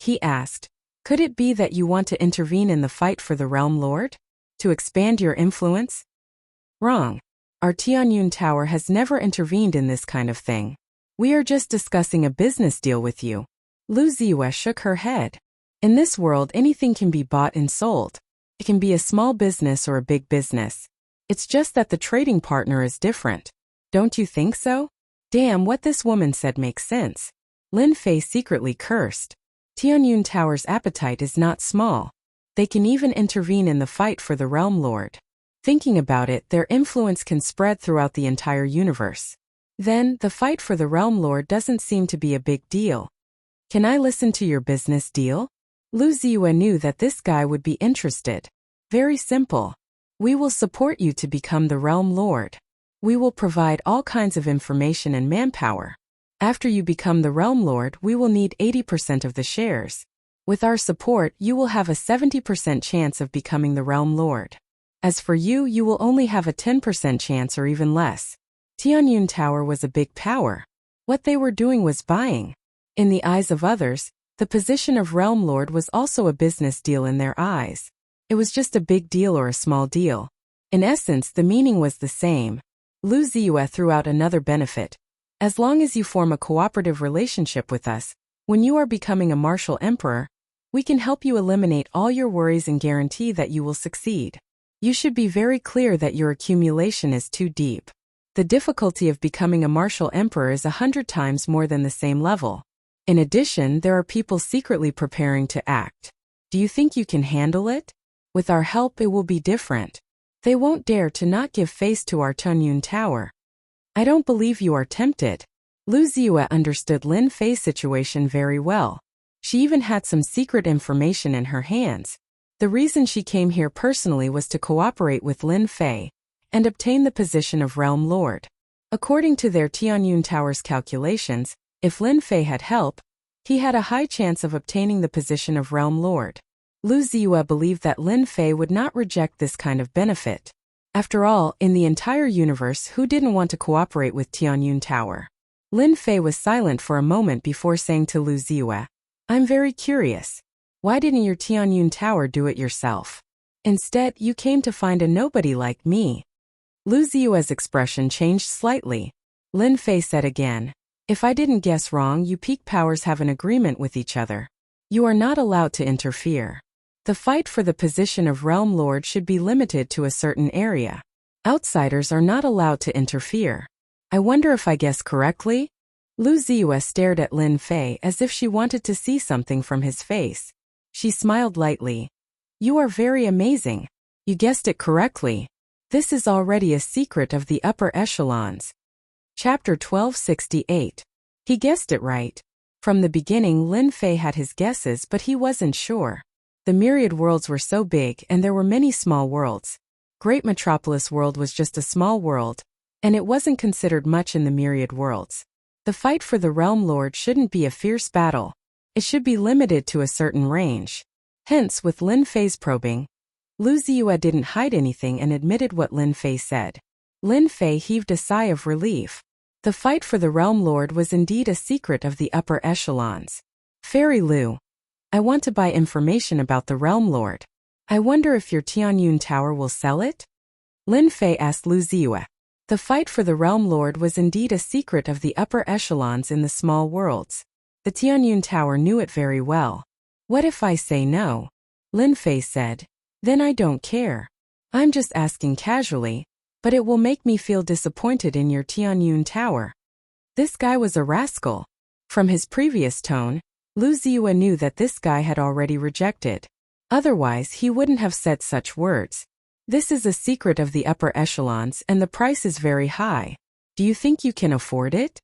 He asked, could it be that you want to intervene in the fight for the realm lord? To expand your influence? Wrong. Our Tianyun Tower has never intervened in this kind of thing. We are just discussing a business deal with you. Lu Ziyue shook her head. In this world anything can be bought and sold. It can be a small business or a big business. It's just that the trading partner is different. Don't you think so? Damn, what this woman said makes sense. Lin Fei secretly cursed. Tianyun Tower's appetite is not small. They can even intervene in the fight for the realm lord. Thinking about it, their influence can spread throughout the entire universe. Then, the fight for the Realm Lord doesn't seem to be a big deal. Can I listen to your business deal? Lu Ziyue knew that this guy would be interested. Very simple. We will support you to become the Realm Lord. We will provide all kinds of information and manpower. After you become the Realm Lord, we will need 80% of the shares. With our support, you will have a 70% chance of becoming the Realm Lord. As for you, you will only have a 10% chance or even less. Tianyun Tower was a big power. What they were doing was buying. In the eyes of others, the position of Realm Lord was also a business deal in their eyes. It was just a big deal or a small deal. In essence, the meaning was the same. Lu Ziyue threw out another benefit. As long as you form a cooperative relationship with us, when you are becoming a martial emperor, we can help you eliminate all your worries and guarantee that you will succeed. You should be very clear that your accumulation is too deep. The difficulty of becoming a martial emperor is 100 times more than the same level. In addition, there are people secretly preparing to act. Do you think you can handle it? With our help, it will be different. They won't dare to not give face to our Tianyun Tower. I don't believe you are tempted. Lu Ziyue understood Lin Fei's situation very well. She even had some secret information in her hands. The reason she came here personally was to cooperate with Lin Fei and obtain the position of Realm Lord. According to their Tianyun Tower's calculations, if Lin Fei had help, he had a high chance of obtaining the position of Realm Lord. Lu Ziyue believed that Lin Fei would not reject this kind of benefit. After all, in the entire universe, who didn't want to cooperate with Tianyun Tower? Lin Fei was silent for a moment before saying to Lu Ziyue, I'm very curious. Why didn't your Tianyun Tower do it yourself? Instead, you came to find a nobody like me. Lu Ziyue's expression changed slightly. Lin Fei said again, if I didn't guess wrong, you peak powers have an agreement with each other. You are not allowed to interfere. The fight for the position of Realm Lord should be limited to a certain area. Outsiders are not allowed to interfere. I wonder if I guessed correctly? Lu Ziyue stared at Lin Fei as if she wanted to see something from his face. She smiled lightly. You are very amazing. You guessed it correctly. This is already a secret of the upper echelons. Chapter 1268. He guessed it right. From the beginning, Lin Fei had his guesses, but he wasn't sure. The myriad worlds were so big and there were many small worlds. Great Metropolis World was just a small world, and it wasn't considered much in the myriad worlds. The fight for the Realm Lord shouldn't be a fierce battle. It should be limited to a certain range. Hence, with Lin Fei's probing, Lu Ziyue didn't hide anything and admitted what Lin Fei said. Lin Fei heaved a sigh of relief. The fight for the Realm Lord was indeed a secret of the upper echelons. Fairy Lu, I want to buy information about the Realm Lord. I wonder if your Tianyun Tower will sell it? Lin Fei asked Lu Ziyue. The fight for the Realm Lord was indeed a secret of the upper echelons in the small worlds. The Tianyun Tower knew it very well. What if I say no? Lin Fei said. Then I don't care. I'm just asking casually, but it will make me feel disappointed in your Tianyun Tower. This guy was a rascal. From his previous tone, Lu Ziyue knew that this guy had already rejected. Otherwise, he wouldn't have said such words. This is a secret of the upper echelons and the price is very high. Do you think you can afford it?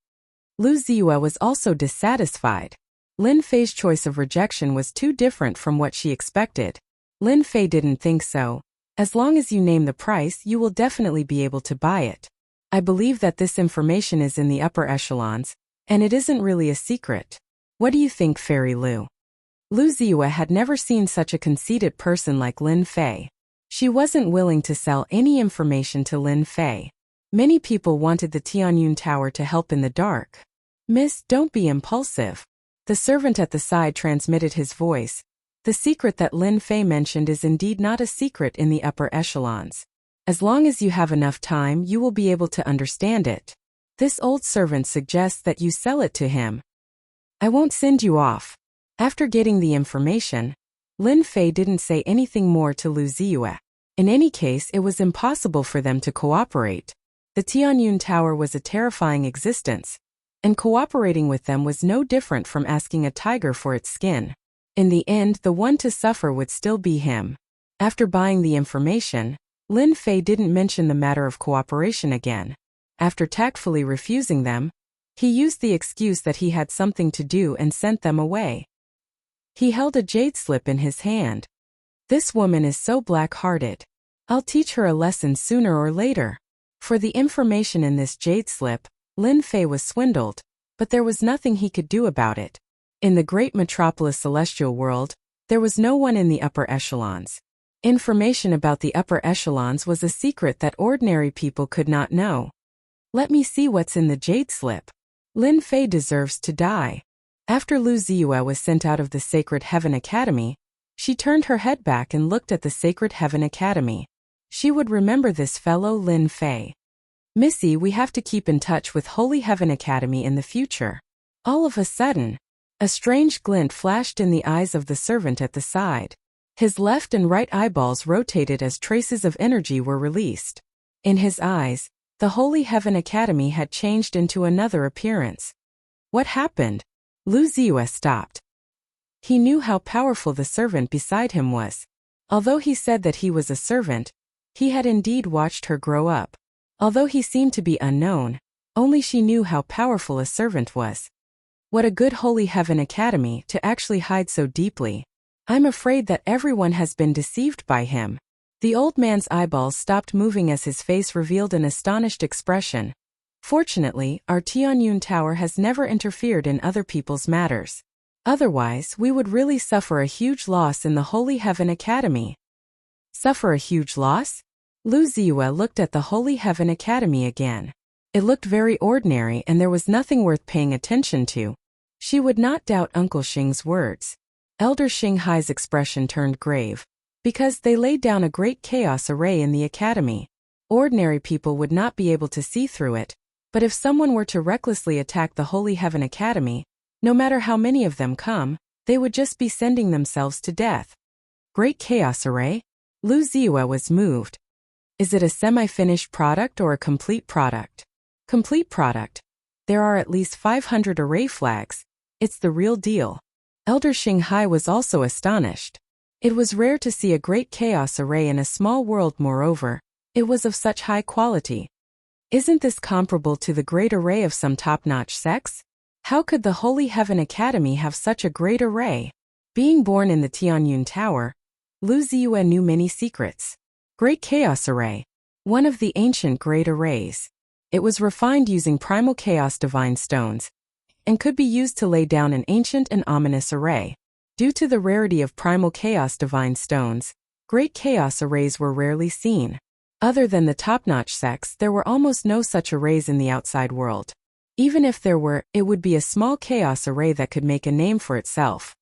Lu Ziyue was also dissatisfied. Lin Fei's choice of rejection was too different from what she expected. Lin Fei didn't think so. As long as you name the price, you will definitely be able to buy it. I believe that this information is in the upper echelons, and it isn't really a secret. What do you think, Fairy Lu? Lu Ziyue had never seen such a conceited person like Lin Fei. She wasn't willing to sell any information to Lin Fei. Many people wanted the Tianyun Tower to help in the dark. Miss, don't be impulsive. The servant at the side transmitted his voice. The secret that Lin Fei mentioned is indeed not a secret in the upper echelons. As long as you have enough time, you will be able to understand it. This old servant suggests that you sell it to him. I won't send you off. After getting the information, Lin Fei didn't say anything more to Lu Ziyue. In any case, it was impossible for them to cooperate. The Tianyun Tower was a terrifying existence, and cooperating with them was no different from asking a tiger for its skin. In the end, the one to suffer would still be him. After buying the information, Lin Fei didn't mention the matter of cooperation again. After tactfully refusing them, he used the excuse that he had something to do and sent them away. He held a jade slip in his hand. This woman is so black-hearted. I'll teach her a lesson sooner or later. For the information in this jade slip, Lin Fei was swindled, but there was nothing he could do about it. In the great metropolis celestial world, there was no one in the upper echelons. Information about the upper echelons was a secret that ordinary people could not know. Let me see what's in the jade slip. Lin Fei deserves to die. After Lu Ziyue was sent out of the Sacred Heaven Academy, she turned her head back and looked at the Sacred Heaven Academy. She would remember this fellow Lin Fei. Missy, we have to keep in touch with Holy Heaven Academy in the future. All of a sudden, a strange glint flashed in the eyes of the servant at the side. His left and right eyeballs rotated as traces of energy were released. In his eyes, the Holy Heaven Academy had changed into another appearance. What happened? Lu Ziyue stopped. He knew how powerful the servant beside him was. Although he said that he was a servant, he had indeed watched her grow up. Although he seemed to be unknown, only she knew how powerful a servant was. What a good Holy Heaven Academy to actually hide so deeply. I'm afraid that everyone has been deceived by him. The old man's eyeballs stopped moving as his face revealed an astonished expression. Fortunately, our Tianyun Tower has never interfered in other people's matters. Otherwise, we would really suffer a huge loss in the Holy Heaven Academy. Suffer a huge loss? Lu Ziyue looked at the Holy Heaven Academy again. It looked very ordinary and there was nothing worth paying attention to. She would not doubt Uncle Xing's words. Elder Xinghai's expression turned grave. Because they laid down a great chaos array in the academy. Ordinary people would not be able to see through it, but if someone were to recklessly attack the Holy Heaven Academy, no matter how many of them come, they would just be sending themselves to death. Great chaos array? Lu Ziyue was moved. Is it a semi-finished product or a complete product? Complete product. There are at least 500 array flags. It's the real deal. Elder Xinghai was also astonished. It was rare to see a great chaos array in a small world. Moreover, it was of such high quality. Isn't this comparable to the great array of some top-notch sects? How could the Holy Heaven Academy have such a great array? Being born in the Tianyun Tower, Lu Ziyue knew many secrets. Great chaos array. One of the ancient great arrays. It was refined using primal chaos divine stones, and could be used to lay down an ancient and ominous array. Due to the rarity of primal chaos divine stones, great chaos arrays were rarely seen. Other than the top-notch sects, there were almost no such arrays in the outside world. Even if there were, it would be a small chaos array that could make a name for itself.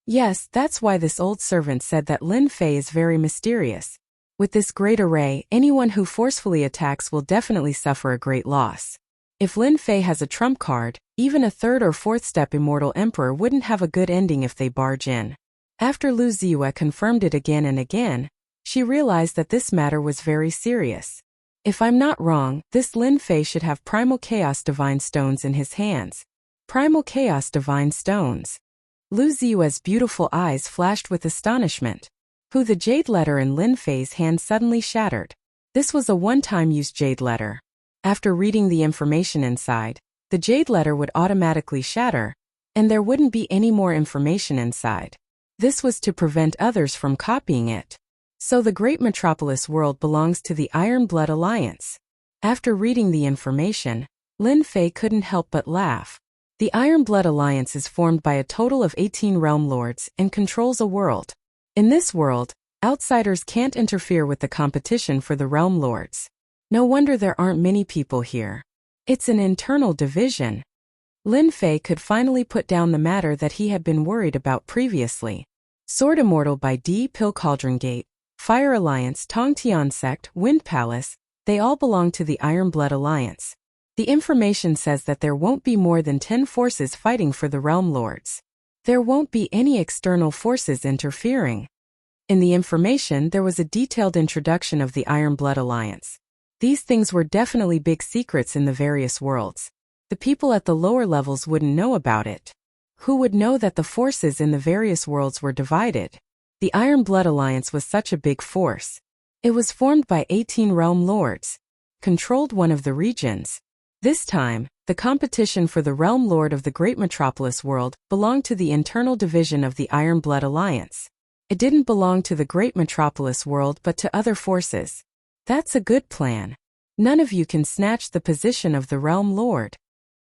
Yes, that's why this old servant said that Lin Fei is very mysterious. With this great array, anyone who forcefully attacks will definitely suffer a great loss. If Lin Fei has a trump card, even a third or fourth step immortal emperor wouldn't have a good ending if they barge in. After Lu Ziyue confirmed it again and again, she realized that this matter was very serious. If I'm not wrong, this Lin Fei should have primal chaos divine stones in his hands. Primal chaos divine stones. Lu Ziyue's beautiful eyes flashed with astonishment. The jade letter in Lin Fei's hand suddenly shattered. This was a one-time use jade letter. After reading the information inside, the jade letter would automatically shatter, and there wouldn't be any more information inside. This was to prevent others from copying it. So the great metropolis world belongs to the Iron Blood Alliance. After reading the information, Lin Fei couldn't help but laugh. The Iron Blood Alliance is formed by a total of 18 realm lords and controls a world. In this world, outsiders can't interfere with the competition for the realm lords. No wonder there aren't many people here. It's an internal division. Lin Fei could finally put down the matter that he had been worried about previously. Sword Immortal by D. Pill Cauldron Gate, Fire Alliance, Tongtian Sect, Wind Palace, they all belong to the Iron Blood Alliance. The information says that there won't be more than 10 forces fighting for the realm lords. There won't be any external forces interfering. In the information, there was a detailed introduction of the Iron Blood Alliance. These things were definitely big secrets in the various worlds. The people at the lower levels wouldn't know about it. Who would know that the forces in the various worlds were divided? The Iron Blood Alliance was such a big force. It was formed by 18 realm lords, controlled one of the regions. This time, the competition for the realm lord of the great metropolis world belonged to the internal division of the Iron Blood Alliance. It didn't belong to the great metropolis world but to other forces. That's a good plan. None of you can snatch the position of the realm lord.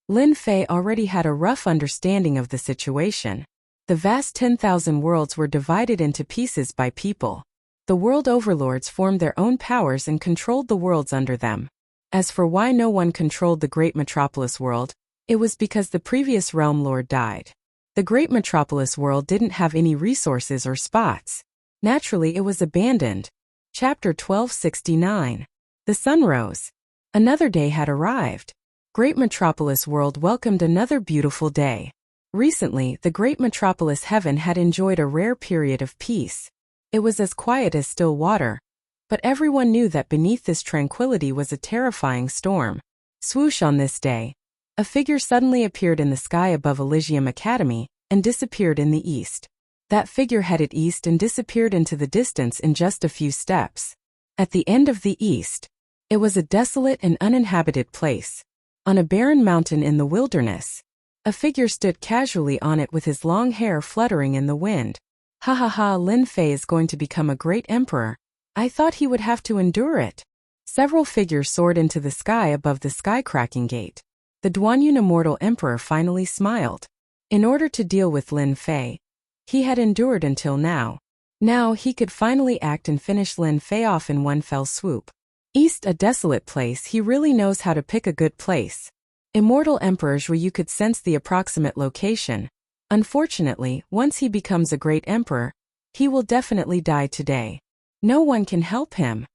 Lin Fei already had a rough understanding of the situation. The vast 10,000 worlds were divided into pieces by people. The world overlords formed their own powers and controlled the worlds under them. As for why no one controlled the great metropolis world, it was because the previous realm lord died. The great metropolis world didn't have any resources or spots. Naturally, it was abandoned. Chapter 1269. The sun rose. Another day had arrived. Great metropolis world welcomed another beautiful day. Recently, the great metropolis heaven had enjoyed a rare period of peace. It was as quiet as still water, but everyone knew that beneath this tranquility was a terrifying storm. Swoosh on this day. A figure suddenly appeared in the sky above Elysium Academy and disappeared in the east. That figure headed east and disappeared into the distance in just a few steps. At the end of the east, it was a desolate and uninhabited place. On a barren mountain in the wilderness, a figure stood casually on it with his long hair fluttering in the wind. Ha ha ha, Lin Fei is going to become a great emperor. I thought he would have to endure it. Several figures soared into the sky above the sky-cracking gate. The Duanyun immortal emperor finally smiled. In order to deal with Lin Fei, he had endured until now. Now he could finally act and finish Lin Fei off in one fell swoop. East, a desolate place, he really knows how to pick a good place. Immortal emperors where you could sense the approximate location. Unfortunately, once he becomes a great emperor, he will definitely die today. No one can help him.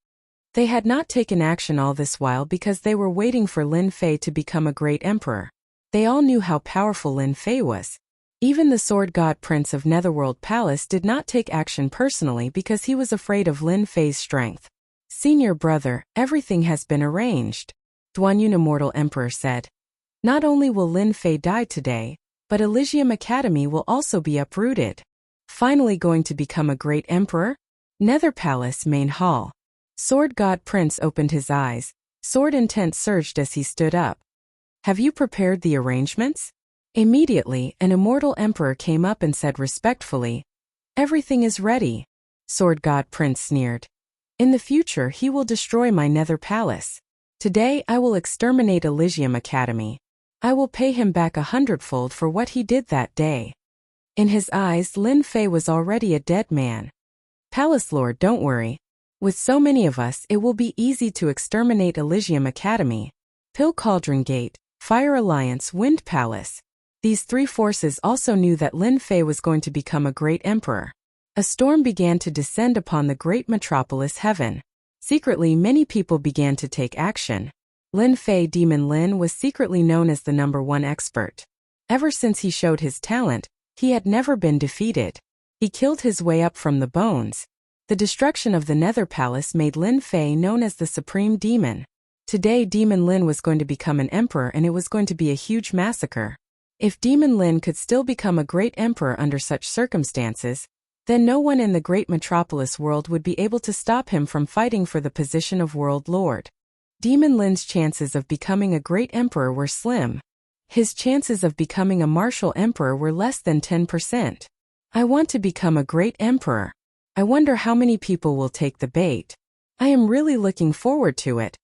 They had not taken action all this while because they were waiting for Lin Fei to become a great emperor. They all knew how powerful Lin Fei was. Even the sword god prince of Netherworld Palace did not take action personally because he was afraid of Lin Fei's strength. Senior brother, everything has been arranged, Duanyun immortal emperor said. Not only will Lin Fei die today, but Elysium Academy will also be uprooted. Finally going to become a great emperor? Nether Palace main hall. Sword god prince opened his eyes. Sword intent surged as he stood up. Have you prepared the arrangements? Immediately, an immortal emperor came up and said respectfully, everything is ready. Sword god prince sneered. In the future he will destroy my Nether Palace. Today I will exterminate Elysium Academy. I will pay him back 100-fold for what he did that day. In his eyes, Lin Fei was already a dead man. Palace Lord, don't worry. With so many of us, it will be easy to exterminate Elysium Academy. Pill Cauldron Gate, Fire Alliance, Wind Palace. These three forces also knew that Lin Fei was going to become a great emperor. A storm began to descend upon the great metropolis heaven. Secretly, many people began to take action. Lin Fei Demon Lin was secretly known as the #1 expert. Ever since he showed his talent, he had never been defeated. He killed his way up from the bones. The destruction of the Nether Palace made Lin Fei known as the Supreme Demon. Today Demon Lin was going to become an emperor and it was going to be a huge massacre. If Demon Lin could still become a great emperor under such circumstances, then no one in the great metropolis world would be able to stop him from fighting for the position of World Lord. Demon Lin's chances of becoming a great emperor were slim. His chances of becoming a martial emperor were less than 10%. I want to become a great emperor. I wonder how many people will take the bait. I am really looking forward to it.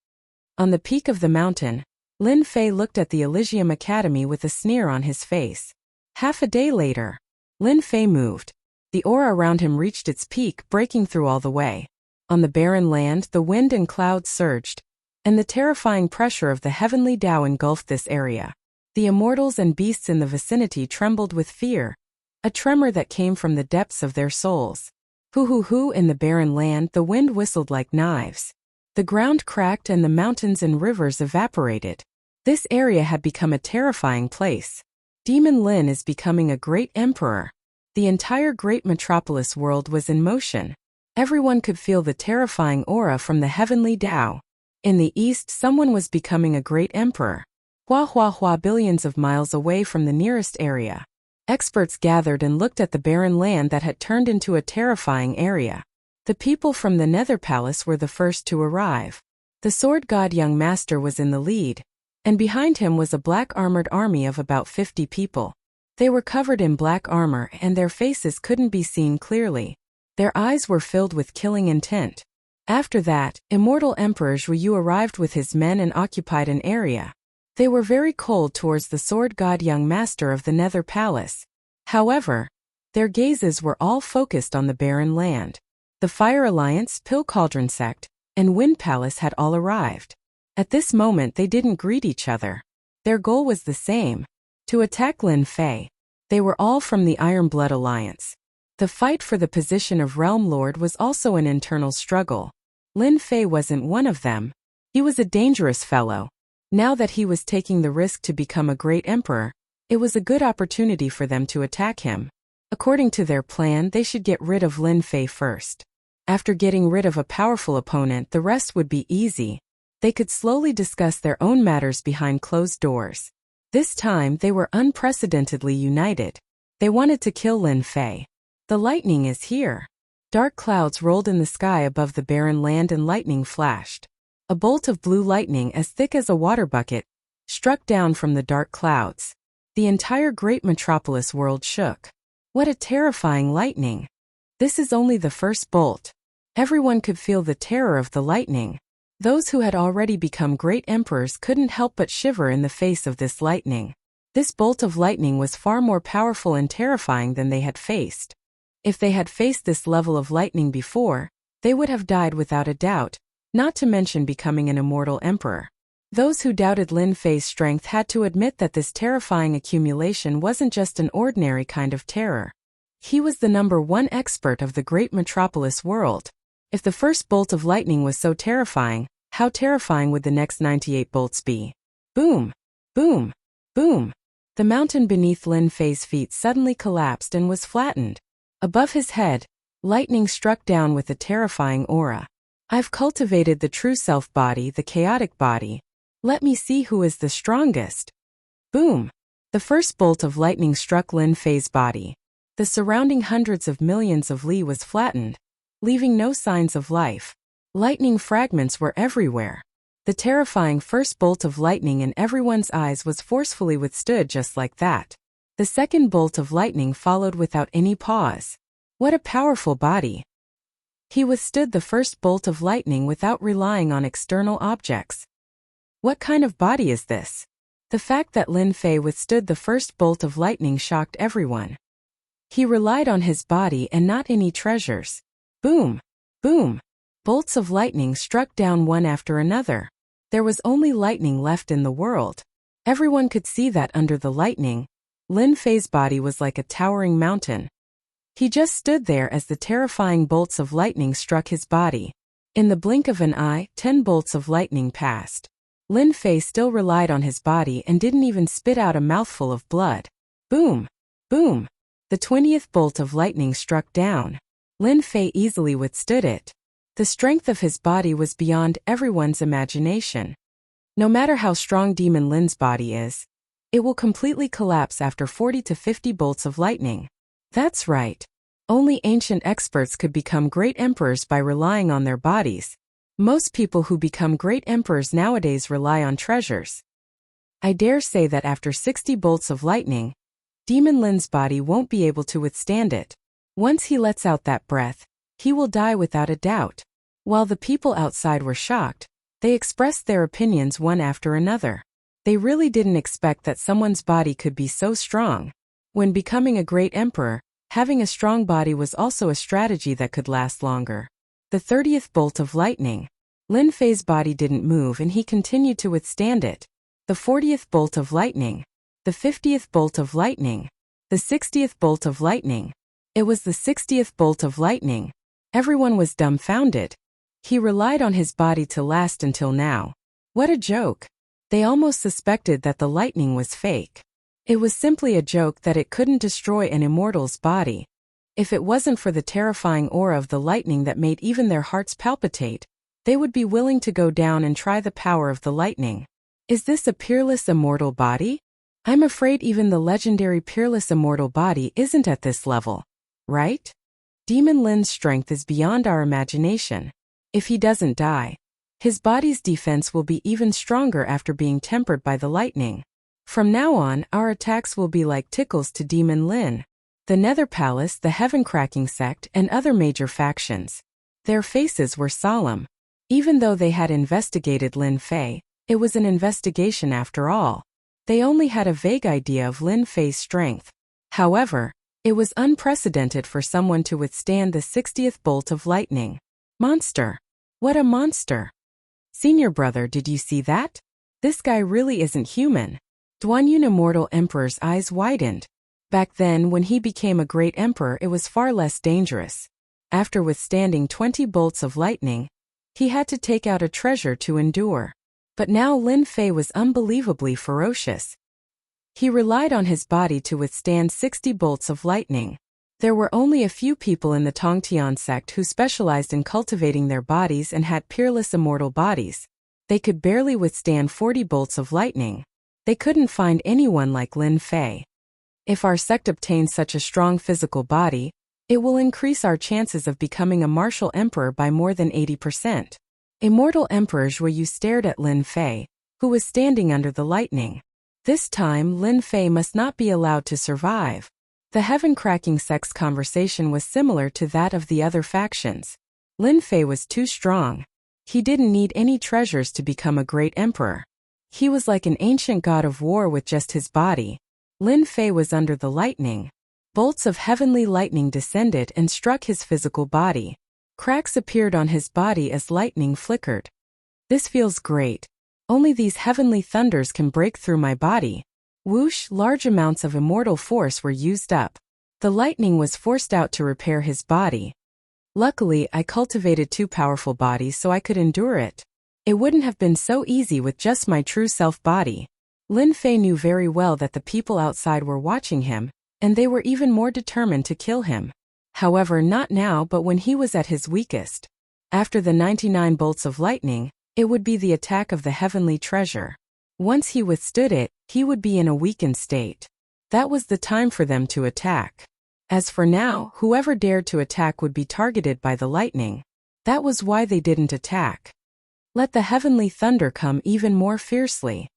On the peak of the mountain, Lin Fei looked at the Elysium Academy with a sneer on his face. Half a day later, Lin Fei moved. The aura around him reached its peak, breaking through all the way. On the barren land, the wind and clouds surged, and the terrifying pressure of the heavenly Tao engulfed this area. The immortals and beasts in the vicinity trembled with fear, a tremor that came from the depths of their souls. Hoo-hoo-hoo, in the barren land, the wind whistled like knives. The ground cracked and the mountains and rivers evaporated. This area had become a terrifying place. Demon Lin is becoming a great emperor. The entire great metropolis world was in motion. Everyone could feel the terrifying aura from the heavenly Tao. In the east, someone was becoming a great emperor. Hua hua hua, billions of miles away from the nearest area. Experts gathered and looked at the barren land that had turned into a terrifying area. The people from the Nether Palace were the first to arrive. The sword god young master was in the lead, and behind him was a black armored army of about 50 people. They were covered in black armor and their faces couldn't be seen clearly. Their eyes were filled with killing intent. After that, Immortal Emperor Zhuyu arrived with his men and occupied an area. They were very cold towards the sword god young master of the Nether Palace. However, their gazes were all focused on the barren land. The Fire Alliance, Pill Cauldron Sect, and Wind Palace had all arrived. At this moment they didn't greet each other. Their goal was the same: to attack Lin Fei. They were all from the Iron Blood Alliance. The fight for the position of Realm Lord was also an internal struggle. Lin Fei wasn't one of them. He was a dangerous fellow. Now that he was taking the risk to become a great emperor, it was a good opportunity for them to attack him. According to their plan, they should get rid of Lin Fei first. After getting rid of a powerful opponent, the rest would be easy. They could slowly discuss their own matters behind closed doors. This time, they were unprecedentedly united. They wanted to kill Lin Fei. The lightning is here. Dark clouds rolled in the sky above the barren land and lightning flashed. A bolt of blue lightning as thick as a water bucket struck down from the dark clouds. The entire great metropolis world shook. What a terrifying lightning! This is only the first bolt. Everyone could feel the terror of the lightning. Those who had already become great emperors couldn't help but shiver in the face of this lightning. This bolt of lightning was far more powerful and terrifying than they had faced. If they had faced this level of lightning before, they would have died without a doubt, not to mention becoming an immortal emperor. Those who doubted Lin Fei's strength had to admit that this terrifying accumulation wasn't just an ordinary kind of terror. He was the #1 expert of the great metropolis world. If the first bolt of lightning was so terrifying, how terrifying would the next 98 bolts be? Boom! Boom! Boom! The mountain beneath Lin Fei's feet suddenly collapsed and was flattened. Above his head, lightning struck down with a terrifying aura. I've cultivated the true self body, the chaotic body. Let me see who is the strongest. Boom! The first bolt of lightning struck Lin Fei's body. The surrounding hundreds of millions of li was flattened, leaving no signs of life. Lightning fragments were everywhere. The terrifying first bolt of lightning in everyone's eyes was forcefully withstood just like that. The second bolt of lightning followed without any pause. What a powerful body! He withstood the first bolt of lightning without relying on external objects. What kind of body is this? The fact that Lin Fei withstood the first bolt of lightning shocked everyone. He relied on his body and not any treasures. Boom! Boom! Bolts of lightning struck down one after another. There was only lightning left in the world. Everyone could see that under the lightning, Lin Fei's body was like a towering mountain. He just stood there as the terrifying bolts of lightning struck his body. In the blink of an eye, 10 bolts of lightning passed. Lin Fei still relied on his body and didn't even spit out a mouthful of blood. Boom! Boom! The 20th bolt of lightning struck down. Lin Fei easily withstood it. The strength of his body was beyond everyone's imagination. No matter how strong Demon Lin's body is, it will completely collapse after 40 to 50 bolts of lightning. That's right. Only ancient experts could become great emperors by relying on their bodies. Most people who become great emperors nowadays rely on treasures. I dare say that after 60 bolts of lightning, Demon Lin's body won't be able to withstand it. Once he lets out that breath, he will die without a doubt. While the people outside were shocked, they expressed their opinions one after another. They really didn't expect that someone's body could be so strong. When becoming a great emperor, having a strong body was also a strategy that could last longer. The 30th bolt of lightning. Lin Fei's body didn't move and he continued to withstand it. The 40th bolt of lightning. The 50th bolt of lightning. The 60th bolt of lightning. It was the 60th bolt of lightning. Everyone was dumbfounded. He relied on his body to last until now. What a joke! They almost suspected that the lightning was fake. It was simply a joke that it couldn't destroy an immortal's body. If it wasn't for the terrifying aura of the lightning that made even their hearts palpitate, they would be willing to go down and try the power of the lightning. Is this a peerless immortal body? I'm afraid even the legendary peerless immortal body isn't at this level. Right? Demon Lin's strength is beyond our imagination. If he doesn't die, his body's defense will be even stronger after being tempered by the lightning. From now on, our attacks will be like tickles to Demon Lin. The Nether Palace, the Heaven-cracking sect, and other major factions. Their faces were solemn. Even though they had investigated Lin Fei, it was an investigation after all. They only had a vague idea of Lin Fei's strength. However, it was unprecedented for someone to withstand the 60th bolt of lightning. Monster! What a monster! Senior brother, did you see that? This guy really isn't human. Duanyun Immortal Emperor's eyes widened. Back then, when he became a great emperor, it was far less dangerous. After withstanding 20 bolts of lightning, he had to take out a treasure to endure. But now Lin Fei was unbelievably ferocious. He relied on his body to withstand 60 bolts of lightning. There were only a few people in the Tongtian sect who specialized in cultivating their bodies and had peerless immortal bodies. They could barely withstand 40 bolts of lightning. They couldn't find anyone like Lin Fei. If our sect obtains such a strong physical body, it will increase our chances of becoming a martial emperor by more than 80%. Immortal Emperor Zhuyu stared at Lin Fei, who was standing under the lightning. This time, Lin Fei must not be allowed to survive. The Heaven-cracking sect's conversation was similar to that of the other factions. Lin Fei was too strong. He didn't need any treasures to become a great emperor. He was like an ancient god of war with just his body. Lin Fei was under the lightning. Bolts of heavenly lightning descended and struck his physical body. Cracks appeared on his body as lightning flickered. This feels great. Only these heavenly thunders can break through my body. Whoosh, large amounts of immortal force were used up. The lightning was forced out to repair his body. Luckily, I cultivated 2 powerful bodies so I could endure it. It wouldn't have been so easy with just my true self body. Lin Fei knew very well that the people outside were watching him, and they were even more determined to kill him. However, not now but when he was at his weakest. After the 99 bolts of lightning, it would be the attack of the heavenly treasure. Once he withstood it, he would be in a weakened state. That was the time for them to attack. As for now, whoever dared to attack would be targeted by the lightning. That was why they didn't attack. Let the heavenly thunder come even more fiercely.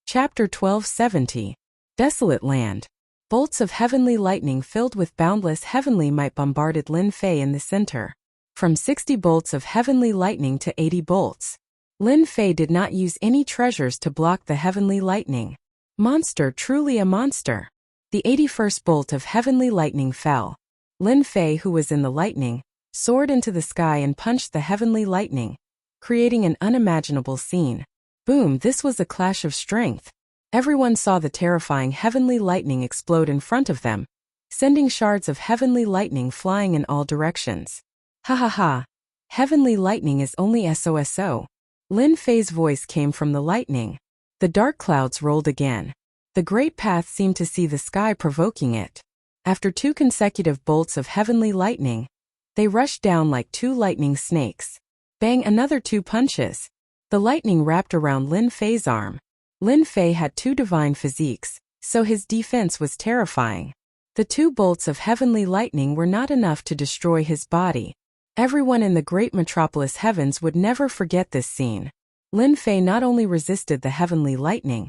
Chapter 1270. Desolate Land. Bolts of heavenly lightning filled with boundless heavenly might bombarded Lin Fei in the center. From 60 bolts of heavenly lightning to 80 bolts. Lin Fei did not use any treasures to block the heavenly lightning. Monster, truly a monster. The 81st bolt of heavenly lightning fell. Lin Fei, who was in the lightning, soared into the sky and punched the heavenly lightning, creating an unimaginable scene. Boom, this was a clash of strength. Everyone saw the terrifying heavenly lightning explode in front of them, sending shards of heavenly lightning flying in all directions. Ha ha ha. Heavenly lightning is only SOSO. Lin Fei's voice came from the lightning. The dark clouds rolled again. The great path seemed to see the sky provoking it. After 2 consecutive bolts of heavenly lightning, they rushed down like 2 lightning snakes. Bang, another 2 punches. The lightning wrapped around Lin Fei's arm. Lin Fei had 2 divine physiques, so his defense was terrifying. The 2 bolts of heavenly lightning were not enough to destroy his body. Everyone in the great metropolis heavens would never forget this scene. Lin Fei not only resisted the heavenly lightning,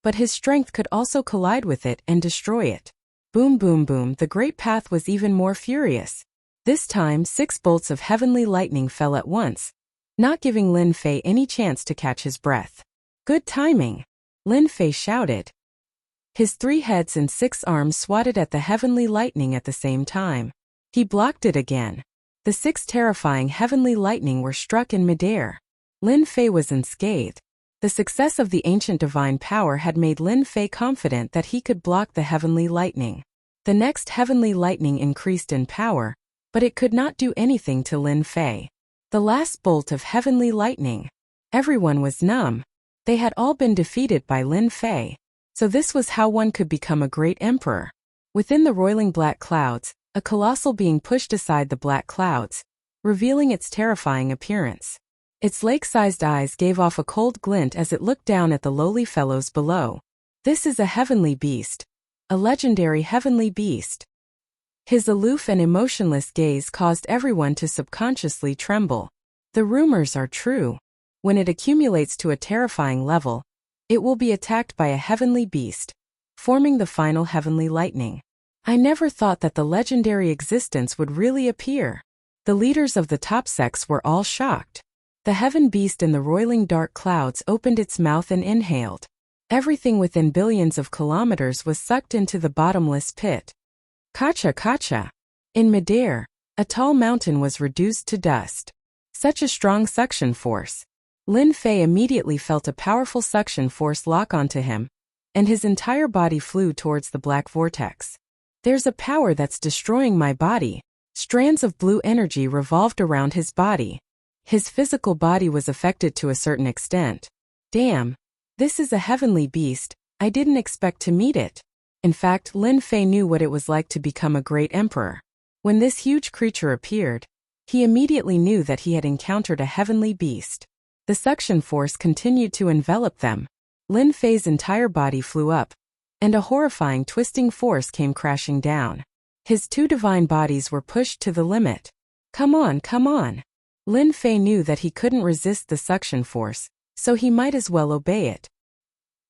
but his strength could also collide with it and destroy it. Boom boom boom, the great path was even more furious. This time 6 bolts of heavenly lightning fell at once, not giving Lin Fei any chance to catch his breath. Good timing, Lin Fei shouted. His 3 heads and 6 arms swatted at the heavenly lightning at the same time. He blocked it again. The 6 terrifying heavenly lightning were struck in midair. Lin Fei was unscathed. The success of the ancient divine power had made Lin Fei confident that he could block the heavenly lightning. The next heavenly lightning increased in power, but it could not do anything to Lin Fei. The last bolt of heavenly lightning. Everyone was numb. They had all been defeated by Lin Fei. So this was how one could become a great emperor. Within the roiling black clouds, a colossal being pushed aside the black clouds, revealing its terrifying appearance. Its lake-sized eyes gave off a cold glint as it looked down at the lowly fellows below. This is a heavenly beast. A legendary heavenly beast. His aloof and emotionless gaze caused everyone to subconsciously tremble. The rumors are true. When it accumulates to a terrifying level, it will be attacked by a heavenly beast, forming the final heavenly lightning. I never thought that the legendary existence would really appear. The leaders of the top sects were all shocked. The heaven beast in the roiling dark clouds opened its mouth and inhaled. Everything within billions of kilometers was sucked into the bottomless pit. Kacha kacha. In midair, a tall mountain was reduced to dust. Such a strong suction force. Lin Fei immediately felt a powerful suction force lock onto him, and his entire body flew towards the black vortex. There's a power that's destroying my body. Strands of blue energy revolved around his body. His physical body was affected to a certain extent. Damn. This is a heavenly beast. I didn't expect to meet it. In fact, Lin Fei knew what it was like to become a great emperor. When this huge creature appeared, he immediately knew that he had encountered a heavenly beast. The suction force continued to envelop them. Lin Fei's entire body flew up, and a horrifying twisting force came crashing down. His two divine bodies were pushed to the limit. Come on, come on. Lin Fei knew that he couldn't resist the suction force, so he might as well obey it.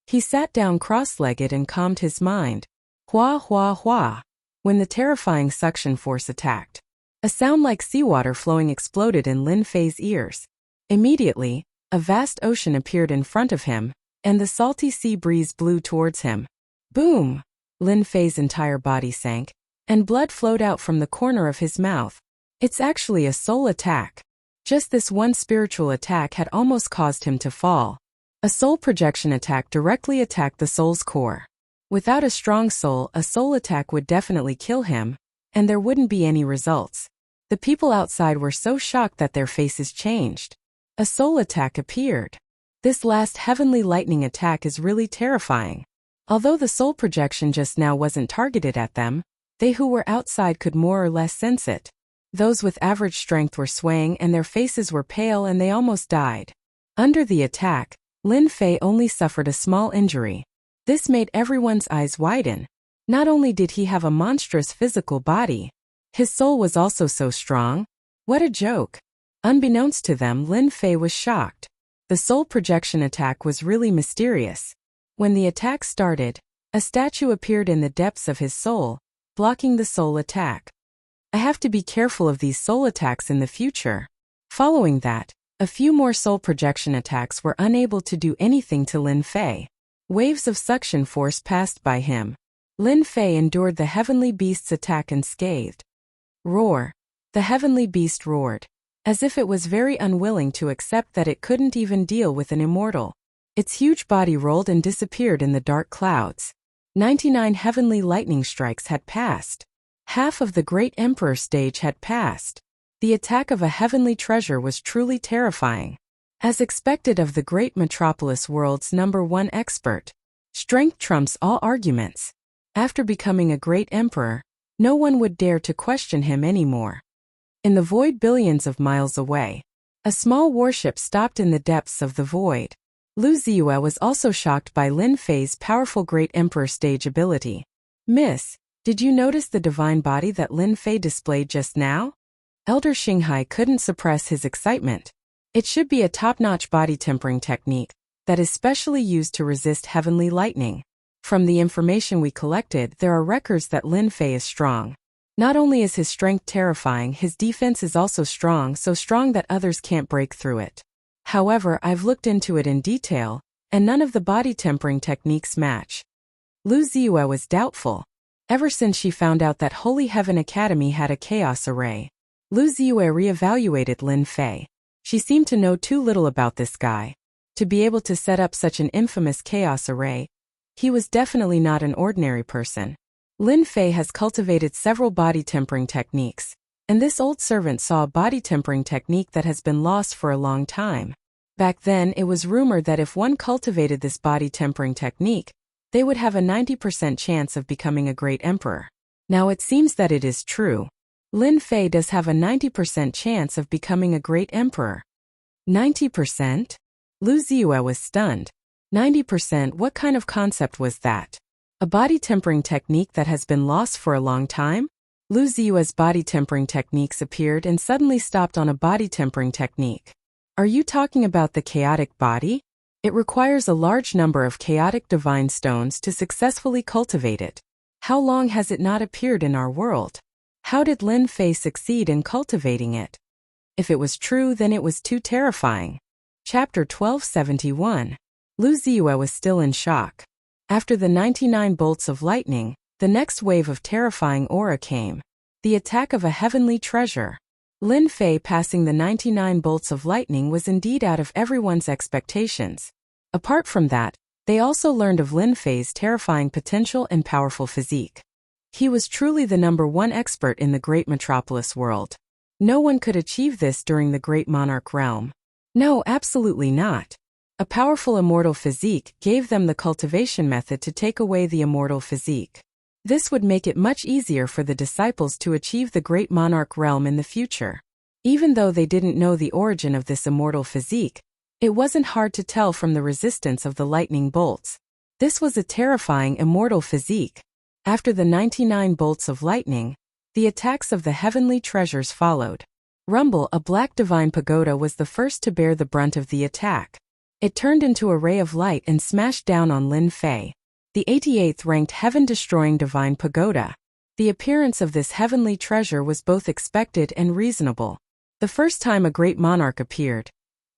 He sat down cross-legged and calmed his mind. Hua hua hua. When the terrifying suction force attacked, a sound like seawater flowing exploded in Lin Fei's ears. Immediately, a vast ocean appeared in front of him, and the salty sea breeze blew towards him. Boom! Lin Fei's entire body sank, and blood flowed out from the corner of his mouth. It's actually a soul attack. Just this one spiritual attack had almost caused him to fall. A soul projection attack directly attacked the soul's core. Without a strong soul, a soul attack would definitely kill him, and there wouldn't be any results. The people outside were so shocked that their faces changed. A soul attack appeared. This last heavenly lightning attack is really terrifying. Although the soul projection just now wasn't targeted at them, they who were outside could more or less sense it. Those with average strength were swaying and their faces were pale and they almost died. Under the attack, Lin Fei only suffered a small injury. This made everyone's eyes widen. Not only did he have a monstrous physical body, his soul was also so strong. What a joke. Unbeknownst to them, Lin Fei was shocked. The soul projection attack was really mysterious. When the attack started, a statue appeared in the depths of his soul, blocking the soul attack. I have to be careful of these soul attacks in the future. Following that, a few more soul projection attacks were unable to do anything to Lin Fei. Waves of suction force passed by him. Lin Fei endured the heavenly beast's attack unscathed. Roar. The heavenly beast roared, as if it was very unwilling to accept that it couldn't even deal with an immortal. Its huge body rolled and disappeared in the dark clouds. 99 heavenly lightning strikes had passed. Half of the great emperor stage had passed. The attack of a heavenly treasure was truly terrifying. As expected of the great metropolis world's #1 expert, strength trumps all arguments. After becoming a great emperor, no one would dare to question him anymore. In the void billions of miles away, a small warship stopped in the depths of the void. Lu Ziyue was also shocked by Lin Fei's powerful great emperor stage ability. Miss, did you notice the divine body that Lin Fei displayed just now? Elder Xinghai couldn't suppress his excitement. It should be a top-notch body tempering technique that is specially used to resist heavenly lightning. From the information we collected, there are records that Lin Fei is strong. Not only is his strength terrifying, his defense is also strong, so strong that others can't break through it. However, I've looked into it in detail, and none of the body tempering techniques match. Lu Ziyue was doubtful. Ever since she found out that Holy Heaven Academy had a chaos array, Lu Ziyue re-evaluated Lin Fei. She seemed to know too little about this guy to be able to set up such an infamous chaos array. He was definitely not an ordinary person. Lin Fei has cultivated several body tempering techniques, and this old servant saw a body tempering technique that has been lost for a long time. Back then, it was rumored that if one cultivated this body tempering technique, they would have a 90% chance of becoming a great emperor. Now it seems that it is true. Lin Fei does have a 90% chance of becoming a great emperor. 90%? Lu Ziyue was stunned. 90%? What kind of concept was that? A body tempering technique that has been lost for a long time? Lu Ziyue's body tempering techniques appeared and suddenly stopped on a body tempering technique. Are you talking about the chaotic body? It requires a large number of chaotic divine stones to successfully cultivate it. How long has it not appeared in our world? How did Lin Fei succeed in cultivating it? If it was true, then it was too terrifying. Chapter 1271. Lu Ziyue was still in shock. After the 99 bolts of lightning, the next wave of terrifying aura came. The attack of a heavenly treasure. Lin Fei passing the 99 bolts of lightning was indeed out of everyone's expectations. Apart from that, they also learned of Lin Fei's terrifying potential and powerful physique. He was truly the #1 expert in the great metropolis world. No one could achieve this during the great monarch realm. No, absolutely not. A powerful immortal physique gave them the cultivation method to take away the immortal physique. This would make it much easier for the disciples to achieve the great monarch realm in the future. Even though they didn't know the origin of this immortal physique, it wasn't hard to tell from the resistance of the lightning bolts. This was a terrifying immortal physique. After the 99 bolts of lightning, the attacks of the heavenly treasures followed. Rumble, a black divine pagoda, was the first to bear the brunt of the attack. It turned into a ray of light and smashed down on Lin Fei. The 88th ranked heaven-destroying divine pagoda. The appearance of this heavenly treasure was both expected and reasonable. The first time a great monarch appeared,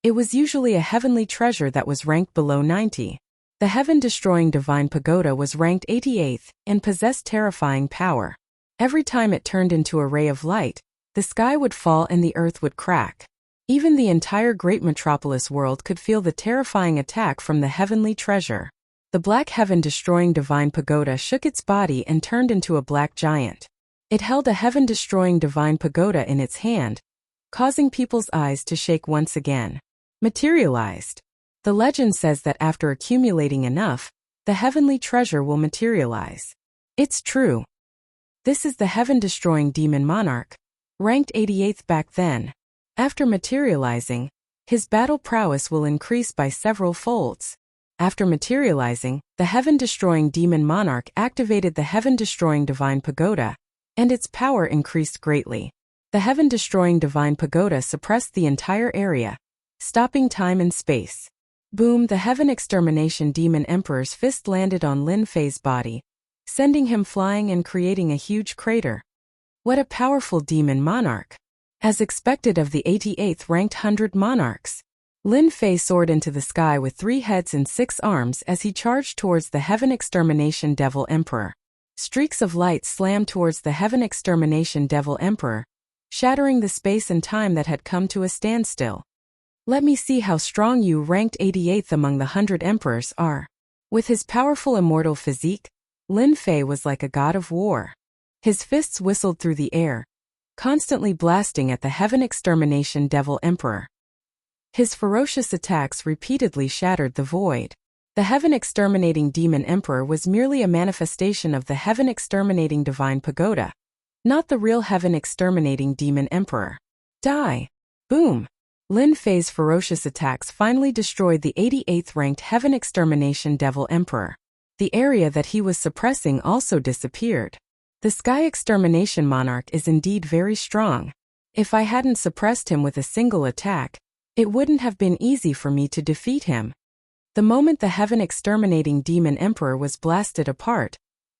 it was usually a heavenly treasure that was ranked below 90. The heaven-destroying divine pagoda was ranked 88th and possessed terrifying power. Every time it turned into a ray of light, the sky would fall and the earth would crack. Even the entire great metropolis world could feel the terrifying attack from the heavenly treasure. The black heaven-destroying divine pagoda shook its body and turned into a black giant. It held a heaven-destroying divine pagoda in its hand, causing people's eyes to shake once again. Materialized. The legend says that after accumulating enough, the heavenly treasure will materialize. It's true. This is the heaven-destroying demon monarch, ranked 88th back then. After materializing, his battle prowess will increase by several folds. After materializing, the heaven-destroying demon monarch activated the heaven-destroying divine pagoda, and its power increased greatly. The heaven-destroying divine pagoda suppressed the entire area, stopping time and space. Boom! The heaven extermination demon emperor's fist landed on Lin Fei's body, sending him flying and creating a huge crater. What a powerful demon monarch! As expected of the 88th ranked 100 monarchs, Lin Fei soared into the sky with 3 heads and 6 arms as he charged towards the heaven extermination devil emperor. Streaks of light slammed towards the heaven extermination devil emperor, shattering the space and time that had come to a standstill. Let me see how strong you, ranked 88th among the 100 emperors, are. With his powerful immortal physique, Lin Fei was like a god of war. His fists whistled through the air, constantly blasting at the heaven extermination devil emperor. His ferocious attacks repeatedly shattered the void. The heaven exterminating demon emperor was merely a manifestation of the heaven exterminating divine pagoda, not the real heaven exterminating demon emperor. Die! Boom! Lin Fei's ferocious attacks finally destroyed the 88th ranked heaven extermination devil emperor. The area that he was suppressing also disappeared. The sky extermination monarch is indeed very strong. If I hadn't suppressed him with a single attack, it wouldn't have been easy for me to defeat him. The moment the heaven exterminating demon emperor was blasted apart,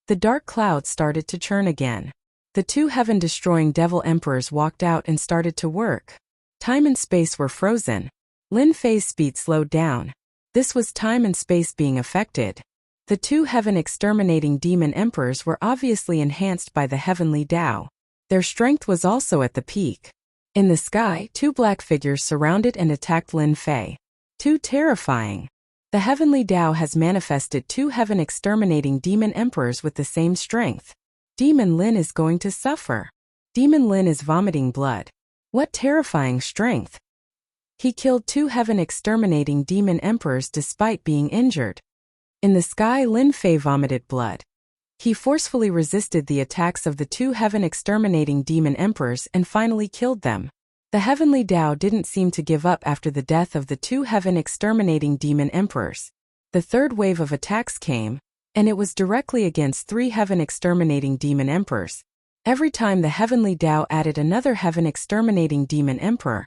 the dark clouds started to churn again. The 2 heaven destroying devil emperors walked out and started to work. Time and space were frozen. Lin Fei's speed slowed down. This was time and space being affected. The 2 heaven exterminating demon emperors were obviously enhanced by the heavenly Tao. Their strength was also at the peak. In the sky, 2 black figures surrounded and attacked Lin Fei. Too terrifying. The heavenly Tao has manifested 2 heaven exterminating demon emperors with the same strength. Demon Lin is going to suffer. Demon Lin is vomiting blood. What terrifying strength! He killed 2 heaven exterminating demon emperors despite being injured. In the sky, Lin Fei vomited blood. He forcefully resisted the attacks of the 2 heaven exterminating demon emperors and finally killed them. The heavenly Tao didn't seem to give up after the death of the 2 heaven exterminating demon emperors. The third wave of attacks came, and it was directly against 3 heaven exterminating demon emperors. Every time the heavenly Tao added another heaven-exterminating demon emperor,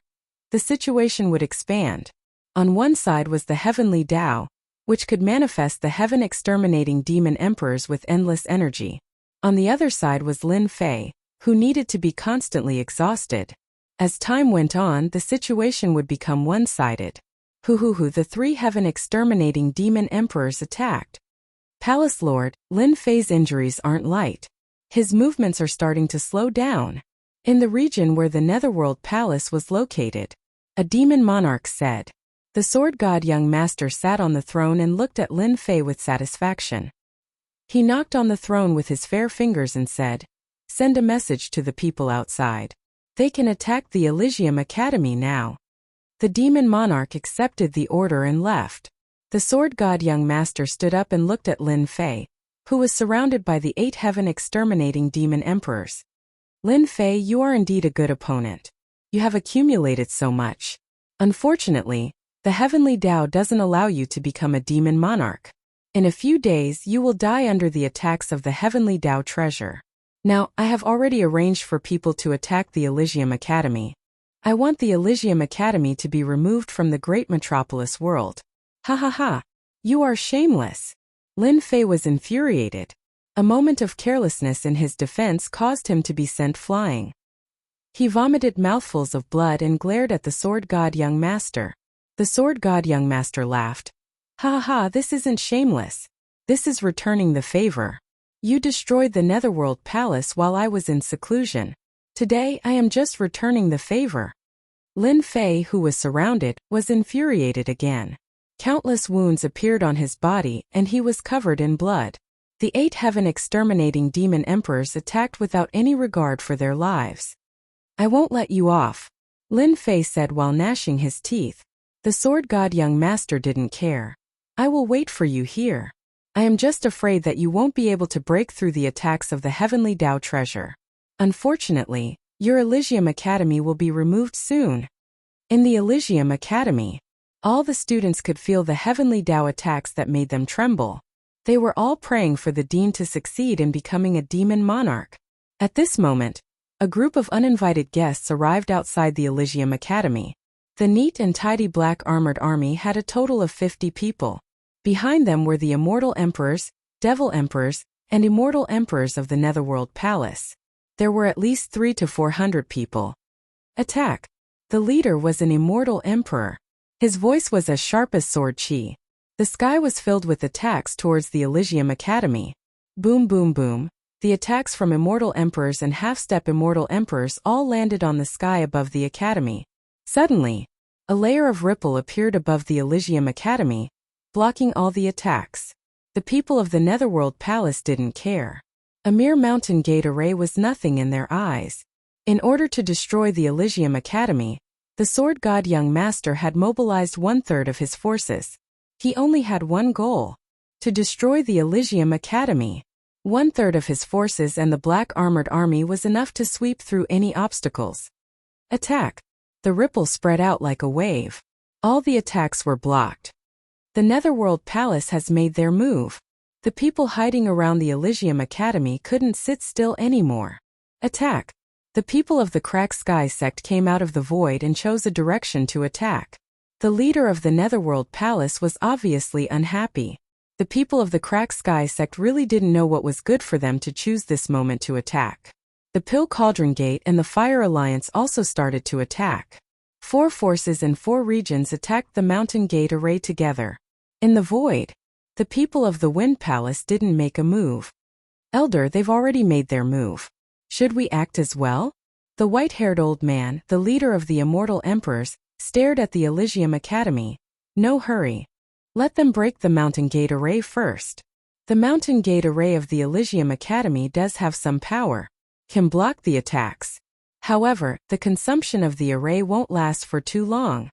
the situation would expand. On one side was the heavenly Tao, which could manifest the heaven-exterminating demon emperors with endless energy. On the other side was Lin Fei, who needed to be constantly exhausted. As time went on, the situation would become one-sided. The three heaven-exterminating demon emperors attacked. Palace Lord, Lin Fei's injuries aren't light. His movements are starting to slow down. In the region where the Netherworld Palace was located, a demon monarch said. The sword god young master sat on the throne and looked at Lin Fei with satisfaction. He knocked on the throne with his fair fingers and said, "Send a message to the people outside. They can attack the Elysium Academy now." The demon monarch accepted the order and left. The sword god young master stood up and looked at Lin Fei, who was surrounded by the 8 heaven-exterminating demon emperors. "Lin Fei, you are indeed a good opponent. You have accumulated so much. Unfortunately, the heavenly Tao doesn't allow you to become a demon monarch. In a few days you will die under the attacks of the heavenly Tao treasure. Now, I have already arranged for people to attack the Elysium Academy. I want the Elysium Academy to be removed from the great metropolis world." Ha. You are shameless. Lin Fei was infuriated. A moment of carelessness in his defense caused him to be sent flying. He vomited mouthfuls of blood and glared at the sword god young master. The sword god young master laughed. Ha, this isn't shameless. This is returning the favor. You destroyed the Netherworld Palace while I was in seclusion. Today I am just returning the favor. Lin Fei, who was surrounded, was infuriated again. Countless wounds appeared on his body and he was covered in blood. The 8 heaven-exterminating demon emperors attacked without any regard for their lives. "I won't let you off," Lin Fei said while gnashing his teeth. The sword god young master didn't care. "I will wait for you here. I am just afraid that you won't be able to break through the attacks of the heavenly Tao treasure. Unfortunately, your Elysium Academy will be removed soon." In the Elysium Academy, all the students could feel the heavenly Tao attacks that made them tremble. They were all praying for the dean to succeed in becoming a demon monarch. At this moment, a group of uninvited guests arrived outside the Elysium Academy. The neat and tidy black armored army had a total of 50 people. Behind them were the immortal emperors, devil emperors, and immortal emperors of the Netherworld Palace. There were at least 300 to 400 people. Attack! The leader was an immortal emperor. His voice was as sharp as sword chi. The sky was filled with attacks towards the Elysium Academy. Boom, boom, boom. The attacks from immortal emperors and half-step immortal emperors all landed on the sky above the academy. Suddenly, a layer of ripple appeared above the Elysium Academy, blocking all the attacks. The people of the Netherworld Palace didn't care. A mere mountain gate array was nothing in their eyes. In order to destroy the Elysium Academy, the sword god young master had mobilized 1/3 of his forces. He only had one goal: to destroy the Elysium Academy. 1/3 of his forces and the black armored army was enough to sweep through any obstacles. Attack! The ripple spread out like a wave. All the attacks were blocked. The Netherworld Palace has made their move. The people hiding around the Elysium Academy couldn't sit still anymore. Attack! The people of the Crack Sky sect came out of the void and chose a direction to attack. The leader of the Netherworld Palace was obviously unhappy. The people of the Crack Sky sect really didn't know what was good for them to choose this moment to attack. The Pill Cauldron Gate and the Fire Alliance also started to attack. 4 forces in 4 regions attacked the Mountain Gate array together. In the void, the people of the Wind Palace didn't make a move. "Elder, they've already made their move. Should we act as well?" The white-haired old man, the leader of the immortal emperors, stared at the Elysium Academy. "No hurry. Let them break the Mountain Gate array first. The Mountain Gate array of the Elysium Academy does have some power, can block the attacks. However, the consumption of the array won't last for too long.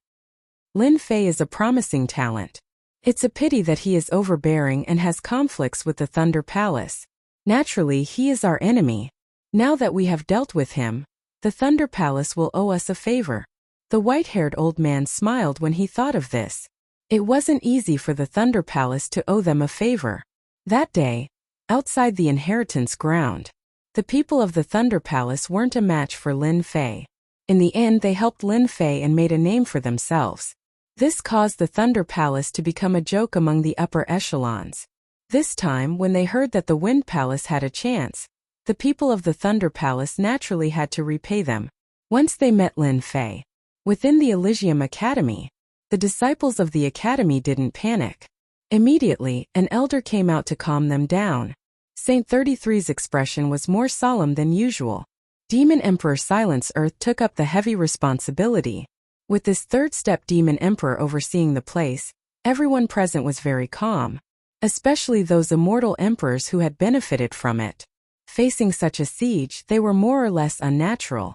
Lin Fei is a promising talent. It's a pity that he is overbearing and has conflicts with the Thunder Palace. Naturally, he is our enemy. Now that we have dealt with him, the Thunder Palace will owe us a favor." The white-haired old man smiled when he thought of this. It wasn't easy for the Thunder Palace to owe them a favor. That day, outside the inheritance ground, The people of the Thunder Palace weren't a match for Lin Fei. In the end, they helped Lin Fei and made a name for themselves. This caused the Thunder Palace to become a joke among the upper echelons. This time, when they heard that the Wind Palace had a chance, the people of the Thunder Palace naturally had to repay them. Once they met Lin Fei within the Elysium Academy, the disciples of the academy didn't panic. Immediately, an elder came out to calm them down. Saint 33's expression was more solemn than usual. Demon Emperor Silence Earth took up the heavy responsibility. With this third-step Demon Emperor overseeing the place, everyone present was very calm, especially those immortal emperors who had benefited from it. Facing such a siege, they were more or less unnatural.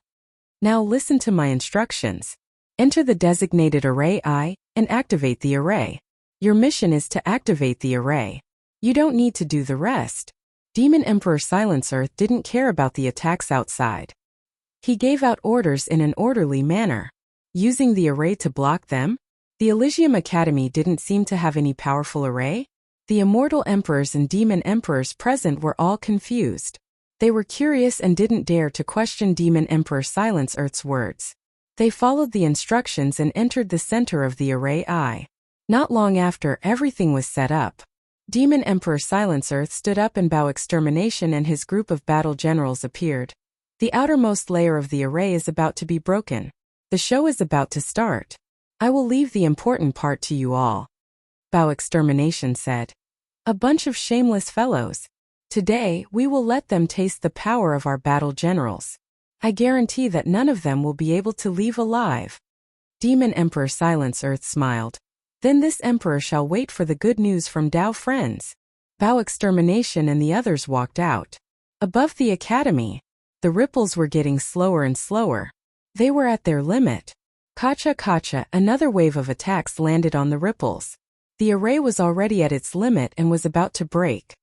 Now listen to my instructions. Enter the designated array I, and activate the array. Your mission is to activate the array. You don't need to do the rest. Demon Emperor Silence Earth didn't care about the attacks outside. He gave out orders in an orderly manner. Using the array to block them? The Elysium Academy didn't seem to have any powerful array. The immortal emperors and demon emperors present were all confused. They were curious and didn't dare to question Demon Emperor Silence Earth's words. They followed the instructions and entered the center of the array I. Not long after everything was set up, Demon Emperor Silence Earth stood up and Bao Extermination and his group of battle generals appeared. The outermost layer of the array is about to be broken. The show is about to start. I will leave the important part to you all. Bao Extermination said. A bunch of shameless fellows. Today, we will let them taste the power of our battle generals. I guarantee that none of them will be able to leave alive. Demon Emperor Silence Earth smiled. Then this emperor shall wait for the good news from Dao friends. Bao Extermination and the others walked out. Above the academy, the ripples were getting slower and slower. They were at their limit. Kacha kacha, another wave of attacks landed on the ripples. The array was already at its limit and was about to break.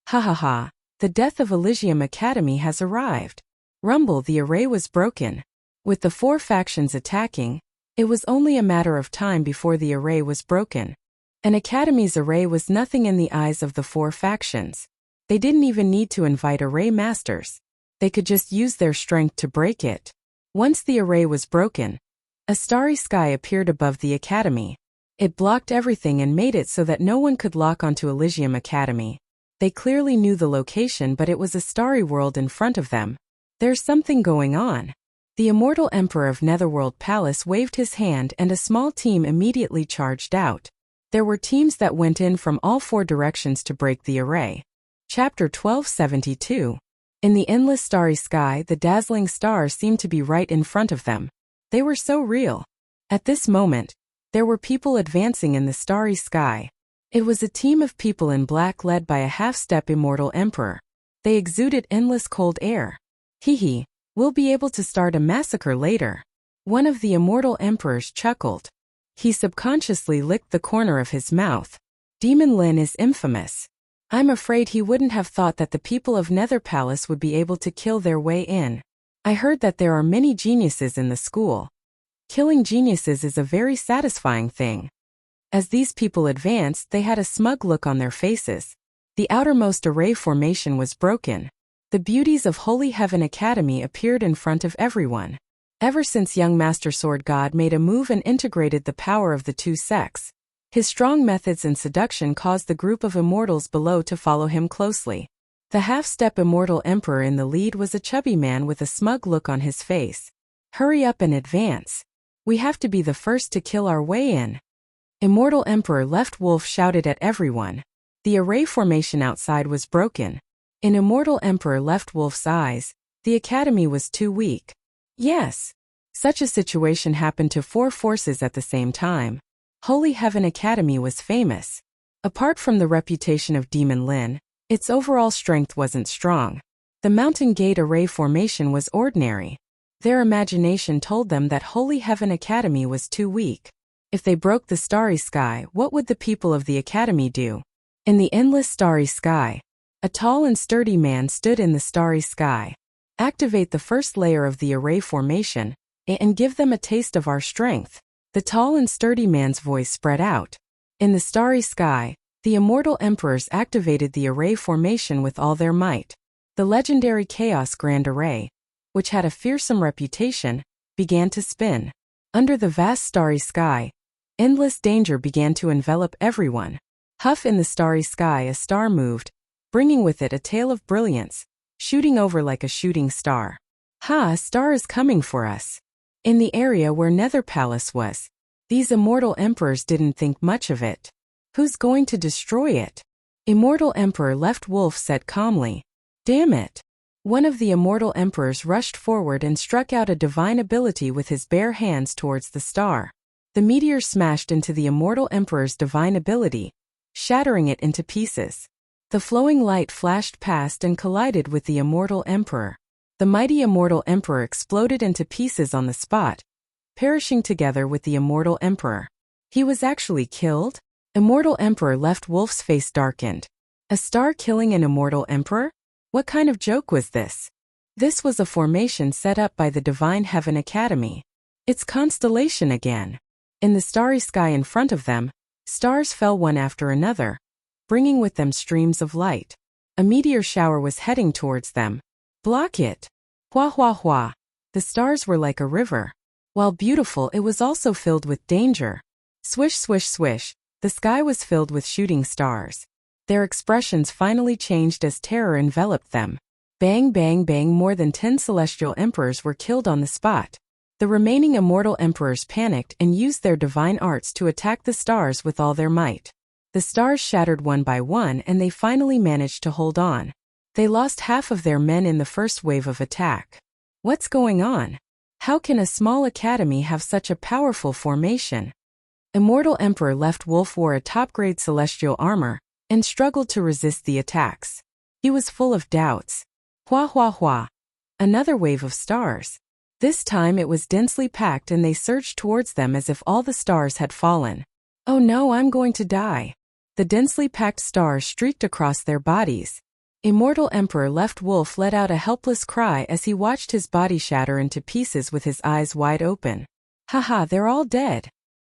Ha ha ha, the death of Elysium Academy has arrived. Rumble, the array was broken. With the 4 factions attacking, it was only a matter of time before the array was broken. An academy's array was nothing in the eyes of the 4 factions. They didn't even need to invite array masters. They could just use their strength to break it. Once the array was broken, a starry sky appeared above the academy. It blocked everything and made it so that no one could lock onto Elysium Academy. They clearly knew the location, but it was a starry world in front of them. There's something going on. The immortal emperor of Netherworld Palace waved his hand and a small team immediately charged out. There were teams that went in from all 4 directions to break the array. Chapter 1272. In the endless starry sky, the dazzling stars seemed to be right in front of them. They were so real. At this moment, there were people advancing in the starry sky. It was a team of people in black led by a half-step immortal emperor. They exuded endless cold air. Hee, we'll be able to start a massacre later. One of the immortal emperors chuckled. He subconsciously licked the corner of his mouth. Demon Lin is infamous. I'm afraid he wouldn't have thought that the people of Nether Palace would be able to kill their way in. I heard that there are many geniuses in the school. Killing geniuses is a very satisfying thing. As these people advanced, they had a smug look on their faces. The outermost array formation was broken. The beauties of Holy Heaven Academy appeared in front of everyone. Ever since young Master Sword God made a move and integrated the power of the 2 sects, his strong methods and seduction caused the group of immortals below to follow him closely. The half-step immortal emperor in the lead was a chubby man with a smug look on his face. Hurry up and advance. We have to be the first to kill our way in. Immortal Emperor Left Wolf shouted at everyone. The array formation outside was broken. In Immortal Emperor Left Wolf's eyes, the academy was too weak. Yes. Such a situation happened to 4 forces at the same time. Holy Heaven Academy was famous. Apart from the reputation of Demon Lin, its overall strength wasn't strong. The Mountain Gate array formation was ordinary. Their imagination told them that Holy Heaven Academy was too weak. If they broke the starry sky, what would the people of the academy do? In the endless starry sky, a tall and sturdy man stood in the starry sky. Activate the first layer of the array formation, and give them a taste of our strength. The tall and sturdy man's voice spread out. In the starry sky, the immortal emperors activated the array formation with all their might. The legendary Chaos Grand Array, which had a fearsome reputation, began to spin. Under the vast starry sky, endless danger began to envelop everyone. Huff in the starry sky, a star moved, bringing with it a tail of brilliance, shooting over like a shooting star. Ha, a star is coming for us. In the area where Nether Palace was, these immortal emperors didn't think much of it. Who's going to destroy it? Immortal Emperor Left Wolf said calmly. Damn it. One of the immortal emperors rushed forward and struck out a divine ability with his bare hands towards the star. The meteor smashed into the immortal emperor's divine ability, shattering it into pieces. The flowing light flashed past and collided with the immortal emperor. The mighty immortal emperor exploded into pieces on the spot, perishing together with the immortal emperor. He was actually killed? Immortal Emperor Left Wolf's face darkened. A star killing an immortal emperor? What kind of joke was this? This was a formation set up by the Divine Heaven Academy. It's constellation again. In the starry sky in front of them, stars fell one after another, bringing with them streams of light. A meteor shower was heading towards them. Block it! Hua hua hua! The stars were like a river. While beautiful, it was also filled with danger. Swish swish swish, the sky was filled with shooting stars. Their expressions finally changed as terror enveloped them. Bang bang bang, more than 10 celestial emperors were killed on the spot. The remaining immortal emperors panicked and used their divine arts to attack the stars with all their might. The stars shattered one by one and they finally managed to hold on. They lost half of their men in the first wave of attack. What's going on? How can a small academy have such a powerful formation? Immortal Emperor Left Wolf wore a top-grade celestial armor and struggled to resist the attacks. He was full of doubts. Hua hua hua. Another wave of stars. This time it was densely packed and they surged towards them as if all the stars had fallen. Oh no, I'm going to die. The densely packed stars streaked across their bodies. Immortal Emperor Left Wolf let out a helpless cry as he watched his body shatter into pieces with his eyes wide open. Haha, they're all dead.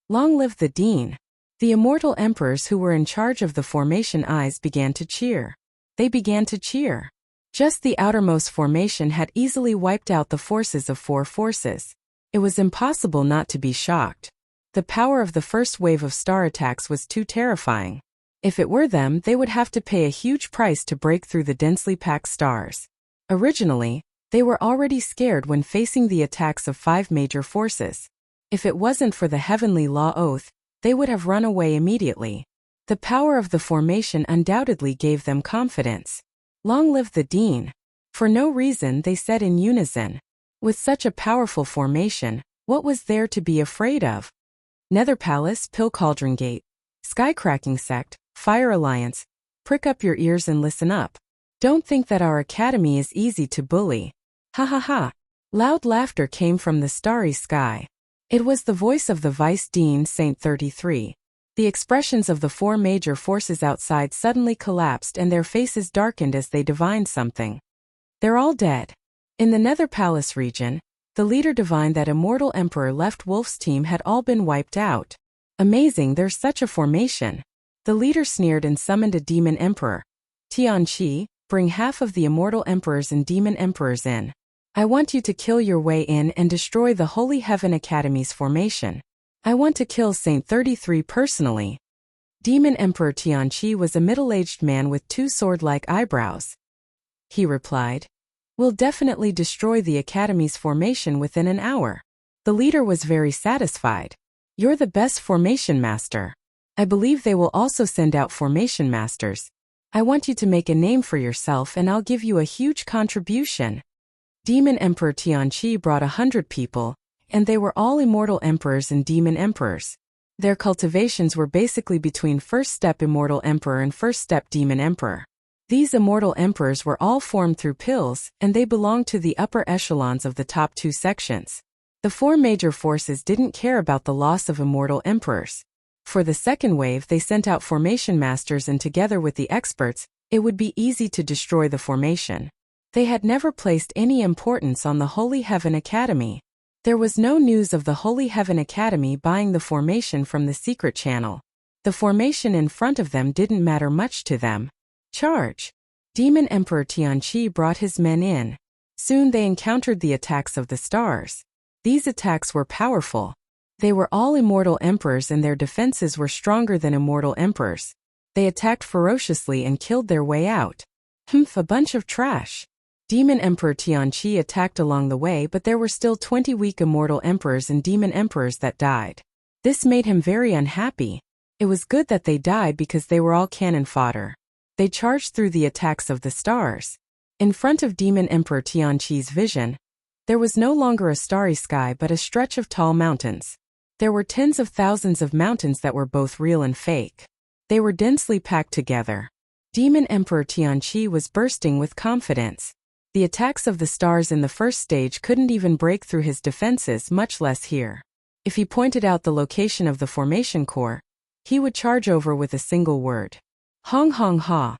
Long live the Dean. The immortal emperors who were in charge of the formation eyes began to cheer. They began to cheer. Just the outermost formation had easily wiped out the forces of 4 forces. It was impossible not to be shocked. The power of the first wave of star attacks was too terrifying. If it were them, they would have to pay a huge price to break through the densely packed stars. Originally, they were already scared when facing the attacks of 5 major forces. If it wasn't for the heavenly law oath, they would have run away immediately. The power of the formation undoubtedly gave them confidence. Long live the Dean. For no reason, they said in unison. With such a powerful formation, what was there to be afraid of? Nether Palace, Pill Cauldron Gate, Skycracking Sect, Fire Alliance. Prick up your ears and listen up. Don't think that our academy is easy to bully. Ha ha ha. Loud laughter came from the starry sky. It was the voice of the Vice Dean Saint 33. The expressions of the 4 major forces outside suddenly collapsed and their faces darkened as they divined something. They're all dead. In the Nether Palace region, the leader divined that Immortal Emperor Left Wolf's team had all been wiped out. Amazing, there's such a formation. The leader sneered and summoned a demon emperor. Tianqi, bring half of the immortal emperors and demon emperors in. I want you to kill your way in and destroy the Holy Heaven Academy's formation. I want to kill Saint 33 personally. Demon Emperor Tianqi was a middle-aged man with 2 sword-like eyebrows. He replied, "We'll definitely destroy the Academy's formation within an hour." The leader was very satisfied. You're the best formation master. I believe they will also send out formation masters. I want you to make a name for yourself and I'll give you a huge contribution. Demon Emperor Tianqi brought 100 people, and they were all immortal emperors and demon emperors. Their cultivations were basically between first step immortal emperor and first step demon emperor. These immortal emperors were all formed through pills, and they belonged to the upper echelons of the top 2 sections. The 4 major forces didn't care about the loss of immortal emperors. For the second wave, they sent out formation masters, and together with the experts, it would be easy to destroy the formation. They had never placed any importance on the Holy Heaven Academy. There was no news of the Holy Heaven Academy buying the formation from the secret channel. The formation in front of them didn't matter much to them. Charge! Demon Emperor Tianqi brought his men in. Soon they encountered the attacks of the stars. These attacks were powerful. They were all immortal emperors and their defenses were stronger than immortal emperors. They attacked ferociously and killed their way out. A bunch of trash. Demon Emperor Tianqi attacked along the way, but there were still 20 weak immortal emperors and demon emperors that died. This made him very unhappy. It was good that they died because they were all cannon fodder. They charged through the attacks of the stars. In front of Demon Emperor Tianqi's vision, there was no longer a starry sky but a stretch of tall mountains. There were tens of thousands of mountains that were both real and fake. They were densely packed together. Demon Emperor Tianqi was bursting with confidence. The attacks of the stars in the first stage couldn't even break through his defenses, much less here. If he pointed out the location of the formation core, he would charge over with a single word. Hong hong ha.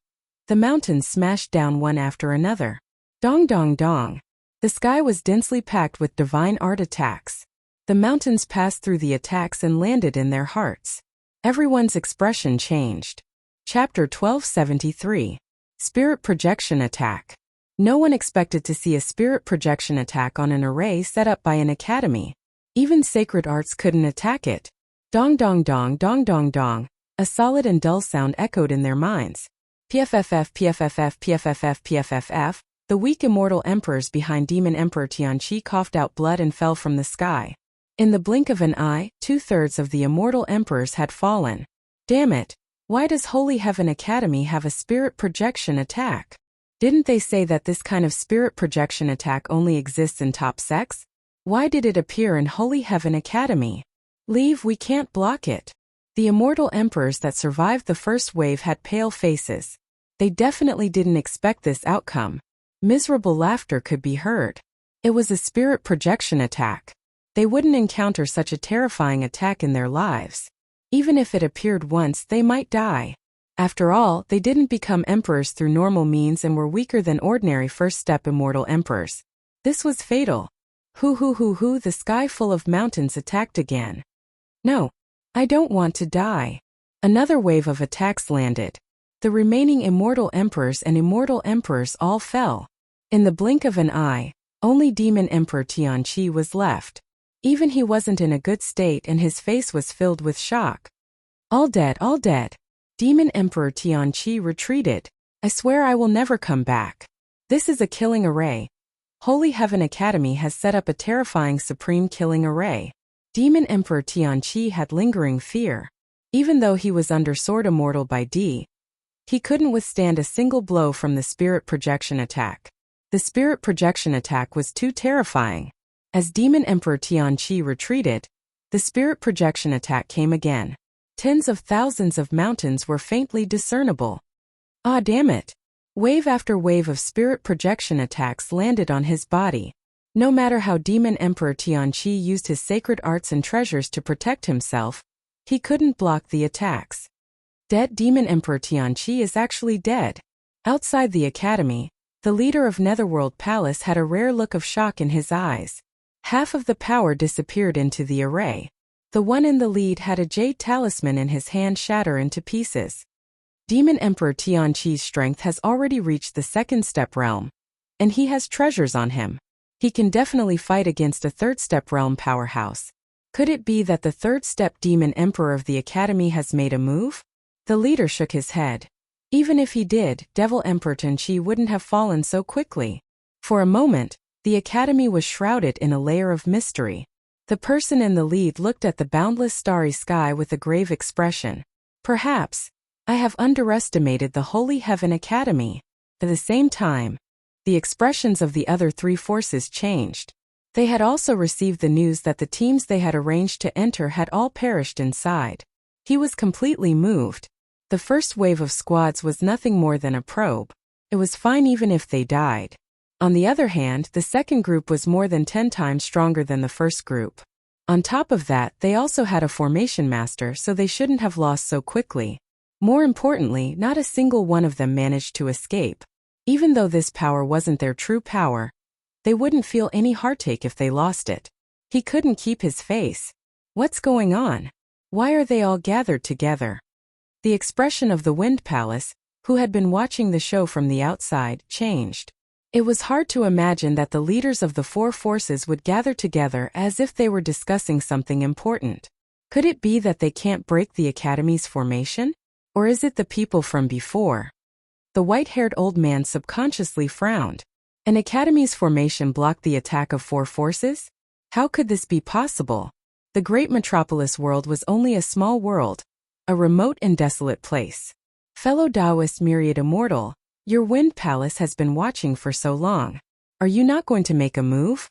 The mountains smashed down one after another. Dong dong dong. The sky was densely packed with divine art attacks. The mountains passed through the attacks and landed in their hearts. Everyone's expression changed. Chapter 1273. Spirit Projection Attack. No one expected to see a spirit projection attack on an array set up by an academy. Even sacred arts couldn't attack it. Dong dong dong dong dong dong. A solid and dull sound echoed in their minds. PFFF PFFF PFFF PFFF. The weak immortal emperors behind Demon Emperor Tianqi coughed out blood and fell from the sky. In the blink of an eye, 2/3 of the immortal emperors had fallen. Damn it! Why does Holy Heaven Academy have a spirit projection attack? Didn't they say that this kind of spirit projection attack only exists in top sects? Why did it appear in Holy Heaven Academy? Leave, we can't block it. The immortal emperors that survived the first wave had pale faces. They definitely didn't expect this outcome. Miserable laughter could be heard. It was a spirit projection attack. They wouldn't encounter such a terrifying attack in their lives. Even if it appeared once, they might die. After all, they didn't become emperors through normal means and were weaker than ordinary first-step immortal emperors. This was fatal. Hoo, the sky full of mountains attacked again. No, I don't want to die. Another wave of attacks landed. The remaining immortal emperors and immortal emperors all fell. In the blink of an eye, only Demon Emperor Tianqi was left. Even he wasn't in a good state and his face was filled with shock. All dead, all dead. Demon Emperor Tianqi retreated. I swear I will never come back. This is a killing array. Holy Heaven Academy has set up a terrifying supreme killing array. Demon Emperor Tianqi had lingering fear. Even though he was under sword immortal by D, he couldn't withstand a single blow from the spirit projection attack. The spirit projection attack was too terrifying. As Demon Emperor Tianqi retreated, the spirit projection attack came again. Tens of thousands of mountains were faintly discernible. Ah, damn it! Wave after wave of spirit projection attacks landed on his body. No matter how Demon Emperor Tianqi used his sacred arts and treasures to protect himself, he couldn't block the attacks. Dead Demon Emperor Tianqi is actually dead. Outside the academy, the leader of Netherworld Palace had a rare look of shock in his eyes. Half of the power disappeared into the array. The one in the lead had a jade talisman in his hand shatter into pieces. Demon Emperor Tianqi's strength has already reached the second step realm, and he has treasures on him. He can definitely fight against a third step realm powerhouse. Could it be that the third step Demon Emperor of the Academy has made a move? The leader shook his head. Even if he did, Devil Emperor Tianqi wouldn't have fallen so quickly. For a moment, the Academy was shrouded in a layer of mystery. The person in the lead looked at the boundless starry sky with a grave expression. Perhaps I have underestimated the Holy Heaven Academy. At the same time, the expressions of the other three forces changed. They had also received the news that the teams they had arranged to enter had all perished inside. He was completely moved. The first wave of squads was nothing more than a probe. It was fine even if they died. On the other hand, the second group was more than 10 times stronger than the first group. On top of that, they also had a formation master, so they shouldn't have lost so quickly. More importantly, not a single one of them managed to escape. Even though this power wasn't their true power, they wouldn't feel any heartache if they lost it. He couldn't keep his face. What's going on? Why are they all gathered together? The expression of the Wind Palace, who had been watching the show from the outside, changed. It was hard to imagine that the leaders of the four forces would gather together as if they were discussing something important. Could it be that they can't break the Academy's formation? Or is it the people from before? The white-haired old man subconsciously frowned. An Academy's formation blocked the attack of four forces? How could this be possible? The great metropolis world was only a small world, a remote and desolate place. Fellow Taoist Myriad Immortal, your wind palace has been watching for so long. Are you not going to make a move?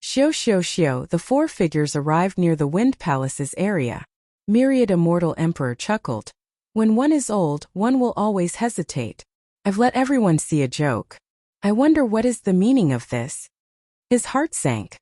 Xiao, the four figures arrived near the wind palace's area. Myriad Immortal Emperor chuckled. When one is old, one will always hesitate. I've let everyone see a joke. I wonder what is the meaning of this. His heart sank.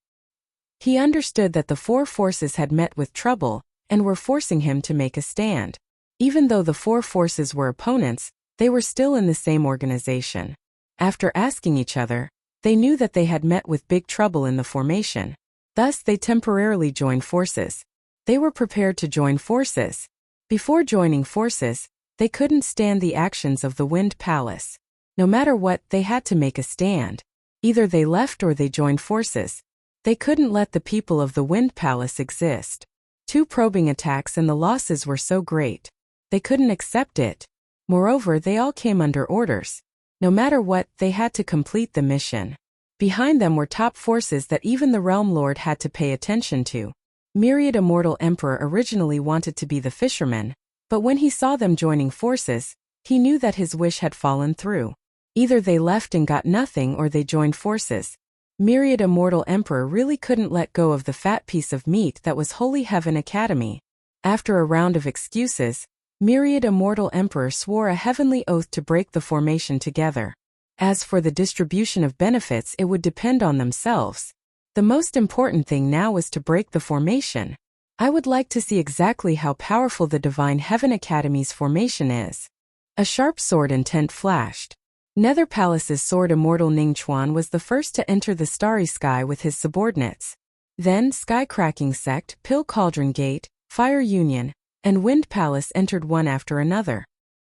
He understood that the four forces had met with trouble and were forcing him to make a stand. Even though the four forces were opponents, they were still in the same organization. After asking each other, they knew that they had met with big trouble in the formation. Thus, they temporarily joined forces. They were prepared to join forces. Before joining forces, they couldn't stand the actions of the Wind Palace. No matter what, they had to make a stand. Either they left or they joined forces. They couldn't let the people of the Wind Palace exist. 2 probing attacks and the losses were so great. They couldn't accept it. Moreover, they all came under orders. No matter what, they had to complete the mission. Behind them were top forces that even the Realm Lord had to pay attention to. Myriad Immortal Emperor originally wanted to be the fisherman, but when he saw them joining forces, he knew that his wish had fallen through. Either they left and got nothing or they joined forces. Myriad Immortal Emperor really couldn't let go of the fat piece of meat that was Holy Heaven Academy. After a round of excuses, Myriad Immortal Emperor swore a heavenly oath to break the formation together. As for the distribution of benefits, it would depend on themselves. The most important thing now was to break the formation. I would like to see exactly how powerful the Divine Heaven Academy's formation is. A sharp sword intent flashed. Nether Palace's sword Immortal Ningchuan was the first to enter the starry sky with his subordinates. Then Sky-Cracking Sect, Pill Cauldron Gate, Fire Union, and Wind Palace entered one after another.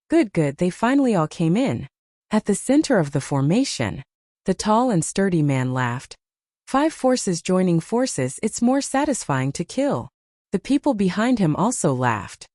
Good, they finally all came in. At the center of the formation, the tall and sturdy man laughed. 5 forces joining forces, it's more satisfying to kill. The people behind him also laughed.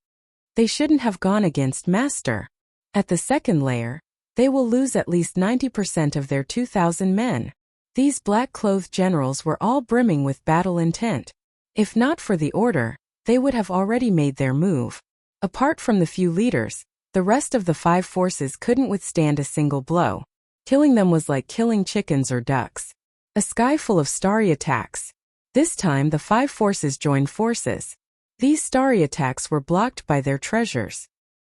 They shouldn't have gone against Master. At the second layer, they will lose at least 90% of their 2,000 men. These black-clothed generals were all brimming with battle intent. If not for the order, they would have already made their move. Apart from the few leaders, the rest of the 5 forces couldn't withstand a single blow. Killing them was like killing chickens or ducks. A sky full of starry attacks. This time the 5 forces joined forces. These starry attacks were blocked by their treasures.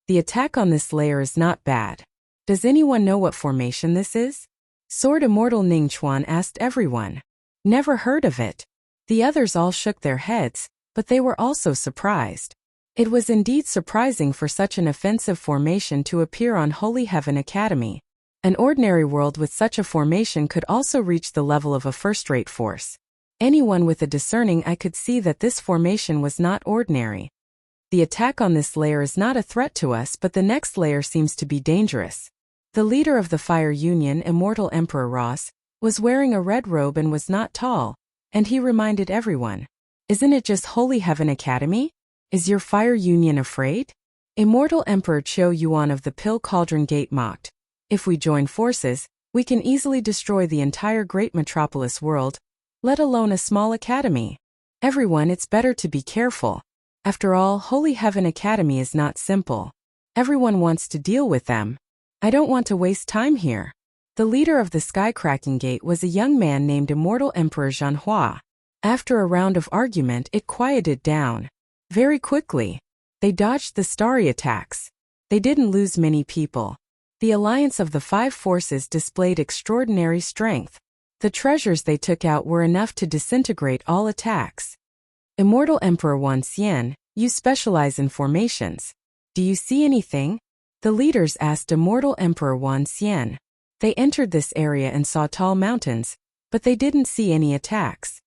The attack on this layer is not bad. Does anyone know what formation this is? Sword Immortal Ningchuan asked everyone. Never heard of it. The others all shook their heads, but they were also surprised. It was indeed surprising for such an offensive formation to appear on Holy Heaven Academy. An ordinary world with such a formation could also reach the level of a first-rate force. Anyone with a discerning eye could see that this formation was not ordinary. The attack on this layer is not a threat to us, but the next layer seems to be dangerous. The leader of the Fire Union, Immortal Emperor Ross, was wearing a red robe and was not tall, and he reminded everyone. Isn't it just Holy Heaven Academy? Is your Fire Union afraid? Immortal Emperor Cho Yuan of the Pill Cauldron Gate mocked. If we join forces, we can easily destroy the entire great metropolis world, let alone a small academy. Everyone, it's better to be careful. After all, Holy Heaven Academy is not simple. Everyone wants to deal with them. I don't want to waste time here. The leader of the Sky-Cracking Gate was a young man named Immortal Emperor Zhanhua. After a round of argument, it quieted down. Very quickly, they dodged the starry attacks. They didn't lose many people. The alliance of the 5 forces displayed extraordinary strength. The treasures they took out were enough to disintegrate all attacks. Immortal Emperor Wan Xian, you specialize in formations. Do you see anything? The leaders asked Immortal Emperor Wan Xian. They entered this area and saw tall mountains, but they didn't see any attacks.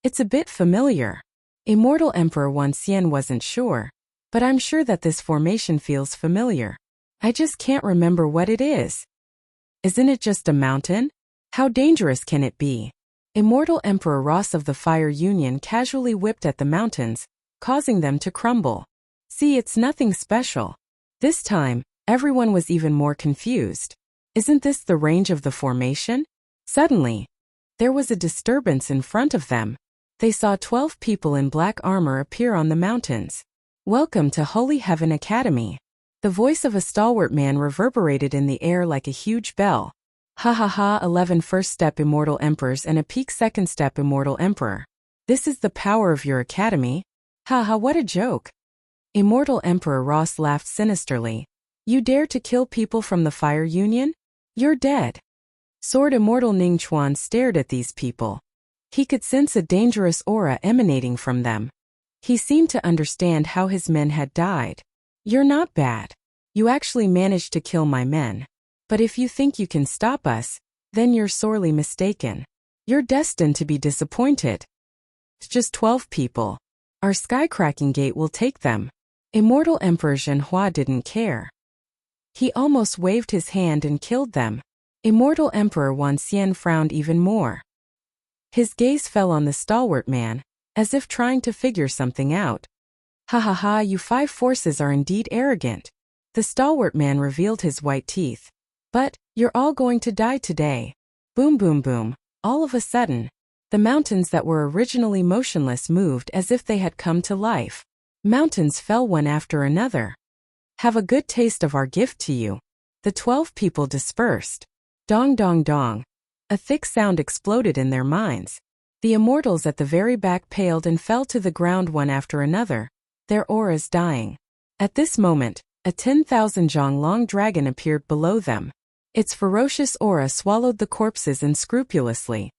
It's a bit familiar. Immortal Emperor Wan Xian wasn't sure, but I'm sure that this formation feels familiar. I just can't remember what it is. Isn't it just a mountain? How dangerous can it be? Immortal Emperor Ross of the Fire Union casually whipped at the mountains, causing them to crumble. See, it's nothing special. This time, everyone was even more confused. Isn't this the range of the formation? Suddenly, there was a disturbance in front of them. They saw 12 people in black armor appear on the mountains. Welcome to Holy Heaven Academy. The voice of a stalwart man reverberated in the air like a huge bell. Ha ha ha, 11 first step immortal emperors and a peak second step immortal emperor. This is the power of your academy? Ha ha, what a joke. Immortal Emperor Ross laughed sinisterly. You dare to kill people from the Fire Union? You're dead. Sword Immortal Ning Chuan stared at these people. He could sense a dangerous aura emanating from them. He seemed to understand how his men had died. You're not bad. You actually managed to kill my men. But if you think you can stop us, then you're sorely mistaken. You're destined to be disappointed. It's just 12 people. Our skycracking gate will take them. Immortal Emperor Zhenhua didn't care. He almost waved his hand and killed them. Immortal Emperor Wan Xian frowned even more. His gaze fell on the stalwart man, as if trying to figure something out. Ha ha ha, you 5 forces are indeed arrogant. The stalwart man revealed his white teeth. But, you're all going to die today. Boom boom boom. All of a sudden, the mountains that were originally motionless moved as if they had come to life. Mountains fell one after another. Have a good taste of our gift to you. The 12 people dispersed. Dong dong dong. A thick sound exploded in their minds. The immortals at the very back paled and fell to the ground one after another, their auras dying. At this moment, a 10,000 zhang long dragon appeared below them. Its ferocious aura swallowed the corpses unscrupulously.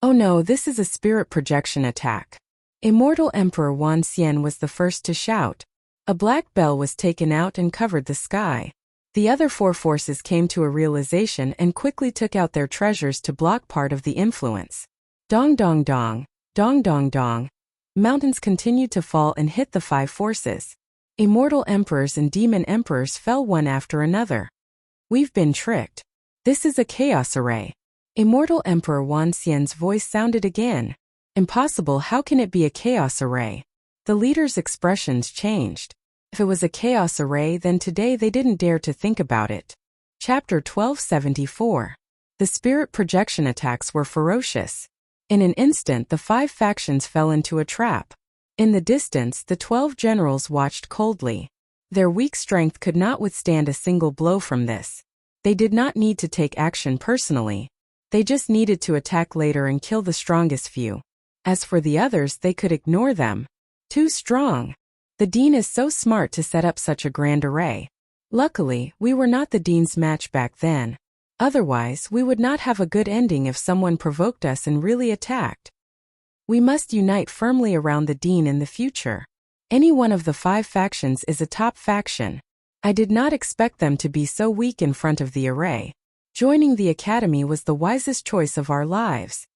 Oh no, this is a spirit projection attack. Immortal Emperor Wan Xian was the first to shout. A black bell was taken out and covered the sky. The other 4 forces came to a realization and quickly took out their treasures to block part of the influence. Dong dong dong, dong dong dong. Mountains continued to fall and hit the 5 forces. Immortal emperors and demon emperors fell one after another. We've been tricked. This is a chaos array. Immortal Emperor Wan Xian's voice sounded again. Impossible, how can it be a chaos array? The leader's expressions changed. If it was a chaos array, then today they didn't dare to think about it. Chapter 1274. The spirit projection attacks were ferocious. In an instant, the 5 factions fell into a trap. In the distance, the 12 generals watched coldly. Their weak strength could not withstand a single blow from this. They did not need to take action personally. They just needed to attack later and kill the strongest few. As for the others, they could ignore them. Too strong. The dean is so smart to set up such a grand array. Luckily, we were not the dean's match back then. Otherwise, we would not have a good ending if someone provoked us and really attacked. We must unite firmly around the dean in the future. Any one of the 5 factions is a top faction. I did not expect them to be so weak in front of the array. Joining the academy was the wisest choice of our lives.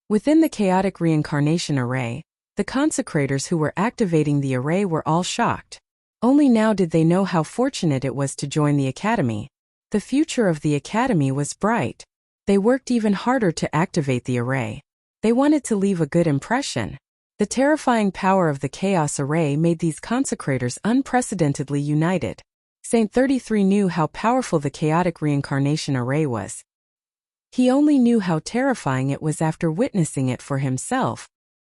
Within the chaotic reincarnation array, the consecrators who were activating the array were all shocked. Only now did they know how fortunate it was to join the academy. The future of the academy was bright. They worked even harder to activate the array. They wanted to leave a good impression. The terrifying power of the chaos array made these consecrators unprecedentedly united. Saint 33 knew how powerful the chaotic reincarnation array was. He only knew how terrifying it was after witnessing it for himself.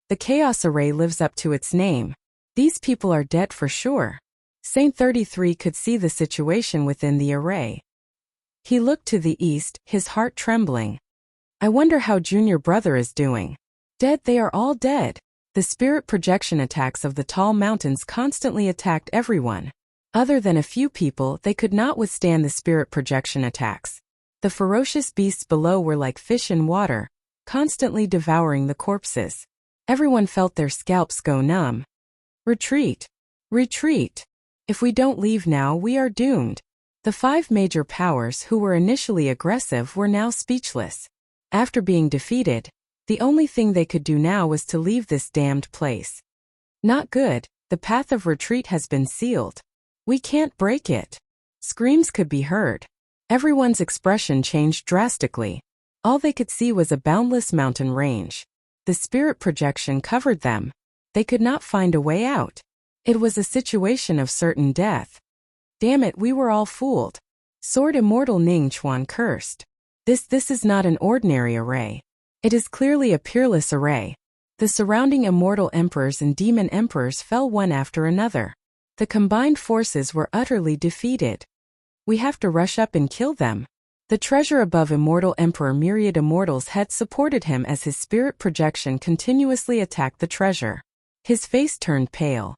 The chaos array lives up to its name. These people are dead for sure. Saint 33 could see the situation within the array. He looked to the east, his heart trembling. I wonder how Junior Brother is doing. Dead, they are all dead. The spirit projection attacks of the tall mountains constantly attacked everyone. Other than a few people, they could not withstand the spirit projection attacks. The ferocious beasts below were like fish in water, constantly devouring the corpses. Everyone felt their scalps go numb. Retreat! Retreat! If we don't leave now, we are doomed. The 5 major powers who were initially aggressive were now speechless. After being defeated, the only thing they could do now was to leave this damned place. Not good, the path of retreat has been sealed. We can't break it. Screams could be heard. Everyone's expression changed drastically. All they could see was a boundless mountain range. The spirit projection covered them. They could not find a way out. It was a situation of certain death. Damn it, we were all fooled. Sword Immortal Ning Chuan cursed. This is not an ordinary array. It is clearly a peerless array. The surrounding immortal emperors and demon emperors fell one after another. The combined forces were utterly defeated. We have to rush up and kill them. The treasure above Immortal Emperor Myriad Immortal's head supported him as his spirit projection continuously attacked the treasure. His face turned pale.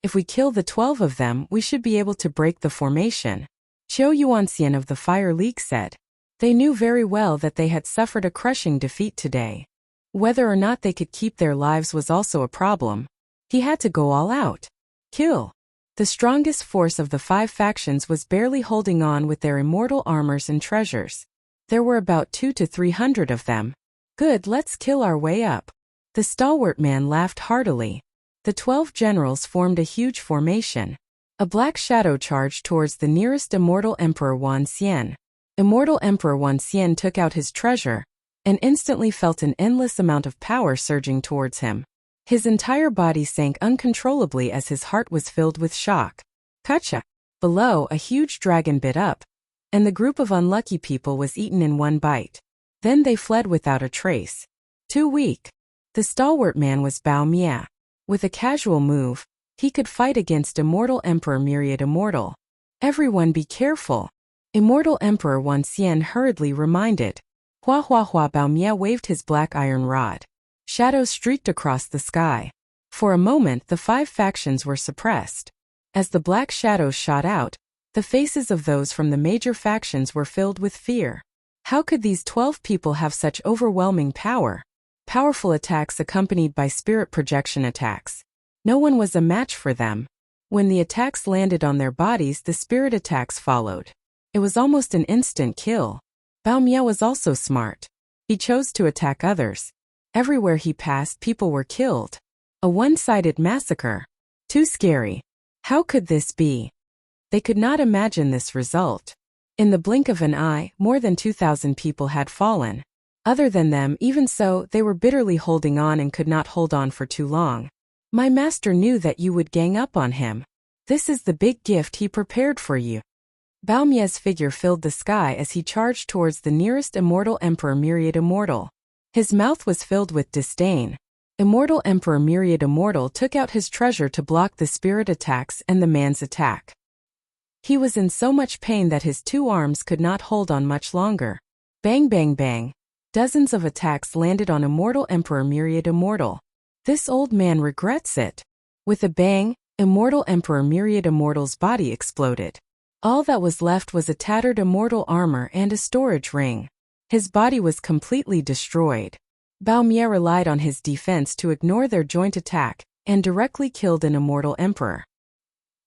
If we kill the 12 of them, we should be able to break the formation, Qiu Yuanxian of the Fire League said. They knew very well that they had suffered a crushing defeat today. Whether or not they could keep their lives was also a problem. He had to go all out. Kill. The strongest force of the 5 factions was barely holding on with their immortal armors and treasures. There were about 200 to 300 of them. Good, let's kill our way up. The stalwart man laughed heartily. The 12 generals formed a huge formation. A black shadow charged towards the nearest immortal Emperor Wan Xian. Immortal Emperor Wan Xian took out his treasure and instantly felt an endless amount of power surging towards him. His entire body sank uncontrollably as his heart was filled with shock. Kacha! Below, a huge dragon bit up, and the group of unlucky people was eaten in one bite. Then they fled without a trace. Too weak. The stalwart man was Bao Mia. With a casual move, he could fight against Immortal Emperor Myriad Immortal. Everyone be careful. Immortal Emperor Wan Xian hurriedly reminded. Hua Hua Hua. Bao Mia waved his black iron rod. Shadows streaked across the sky. For a moment the 5 factions were suppressed. As the black shadows shot out, the faces of those from the major factions were filled with fear. How could these 12 people have such overwhelming power? Powerful attacks accompanied by spirit projection attacks. No one was a match for them. When the attacks landed on their bodies, the spirit attacks followed. It was almost an instant kill. Bao Mia was also smart. He chose to attack others. Everywhere he passed, people were killed. A one-sided massacre. Too scary. How could this be? They could not imagine this result. In the blink of an eye, more than 2,000 people had fallen. Other than them, even so, they were bitterly holding on and could not hold on for too long. My master knew that you would gang up on him. This is the big gift he prepared for you. Bao Mia's figure filled the sky as he charged towards the nearest immortal Emperor Myriad Immortal. His mouth was filled with disdain. Immortal Emperor Myriad Immortal took out his treasure to block the spirit attacks and the man's attack. He was in so much pain that his 2 arms could not hold on much longer. Bang bang bang. Dozens of attacks landed on Immortal Emperor Myriad Immortal. This old man regrets it. With a bang, Immortal Emperor Myriad Immortal's body exploded. All that was left was a tattered immortal armor and a storage ring. His body was completely destroyed. Bao Mia relied on his defense to ignore their joint attack and directly killed an immortal emperor.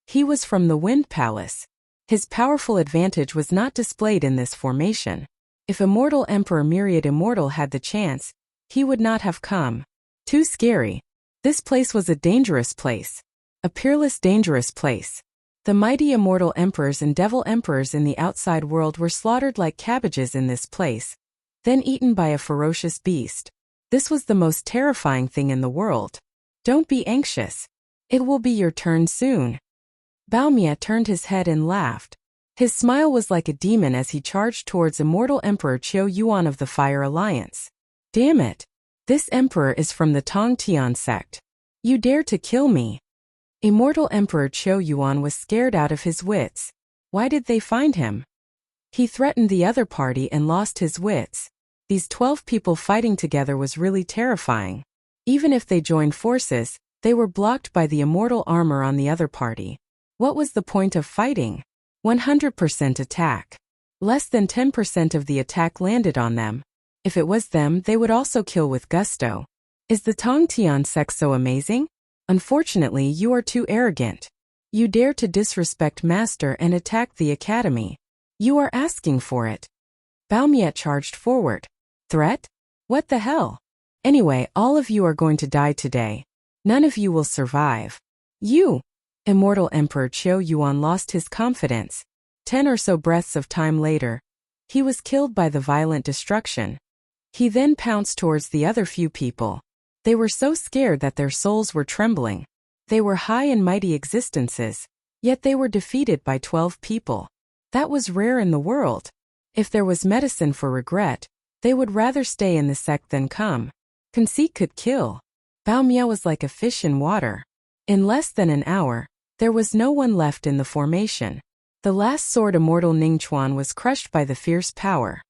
He was from the Wind Palace. His powerful advantage was not displayed in this formation. If Immortal Emperor Myriad Immortal had the chance, he would not have come. Too scary. This place was a dangerous place. A peerless dangerous place. The mighty immortal emperors and devil emperors in the outside world were slaughtered like cabbages in this place, then eaten by a ferocious beast. This was the most terrifying thing in the world. Don't be anxious. It will be your turn soon. Bao Mia turned his head and laughed. His smile was like a demon as he charged towards Immortal Emperor Qiu Yuan of the Fire Alliance. Damn it. This emperor is from the Tong Tian sect. You dare to kill me. Immortal Emperor Qiu Yuan was scared out of his wits. Why did they find him? He threatened the other party and lost his wits. These 12 people fighting together was really terrifying. Even if they joined forces, they were blocked by the immortal armor on the other party. What was the point of fighting? 100% attack. Less than 10% of the attack landed on them. If it was them, they would also kill with gusto. Is the Tong Tian sect so amazing? Unfortunately, you are too arrogant. You dare to disrespect Master and attack the academy. You are asking for it. Bao Mia charged forward. Threat? What the hell? Anyway, all of you are going to die today. None of you will survive. You! Immortal Emperor Qiu Yuan lost his confidence. 10 or so breaths of time later, he was killed by the violent destruction. He then pounced towards the other few people. They were so scared that their souls were trembling. They were high and mighty existences, yet they were defeated by 12 people. That was rare in the world. If there was medicine for regret, they would rather stay in the sect than come. Conceit could kill. Bao Miao was like a fish in water. In less than an hour, there was no one left in the formation. The last sword immortal Ningchuan was crushed by the fierce power.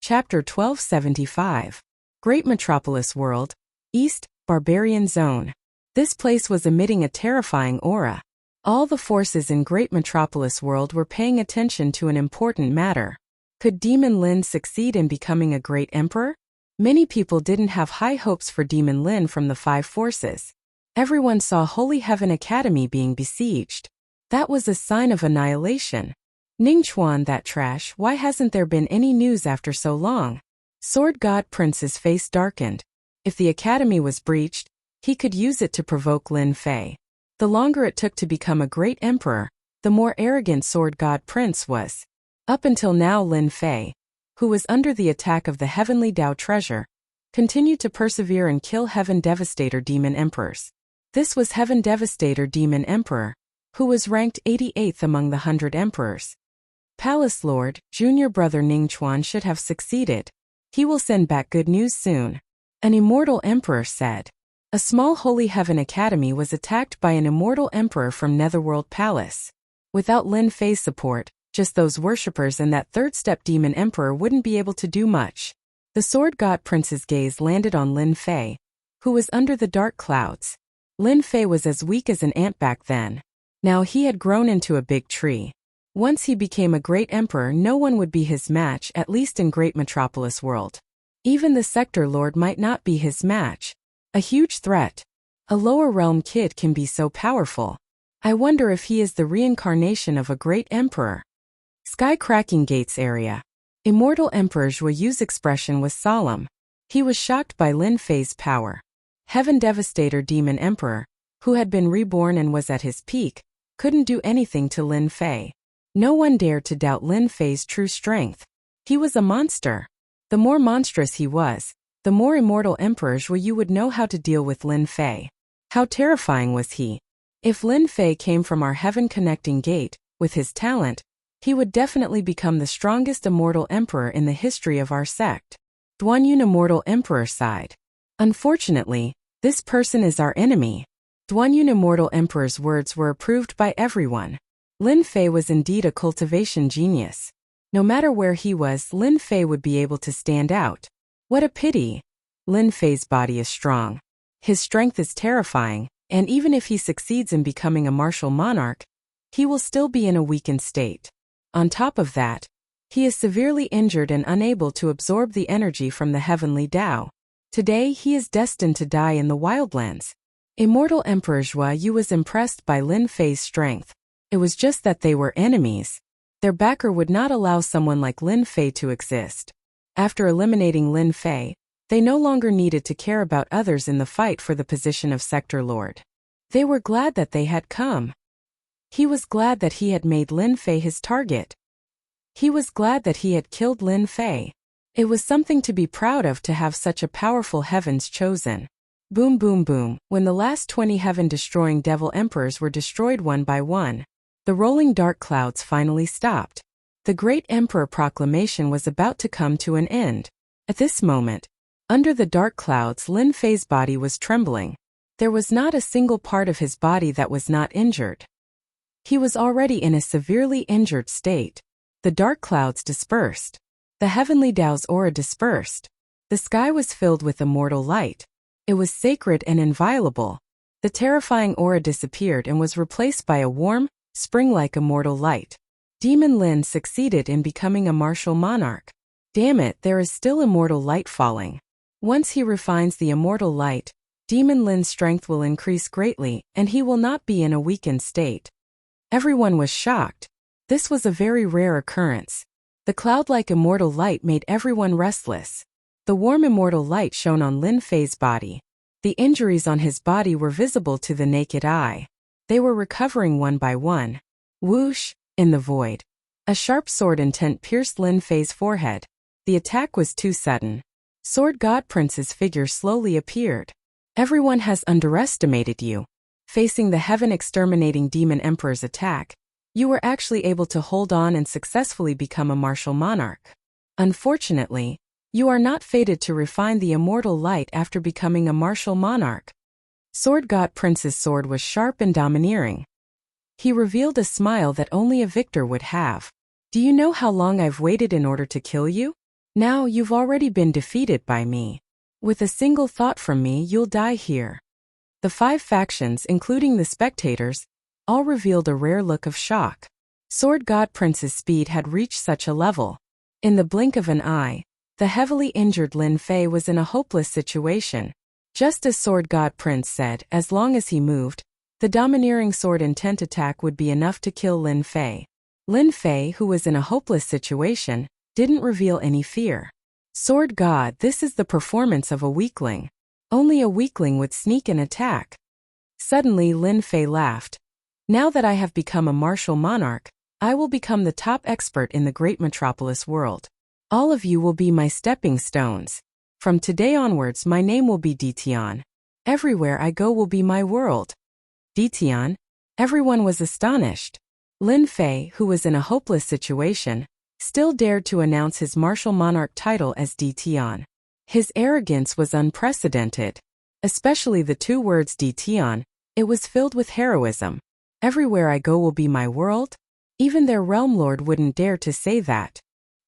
Chapter 1275. Great Metropolis World, East, Barbarian Zone. This place was emitting a terrifying aura. All the forces in Great Metropolis World were paying attention to an important matter. Could Demon Lin succeed in becoming a great emperor? Many people didn't have high hopes for Demon Lin from the 5 forces. Everyone saw Holy Heaven Academy being besieged. That was a sign of annihilation. Ningchuan, that trash, why hasn't there been any news after so long? Sword God Prince's face darkened. If the academy was breached, he could use it to provoke Lin Fei. The longer it took to become a great emperor, the more arrogant Sword God Prince was. Up until now, Lin Fei, who was under the attack of the Heavenly Dao treasure, continued to persevere and kill Heaven Devastator Demon Emperors. This was Heaven Devastator Demon Emperor, who was ranked 88th among the 100 emperors. Palace Lord, junior brother Ningchuan should have succeeded. He will send back good news soon. An immortal emperor said. A small Holy Heaven Academy was attacked by an immortal emperor from Netherworld Palace. Without Lin Fei's support, just those worshippers and that third-step demon emperor wouldn't be able to do much. The Sword God Prince's gaze landed on Lin Fei, who was under the dark clouds. Lin Fei was as weak as an ant back then. Now he had grown into a big tree. Once he became a great emperor, no one would be his match, at least in Great Metropolis World. Even the Sector Lord might not be his match. A huge threat. A lower realm kid can be so powerful. I wonder if he is the reincarnation of a great emperor. Sky-cracking gates area. Immortal Emperor Zhou Yu's expression was solemn. He was shocked by Lin Fei's power. Heaven Devastator Demon Emperor, who had been reborn and was at his peak, couldn't do anything to Lin Fei. No one dared to doubt Lin Fei's true strength. He was a monster. The more monstrous he was, the more Immortal Emperor Zhou Yu would know how to deal with Lin Fei. How terrifying was he? If Lin Fei came from our heaven connecting gate, with his talent, he would definitely become the strongest immortal emperor in the history of our sect. Duanyun Immortal Emperor sighed. Unfortunately, this person is our enemy. Duanyun Immortal Emperor's words were approved by everyone. Lin Fei was indeed a cultivation genius. No matter where he was, Lin Fei would be able to stand out. What a pity. Lin Fei's body is strong. His strength is terrifying, and even if he succeeds in becoming a martial monarch, he will still be in a weakened state. On top of that, he is severely injured and unable to absorb the energy from the heavenly Tao. Today he is destined to die in the wildlands. Immortal Emperor Zhou Yu was impressed by Lin Fei's strength. It was just that they were enemies. Their backer would not allow someone like Lin Fei to exist. After eliminating Lin Fei, they no longer needed to care about others in the fight for the position of Sector Lord. They were glad that they had come. He was glad that he had made Lin Fei his target. He was glad that he had killed Lin Fei. It was something to be proud of to have such a powerful heavens chosen. Boom boom boom, when the last 20 heaven-destroying devil emperors were destroyed one by one, the rolling dark clouds finally stopped. The great emperor proclamation was about to come to an end. At this moment, under the dark clouds, Lin Fei's body was trembling. There was not a single part of his body that was not injured. He was already in a severely injured state. The dark clouds dispersed. The heavenly Tao's aura dispersed. The sky was filled with immortal light. It was sacred and inviolable. The terrifying aura disappeared and was replaced by a warm, spring-like immortal light. Demon Lin succeeded in becoming a martial monarch. Damn it, there is still immortal light falling. Once he refines the immortal light, Demon Lin's strength will increase greatly, and he will not be in a weakened state. Everyone was shocked. This was a very rare occurrence. The cloud-like immortal light made everyone restless. The warm immortal light shone on Lin Fei's body. The injuries on his body were visible to the naked eye. They were recovering one by one. Whoosh, in the void. A sharp sword intent pierced Lin Fei's forehead. The attack was too sudden. Sword God Prince's figure slowly appeared. Everyone has underestimated you. Facing the heaven-exterminating demon emperor's attack, you were actually able to hold on and successfully become a martial monarch. Unfortunately, you are not fated to refine the immortal light after becoming a martial monarch. Sword God Prince's sword was sharp and domineering. He revealed a smile that only a victor would have. Do you know how long I've waited in order to kill you? Now you've already been defeated by me. With a single thought from me, you'll die here. The 5 factions, including the spectators, all revealed a rare look of shock. Sword God Prince's speed had reached such a level. In the blink of an eye, the heavily injured Lin Fei was in a hopeless situation. Just as Sword God Prince said, as long as he moved, the domineering sword intent attack would be enough to kill Lin Fei. Lin Fei, who was in a hopeless situation, didn't reveal any fear. Sword God, this is the performance of a weakling. Only a weakling would sneak and attack. Suddenly Lin Fei laughed. Now that I have become a martial monarch, I will become the top expert in the great metropolis world. All of you will be my stepping stones. From today onwards my name will be Ditian. Everywhere I go will be my world. Ditian? Everyone was astonished. Lin Fei, who was in a hopeless situation, still dared to announce his martial monarch title as Ditian. His arrogance was unprecedented. Especially the 2 words Ditian, it was filled with heroism. Everywhere I go will be my world? Even their realm lord wouldn't dare to say that.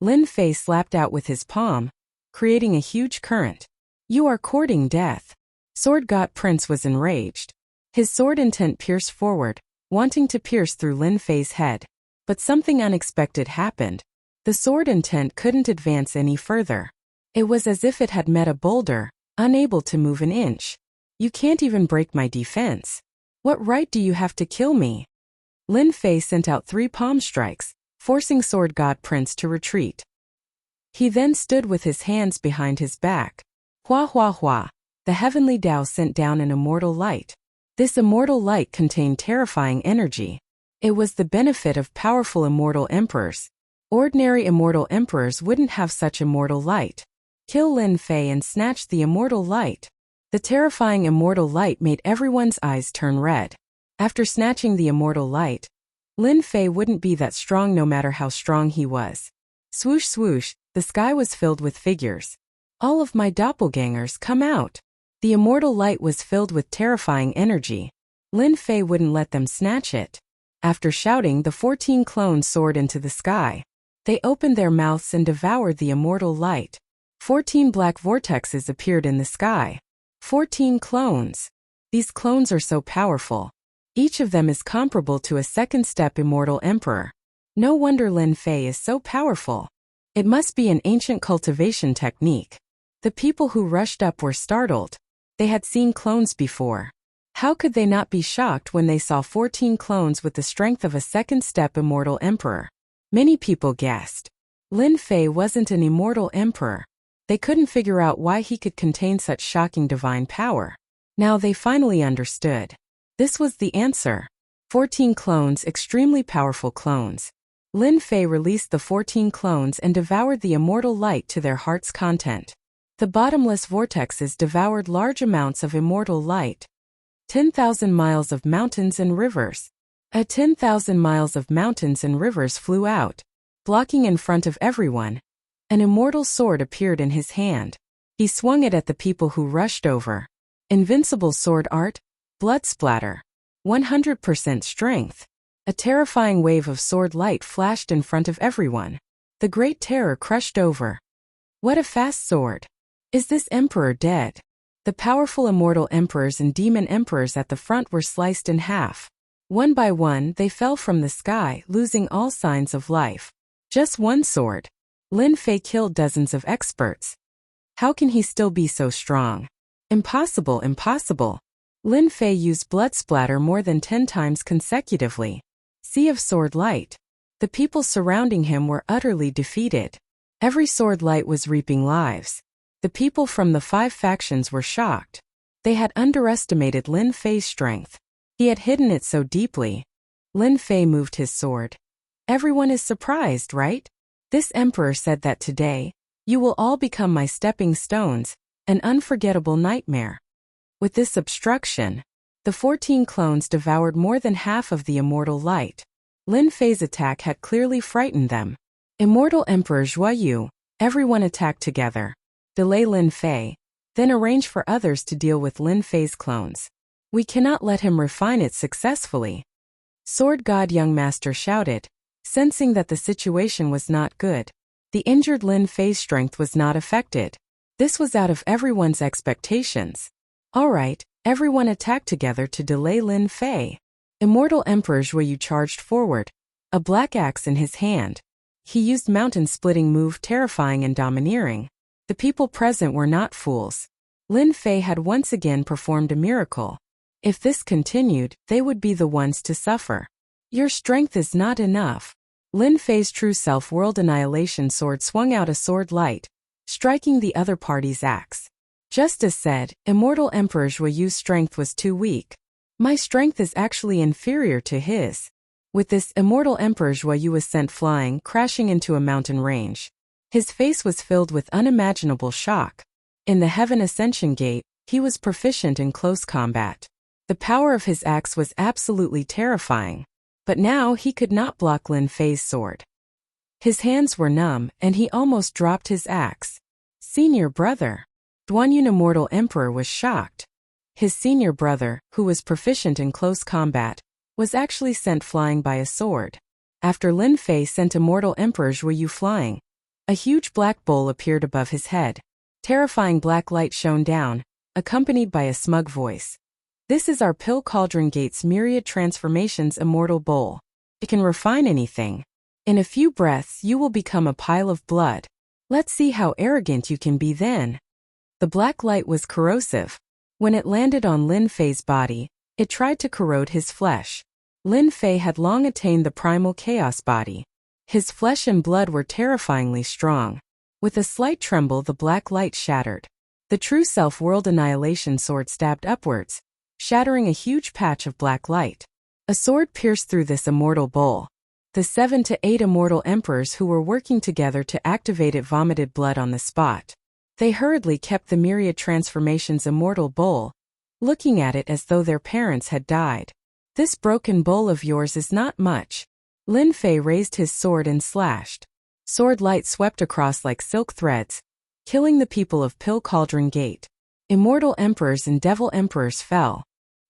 Lin Fei slapped out with his palm, creating a huge current. You are courting death. Sword God Prince was enraged. His sword intent pierced forward, wanting to pierce through Lin Fei's head. But something unexpected happened. The sword intent couldn't advance any further. It was as if it had met a boulder, unable to move an inch. You can't even break my defense. What right do you have to kill me? Lin Fei sent out 3 palm strikes, forcing Sword God Prince to retreat. He then stood with his hands behind his back. Hua hua hua. The heavenly Tao sent down an immortal light. This immortal light contained terrifying energy. It was the benefit of powerful immortal emperors. Ordinary immortal emperors wouldn't have such immortal light. Kill Lin Fei and snatch the immortal light. The terrifying immortal light made everyone's eyes turn red. After snatching the immortal light, Lin Fei wouldn't be that strong no matter how strong he was. Swoosh swoosh, the sky was filled with figures. All of my doppelgangers, come out. The immortal light was filled with terrifying energy. Lin Fei wouldn't let them snatch it. After shouting, the 14 clones soared into the sky. They opened their mouths and devoured the immortal light. 14 black vortexes appeared in the sky. 14 clones. These clones are so powerful. Each of them is comparable to a second-step immortal emperor. No wonder Lin Fei is so powerful. It must be an ancient cultivation technique. The people who rushed up were startled. They had seen clones before. How could they not be shocked when they saw 14 clones with the strength of a second-step immortal emperor? Many people guessed. Lin Fei wasn't an immortal emperor. They couldn't figure out why he could contain such shocking divine power. Now they finally understood. This was the answer. 14 clones, extremely powerful clones. Lin Fei released the 14 clones and devoured the immortal light to their heart's content. The bottomless vortexes devoured large amounts of immortal light. 10,000 miles of mountains and rivers. 10,000 miles of mountains and rivers flew out, blocking in front of everyone. An immortal sword appeared in his hand. He swung it at the people who rushed over. Invincible sword art, blood splatter. 100% strength. A terrifying wave of sword light flashed in front of everyone. The great terror crushed over. What a fast sword. Is this emperor dead? The powerful immortal emperors and demon emperors at the front were sliced in half. One by one, they fell from the sky, losing all signs of life. Just one sword. Lin Fei killed dozens of experts. How can he still be so strong? Impossible, impossible. Lin Fei used blood splatter more than 10 times consecutively. Sea of sword light. The people surrounding him were utterly defeated. Every sword light was reaping lives. The people from the 5 factions were shocked. They had underestimated Lin Fei's strength. He had hidden it so deeply. Lin Fei moved his sword. Everyone is surprised, right? This emperor said that today, you will all become my stepping stones, an unforgettable nightmare. With this obstruction, the 14 clones devoured more than half of the immortal light. Lin Fei's attack had clearly frightened them. Immortal Emperor Zhuoyu, everyone attacked together. Delay Lin Fei, then arrange for others to deal with Lin Fei's clones. We cannot let him refine it successfully. Sword God Young Master shouted, sensing that the situation was not good. The injured Lin Fei's strength was not affected. This was out of everyone's expectations. All right, everyone attacked together to delay Lin Fei. Immortal Emperor Zhuoyu charged forward, a black axe in his hand. He used mountain-splitting move, terrifying and domineering. The people present were not fools. Lin Fei had once again performed a miracle. If this continued, they would be the ones to suffer. Your strength is not enough. Lin Fei's true self World Annihilation sword swung out a sword light, striking the other party's axe. Justice said, Immortal Emperor Zhuoyu's strength was too weak. My strength is actually inferior to his. With this, Immortal Emperor Zhuoyu was sent flying, crashing into a mountain range. His face was filled with unimaginable shock. In the Heaven Ascension Gate, he was proficient in close combat. The power of his axe was absolutely terrifying. But now he could not block Lin Fei's sword. His hands were numb, and he almost dropped his axe. Senior brother. Duanyun Immortal Emperor was shocked. His senior brother, who was proficient in close combat, was actually sent flying by a sword. After Lin Fei sent Immortal Emperor Zhuoyu flying, a huge black bowl appeared above his head. Terrifying black light shone down, accompanied by a smug voice. This is our Pill Cauldron Gate's myriad transformations immortal bowl. It can refine anything. In a few breaths you will become a pile of blood. Let's see how arrogant you can be then. The black light was corrosive. When it landed on Lin Fei's body, it tried to corrode his flesh. Lin Fei had long attained the primal chaos body. His flesh and blood were terrifyingly strong. With a slight tremble the black light shattered. The true self World Annihilation sword stabbed upwards, shattering a huge patch of black light. A sword pierced through this immortal bowl. The 7 to 8 immortal emperors who were working together to activate it vomited blood on the spot. They hurriedly kept the myriad transformations immortal bowl, looking at it as though their parents had died. This broken bowl of yours is not much. Lin Fei raised his sword and slashed. Sword light swept across like silk threads, killing the people of Pill Cauldron Gate. Immortal emperors and devil emperors fell.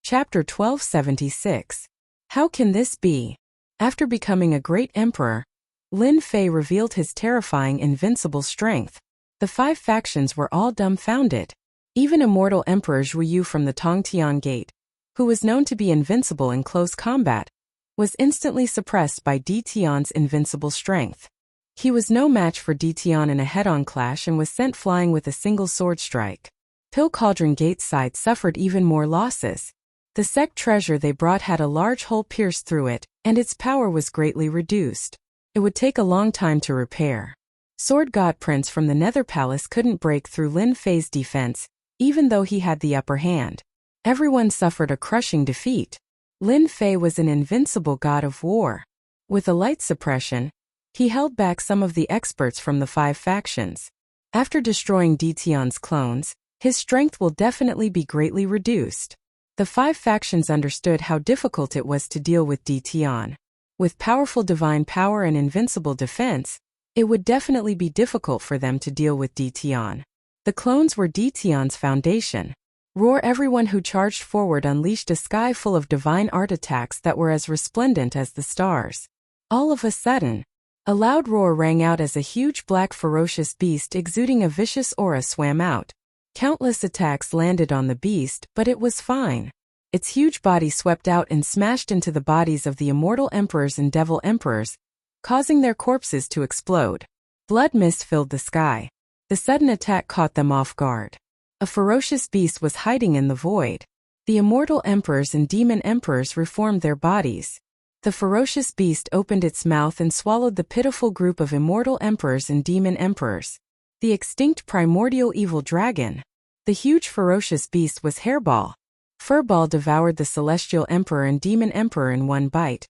Chapter 1276. How can this be? After becoming a great emperor, Lin Fei revealed his terrifying invincible strength. The 5 factions were all dumbfounded. Even Immortal Emperor Zhuoyu from the Tongtian Gate, who was known to be invincible in close combat, was instantly suppressed by Di Tian's invincible strength. He was no match for Di Tian in a head-on clash and was sent flying with a single sword strike. Pill Cauldron Gate's side suffered even more losses. The sect treasure they brought had a large hole pierced through it, and its power was greatly reduced. It would take a long time to repair. Sword God Prince from the Nether Palace couldn't break through Lin Fei's defense, even though he had the upper hand. Everyone suffered a crushing defeat. Lin Fei was an invincible god of war. With a light suppression, he held back some of the experts from the 5 factions. After destroying Di Tian's clones, his strength will definitely be greatly reduced. The 5 factions understood how difficult it was to deal with Di Tian. With powerful divine power and invincible defense, it would definitely be difficult for them to deal with Di Tian. The clones were Di Tian's foundation. Roar! Everyone who charged forward unleashed a sky full of divine art attacks that were as resplendent as the stars. All of a sudden, a loud roar rang out as a huge black ferocious beast exuding a vicious aura swam out. Countless attacks landed on the beast, but it was fine. Its huge body swept out and smashed into the bodies of the immortal emperors and devil emperors, causing their corpses to explode. Blood mist filled the sky. The sudden attack caught them off guard. A ferocious beast was hiding in the void. The immortal emperors and demon emperors reformed their bodies. The ferocious beast opened its mouth and swallowed the pitiful group of immortal emperors and demon emperors. The extinct primordial evil dragon. The huge ferocious beast was Hairball. Furball devoured the celestial emperor and demon emperor in one bite.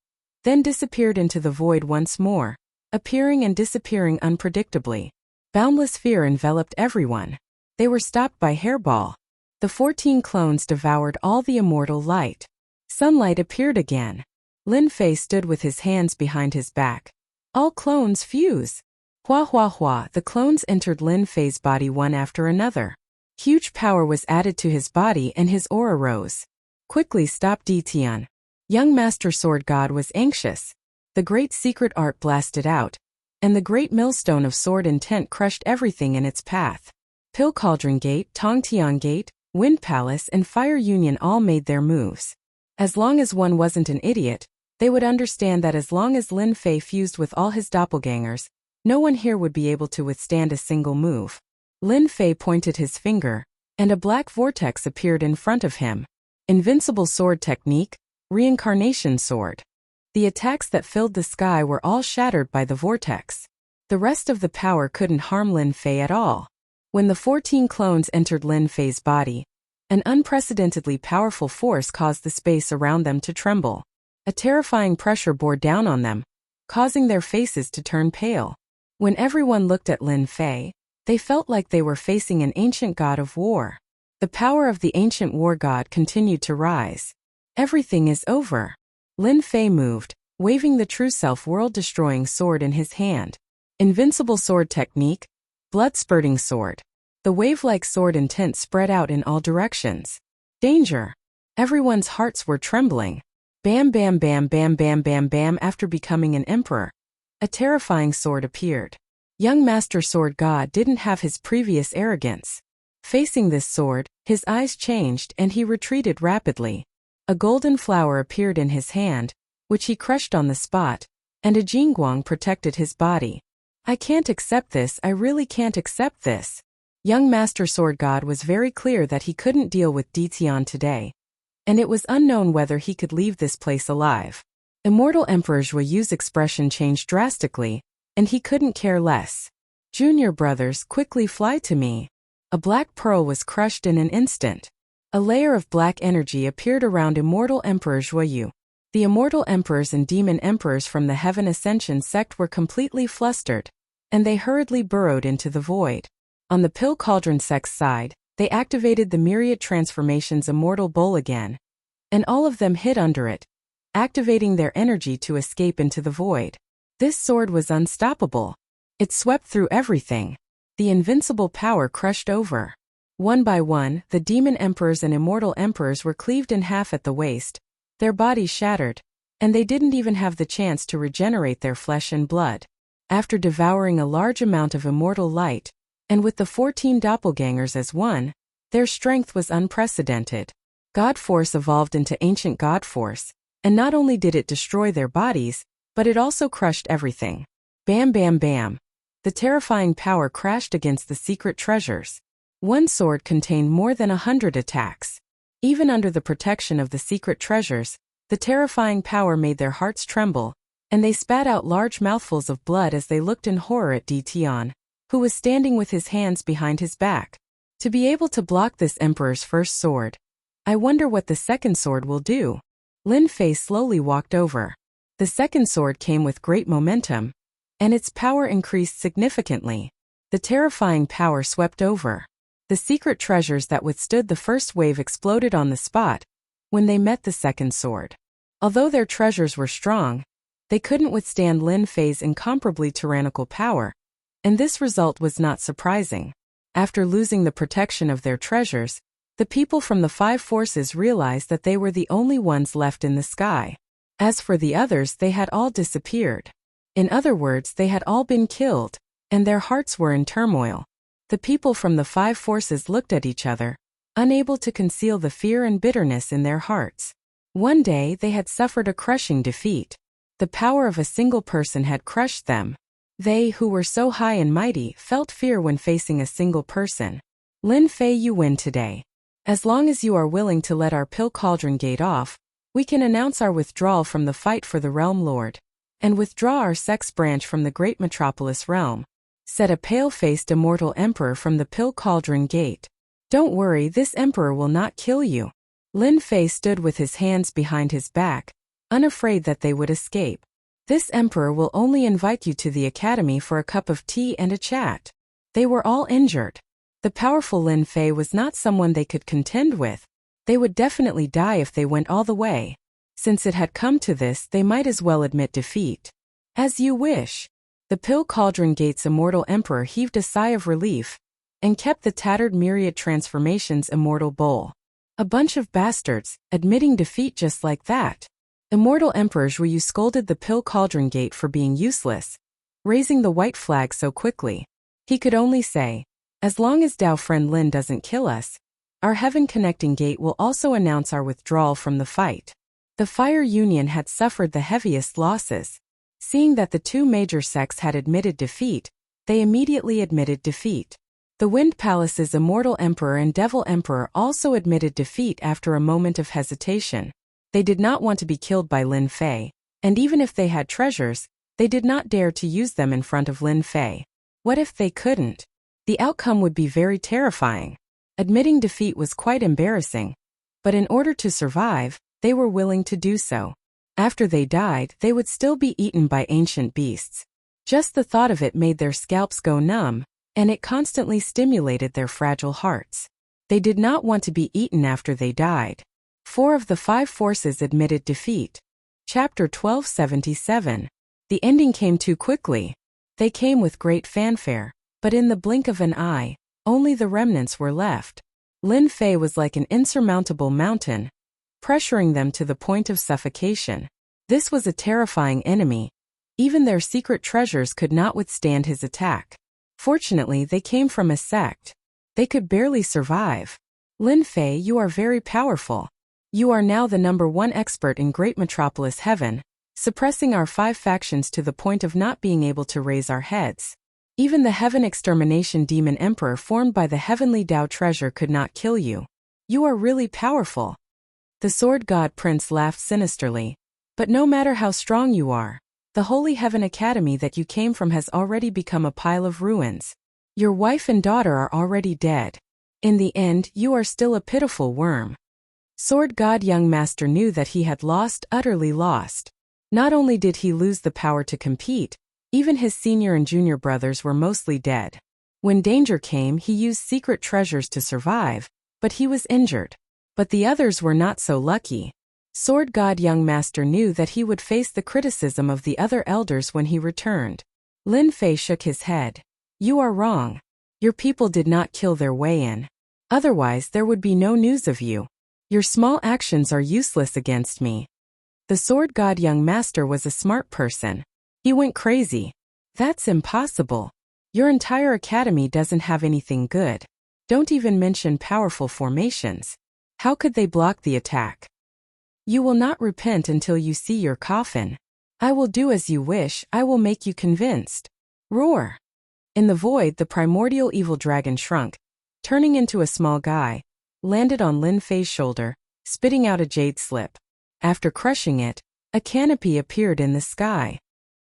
then disappeared into the void once more, appearing and disappearing unpredictably. Boundless fear enveloped everyone. They were stopped by Hairball. The 14 clones devoured all the immortal light. Sunlight appeared again. Lin Fei stood with his hands behind his back. All clones fuse. Hua hua hua, the clones entered Lin Fei's body one after another. Huge power was added to his body and his aura rose. Quickly stop Ditian. Young Master Sword God was anxious. The great secret art blasted out, and the great millstone of sword intent crushed everything in its path. Pill Cauldron Gate, Tongtian Gate, Wind Palace and Fire Union all made their moves. As long as one wasn't an idiot, they would understand that as long as Lin Fei fused with all his doppelgangers, no one here would be able to withstand a single move. Lin Fei pointed his finger, and a black vortex appeared in front of him. Invincible sword technique, reincarnation sword. The attacks that filled the sky were all shattered by the vortex. The rest of the power couldn't harm Lin Fei at all. When the 14 clones entered Lin Fei's body, an unprecedentedly powerful force caused the space around them to tremble. A terrifying pressure bore down on them, causing their faces to turn pale. When everyone looked at Lin Fei, they felt like they were facing an ancient god of war. The power of the ancient war god continued to rise. Everything is over. Lin Fei moved, waving the true self world-destroying sword in his hand. Invincible sword technique, blood-spurting sword. The wave-like sword intent spread out in all directions. Danger! Everyone's hearts were trembling. Bam bam bam bam bam bam bam. After becoming an emperor, a terrifying sword appeared. Young Master Sword God didn't have his previous arrogance. Facing this sword, his eyes changed and he retreated rapidly. A golden flower appeared in his hand, which he crushed on the spot, and a jingguang protected his body. I can't accept this, I really can't accept this. Young Master Sword God was very clear that he couldn't deal with Ditian today, and it was unknown whether he could leave this place alive. Immortal Emperor Zhuiyu's expression changed drastically, and he couldn't care less. Junior brothers, quickly fly to me. A black pearl was crushed in an instant. A layer of black energy appeared around Immortal Emperor Zhuiyu. The Immortal Emperors and Demon Emperors from the Heaven Ascension sect were completely flustered, and they hurriedly burrowed into the void. On the Pill Cauldron sect's side, they activated the Myriad Transformations Immortal Bowl again, and all of them hid under it, activating their energy to escape into the void. This sword was unstoppable. It swept through everything. The invincible power crushed over. One by one, the Demon Emperors and Immortal Emperors were cleaved in half at the waist, their bodies shattered, and they didn't even have the chance to regenerate their flesh and blood. After devouring a large amount of immortal light, and with the 14 doppelgangers as one, their strength was unprecedented. God Force evolved into Ancient God Force, and not only did it destroy their bodies, but it also crushed everything. Bam bam bam. The terrifying power crashed against the secret treasures. One sword contained more than 100 attacks. Even under the protection of the secret treasures, the terrifying power made their hearts tremble, and they spat out large mouthfuls of blood as they looked in horror at Ditian, who was standing with his hands behind his back. To be able to block this emperor's first sword, I wonder what the second sword will do. Lin Fei slowly walked over. The second sword came with great momentum, and its power increased significantly. The terrifying power swept over. The secret treasures that withstood the first wave exploded on the spot when they met the second sword. Although their treasures were strong, they couldn't withstand Lin Fei's incomparably tyrannical power, and this result was not surprising. After losing the protection of their treasures, the people from the 5 forces realized that they were the only ones left in the sky. As for the others, they had all disappeared. In other words, they had all been killed, and their hearts were in turmoil. The people from the 5 forces looked at each other, unable to conceal the fear and bitterness in their hearts. One day they had suffered a crushing defeat. The power of a single person had crushed them. They, who were so high and mighty, felt fear when facing a single person. Lin Fei, you win today. As long as you are willing to let our Pill Cauldron Gate off, we can announce our withdrawal from the fight for the Realm Lord, and withdraw our sex branch from the Great Metropolis Realm, said a pale-faced immortal emperor from the Pill Cauldron Gate. Don't worry, this emperor will not kill you. Lin Fei stood with his hands behind his back, unafraid that they would escape. This emperor will only invite you to the academy for a cup of tea and a chat. They were all injured. The powerful Lin Fei was not someone they could contend with. They would definitely die if they went all the way. Since it had come to this, they might as well admit defeat. As you wish. The Pill Cauldron Gate's immortal emperor heaved a sigh of relief and kept the tattered myriad transformations immortal bowl. A bunch of bastards, admitting defeat just like that. Immortal Emperor Zhuyu scolded the Pill Cauldron Gate for being useless, raising the white flag so quickly. He could only say, as long as Dao friend Lin doesn't kill us, our heaven-connecting gate will also announce our withdrawal from the fight. The Fire Union had suffered the heaviest losses. Seeing that the two major sects had admitted defeat, they immediately admitted defeat. The Wind Palace's Immortal Emperor and Devil Emperor also admitted defeat after a moment of hesitation. They did not want to be killed by Lin Fei, and even if they had treasures, they did not dare to use them in front of Lin Fei. What if they couldn't? The outcome would be very terrifying. Admitting defeat was quite embarrassing, but in order to survive, they were willing to do so. After they died, they would still be eaten by ancient beasts. Just the thought of it made their scalps go numb, and it constantly stimulated their fragile hearts. They did not want to be eaten after they died. 4 of the 5 forces admitted defeat. Chapter 1277. The ending came too quickly. They came with great fanfare, but in the blink of an eye, only the remnants were left. Lin Fei was like an insurmountable mountain, pressuring them to the point of suffocation. This was a terrifying enemy. Even their secret treasures could not withstand his attack. Fortunately, they came from a sect. They could barely survive. Lin Fei, you are very powerful. You are now the #1 expert in Great Metropolis Heaven, suppressing our 5 factions to the point of not being able to raise our heads. Even the Heaven Extermination Demon Emperor formed by the Heavenly Dao treasure could not kill you. You are really powerful. The Sword God Prince laughed sinisterly. But no matter how strong you are, the Holy Heaven Academy that you came from has already become a pile of ruins. Your wife and daughter are already dead. In the end, you are still a pitiful worm. Sword God Young Master knew that he had lost, utterly lost. Not only did he lose the power to compete, even his senior and junior brothers were mostly dead. When danger came, he used secret treasures to survive, but he was injured. But the others were not so lucky. Sword God Young Master knew that he would face the criticism of the other elders when he returned. Lin Fei shook his head. You are wrong. Your people did not kill their way in. Otherwise, there would be no news of you. Your small actions are useless against me. The Sword God Young Master was a smart person. He went crazy. That's impossible. Your entire academy doesn't have anything good. Don't even mention powerful formations. How could they block the attack? You will not repent until you see your coffin. I will do as you wish, I will make you convinced. Roar. In the void, the primordial evil dragon shrunk, turning into a small guy, landed on Lin Fei's shoulder, spitting out a jade slip. After crushing it, a canopy appeared in the sky.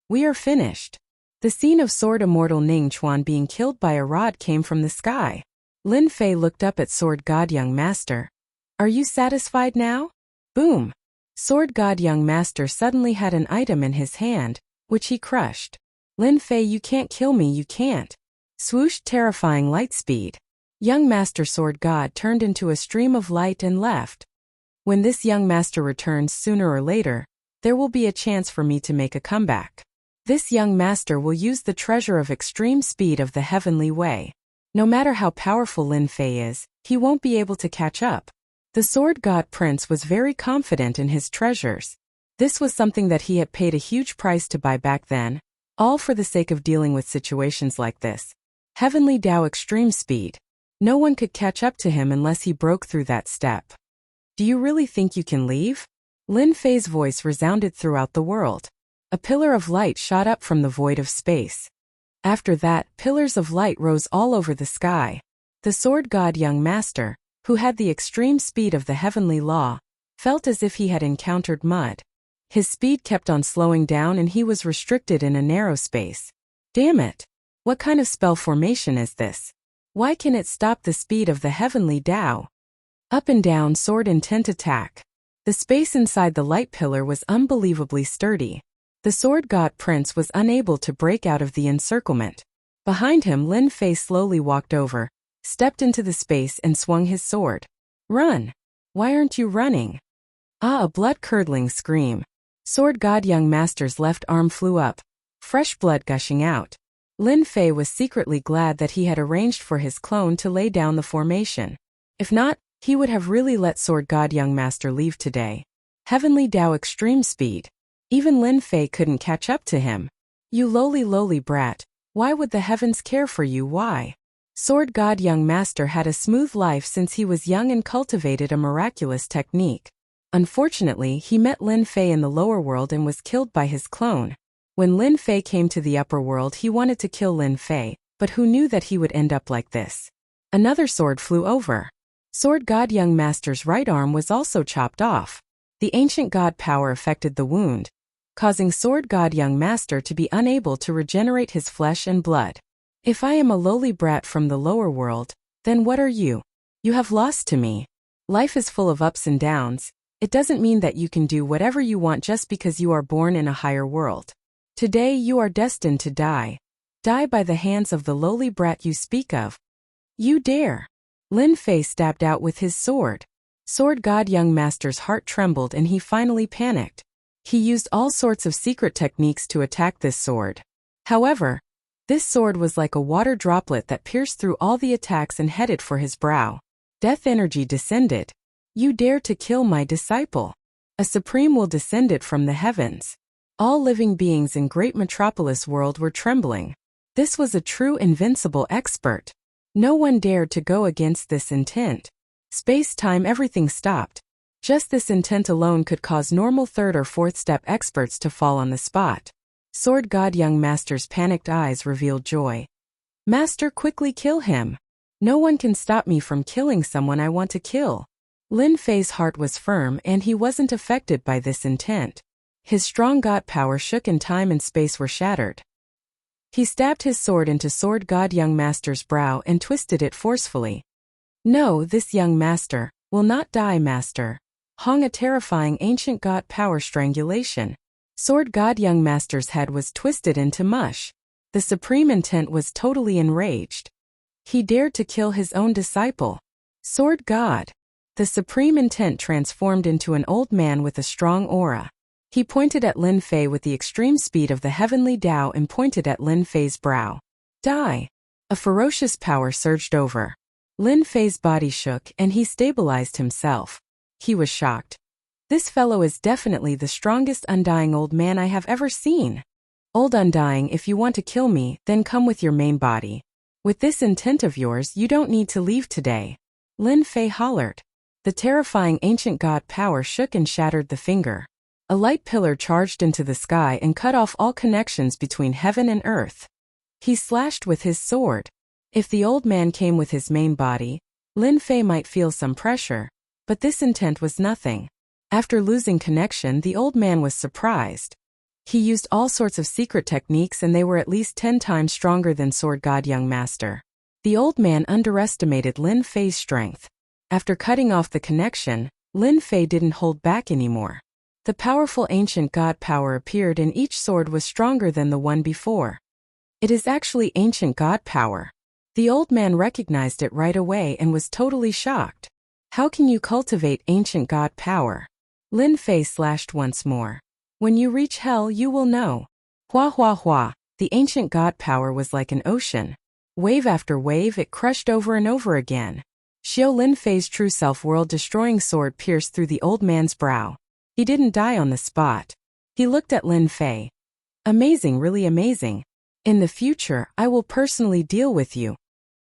We are finished. The scene of Sword Immortal Ning Chuan being killed by a rod came from the sky. Lin Fei looked up at Sword God Young Master. Are you satisfied now? Boom! Sword God Young Master suddenly had an item in his hand, which he crushed. Lin Fei, you can't kill me, you can't. Swoosh, terrifying light speed. Young Master Sword God turned into a stream of light and left. When this young master returns sooner or later, there will be a chance for me to make a comeback. This young master will use the treasure of extreme speed of the heavenly way. No matter how powerful Lin Fei is, he won't be able to catch up. The Sword God Prince was very confident in his treasures. This was something that he had paid a huge price to buy back then, all for the sake of dealing with situations like this. Heavenly Dao extreme speed. No one could catch up to him unless he broke through that step. Do you really think you can leave? Lin Fei's voice resounded throughout the world. A pillar of light shot up from the void of space. After that, pillars of light rose all over the sky. The Sword God Young Master, who had the extreme speed of the heavenly law, felt as if he had encountered mud. His speed kept on slowing down and he was restricted in a narrow space. Damn it! What kind of spell formation is this? Why can it stop the speed of the heavenly Dao? Up and down sword intent attack. The space inside the light pillar was unbelievably sturdy. The sword god prince was unable to break out of the encirclement. Behind him, Lin Fei slowly walked over, stepped into the space and swung his sword. Run! Why aren't you running? Ah, a blood-curdling scream. Sword god young master's left arm flew up, fresh blood gushing out. Lin Fei was secretly glad that he had arranged for his clone to lay down the formation. If not, he would have really let sword god young master leave today. Heavenly Dao extreme speed. Even Lin Fei couldn't catch up to him. You lowly brat, why would the heavens care for you? Why? Sword god young master had a smooth life since he was young and cultivated a miraculous technique. Unfortunately, he met Lin Fei in the lower world and was killed by his clone. When Lin Fei came to the upper world, he wanted to kill Lin Fei, but who knew that he would end up like this? Another sword flew over. Sword god young master's right arm was also chopped off. The ancient god power affected the wound, causing sword god young master to be unable to regenerate his flesh and blood. If I am a lowly brat from the lower world, then what are you? You have lost to me. Life is full of ups and downs. It doesn't mean that you can do whatever you want just because you are born in a higher world. Today you are destined to die. Die by the hands of the lowly brat you speak of. You dare! Lin Fei stabbed out with his sword. Sword god young master's heart trembled and he finally panicked. He used all sorts of secret techniques to attack this sword. However, this sword was like a water droplet that pierced through all the attacks and headed for his brow. Death energy descended. You dare to kill my disciple. A supreme will descended from the heavens. All living beings in great metropolis world were trembling. This was a true invincible expert. No one dared to go against this intent. Space-time everything stopped. Just this intent alone could cause normal third or fourth step experts to fall on the spot. Sword god young master's panicked eyes revealed joy. Master, quickly kill him. No one can stop me from killing someone I want to kill. Lin Fei's heart was firm and he wasn't affected by this intent. His strong god power shook and time and space were shattered. He stabbed his sword into sword god young master's brow and twisted it forcefully. No, this young master will not die, master. Hong a terrifying ancient god power strangulation. Sword god young master's head was twisted into mush. The supreme intent was totally enraged. He dared to kill his own disciple. Sword god. The supreme intent transformed into an old man with a strong aura. He pointed at Lin Fei with the extreme speed of the heavenly Dao and pointed at Lin Fei's brow. Die! A ferocious power surged over. Lin Fei's body shook and he stabilized himself. He was shocked. This fellow is definitely the strongest undying old man I have ever seen. Old undying, if you want to kill me, then come with your main body. With this intent of yours, you don't need to leave today. Lin Fei hollered. The terrifying ancient god power shook and shattered the finger. A light pillar charged into the sky and cut off all connections between heaven and earth. He slashed with his sword. If the old man came with his main body, Lin Fei might feel some pressure, but this intent was nothing. After losing connection, the old man was surprised. He used all sorts of secret techniques and they were at least 10 times stronger than Sword God Young Master. The old man underestimated Lin Fei's strength. After cutting off the connection, Lin Fei didn't hold back anymore. The powerful ancient god power appeared and each sword was stronger than the one before. It is actually ancient god power. The old man recognized it right away and was totally shocked. How can you cultivate ancient god power? Lin Fei slashed once more. When you reach hell you will know. Hua hua hua, the ancient god power was like an ocean. Wave after wave it crushed over and over again. Xiao Lin Fei's true self world-destroying sword pierced through the old man's brow. He didn't die on the spot. He looked at Lin Fei. Amazing, really amazing. In the future, I will personally deal with you.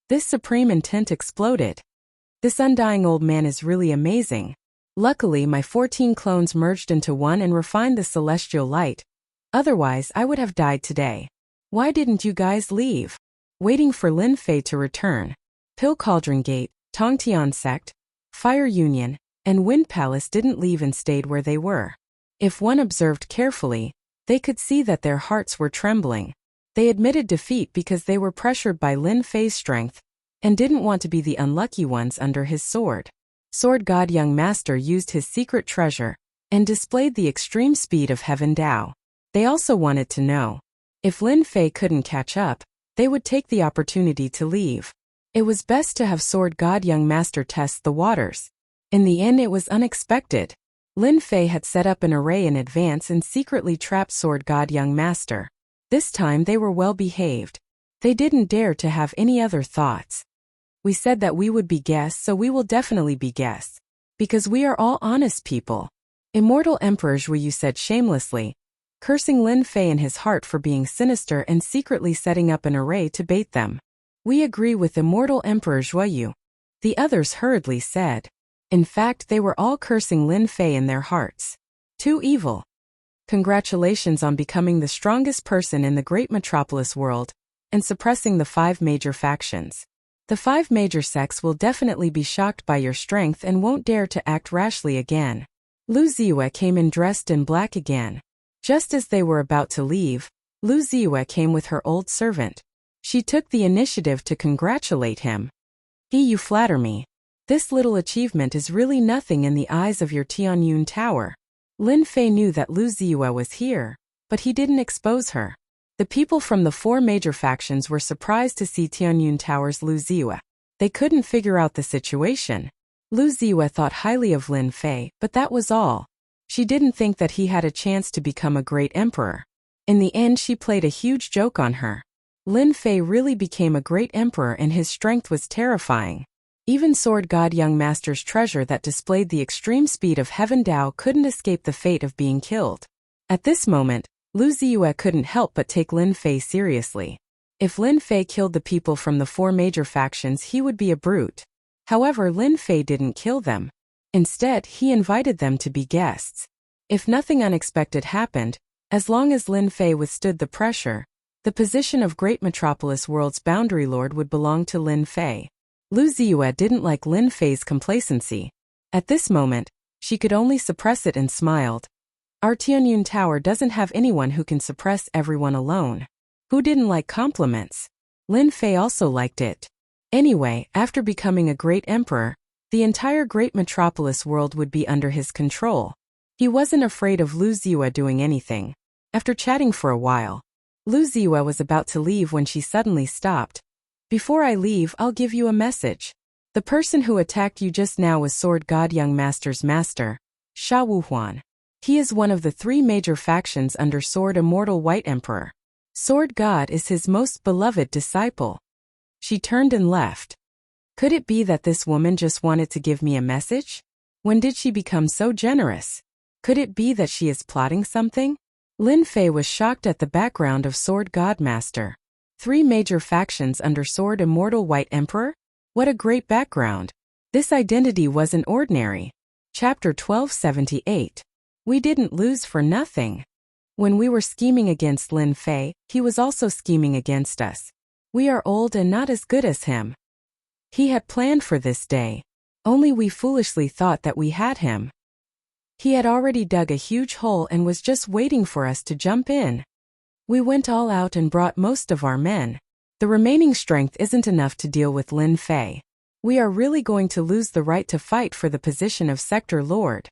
This supreme intent exploded. This undying old man is really amazing. Luckily, my 14 clones merged into one and refined the celestial light. Otherwise, I would have died today. Why didn't you guys leave? Waiting for Lin Fei to return. Pill Cauldron Gate, Tongtian Sect, Fire Union, and Wind Palace didn't leave and stayed where they were. If one observed carefully, they could see that their hearts were trembling. They admitted defeat because they were pressured by Lin Fei's strength and didn't want to be the unlucky ones under his sword. Sword God Young Master used his secret treasure and displayed the extreme speed of Heaven Dao. They also wanted to know if Lin Fei couldn't catch up, they would take the opportunity to leave. It was best to have Sword God Young Master test the waters. In the end, it was unexpected. Lin Fei had set up an array in advance and secretly trapped Sword God Young Master. This time they were well behaved. They didn't dare to have any other thoughts. We said that we would be guests, so we will definitely be guests. Because we are all honest people. Immortal Emperor Zhuyu said shamelessly, cursing Lin Fei in his heart for being sinister and secretly setting up an array to bait them. We agree with Immortal Emperor Zhuyu. The others hurriedly said. In fact, they were all cursing Lin Fei in their hearts. Too evil. Congratulations on becoming the strongest person in the great metropolis world and suppressing the 5 major factions. The 5 major sects will definitely be shocked by your strength and won't dare to act rashly again. Lu Ziyue came in dressed in black again. Just as they were about to leave, Lu Ziyue came with her old servant. She took the initiative to congratulate him. You flatter me. This little achievement is really nothing in the eyes of your Tianyun Tower. Lin Fei knew that Lu Ziyue was here, but he didn't expose her. The people from the 4 major factions were surprised to see Tianyun Tower's Lu Ziyue. They couldn't figure out the situation. Lu Ziyue thought highly of Lin Fei, but that was all. She didn't think that he had a chance to become a great emperor. In the end, she played a huge joke on her. Lin Fei really became a great emperor and his strength was terrifying. Even Sword God Young Master's treasure that displayed the extreme speed of Heaven Dao couldn't escape the fate of being killed. At this moment, Lu Ziyue couldn't help but take Lin Fei seriously. If Lin Fei killed the people from the 4 major factions, he would be a brute. However, Lin Fei didn't kill them. Instead, he invited them to be guests. If nothing unexpected happened, as long as Lin Fei withstood the pressure, the position of Great Metropolis World's Boundary Lord would belong to Lin Fei. Lu Ziyue didn't like Lin Fei's complacency. At this moment, she could only suppress it and smiled. Our Tianyun Tower doesn't have anyone who can suppress everyone alone. Who didn't like compliments? Lin Fei also liked it. Anyway, after becoming a great emperor, the entire Great Metropolis world would be under his control. He wasn't afraid of Lu Ziyue doing anything. After chatting for a while, Lu Ziyue was about to leave when she suddenly stopped. Before I leave, I'll give you a message. The person who attacked you just now was Sword God Young Master's master, Sha Wuhuan. He is one of the 3 major factions under Sword Immortal White Emperor. Sword God is his most beloved disciple. She turned and left. Could it be that this woman just wanted to give me a message? When did she become so generous? Could it be that she is plotting something? Lin Fei was shocked at the background of Sword God Master. 3 major factions under Sword Immortal White Emperor? What a great background. This identity wasn't ordinary. Chapter 1278. We didn't lose for nothing. When we were scheming against Lin Fei, he was also scheming against us. We are old and not as good as him. He had planned for this day. Only we foolishly thought that we had him. He had already dug a huge hole and was just waiting for us to jump in. We went all out and brought most of our men. The remaining strength isn't enough to deal with Lin Fei. We are really going to lose the right to fight for the position of Sector Lord.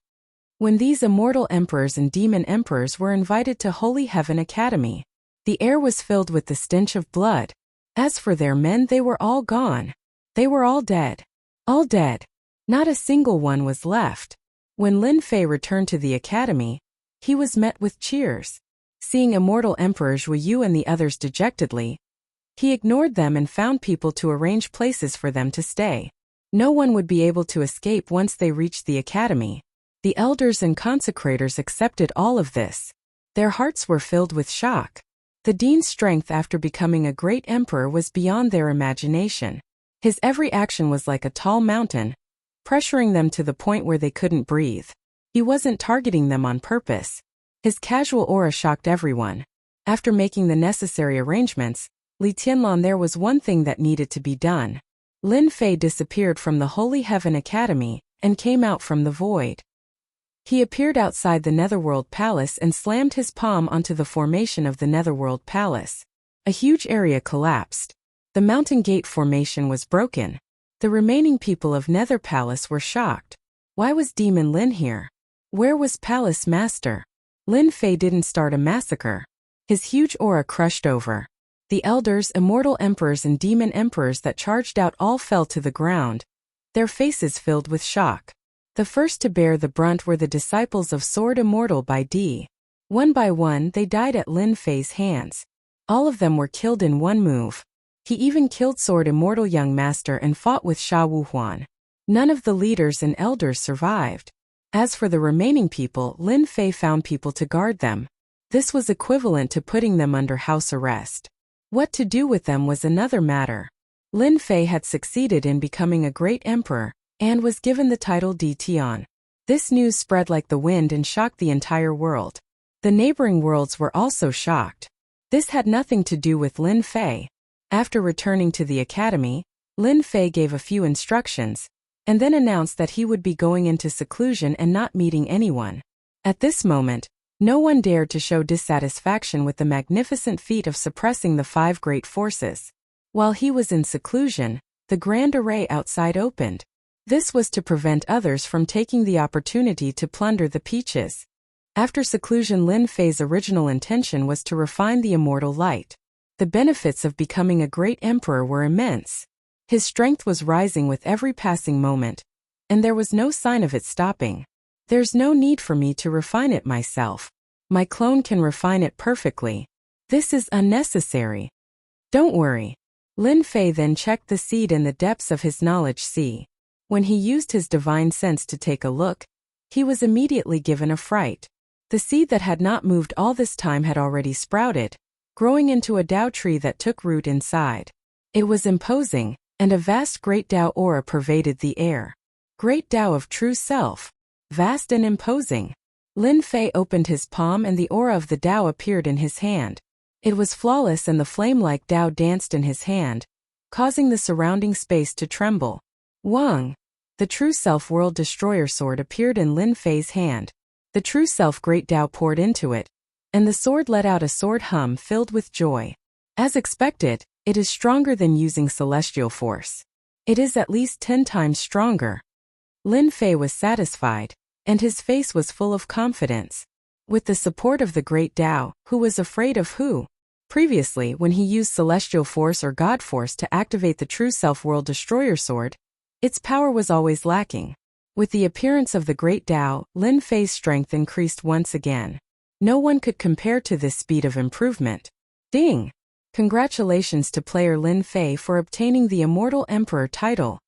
When these immortal emperors and demon emperors were invited to Holy Heaven Academy, the air was filled with the stench of blood. As for their men, they were all gone. They were all dead. All dead. Not a single one was left. When Lin Fei returned to the academy, he was met with cheers. Seeing Immortal Emperor Zhuyu and the others dejectedly, he ignored them and found people to arrange places for them to stay. No one would be able to escape once they reached the academy. The elders and consecrators accepted all of this. Their hearts were filled with shock. The dean's strength after becoming a great emperor was beyond their imagination. His every action was like a tall mountain, pressuring them to the point where they couldn't breathe. He wasn't targeting them on purpose. His casual aura shocked everyone. After making the necessary arrangements, Li Tianlan, there was one thing that needed to be done. Lin Fei disappeared from the Holy Heaven Academy and came out from the void. He appeared outside the Netherworld Palace and slammed his palm onto the formation of the Netherworld Palace. A huge area collapsed. The Mountain Gate formation was broken. The remaining people of Nether Palace were shocked. Why was Demon Lin here? Where was Palace Master? Lin Fei didn't start a massacre. His huge aura crushed over. The elders, immortal emperors and demon emperors that charged out all fell to the ground, their faces filled with shock. The first to bear the brunt were the disciples of Sword Immortal by D. One by one they died at Lin Fei's hands. All of them were killed in one move. He even killed Sword Immortal Young Master and fought with Sha Wuhuan. None of the leaders and elders survived. As for the remaining people, Lin Fei found people to guard them. This was equivalent to putting them under house arrest. What to do with them was another matter. Lin Fei had succeeded in becoming a great emperor, and was given the title Di Tian. This news spread like the wind and shocked the entire world. The neighboring worlds were also shocked. This had nothing to do with Lin Fei. After returning to the academy, Lin Fei gave a few instructions, and then announced that he would be going into seclusion and not meeting anyone. At this moment, no one dared to show dissatisfaction with the magnificent feat of suppressing the 5 great forces. While he was in seclusion, the grand array outside opened. This was to prevent others from taking the opportunity to plunder the peaches. After seclusion, Lin Fei's original intention was to refine the immortal light. The benefits of becoming a great emperor were immense. His strength was rising with every passing moment, and there was no sign of it stopping. There's no need for me to refine it myself. My clone can refine it perfectly. This is unnecessary. Don't worry. Lin Fei then checked the seed in the depths of his knowledge sea. When he used his divine sense to take a look, he was immediately given a fright. The seed that had not moved all this time had already sprouted, growing into a Dao tree that took root inside. It was imposing, and a vast great Dao aura pervaded the air. Great Dao of true self. Vast and imposing. Lin Fei opened his palm and the aura of the Dao appeared in his hand. It was flawless and the flame-like Dao danced in his hand, causing the surrounding space to tremble. Wang. The True Self World Destroyer sword appeared in Lin Fei's hand. The True Self Great Dao poured into it, and the sword let out a sword hum filled with joy. As expected, it is stronger than using celestial force. It is at least 10 times stronger. Lin Fei was satisfied, and his face was full of confidence. With the support of the Great Dao, who was afraid of who? Previously, when he used celestial force or God force to activate the True Self World Destroyer sword, its power was always lacking. With the appearance of the Great Dao, Lin Fei's strength increased once again. No one could compare to this speed of improvement. Ding! Congratulations to player Lin Fei for obtaining the Immortal Emperor title.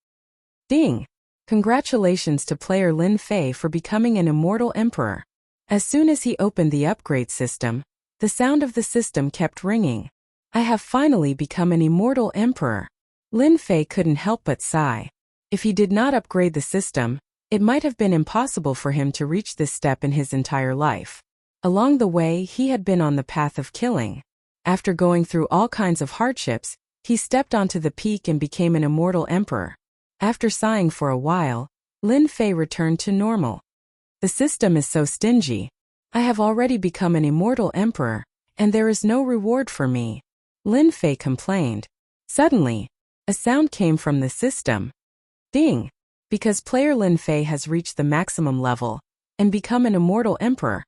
Ding! Congratulations to player Lin Fei for becoming an Immortal Emperor. As soon as he opened the upgrade system, the sound of the system kept ringing. I have finally become an Immortal Emperor. Lin Fei couldn't help but sigh. If he did not upgrade the system, it might have been impossible for him to reach this step in his entire life. Along the way, he had been on the path of killing. After going through all kinds of hardships, he stepped onto the peak and became an Immortal Emperor. After sighing for a while, Lin Fei returned to normal. The system is so stingy. I have already become an Immortal Emperor, and there is no reward for me. Lin Fei complained. Suddenly, a sound came from the system. Ding! Because player Lin Fei has reached the maximum level and become an Immortal Emperor,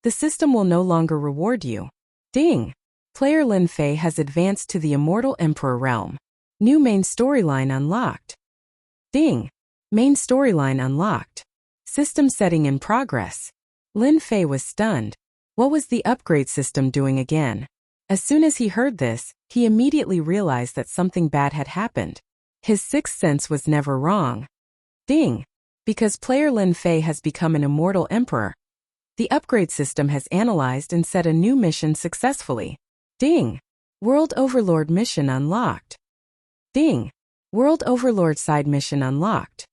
the system will no longer reward you. Ding! Player Lin Fei has advanced to the Immortal Emperor realm. New main storyline unlocked. Ding! Main storyline unlocked. System setting in progress. Lin Fei was stunned. What was the upgrade system doing again? As soon as he heard this, he immediately realized that something bad had happened. His sixth sense was never wrong. Ding! Because player Lin Fei has become an Immortal Emperor, the upgrade system has analyzed and set a new mission successfully. Ding! World Overlord mission unlocked. Ding! World Overlord side mission unlocked.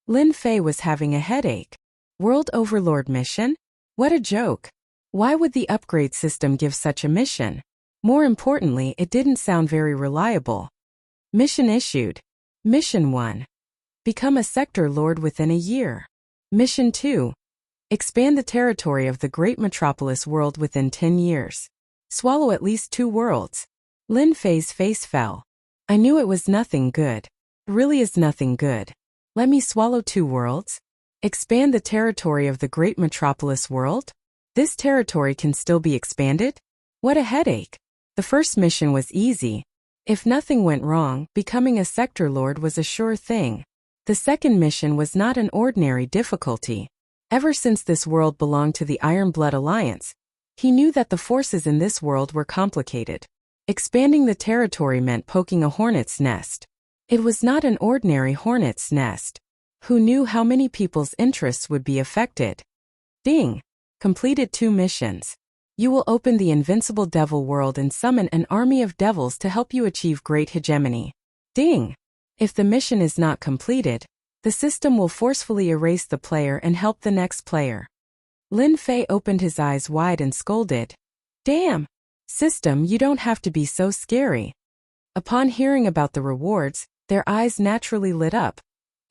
Lin Fei was having a headache. World Overlord mission? What a joke. Why would the upgrade system give such a mission? More importantly, it didn't sound very reliable. Mission issued. Mission 1. Become a sector lord within a year. Mission 2. Expand the territory of the great metropolis world within 10 years. Swallow at least 2 worlds. Lin Fei's face fell. I knew it was nothing good. Really is nothing good. Let me swallow 2 worlds? Expand the territory of the great metropolis world? This territory can still be expanded? What a headache. The first mission was easy. If nothing went wrong, becoming a sector lord was a sure thing. The second mission was not an ordinary difficulty. Ever since this world belonged to the Iron Blood Alliance, he knew that the forces in this world were complicated. Expanding the territory meant poking a hornet's nest. It was not an ordinary hornet's nest. Who knew how many people's interests would be affected? Ding! Completed 2 missions. You will open the invincible devil world and summon an army of devils to help you achieve great hegemony. Ding! If the mission is not completed, the system will forcefully erase the player and help the next player. Lin Fei opened his eyes wide and scolded. Damn! System, you don't have to be so scary. Upon hearing about the rewards, their eyes naturally lit up,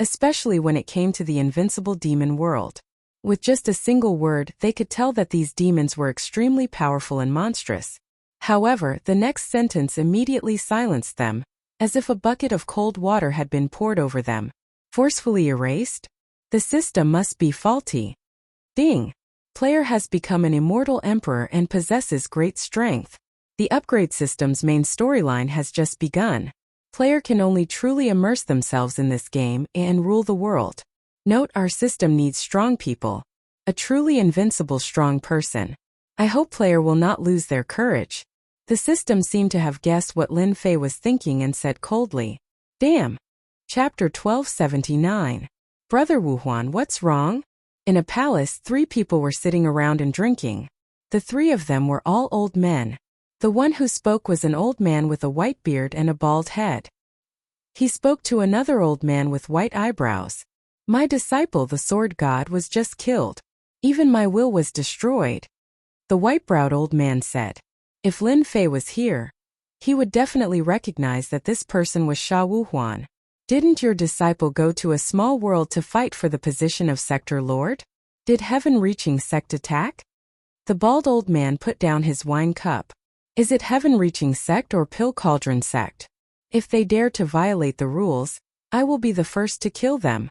especially when it came to the invincible demon world. With just a single word, they could tell that these demons were extremely powerful and monstrous. However, the next sentence immediately silenced them, as if a bucket of cold water had been poured over them. Forcefully erased? The system must be faulty. Ding! Player has become an immortal emperor and possesses great strength. The upgrade system's main storyline has just begun. Player can only truly immerse themselves in this game and rule the world. Note, our system needs strong people. A truly invincible strong person. I hope player will not lose their courage. The system seemed to have guessed what Lin Fei was thinking and said coldly. Damn! Chapter 1279. Brother Wuhuan, what's wrong? In a palace, 3 people were sitting around and drinking. The 3 of them were all old men. The one who spoke was an old man with a white beard and a bald head. He spoke to another old man with white eyebrows. My disciple, the sword god, was just killed. Even my will was destroyed. The white-browed old man said. If Lin Fei was here, he would definitely recognize that this person was Sha Wuhuan. Didn't your disciple go to a small world to fight for the position of sector lord? Did heaven-reaching sect attack? The bald old man put down his wine cup. Is it heaven-reaching sect or pill cauldron sect? If they dare to violate the rules, I will be the first to kill them.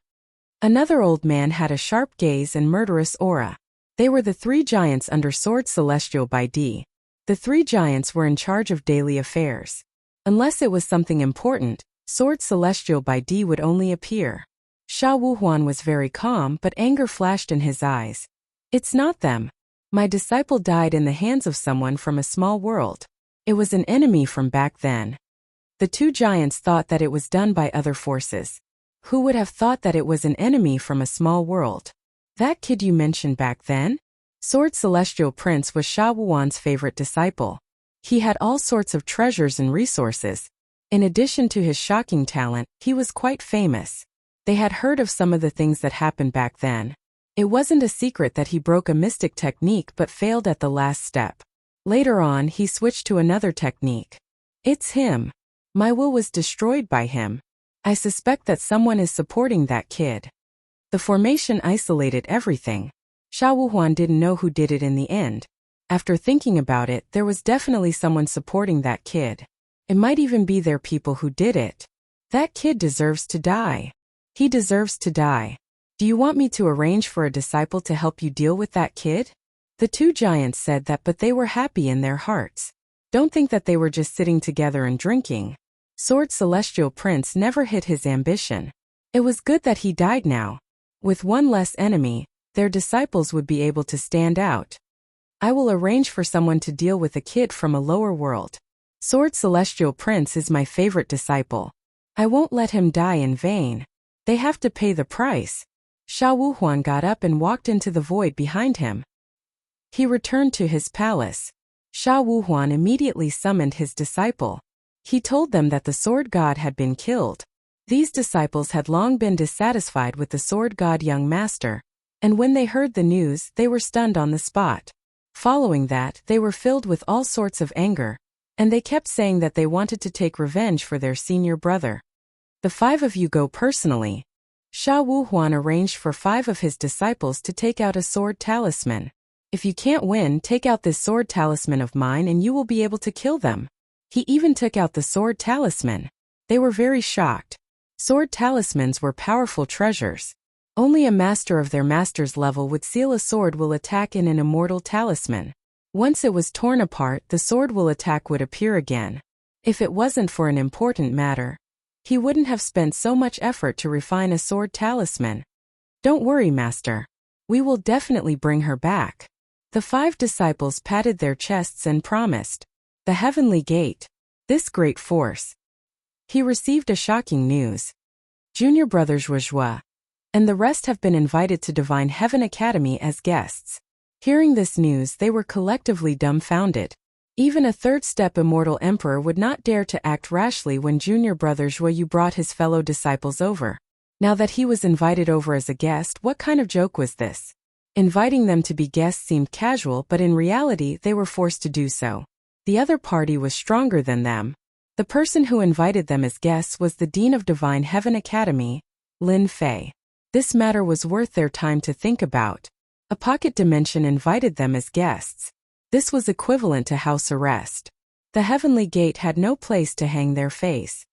Another old man had a sharp gaze and murderous aura. They were the 3 giants under Sword Celestial by D. The 3 giants were in charge of daily affairs. Unless it was something important, Sword Celestial by D would only appear. Sha Wuhuan was very calm, but anger flashed in his eyes. It's not them. My disciple died in the hands of someone from a small world. It was an enemy from back then. The 2 giants thought that it was done by other forces. Who would have thought that it was an enemy from a small world? That kid you mentioned back then? Sword Celestial Prince was Sha Wuhuan's favorite disciple. He had all sorts of treasures and resources. In addition to his shocking talent, he was quite famous. They had heard of some of the things that happened back then. It wasn't a secret that he broke a mystic technique but failed at the last step. Later on, he switched to another technique. It's him. My will was destroyed by him. I suspect that someone is supporting that kid. The formation isolated everything. Sha Wuhuan didn't know who did it in the end. After thinking about it, there was definitely someone supporting that kid. It might even be their people who did it. That kid deserves to die. He deserves to die. Do you want me to arrange for a disciple to help you deal with that kid? The 2 giants said that, but they were happy in their hearts. Don't think that they were just sitting together and drinking. Sword Celestial Prince never hid his ambition. It was good that he died now. With one less enemy, their disciples would be able to stand out. I will arrange for someone to deal with a kid from a lower world. Sword Celestial Prince is my favorite disciple. I won't let him die in vain. They have to pay the price. Sha Wuhuan got up and walked into the void behind him. He returned to his palace. Sha Wuhuan immediately summoned his disciple. He told them that the sword god had been killed. These disciples had long been dissatisfied with the sword god young master, and when they heard the news, they were stunned on the spot. Following that, they were filled with all sorts of anger, and they kept saying that they wanted to take revenge for their senior brother. The 5 of you go personally. Sha Wuhuan arranged for 5 of his disciples to take out a sword talisman. If you can't win, take out this sword talisman of mine and you will be able to kill them. He even took out the sword talisman. They were very shocked. Sword talismans were powerful treasures. Only a master of their master's level would seal a sword will attack in an immortal talisman. Once it was torn apart, the sword will attack would appear again. If it wasn't for an important matter, he wouldn't have spent so much effort to refine a sword talisman. Don't worry, master. We will definitely bring her back. The 5 disciples patted their chests and promised. The heavenly gate. This great force. He received a shocking news. Junior brothers Joie and the rest have been invited to Divine Heaven Academy as guests. Hearing this news, they were collectively dumbfounded. Even a third-step immortal emperor would not dare to act rashly when Junior brother Joyeux brought his fellow disciples over. Now that he was invited over as a guest, what kind of joke was this? Inviting them to be guests seemed casual, but in reality they were forced to do so. The other party was stronger than them. The person who invited them as guests was the Dean of Divine Heaven Academy, Lin Fei. This matter was worth their time to think about. A pocket dimension invited them as guests. This was equivalent to house arrest. The heavenly gate had no place to hang their face.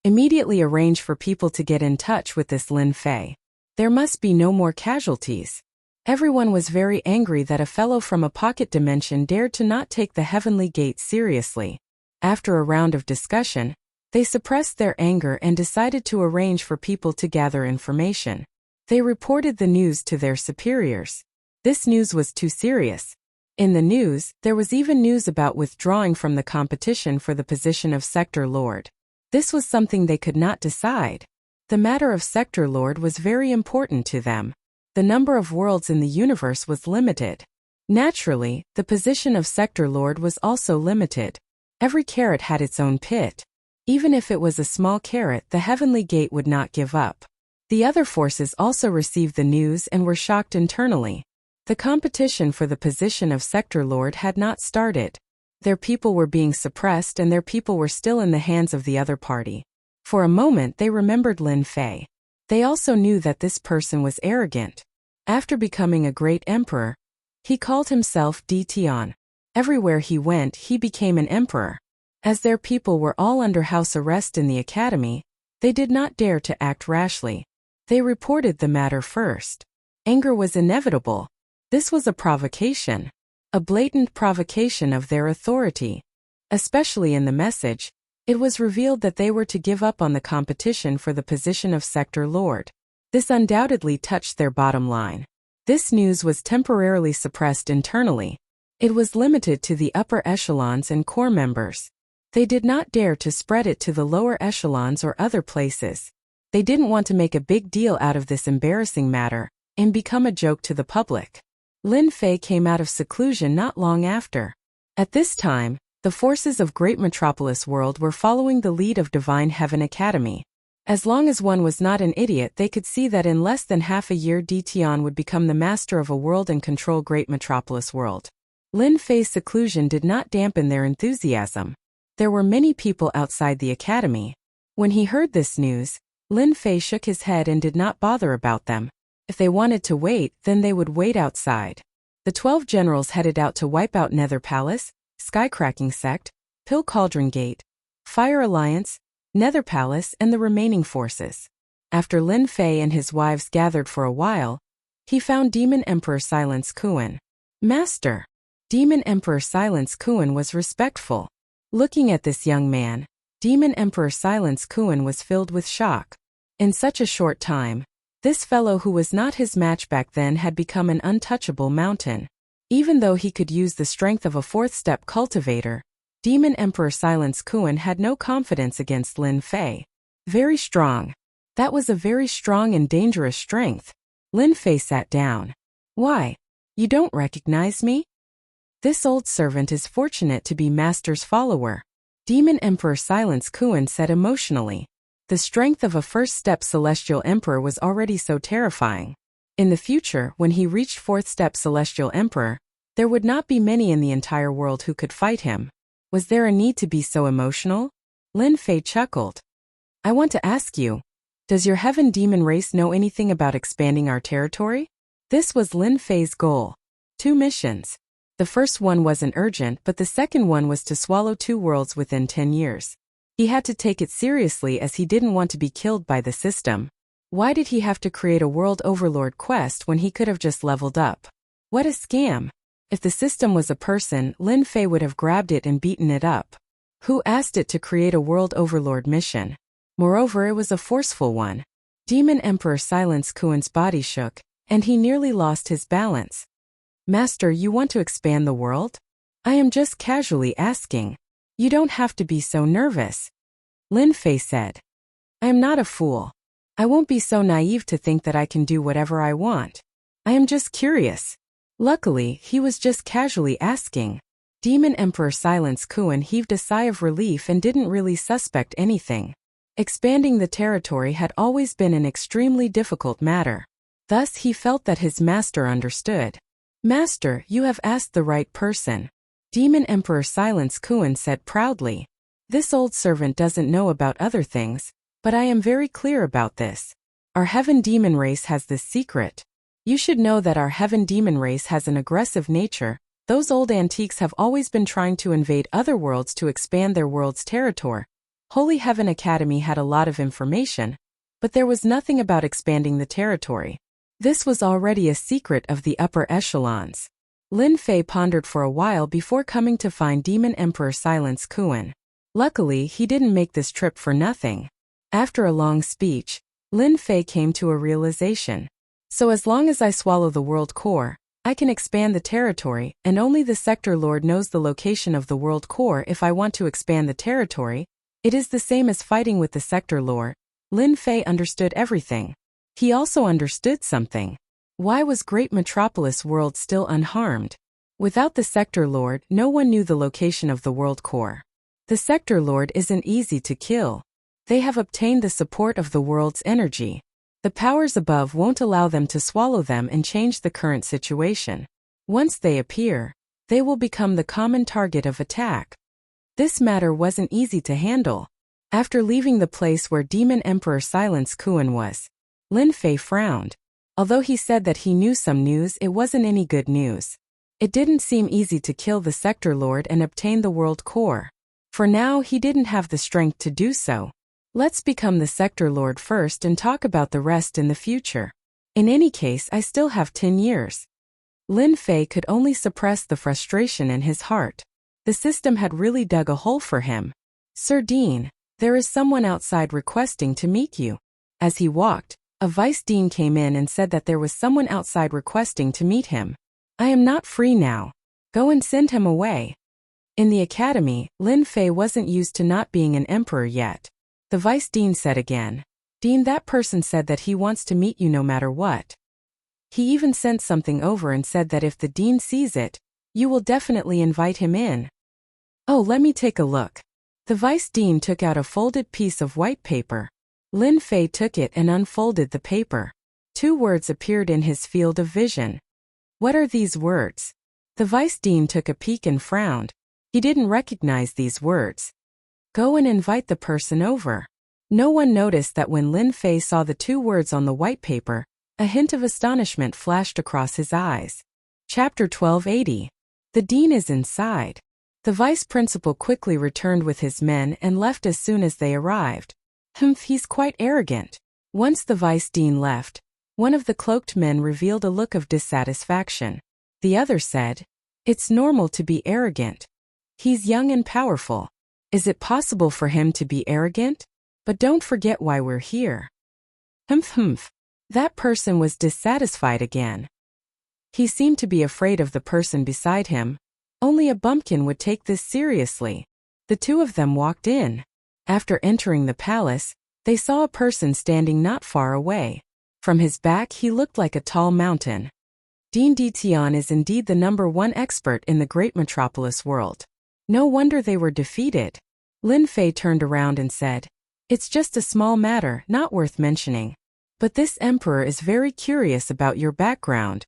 Immediately arrange for people to get in touch with this Lin Fei. There must be no more casualties. Everyone was very angry that a fellow from a pocket dimension dared to not take the heavenly gate seriously. After a round of discussion, they suppressed their anger and decided to arrange for people to gather information. They reported the news to their superiors. This news was too serious. In the news, there was even news about withdrawing from the competition for the position of Sector Lord. This was something they could not decide. The matter of Sector Lord was very important to them. The number of worlds in the universe was limited. Naturally, the position of Sector Lord was also limited. Every carrot had its own pit. Even if it was a small carrot, the heavenly gate would not give up. The other forces also received the news and were shocked internally. The competition for the position of Sector Lord had not started. Their people were being suppressed and their people were still in the hands of the other party. For a moment they remembered Lin Fei. They also knew that this person was arrogant. After becoming a great emperor, he called himself Di Tian. Everywhere he went, he became an emperor. As their people were all under house arrest in the academy, they did not dare to act rashly. They reported the matter first. Anger was inevitable. This was a provocation. A blatant provocation of their authority. Especially in the message, it was revealed that they were to give up on the competition for the position of Sector Lord. This undoubtedly touched their bottom line. This news was temporarily suppressed internally. It was limited to the upper echelons and core members. They did not dare to spread it to the lower echelons or other places. They didn't want to make a big deal out of this embarrassing matter and become a joke to the public. Lin Fei came out of seclusion not long after. At this time, the forces of Great Metropolis World were following the lead of Divine Heaven Academy. As long as one was not an idiot, they could see that in less than half a year Di Tian would become the master of a world and control Great Metropolis World. Lin Fei's seclusion did not dampen their enthusiasm. There were many people outside the academy. When he heard this news, Lin Fei shook his head and did not bother about them. If they wanted to wait, then they would wait outside. The 12 generals headed out to wipe out Nether Palace, Skycracking Sect, Pill Cauldron Gate, Fire Alliance, Nether Palace and the remaining forces. After Lin Fei and his wives gathered for a while, he found Demon Emperor Silence Kuan. Master. Demon Emperor Silence Kuan was respectful. Looking at this young man, Demon Emperor Silence Kuan was filled with shock. In such a short time, this fellow who was not his match back then had become an untouchable mountain. Even though he could use the strength of a fourth-step cultivator, Demon Emperor Silence Kuan had no confidence against Lin Fei. Very strong. That was a very strong and dangerous strength. Lin Fei sat down. Why? You don't recognize me? This old servant is fortunate to be Master's follower. Demon Emperor Silence Kuan said emotionally. The strength of a first-step Celestial Emperor was already so terrifying. In the future, when he reached fourth-step Celestial Emperor, there would not be many in the entire world who could fight him. Was there a need to be so emotional? Lin Fei chuckled. I want to ask you, does your heaven demon race know anything about expanding our territory? This was Lin Fei's goal. 2 missions. The first one wasn't urgent, but the second one was to swallow 2 worlds within 10 years. He had to take it seriously as he didn't want to be killed by the system. Why did he have to create a world overlord quest when he could have just leveled up? What a scam! If the system was a person, Lin Fei would have grabbed it and beaten it up. Who asked it to create a world overlord mission? Moreover, it was a forceful one. Demon Emperor Silence Kuan's body shook, and he nearly lost his balance. Master, you want to expand the world? I am just casually asking. You don't have to be so nervous. Lin Fei said. I am not a fool. I won't be so naive to think that I can do whatever I want. I am just curious. Luckily, he was just casually asking. Demon Emperor Silence Kuan heaved a sigh of relief and didn't really suspect anything. Expanding the territory had always been an extremely difficult matter. Thus he felt that his master understood. Master, you have asked the right person. Demon Emperor Silence Kuan said proudly. This old servant doesn't know about other things, but I am very clear about this. Our heaven demon race has this secret. You should know that our heaven demon race has an aggressive nature. Those old antiques have always been trying to invade other worlds to expand their world's territory. Holy Heaven Academy had a lot of information, but there was nothing about expanding the territory. This was already a secret of the upper echelons. Lin Fei pondered for a while before coming to find Demon Emperor Silence Kuan. Luckily, he didn't make this trip for nothing. After a long speech, Lin Fei came to a realization. So as long as I swallow the world core, I can expand the territory, and only the sector lord knows the location of the world core. If I want to expand the territory, it is the same as fighting with the sector lord. Lin Fei understood everything. He also understood something. Why was Great Metropolis World still unharmed? Without the sector lord, no one knew the location of the world core. The sector lord isn't easy to kill. They have obtained the support of the world's energy. The powers above won't allow them to swallow them and change the current situation. Once they appear, they will become the common target of attack. This matter wasn't easy to handle. After leaving the place where Demon Emperor Silence Kuan was, Lin Fei frowned. Although he said that he knew some news, it wasn't any good news. It didn't seem easy to kill the sector lord and obtain the world core. For now, he didn't have the strength to do so. Let's become the sector lord first and talk about the rest in the future. In any case, I still have 10 years. Lin Fei could only suppress the frustration in his heart. The system had really dug a hole for him. Sir Dean, there is someone outside requesting to meet you. As he walked, a vice dean came in and said that there was someone outside requesting to meet him. I am not free now. Go and send him away. In the academy, Lin Fei wasn't used to not being an emperor yet. The vice dean said again. Dean, that person said that he wants to meet you no matter what. He even sent something over and said that if the dean sees it, you will definitely invite him in. Oh, let me take a look. The vice dean took out a folded piece of white paper. Lin Fei took it and unfolded the paper. 2 words appeared in his field of vision. What are these words? The vice dean took a peek and frowned. He didn't recognize these words. Go and invite the person over. No one noticed that when Lin Fei saw the 2 words on the white paper, a hint of astonishment flashed across his eyes. Chapter 1280. The dean is inside. The vice principal quickly returned with his men and left as soon as they arrived. He's quite arrogant. Once the vice dean left, one of the cloaked men revealed a look of dissatisfaction. The other said, It's normal to be arrogant. He's young and powerful. Is it possible for him to be arrogant? But don't forget why we're here. That person was dissatisfied again. He seemed to be afraid of the person beside him. Only a bumpkin would take this seriously. The 2 of them walked in. After entering the palace, they saw a person standing not far away. From his back he looked like a tall mountain. Dean Ditian is indeed the #1 expert in the great metropolis world. No wonder they were defeated. Lin Fei turned around and said, It's just a small matter, not worth mentioning. But this emperor is very curious about your background.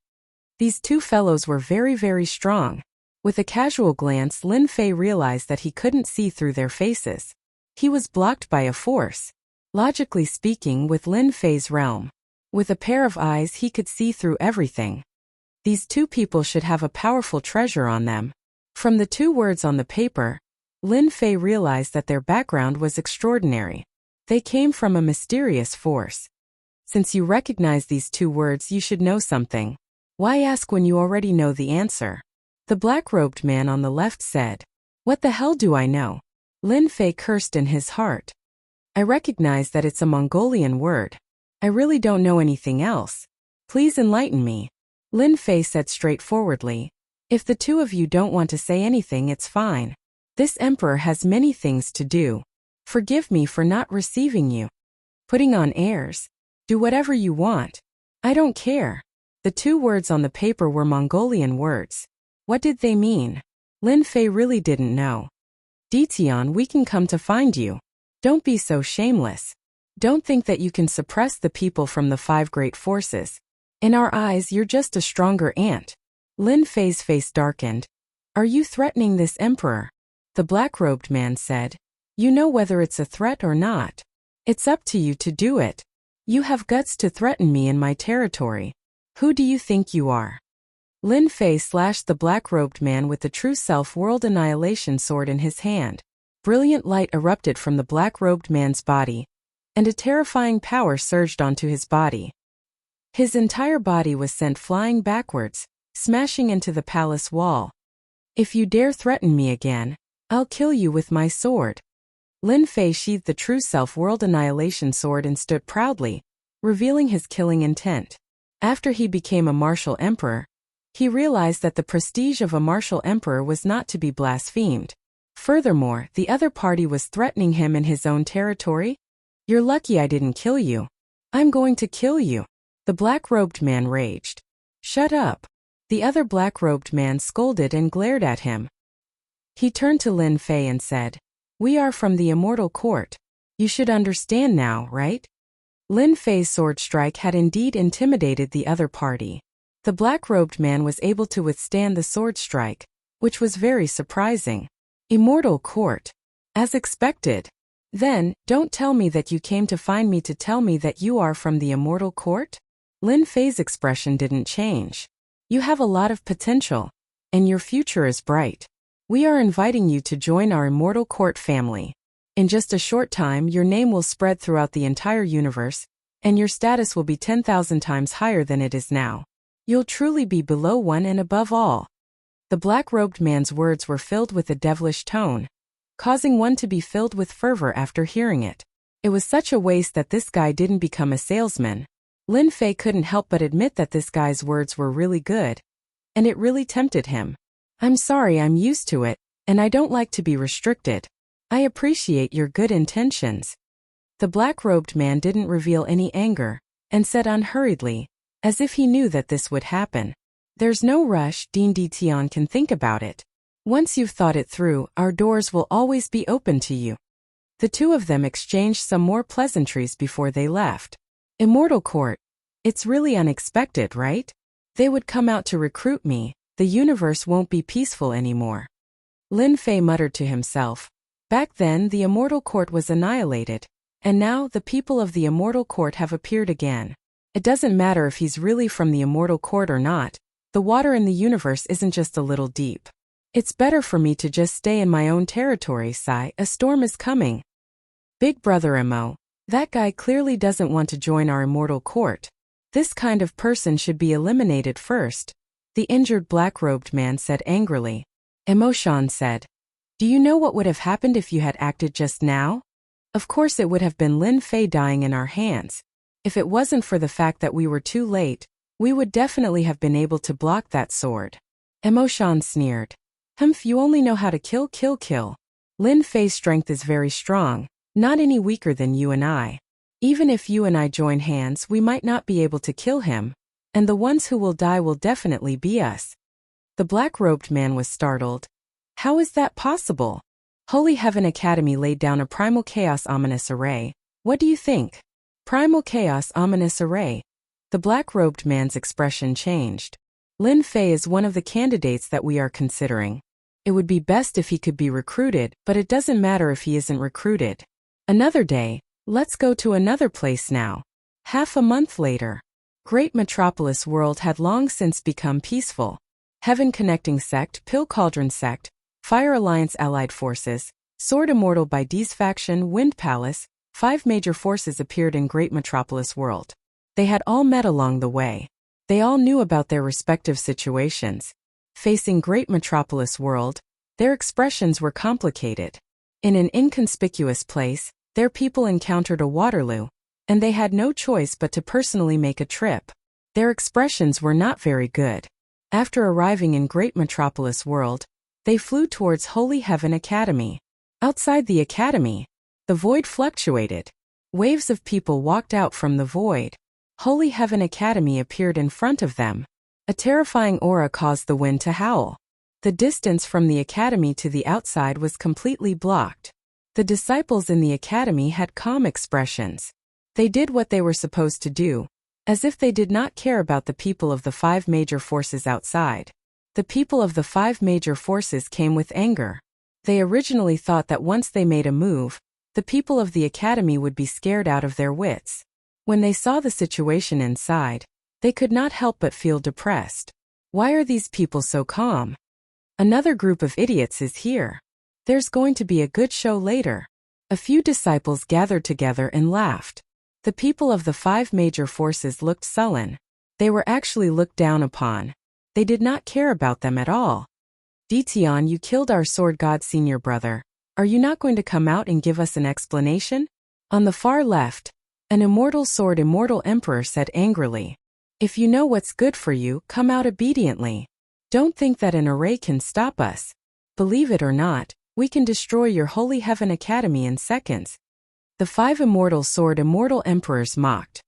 These 2 fellows were very strong. With a casual glance, Lin Fei realized that he couldn't see through their faces. He was blocked by a force. Logically speaking, with Lin Fei's realm, with a pair of eyes he could see through everything. These 2 people should have a powerful treasure on them. From the 2 words on the paper, Lin Fei realized that their background was extraordinary. They came from a mysterious force. Since you recognize these two words, you should know something. Why ask when you already know the answer? The black-robed man on the left said. What the hell do I know? Lin Fei cursed in his heart. I recognize that it's a Mongolian word. I really don't know anything else. Please enlighten me. Lin Fei said straightforwardly. If the two of you don't want to say anything, it's fine. This emperor has many things to do. Forgive me for not receiving you. Putting on airs. Do whatever you want. I don't care. The two words on the paper were Mongolian words. What did they mean? Lin Fei really didn't know. Ditian, we can come to find you. Don't be so shameless. Don't think that you can suppress the people from the 5 great forces. In our eyes, you're just a stronger ant. Lin Fei's face darkened. Are you threatening this emperor? The black-robed man said. You know whether it's a threat or not. It's up to you to do it. You have guts to threaten me in my territory. Who do you think you are? Lin Fei slashed the black-robed man with the true self-world annihilation sword in his hand. Brilliant light erupted from the black-robed man's body, and a terrifying power surged onto his body. His entire body was sent flying backwards, smashing into the palace wall. If you dare threaten me again, I'll kill you with my sword. Lin Fei sheathed the true self-world annihilation sword and stood proudly, revealing his killing intent. After he became a martial emperor, he realized that the prestige of a martial emperor was not to be blasphemed. Furthermore, the other party was threatening him in his own territory. You're lucky I didn't kill you. I'm going to kill you. The black-robed man raged. Shut up. The other black-robed man scolded and glared at him. He turned to Lin Fei and said, We are from the immortal court. You should understand now, right? Lin Fei's sword strike had indeed intimidated the other party. The black-robed man was able to withstand the sword strike, which was very surprising. Immortal court. As expected. Then, don't tell me that you came to find me to tell me that you are from the immortal court? Lin Fei's expression didn't change. You have a lot of potential, and your future is bright. We are inviting you to join our immortal court family. In just a short time, your name will spread throughout the entire universe, and your status will be 10,000 times higher than it is now. You'll truly be below one and above all. The black-robed man's words were filled with a devilish tone, causing one to be filled with fervor after hearing it. It was such a waste that this guy didn't become a salesman. Lin Fei couldn't help but admit that this guy's words were really good, and it really tempted him. I'm sorry, I'm used to it, and I don't like to be restricted. I appreciate your good intentions. The black-robed man didn't reveal any anger, and said unhurriedly, as if he knew that this would happen. There's no rush, Dean Ditian can think about it. Once you've thought it through, our doors will always be open to you. The two of them exchanged some more pleasantries before they left. Immortal Court. It's really unexpected, right? They would come out to recruit me. The universe won't be peaceful anymore. Lin Fei muttered to himself. Back then, the Immortal Court was annihilated, and now the people of the Immortal Court have appeared again. It doesn't matter if he's really from the Immortal Court or not. The water in the universe isn't just a little deep. It's better for me to just stay in my own territory, sigh. A storm is coming. Big brother Mo. That guy clearly doesn't want to join our Immortal Court. This kind of person should be eliminated first. The injured black-robed man said angrily. Emoshan said. Do you know what would have happened if you had acted just now? Of course it would have been Lin Fei dying in our hands. If it wasn't for the fact that we were too late, we would definitely have been able to block that sword. Emoshan sneered. Humph, you only know how to kill. Lin Fei's strength is very strong, not any weaker than you and I. Even if you and I join hands, we might not be able to kill him, and the ones who will die will definitely be us. The black-robed man was startled. How is that possible? Holy Heaven Academy laid down a Primal Chaos Ominous Array. What do you think? Primal Chaos Ominous Array. The black-robed man's expression changed. Lin Fei is one of the candidates that we are considering. It would be best if he could be recruited, but it doesn't matter if he isn't recruited. Another day. Let's go to another place now. Half a month later. Great Metropolis world had long since become peaceful. Heaven Connecting Sect, Pill Cauldron Sect, Fire Alliance Allied Forces, Sword Immortal by D's faction, Wind Palace. 5 major forces appeared in Great Metropolis World. They had all met along the way. They all knew about their respective situations. Facing Great Metropolis World, their expressions were complicated. In an inconspicuous place, their people encountered a Waterloo, and they had no choice but to personally make a trip. Their expressions were not very good. After arriving in Great Metropolis World, they flew towards Holy Heaven Academy. Outside the academy, the void fluctuated. Waves of people walked out from the void. Holy Heaven Academy appeared in front of them. A terrifying aura caused the wind to howl. The distance from the academy to the outside was completely blocked. The disciples in the academy had calm expressions. They did what they were supposed to do, as if they did not care about the people of the 5 major forces outside. The people of the 5 major forces came with anger. They originally thought that once they made a move, the people of the academy would be scared out of their wits. When they saw the situation inside, they could not help but feel depressed. Why are these people so calm? Another group of idiots is here. There's going to be a good show later. A few disciples gathered together and laughed. The people of the 5 major forces looked sullen. They were actually looked down upon. They did not care about them at all. Dition, you killed our sword god senior brother. Are you not going to come out and give us an explanation? On the far left, an immortal sword immortal emperor said angrily. If you know what's good for you, come out obediently. Don't think that an array can stop us. Believe it or not, we can destroy your Holy Heaven Academy in seconds. The 5 immortal sword immortal emperors mocked.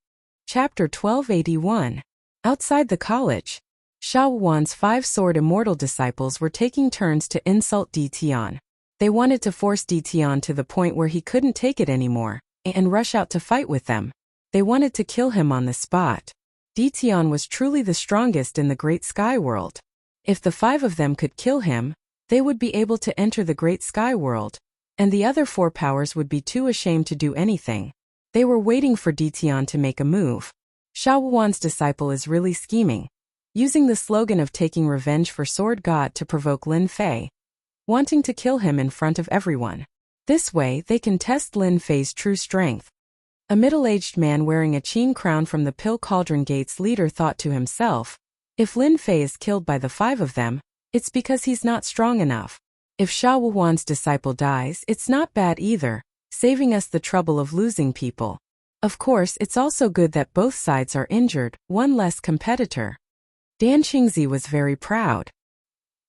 Chapter 1281. Outside the college, Xiao Wan's 5 sword immortal disciples were taking turns to insult Dition. They wanted to force Dition to the point where he couldn't take it anymore, and rush out to fight with them. They wanted to kill him on the spot. Dition was truly the strongest in the Great Sky World. If the 5 of them could kill him, they would be able to enter the Great Sky World, and the other 4 powers would be too ashamed to do anything. They were waiting for Dition to make a move. Xiao Wan's disciple is really scheming, using the slogan of taking revenge for Sword God to provoke Lin Fei, wanting to kill him in front of everyone. This way they can test Lin Fei's true strength. A middle-aged man wearing a chin crown from the Pill Cauldron Gate's leader thought to himself, if Lin Fei is killed by the 5 of them, it's because he's not strong enough. If Xiao Wan's disciple dies, it's not bad either, saving us the trouble of losing people. Of course, it's also good that both sides are injured, one less competitor. Dan Qingzi was very proud.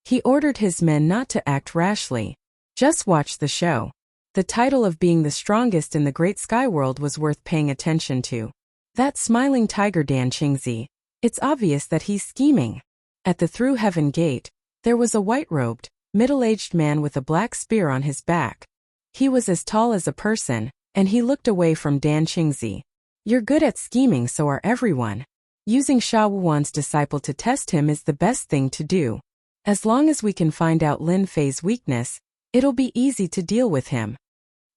He ordered his men not to act rashly. Just watch the show. The title of being the strongest in the Great Sky World was worth paying attention to. That smiling tiger Dan Qingzi, it's obvious that he's scheming. At the Through Heaven Gate, there was a white-robed, middle-aged man with a black spear on his back. He was as tall as a person, and he looked away from Dan Qingzi. You're good at scheming, so are everyone. Using Xiao Wan's disciple to test him is the best thing to do. As long as we can find out Lin Fei's weakness, it'll be easy to deal with him.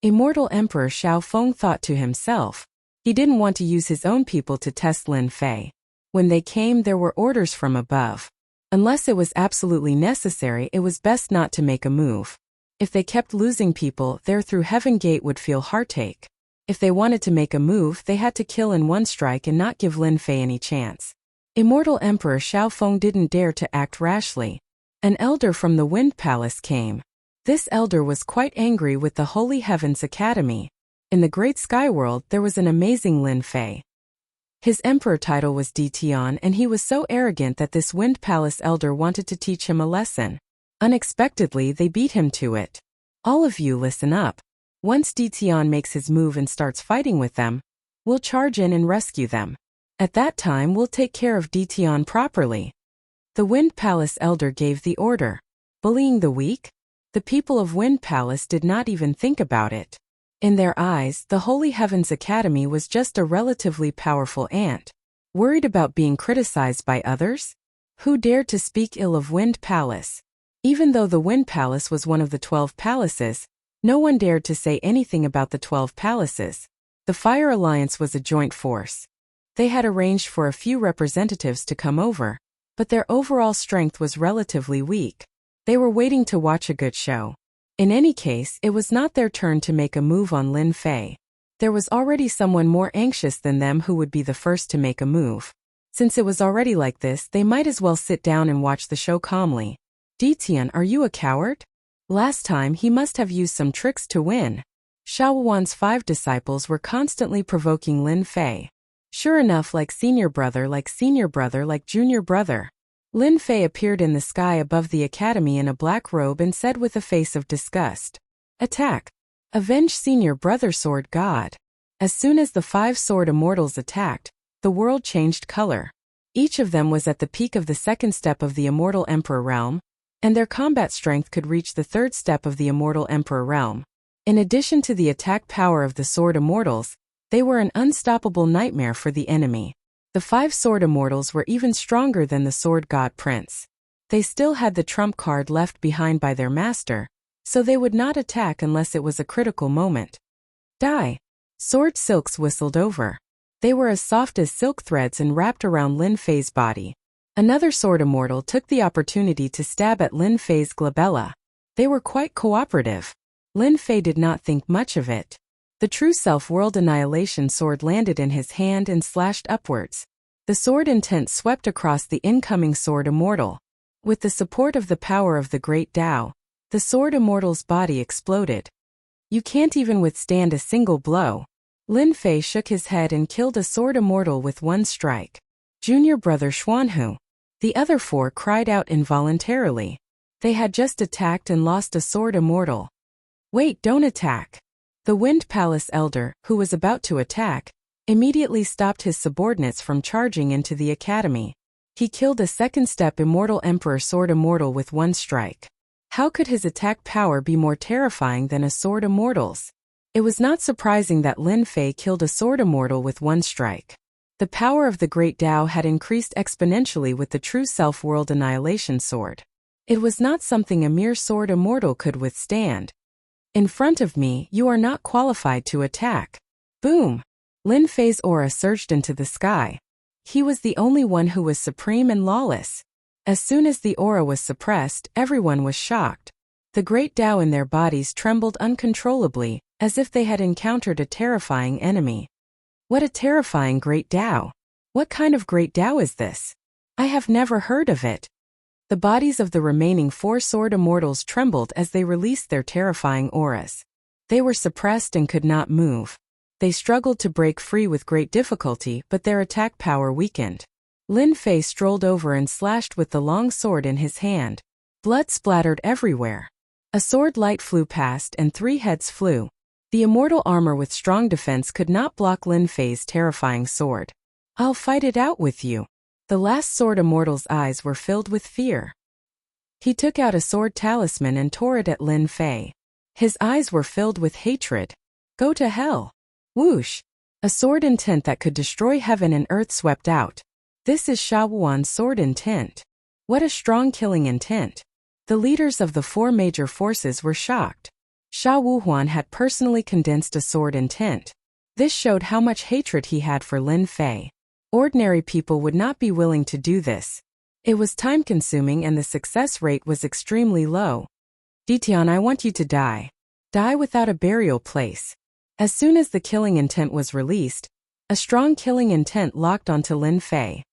Immortal Emperor Xiao Feng thought to himself. He didn't want to use his own people to test Lin Fei. When they came, there were orders from above. Unless it was absolutely necessary, it was best not to make a move. If they kept losing people, their Through Heaven Gate would feel heartache. If they wanted to make a move, they had to kill in one strike and not give Lin Fei any chance. Immortal Emperor Xiao Feng didn't dare to act rashly. An elder from the Wind Palace came. This elder was quite angry with the Holy Heavens Academy. In the Great Sky World, there was an amazing Lin Fei. His emperor title was Dition, and he was so arrogant that this Wind Palace elder wanted to teach him a lesson. Unexpectedly, they beat him to it. All of you listen up. Once Dition makes his move and starts fighting with them, we'll charge in and rescue them. At that time, we'll take care of Dition properly. The Wind Palace elder gave the order. Bullying the weak? The people of Wind Palace did not even think about it. In their eyes, the Holy Heavens Academy was just a relatively powerful ant. Worried about being criticized by others? Who dared to speak ill of Wind Palace? Even though the Wind Palace was one of the 12 palaces, no one dared to say anything about the 12 palaces. The Fire Alliance was a joint force. They had arranged for a few representatives to come over, but their overall strength was relatively weak. They were waiting to watch a good show. In any case, it was not their turn to make a move on Lin Fei. There was already someone more anxious than them who would be the first to make a move. Since it was already like this, they might as well sit down and watch the show calmly. Ditian, are you a coward? Last time he must have used some tricks to win. Shaowan's 5 disciples were constantly provoking Lin Fei. Sure enough, like senior brother, like junior brother. Lin Fei appeared in the sky above the academy in a black robe and said with a face of disgust, "Attack! Avenge senior brother sword god." As soon as the 5 sword immortals attacked, the world changed color. Each of them was at the peak of the 2nd step of the immortal emperor realm, and their combat strength could reach the 3rd step of the immortal emperor realm. In addition to the attack power of the sword immortals, they were an unstoppable nightmare for the enemy. The 5 sword immortals were even stronger than the sword god prince. They still had the trump card left behind by their master, so they would not attack unless it was a critical moment. Die! Sword silks whistled over. They were as soft as silk threads and wrapped around Lin Fei's body. Another sword immortal took the opportunity to stab at Lin Fei's glabella. They were quite cooperative. Lin Fei did not think much of it. The true self-world annihilation sword landed in his hand and slashed upwards. The sword intent swept across the incoming sword immortal. With the support of the power of the great Tao, the sword immortal's body exploded. You can't even withstand a single blow. Lin Fei shook his head and killed a sword immortal with one strike. Junior brother Xuanhu. The other 4 cried out involuntarily. They had just attacked and lost a sword immortal. Wait, don't attack. The Wind Palace elder, who was about to attack, immediately stopped his subordinates from charging into the academy. He killed a 2nd step immortal emperor sword immortal with one strike. How could his attack power be more terrifying than a sword immortal's? It was not surprising that Lin Fei killed a sword immortal with one strike. The power of the great Tao had increased exponentially with the true self-world annihilation sword. It was not something a mere sword immortal could withstand. In front of me, you are not qualified to attack. Boom! Lin Fei's aura surged into the sky. He was the only one who was supreme and lawless. As soon as the aura was suppressed, everyone was shocked. The great Tao in their bodies trembled uncontrollably, as if they had encountered a terrifying enemy. What a terrifying great Tao! What kind of great Tao is this? I have never heard of it. The bodies of the remaining 4 sword immortals trembled as they released their terrifying auras. They were suppressed and could not move. They struggled to break free with great difficulty, but their attack power weakened. Lin Fei strolled over and slashed with the long sword in his hand. Blood splattered everywhere. A sword light flew past and 3 heads flew. The immortal armor with strong defense could not block Lin Fei's terrifying sword. I'll fight it out with you. The last sword immortal's eyes were filled with fear. He took out a sword talisman and tore it at Lin Fei. His eyes were filled with hatred. Go to hell. Whoosh! A sword intent that could destroy heaven and earth swept out. This is Shaowan's sword intent. What a strong killing intent. The leaders of the 4 major forces were shocked. Sha Wuhuan had personally condensed a sword intent. This showed how much hatred he had for Lin Fei. Ordinary people would not be willing to do this. It was time-consuming and the success rate was extremely low. Ditian, I want you to die. Die without a burial place. As soon as the killing intent was released, a strong killing intent locked onto Lin Fei.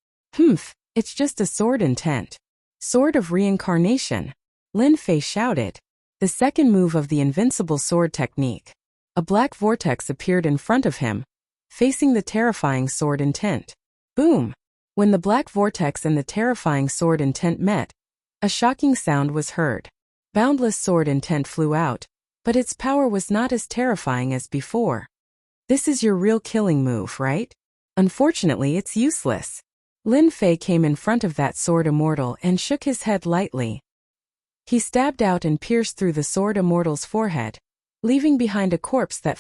It's just a sword intent. Sword of reincarnation. Lin Fei shouted. The second move of the invincible sword technique. A black vortex appeared in front of him, facing the terrifying sword intent. Boom! When the black vortex and the terrifying sword intent met, a shocking sound was heard. Boundless sword intent flew out, but its power was not as terrifying as before. This is your real killing move, right? Unfortunately, it's useless. Lin Fei came in front of that sword immortal and shook his head lightly. He stabbed out and pierced through the sword immortal's forehead, leaving behind a corpse that